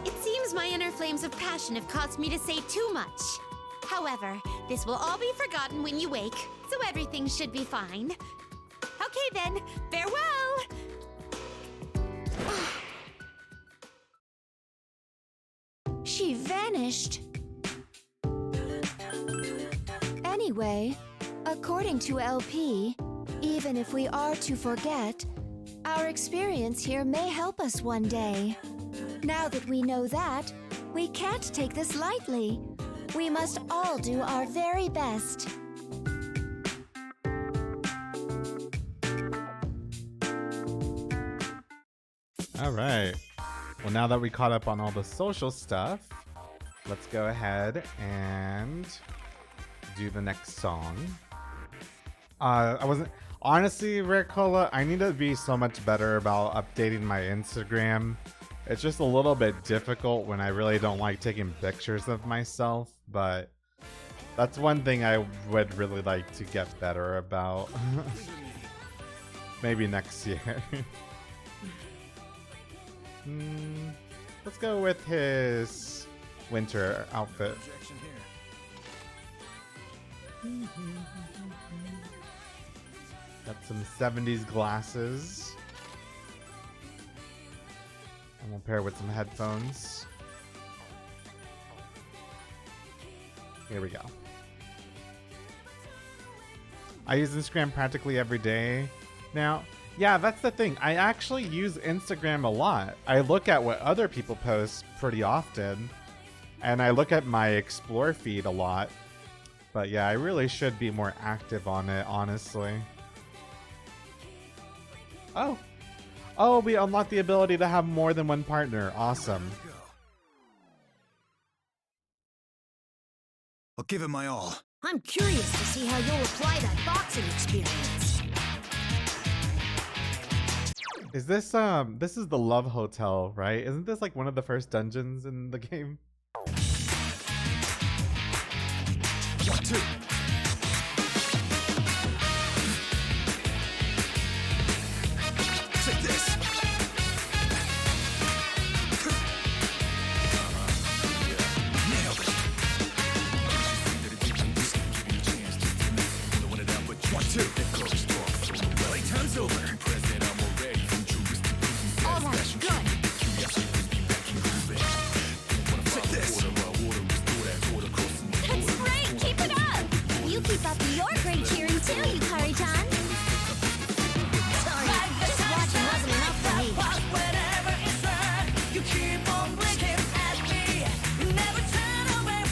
It seems my inner flames of passion have caused me to say too much. However, this will all be forgotten when you wake, so everything should be fine. Okay then, farewell! She vanished. Anyway, according to LP, even if we are to forget, our experience here may help us one day. Now that we know that, we can't take this lightly. We must all do our very best. All right. Well, now that we caught up on all the social stuff, let's go ahead and do the next song. Honestly, Rare Cola, I need to be so much better about updating my Instagram. It's just a little bit difficult when I really don't like taking pictures of myself, but that's one thing I would really like to get better about. Maybe next year. Let's go with his winter outfit. Got some 70s glasses. And we'll pair with some headphones. Here we go. I use Instagram practically every day now. Yeah, that's the thing. I actually use Instagram a lot. I look at what other people post pretty often, and I look at my Explore feed a lot. But yeah, I really should be more active on it, honestly. Oh. Oh, we unlocked the ability to have more than one partner. Awesome. I'll give it my all. I'm curious to see how you'll apply that boxing experience. Is this this is the Love Hotel, right? Isn't this like one of the first dungeons in the game? 1, 2. Take this. Nailed it. 1, 2. Playtime's over. All right, good. Take this. That's great! Keep it up! You keep up your great cheering too, Yukari-chan. Sorry, just watching wasn't enough for me.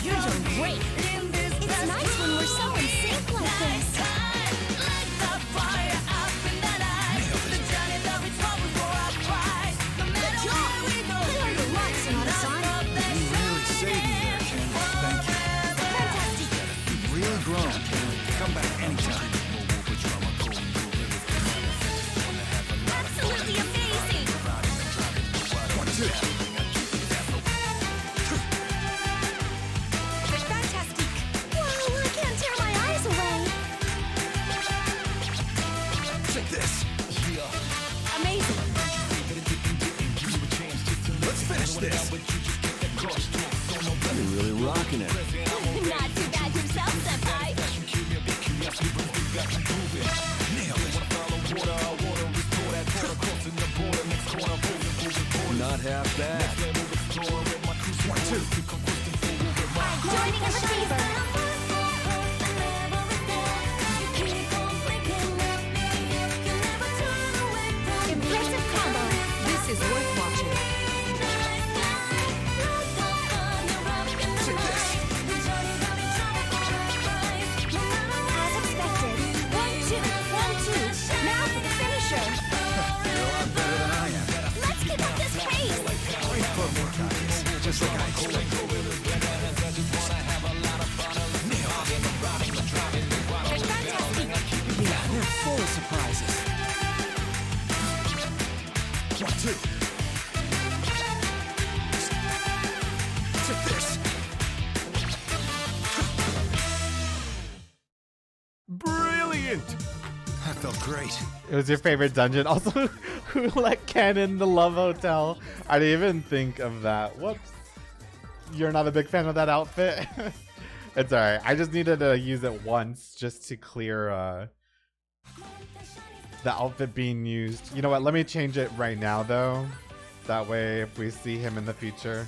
You're doing great. It's nice when we're so in sync like this. Good job. Put all your luck, Sonata-san. You really saved me there, Ken. Thank you. Fantastic. You've really grown. Come back anytime. Absolutely amazing. 1, 2. Fantastic. Wow, I can't tear my eyes away. Take this. Amazing. Let's finish this. You're really rocking it. Not too bad yourself, Senpai. Nailed it. Not half bad. 1, 2. I'm joining a receiver. Impressive combo. This is worth watching. Take this. As expected. 1, 2, 1, 2. Now for the finisher. You're a lot better than I am. Let's keep up this pace. Put more copies. Just like I expected. Nailed it. Fantastic. Yeah, they're full of surprises. 1, 2. Take this. Brilliant! That felt great. It was your favorite dungeon. Also, who let Ken in the Love Hotel? I didn't even think of that. Whoops. You're not a big fan of that outfit? It's alright. I just needed to use it once just to clear the outfit being used. You know what? Let me change it right now, though. That way, if we see him in the future,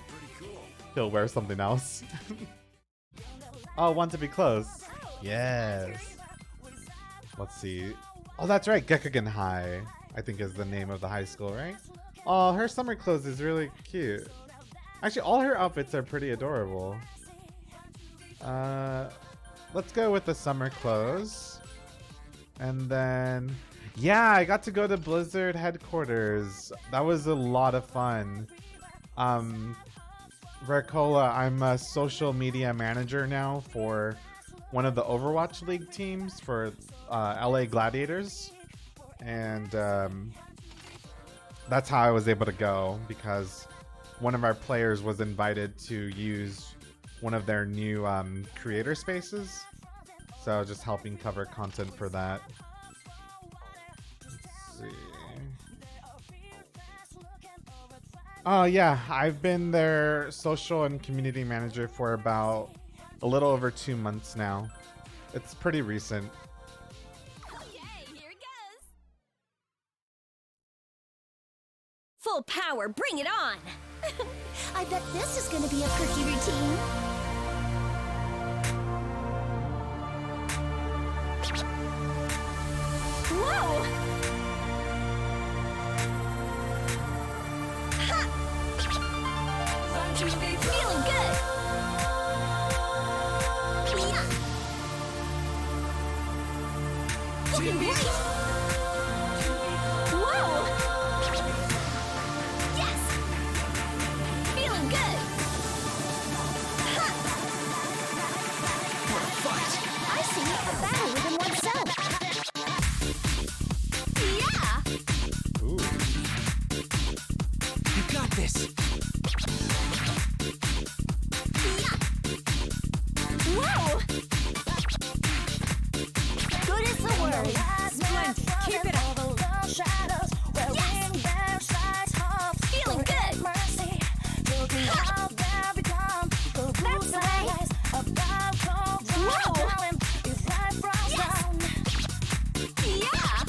he'll wear something else. Oh, want to be close. Yes. Let's see. Oh, that's right. Gekugen High, I think is the name of the high school, right? Oh, her summer clothes is really cute. Actually, all her outfits are pretty adorable. Let's go with the summer clothes. And then, yeah, I got to go to Blizzard headquarters. That was a lot of fun. Vercola, I'm a social media manager now for one of the Overwatch League teams for LA Gladiators. And that's how I was able to go, because one of our players was invited to use one of their new creator spaces. So just helping cover content for that. Let's see. Oh yeah, I've been their social and community manager for about a little over 2 months now. It's pretty recent. Full power, bring it on! I bet this is gonna be a perky routine. looking great! Whoa! Yes! Feeling good! Ha! I see a battle within oneself! Yeah! Ooh. You got this. Whoa! Good as the word! Splendid. Keep it up. Feeling good! That's the way! Whoa! Yes! Yeah!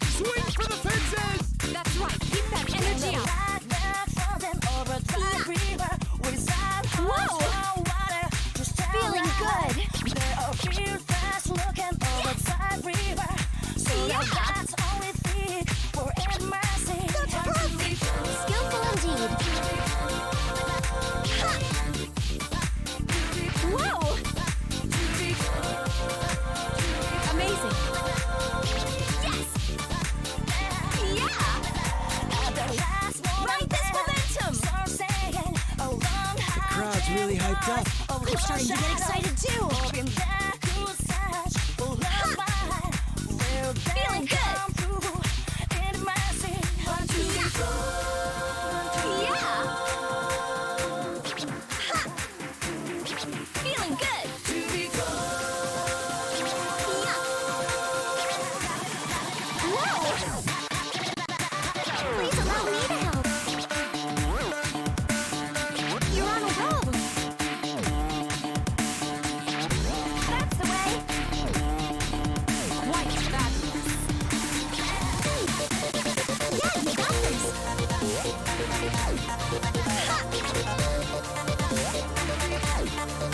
Swing for the fences! That's right. Keep that energy up. Whoa! Feeling good! Yeah! That's perfect! Skillful indeed! Ha! Whoa! Amazing. Yes! Yeah! Ride this momentum. The crowd's really hyped up. I'm starting to get excited too! Feeling good! Yeah! Ha! Feeling good! Yeah! Whoa! Please allow me to help! You're on a roll! That's the way! Quite fabulous. Yeah, you got this!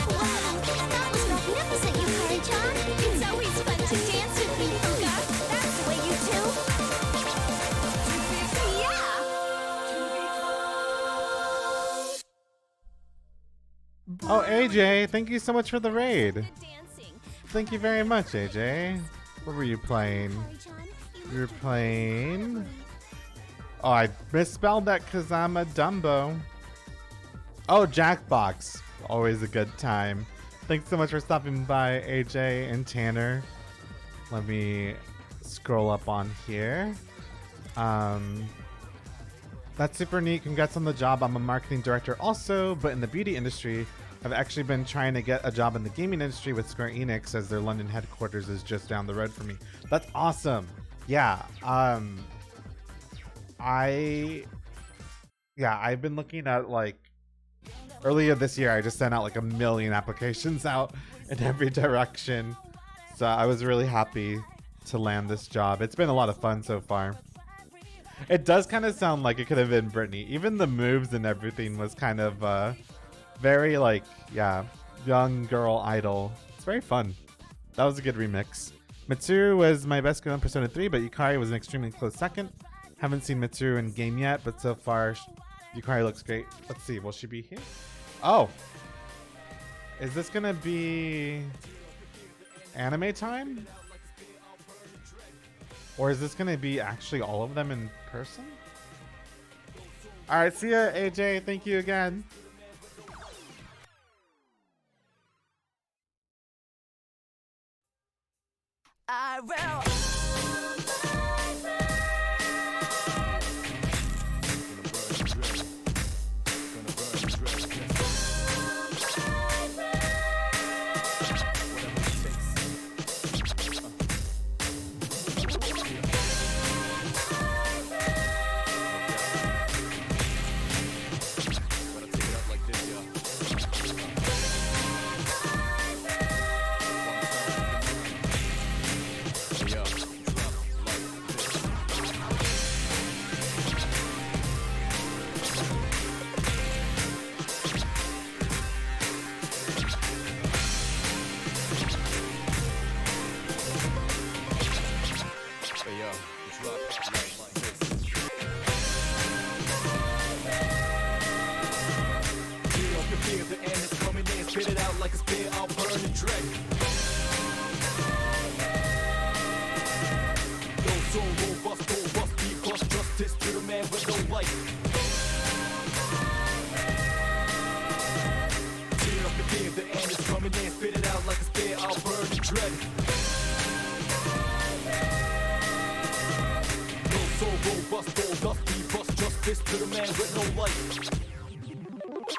Wow, that was magnificent, Yukari-chan! It's always fun to dance with you, Fuga. That's the way you do! Yeah! Oh, AJ, thank you so much for the raid. Dancing. Thank you very much, AJ. What were you playing? You were playing... Oh, I misspelled that because I'm a Dumbo. Oh, Jackbox. Always a good time. Thanks so much for stopping by, AJ and Tanner. Let me scroll up on here. That's super neat. Congrats on the job. I'm a marketing director also, but in the beauty industry. I've actually been trying to get a job in the gaming industry with Square Enix, as their London headquarters is just down the road from me. That's awesome. Yeah. I've been looking at, like, earlier this year, I just sent out like 1 million applications out in every direction. So I was really happy to land this job. It's been a lot of fun so far. It does kind of sound like it could have been Britney. Even the moves and everything was kind of very, like, yeah, young girl idol. It's very fun. That was a good remix. Mitsuru was my best girl in Persona 3, but Yukari was an extremely close second. Haven't seen Mitsuru in game yet, but so far Yukari looks great. Let's see, will she be here? Oh, is this gonna be anime time? Or is this gonna be actually all of them in person? All right, see ya, AJ. Thank you again. I will. light. Tear up the fear, the end is coming in. Spit it out like a spear, I'll burn the dread. No soul, robust, bold, dusty, bust justice to the man with no light. If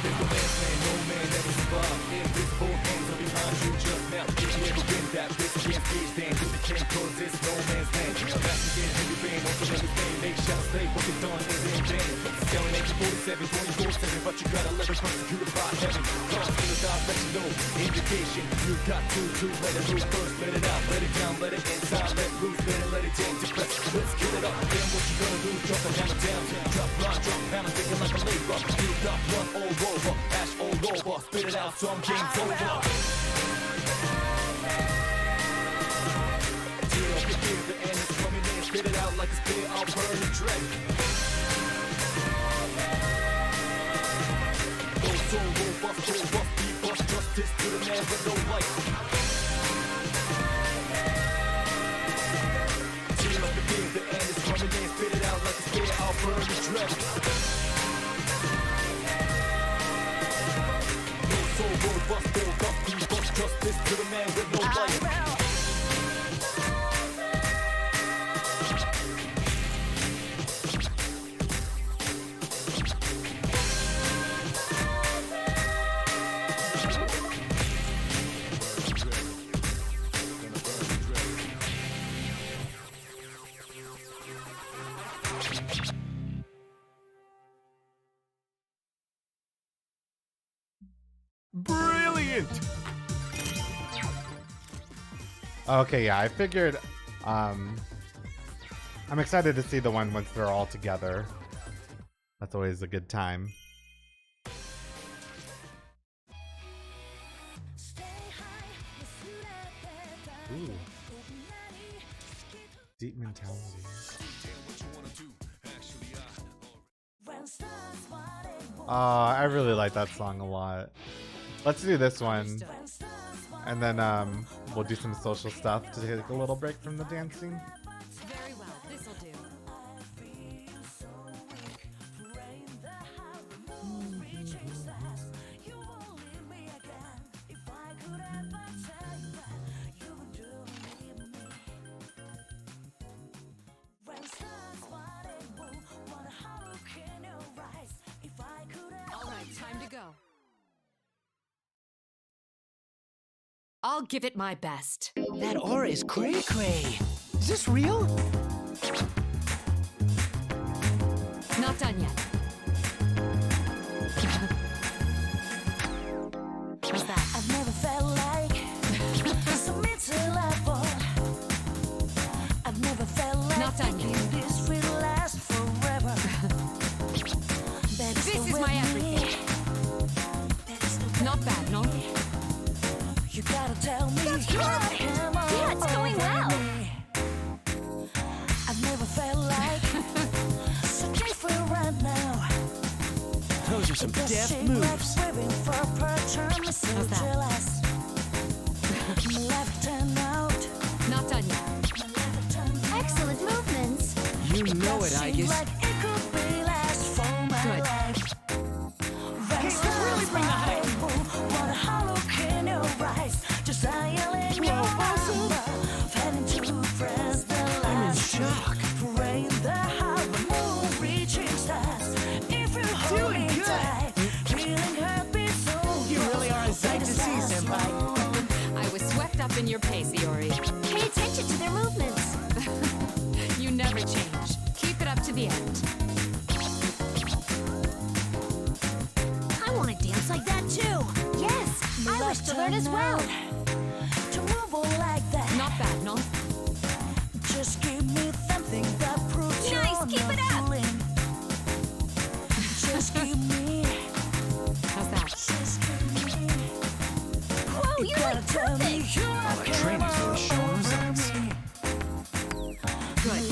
the last man, no man ever survived. Invisible hands are behind you just now. If you ever win that bitch against stage dance, if you can't cause it's no man's land. Master get heavy band, also never fame. They shall stay, what they've done is in vain. Selling 1847, 24/7, but you gotta live it persecuted by heaven. God's gonna die, let you know. Indication, you got to let it loose first, let it out, let it down, let it inside, let loose, let it jam, depress. Let's kill it up, then what you gonna do? Drop the hammer down, drop line, drop hammer, thinking like a labor. You got one all over, ash all over, spit it out, some game's over. Tear up your fear, the end is coming in, spit it out like a spear, I'll burn the dread. No soul, robust, beat, bust justice to the man with no light. Tear up your fear, the end is coming in, spit it out like a spear, I'll burn the dread. So robust, beat, bust justice to the man with no light. Brilliant! Okay, yeah, I figured, I'm excited to see the one once they're all together. That's always a good time. Ooh. Deep mentality. I really like that song a lot. Let's do this one. And then we'll do some social stuff to take a little break from the dancing. Very well, this'll do. All right, time to go. I'll give it my best. That aura is cray-cray. Is this real? Not done yet. How's that? I've never felt like submitting level. I've never felt like Not done yet. this will last forever. This is my everything. Not bad, no? You gotta tell me. That's good. Yeah, it's going well. I've never felt like so different right now. Those are some deft moves. How's that? Not done yet. Excellent movements. You know it, Aegis. Good. Okay, let's really bring the hype. I'm in shock. Doing good. You really are a sight to see, Senpai. I was swept up in your pace, Iori. Pay attention to their movements. You never change. Keep it up to the end. I want to dance like that too. Yes, I wish to learn as well. Not bad, no? Just give me something that proves you're Nice, keep it up. fooling. Just give me. How's that? Just give me. Whoa, you're like perfect. All that training's really showing results. Good.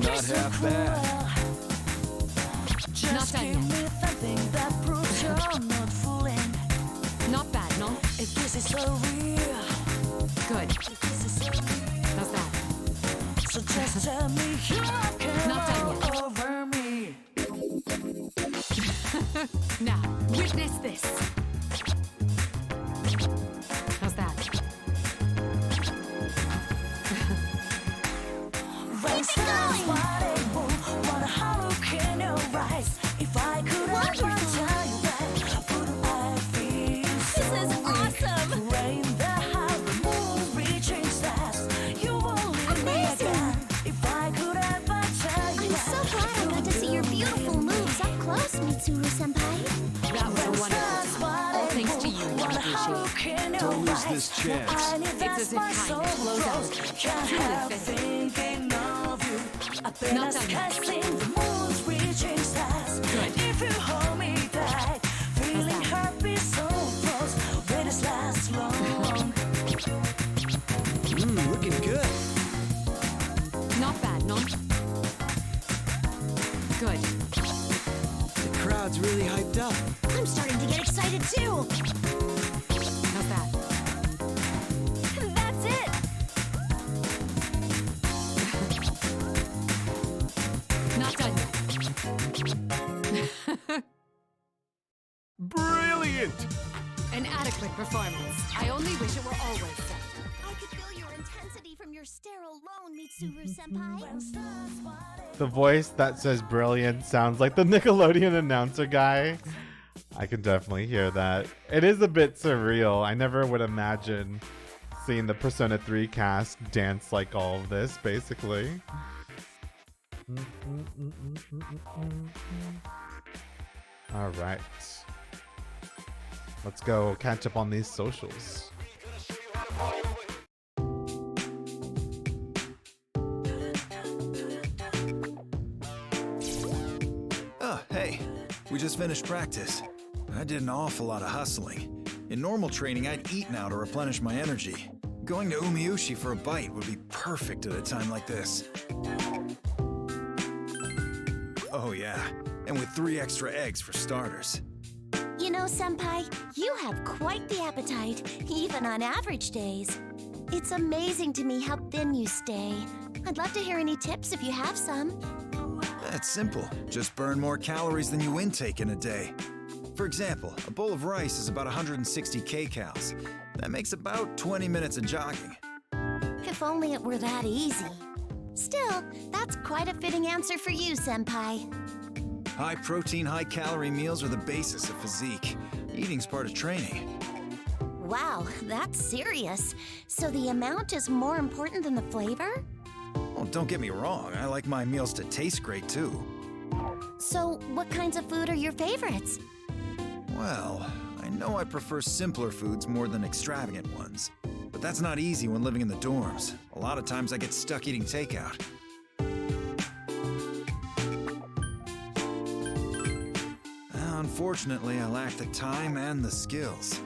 Not half bad. Not done yet. me something that proves you're not fooling. Not bad, no? If this is so real, Good. if this is so real, How's that? so just tell me you can. Not Now, witness this. How's that? When stars wide move, what a hurricane rise. If I could ever tell you that, would I feel so This is awesome. Rain the high, the moon reaching stars. You will leave me again. If I could ever tell you I'm so glad I got to see your beautiful moves up close, Mitsuru-senpai. That was a wonderful. All thanks to you, Yamaguchi. Don't lose this chance. It's as if time flows out. Truly thinking of you. I've been Not a done yet. sky the moon's reaching stars. Good. If you hold me tight, feeling happy so close, when it lasts long. Looking good. Not bad, no? Good. The crowd's really hyped up. I'm starting to get excited too. How's that? That's it. Not done yet. Brilliant! An adequate performance. I only wish it were always so. I could feel your intensity from your stare alone, Mitsuru-senpai. The voice that says brilliant sounds like the Nickelodeon announcer guy. I can definitely hear that. It is a bit surreal. I never would imagine seeing the Persona 3 cast dance like all of this, basically. All right. Let's go catch up on these socials. Oh, hey. We just finished practice. I did an awful lot of hustling. In normal training, I'd eat now to replenish my energy. Going to Umiushi for a bite would be perfect at a time like this. Oh yeah, and with 3 extra eggs for starters. You know, Senpai, you have quite the appetite, even on average days. It's amazing to me how thin you stay. I'd love to hear any tips if you have some. That's simple. Just burn more calories than you intake in a day. For example, a bowl of rice is about 160 kcals. That makes about 20 minutes of jogging. If only it were that easy. Still, that's quite a fitting answer for you, Senpai. High protein, high calorie meals are the basis of physique. Eating's part of training. Wow, that's serious. So the amount is more important than the flavor? Well, don't get me wrong, I like my meals to taste great too. So what kinds of food are your favorites? Well, I know I prefer simpler foods more than extravagant ones. But that's not easy when living in the dorms. A lot of times I get stuck eating takeout. Unfortunately, I lack the time and the skills.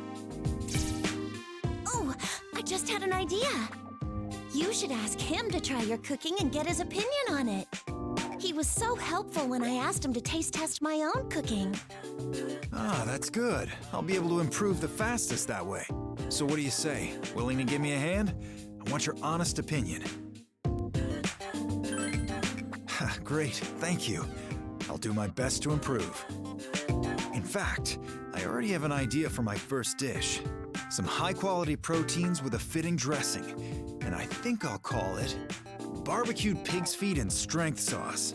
Oh, I just had an idea. You should ask him to try your cooking and get his opinion on it. He was so helpful when I asked him to taste test my own cooking. Ah, that's good. I'll be able to improve the fastest that way. So what do you say? Willing to give me a hand? I want your honest opinion. Great, thank you. I'll do my best to improve. In fact, I already have an idea for my first dish. Some high-quality proteins with a fitting dressing. And I think I'll call it barbecued pig's feet and strength sauce.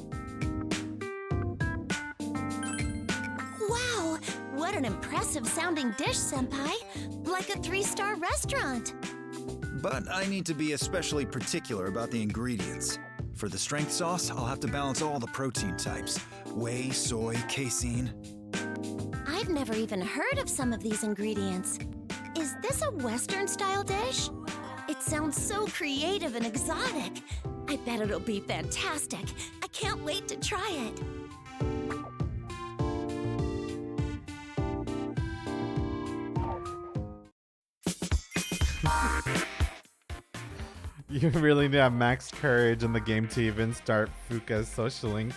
Wow, what an impressive sounding dish, Senpai. Like a 3-star restaurant. But I need to be especially particular about the ingredients. For the strength sauce, I'll have to balance all the protein types. Whey, soy, casein. I've never even heard of some of these ingredients. Is this a Western-style dish? It sounds so creative and exotic. I bet it'll be fantastic. I can't wait to try it. You really need to have max courage in the game to even start Fuka's social link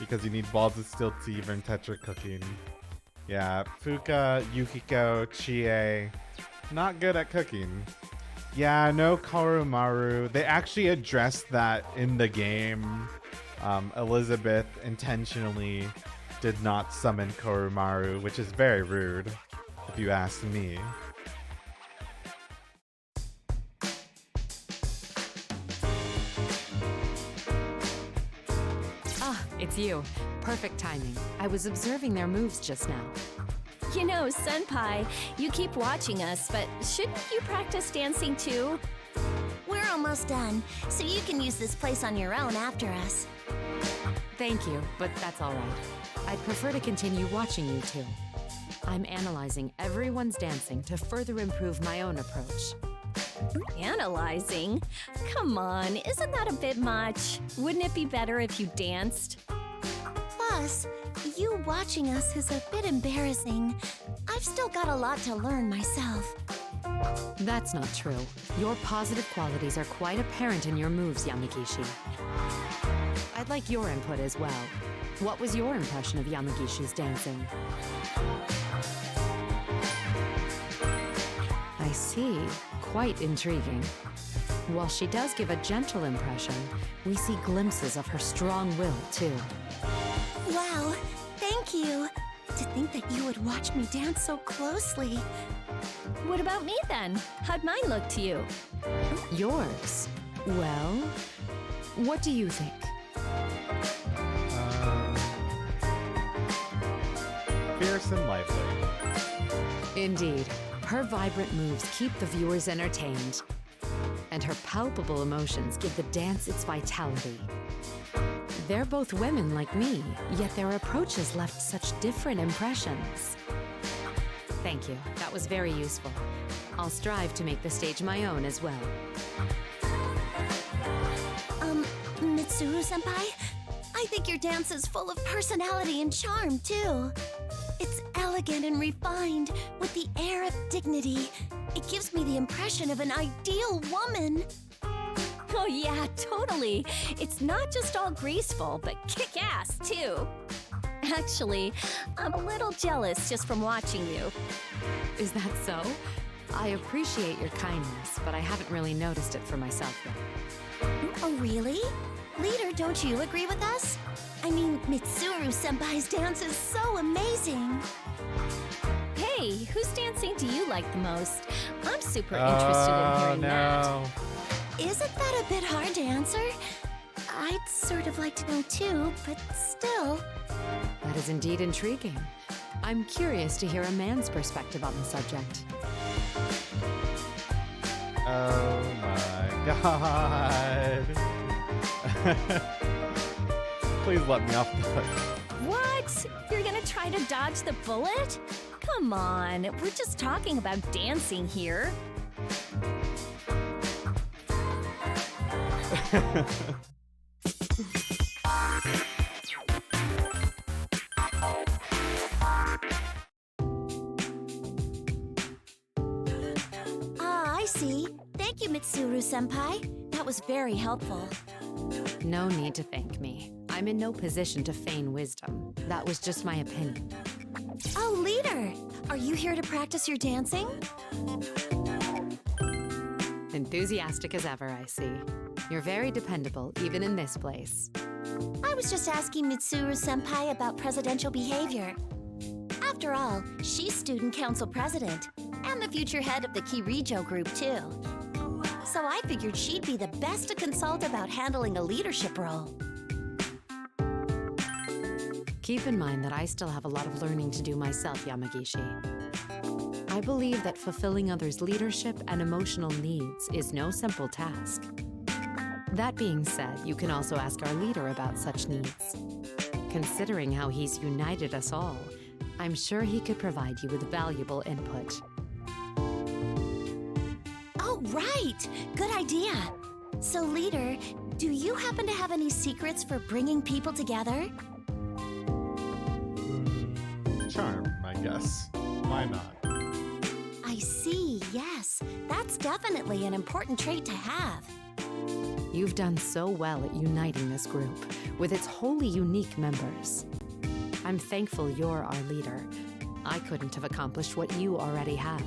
because you need balls of steel to even touch her cooking. Yeah, Fuka, Yukiko, Chie, not good at cooking. Yeah, no Karumaru. They actually addressed that in the game. Elizabeth intentionally did not summon Koromaru, which is very rude, if you ask me. Ah, it's you. Perfect timing. I was observing their moves just now. You know, Senpai, you keep watching us, but shouldn't you practice dancing too? We're almost done, so you can use this place on your own after us. Thank you, but that's all right. I'd prefer to continue watching you two. I'm analyzing everyone's dancing to further improve my own approach. Analyzing? Come on, isn't that a bit much? Wouldn't it be better if you danced? Plus, you watching us is a bit embarrassing. I've still got a lot to learn myself. That's not true. Your positive qualities are quite apparent in your moves, Yamagishi. I'd like your input as well. What was your impression of Yamagishi's dancing? I see. Quite intriguing. While she does give a gentle impression, we see glimpses of her strong will, too. Wow, thank you. To think that you would watch me dance so closely. What about me then? How'd mine look to you? Yours? Well, what do you think? Fierce and lively. Indeed. Her vibrant moves keep the viewers entertained. And her palpable emotions give the dance its vitality. They're both women like me, yet their approaches left such different impressions. Thank you. That was very useful. I'll strive to make the stage my own as well. Mitsuru-senpai? I think your dance is full of personality and charm, too. It's elegant and refined, with the air of dignity. It gives me the impression of an ideal woman. Oh yeah, totally. It's not just all graceful, but kick-ass, too. Actually, I'm a little jealous just from watching you. Is that so? I appreciate your kindness, but I haven't really noticed it for myself yet. Oh, really? Leader, don't you agree with us? I mean, Mitsuru-senpai's dance is so amazing. Hey, whose dancing do you like the most? I'm super interested in hearing that. Isn't that a bit hard to answer? I'd sort of like to know too, but still. That is indeed intriguing. I'm curious to hear a man's perspective on the subject. Oh my god. Please let me off the hook. What? You're gonna try to dodge the bullet? Come on, we're just talking about dancing here. I see. Thank you, Mitsuru-senpai. That was very helpful. No need to thank me. I'm in no position to feign wisdom. That was just my opinion. Oh, Leader! Are you here to practice your dancing? Enthusiastic as ever, I see. You're very dependable, even in this place. I was just asking Mitsuru-senpai about presidential behavior. After all, she's student council president, and the future head of the Kirijo group, too. So I figured she'd be the best to consult about handling a leadership role. Keep in mind that I still have a lot of learning to do myself, Yamagishi. I believe that fulfilling others' leadership and emotional needs is no simple task. That being said, you can also ask our leader about such needs. Considering how he's united us all, I'm sure he could provide you with valuable input. Oh, right! Good idea! So, Leader, do you happen to have any secrets for bringing people together? Charm, I guess. Why not? I see, yes. That's definitely an important trait to have. You've done so well at uniting this group, with its wholly unique members. I'm thankful you're our leader. I couldn't have accomplished what you already have.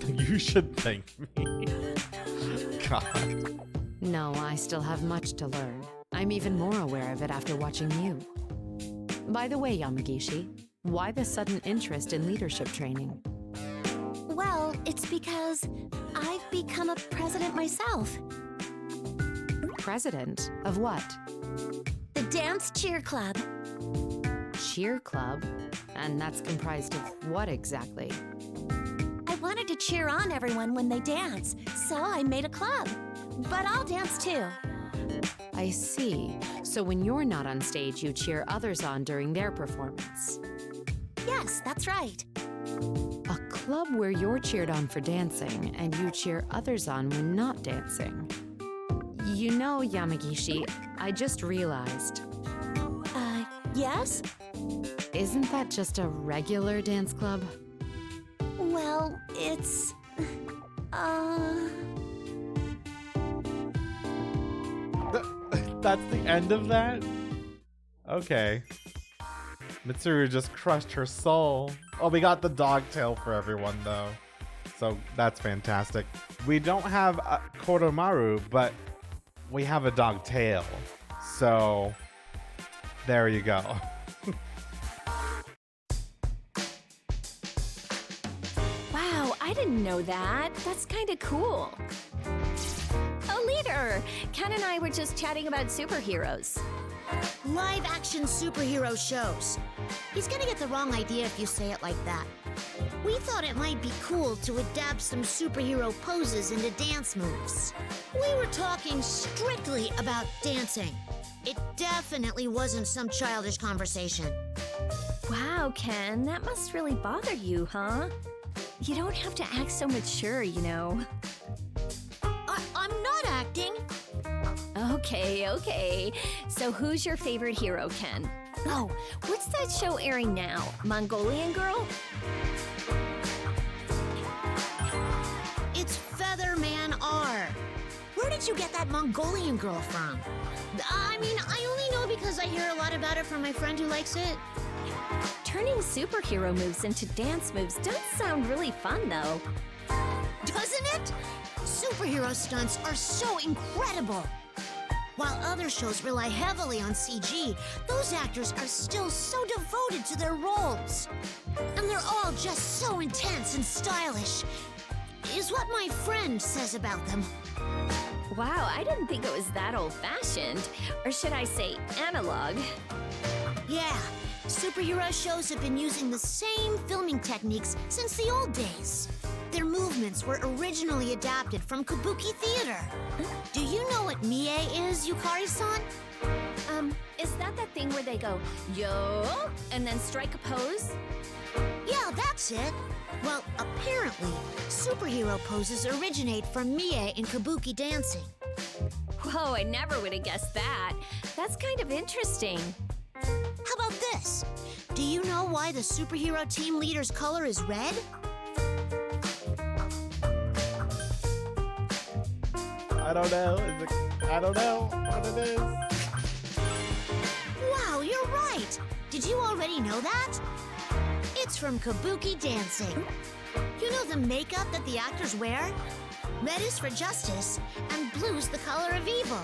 You should thank me. God. No, I still have much to learn. I I'm even more aware of it after watching you. By the way, Yamagishi, why the sudden interest in leadership training? Well, it's because I've become a president myself. President of what? The Dance Cheer Club. Cheer club? And that's comprised of what exactly? I wanted to cheer on everyone when they dance, so I made a club. But I'll dance too. I see. So when you're not on stage, you cheer others on during their performance. Yes, that's right. A club where you're cheered on for dancing and you cheer others on when not dancing. You know, Yamagishi, I just realized. Yes? Isn't that just a regular dance club? Well, it's... That's the end of that? Okay. Mitsuru just crushed her soul. Oh, we got the dog tail for everyone, though. So that's fantastic. We don't have a Koromaru, but we have a dog tail. So there you go. Wow, I didn't know that. That's kind of cool. Oh, leader! Ken and I were just chatting about superheroes. Live action superhero shows. He's gonna get the wrong idea if you say it like that. We thought it might be cool to adapt some superhero poses into dance moves. We were talking strictly about dancing. It definitely wasn't some childish conversation. Wow, Ken, that must really bother you, huh? You don't have to act so mature, you know. I'm not acting. Okay. So who's your favorite hero, Ken? Oh, what's that show airing now? Mongolian Girl? It's Featherman R. Where did you get that Mongolian Girl from? I mean, I only know because I hear a lot about it from my friend who likes it. Turning superhero moves into dance moves does sound really fun, though. Doesn't it? Superhero stunts are so incredible. While other shows rely heavily on CG, those actors are still so devoted to their roles. And they're all just so intense and stylish, is what my friend says about them. Wow, I didn't think it was that old-fashioned. Or should I say analog? Yeah, superhero shows have been using the same filming techniques since the old days. Their movements were originally adapted from kabuki theater. Do you know what Mie is, Yukari-san? Is that thing where they go, yo, and then strike a pose? Yeah, that's it. Well, apparently, superhero poses originate from Mie in kabuki dancing. Whoa, I never would have guessed that. That's kind of interesting. How about this? Do you know why the superhero team leader's color is red? I don't know. I don't know what it is. Wow, you're right. Did you already know that? It's from kabuki dancing. You know the makeup that the actors wear? Red is for justice, and blue's the color of evil.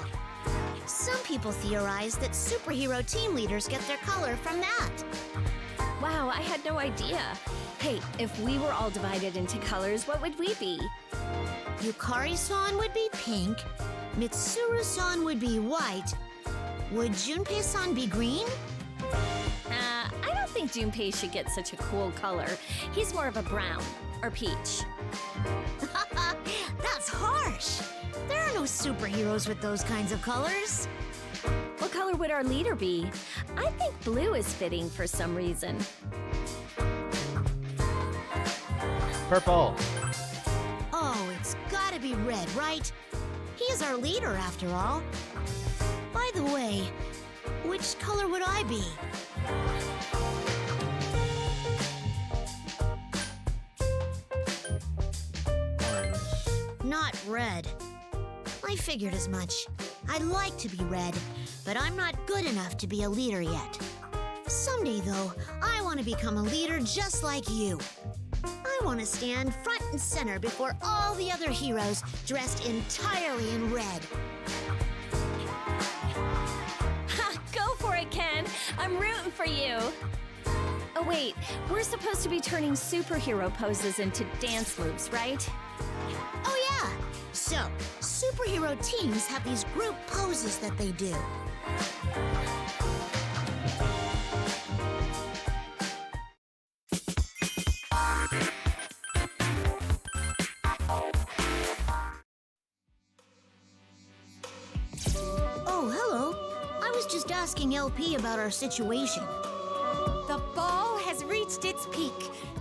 Some people theorize that superhero team leaders get their color from that. Wow, I had no idea. Hey, if we were all divided into colors, what would we be? Yukari-san would be pink, Mitsuru-san would be white. Would Junpei-san be green? I don't think Junpei should get such a cool color. He's more of a brown or peach. That's harsh. There are no superheroes with those kinds of colors. What color would our leader be? I think blue is fitting for some reason. Purple. Oh, it's gotta be red, right? He's our leader, after all. By the way, which color would I be? Orange. Not red. I figured as much. I'd like to be red, but I'm not good enough to be a leader yet. Someday, though, I want to become a leader just like you. I want to stand front and center before all the other heroes dressed entirely in red. I'm rooting for you. Oh wait, we're supposed to be turning superhero poses into dance moves, right? Oh yeah! So, superhero teams have these group poses that they do. Oh, hello. I was just asking LP about our situation. The ball has reached its peak.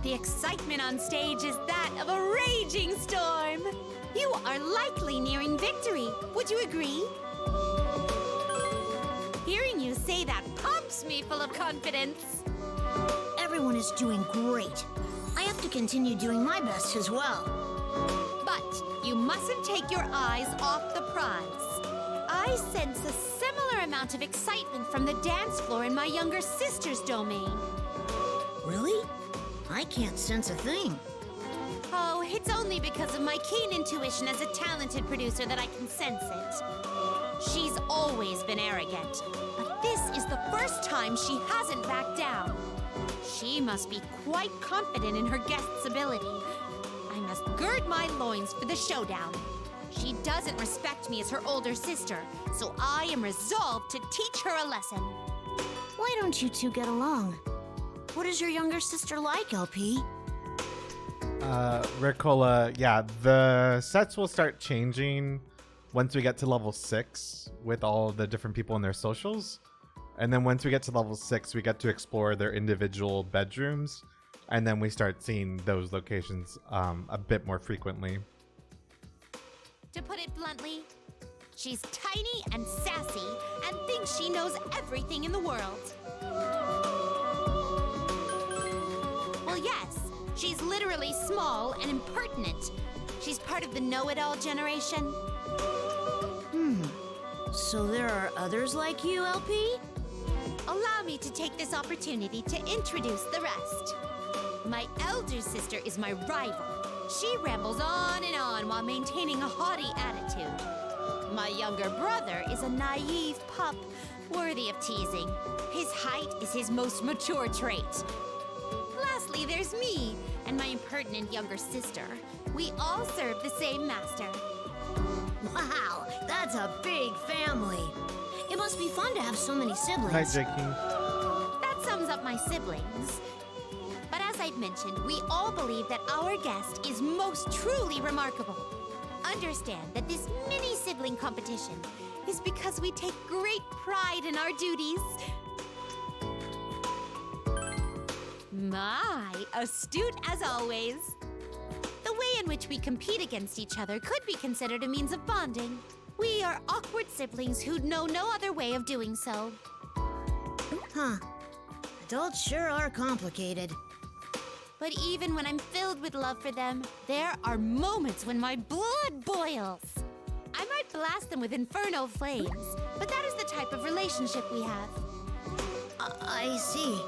The excitement on stage is that of a raging storm. You are likely nearing victory. Would you agree? Hearing you say that pumps me full of confidence. Everyone is doing great. I have to continue doing my best as well. But you mustn't take your eyes off the prize. I sense a similar amount of excitement from the dance floor in my younger sister's domain. Really? I can't sense a thing. Oh, it's only because of my keen intuition as a talented producer that I can sense it. She's always been arrogant, but this is the first time she hasn't backed down. She must be quite confident in her guest's ability. I must gird my loins for the showdown. She doesn't respect me as her older sister, so I am resolved to teach her a lesson. Why don't you two get along? What is your younger sister like, LP? Ricola, yeah, the sets will start changing once we get to level 6 with all the different people in their socials. And then once we get to level 6, we get to explore their individual bedrooms. And then we start seeing those locations a bit more frequently. To put it bluntly, she's tiny and sassy and thinks she knows everything in the world. Well, yes, she's literally small and impertinent. She's part of the know-it-all generation. So there are others like you, LP? Allow me to take this opportunity to introduce the rest. My elder sister is my rival. She rambles on and on while maintaining a haughty attitude. My younger brother is a naive pup, worthy of teasing. His height is his most mature trait. Lastly, there's me and my impertinent younger sister. We all serve the same master. Wow, that's a big family. It must be fun to have so many siblings. Hi, Jakey. That sums up my siblings. But as I've mentioned, we all believe that our guest is most truly remarkable. Understand that this mini sibling competition is because we take great pride in our duties. My, astute as always. The way in which we compete against each other could be considered a means of bonding. We are awkward siblings who know no other way of doing so. Huh. Adults sure are complicated. But even when I'm filled with love for them, there are moments when my blood boils. I might blast them with infernal flames, but that is the type of relationship we have. I see.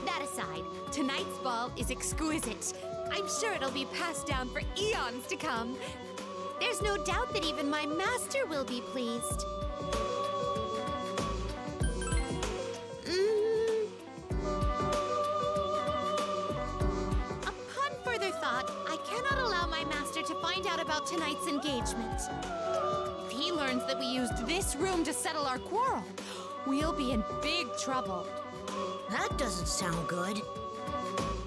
That aside, tonight's ball is exquisite. I'm sure it'll be passed down for eons to come. There's no doubt that even my master will be pleased. Upon further thought, I cannot allow my master to find out about tonight's engagement. If he learns that we used this room to settle our quarrel, we'll be in big trouble. That doesn't sound good.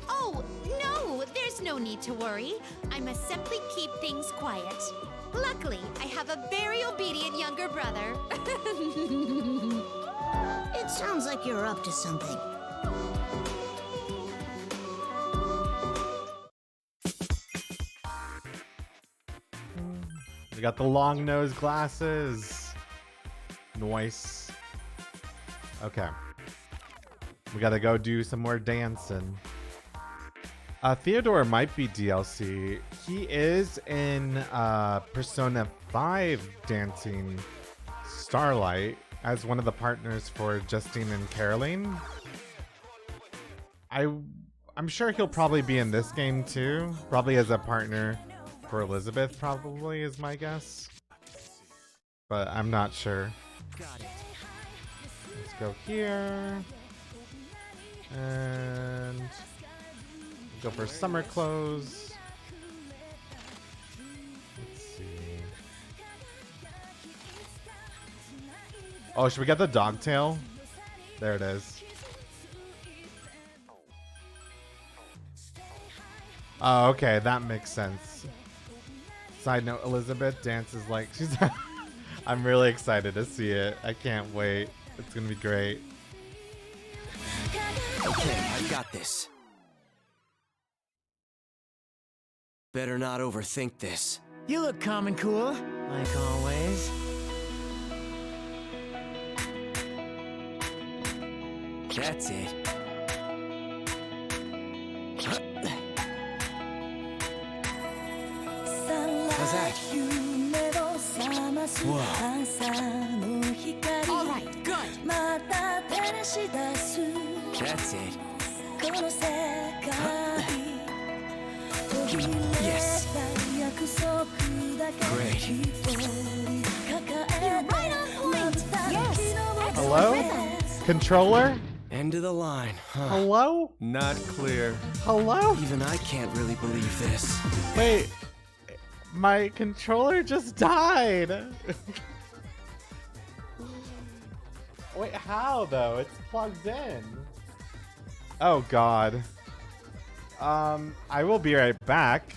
Oh, no, there's no need to worry. I must simply keep things quiet. Luckily, I have a very obedient younger brother. It sounds like you're up to something. We got the long nose glasses. Nice. Okay. We gotta go do some more dancing. Theodore might be DLC. He is in Persona 5 dancing Starlight as one of the partners for Justine and Caroline. I'm sure he'll probably be in this game too. Probably as a partner for Elizabeth, probably is my guess. But I'm not sure. go here. And go for summer clothes. Let's see. Oh, should we get the dog tail? There it is. Oh, okay, that makes sense. Side note, Elizabeth dances like she's... I'm really excited to see it. I can't wait. It's gonna be great. Okay, I've got this. Better not overthink this. You look calm and cool, like always. That's it. How's that? Whoa. All right, good. That's it. Yes. Great. You're right on point. Yes. Hello? Controller? End of the line, huh? Hello? Not clear. Hello? Even I can't really believe this. Wait. My controller just died. Wait, how though? It's plugged in. Oh god. I will be right back.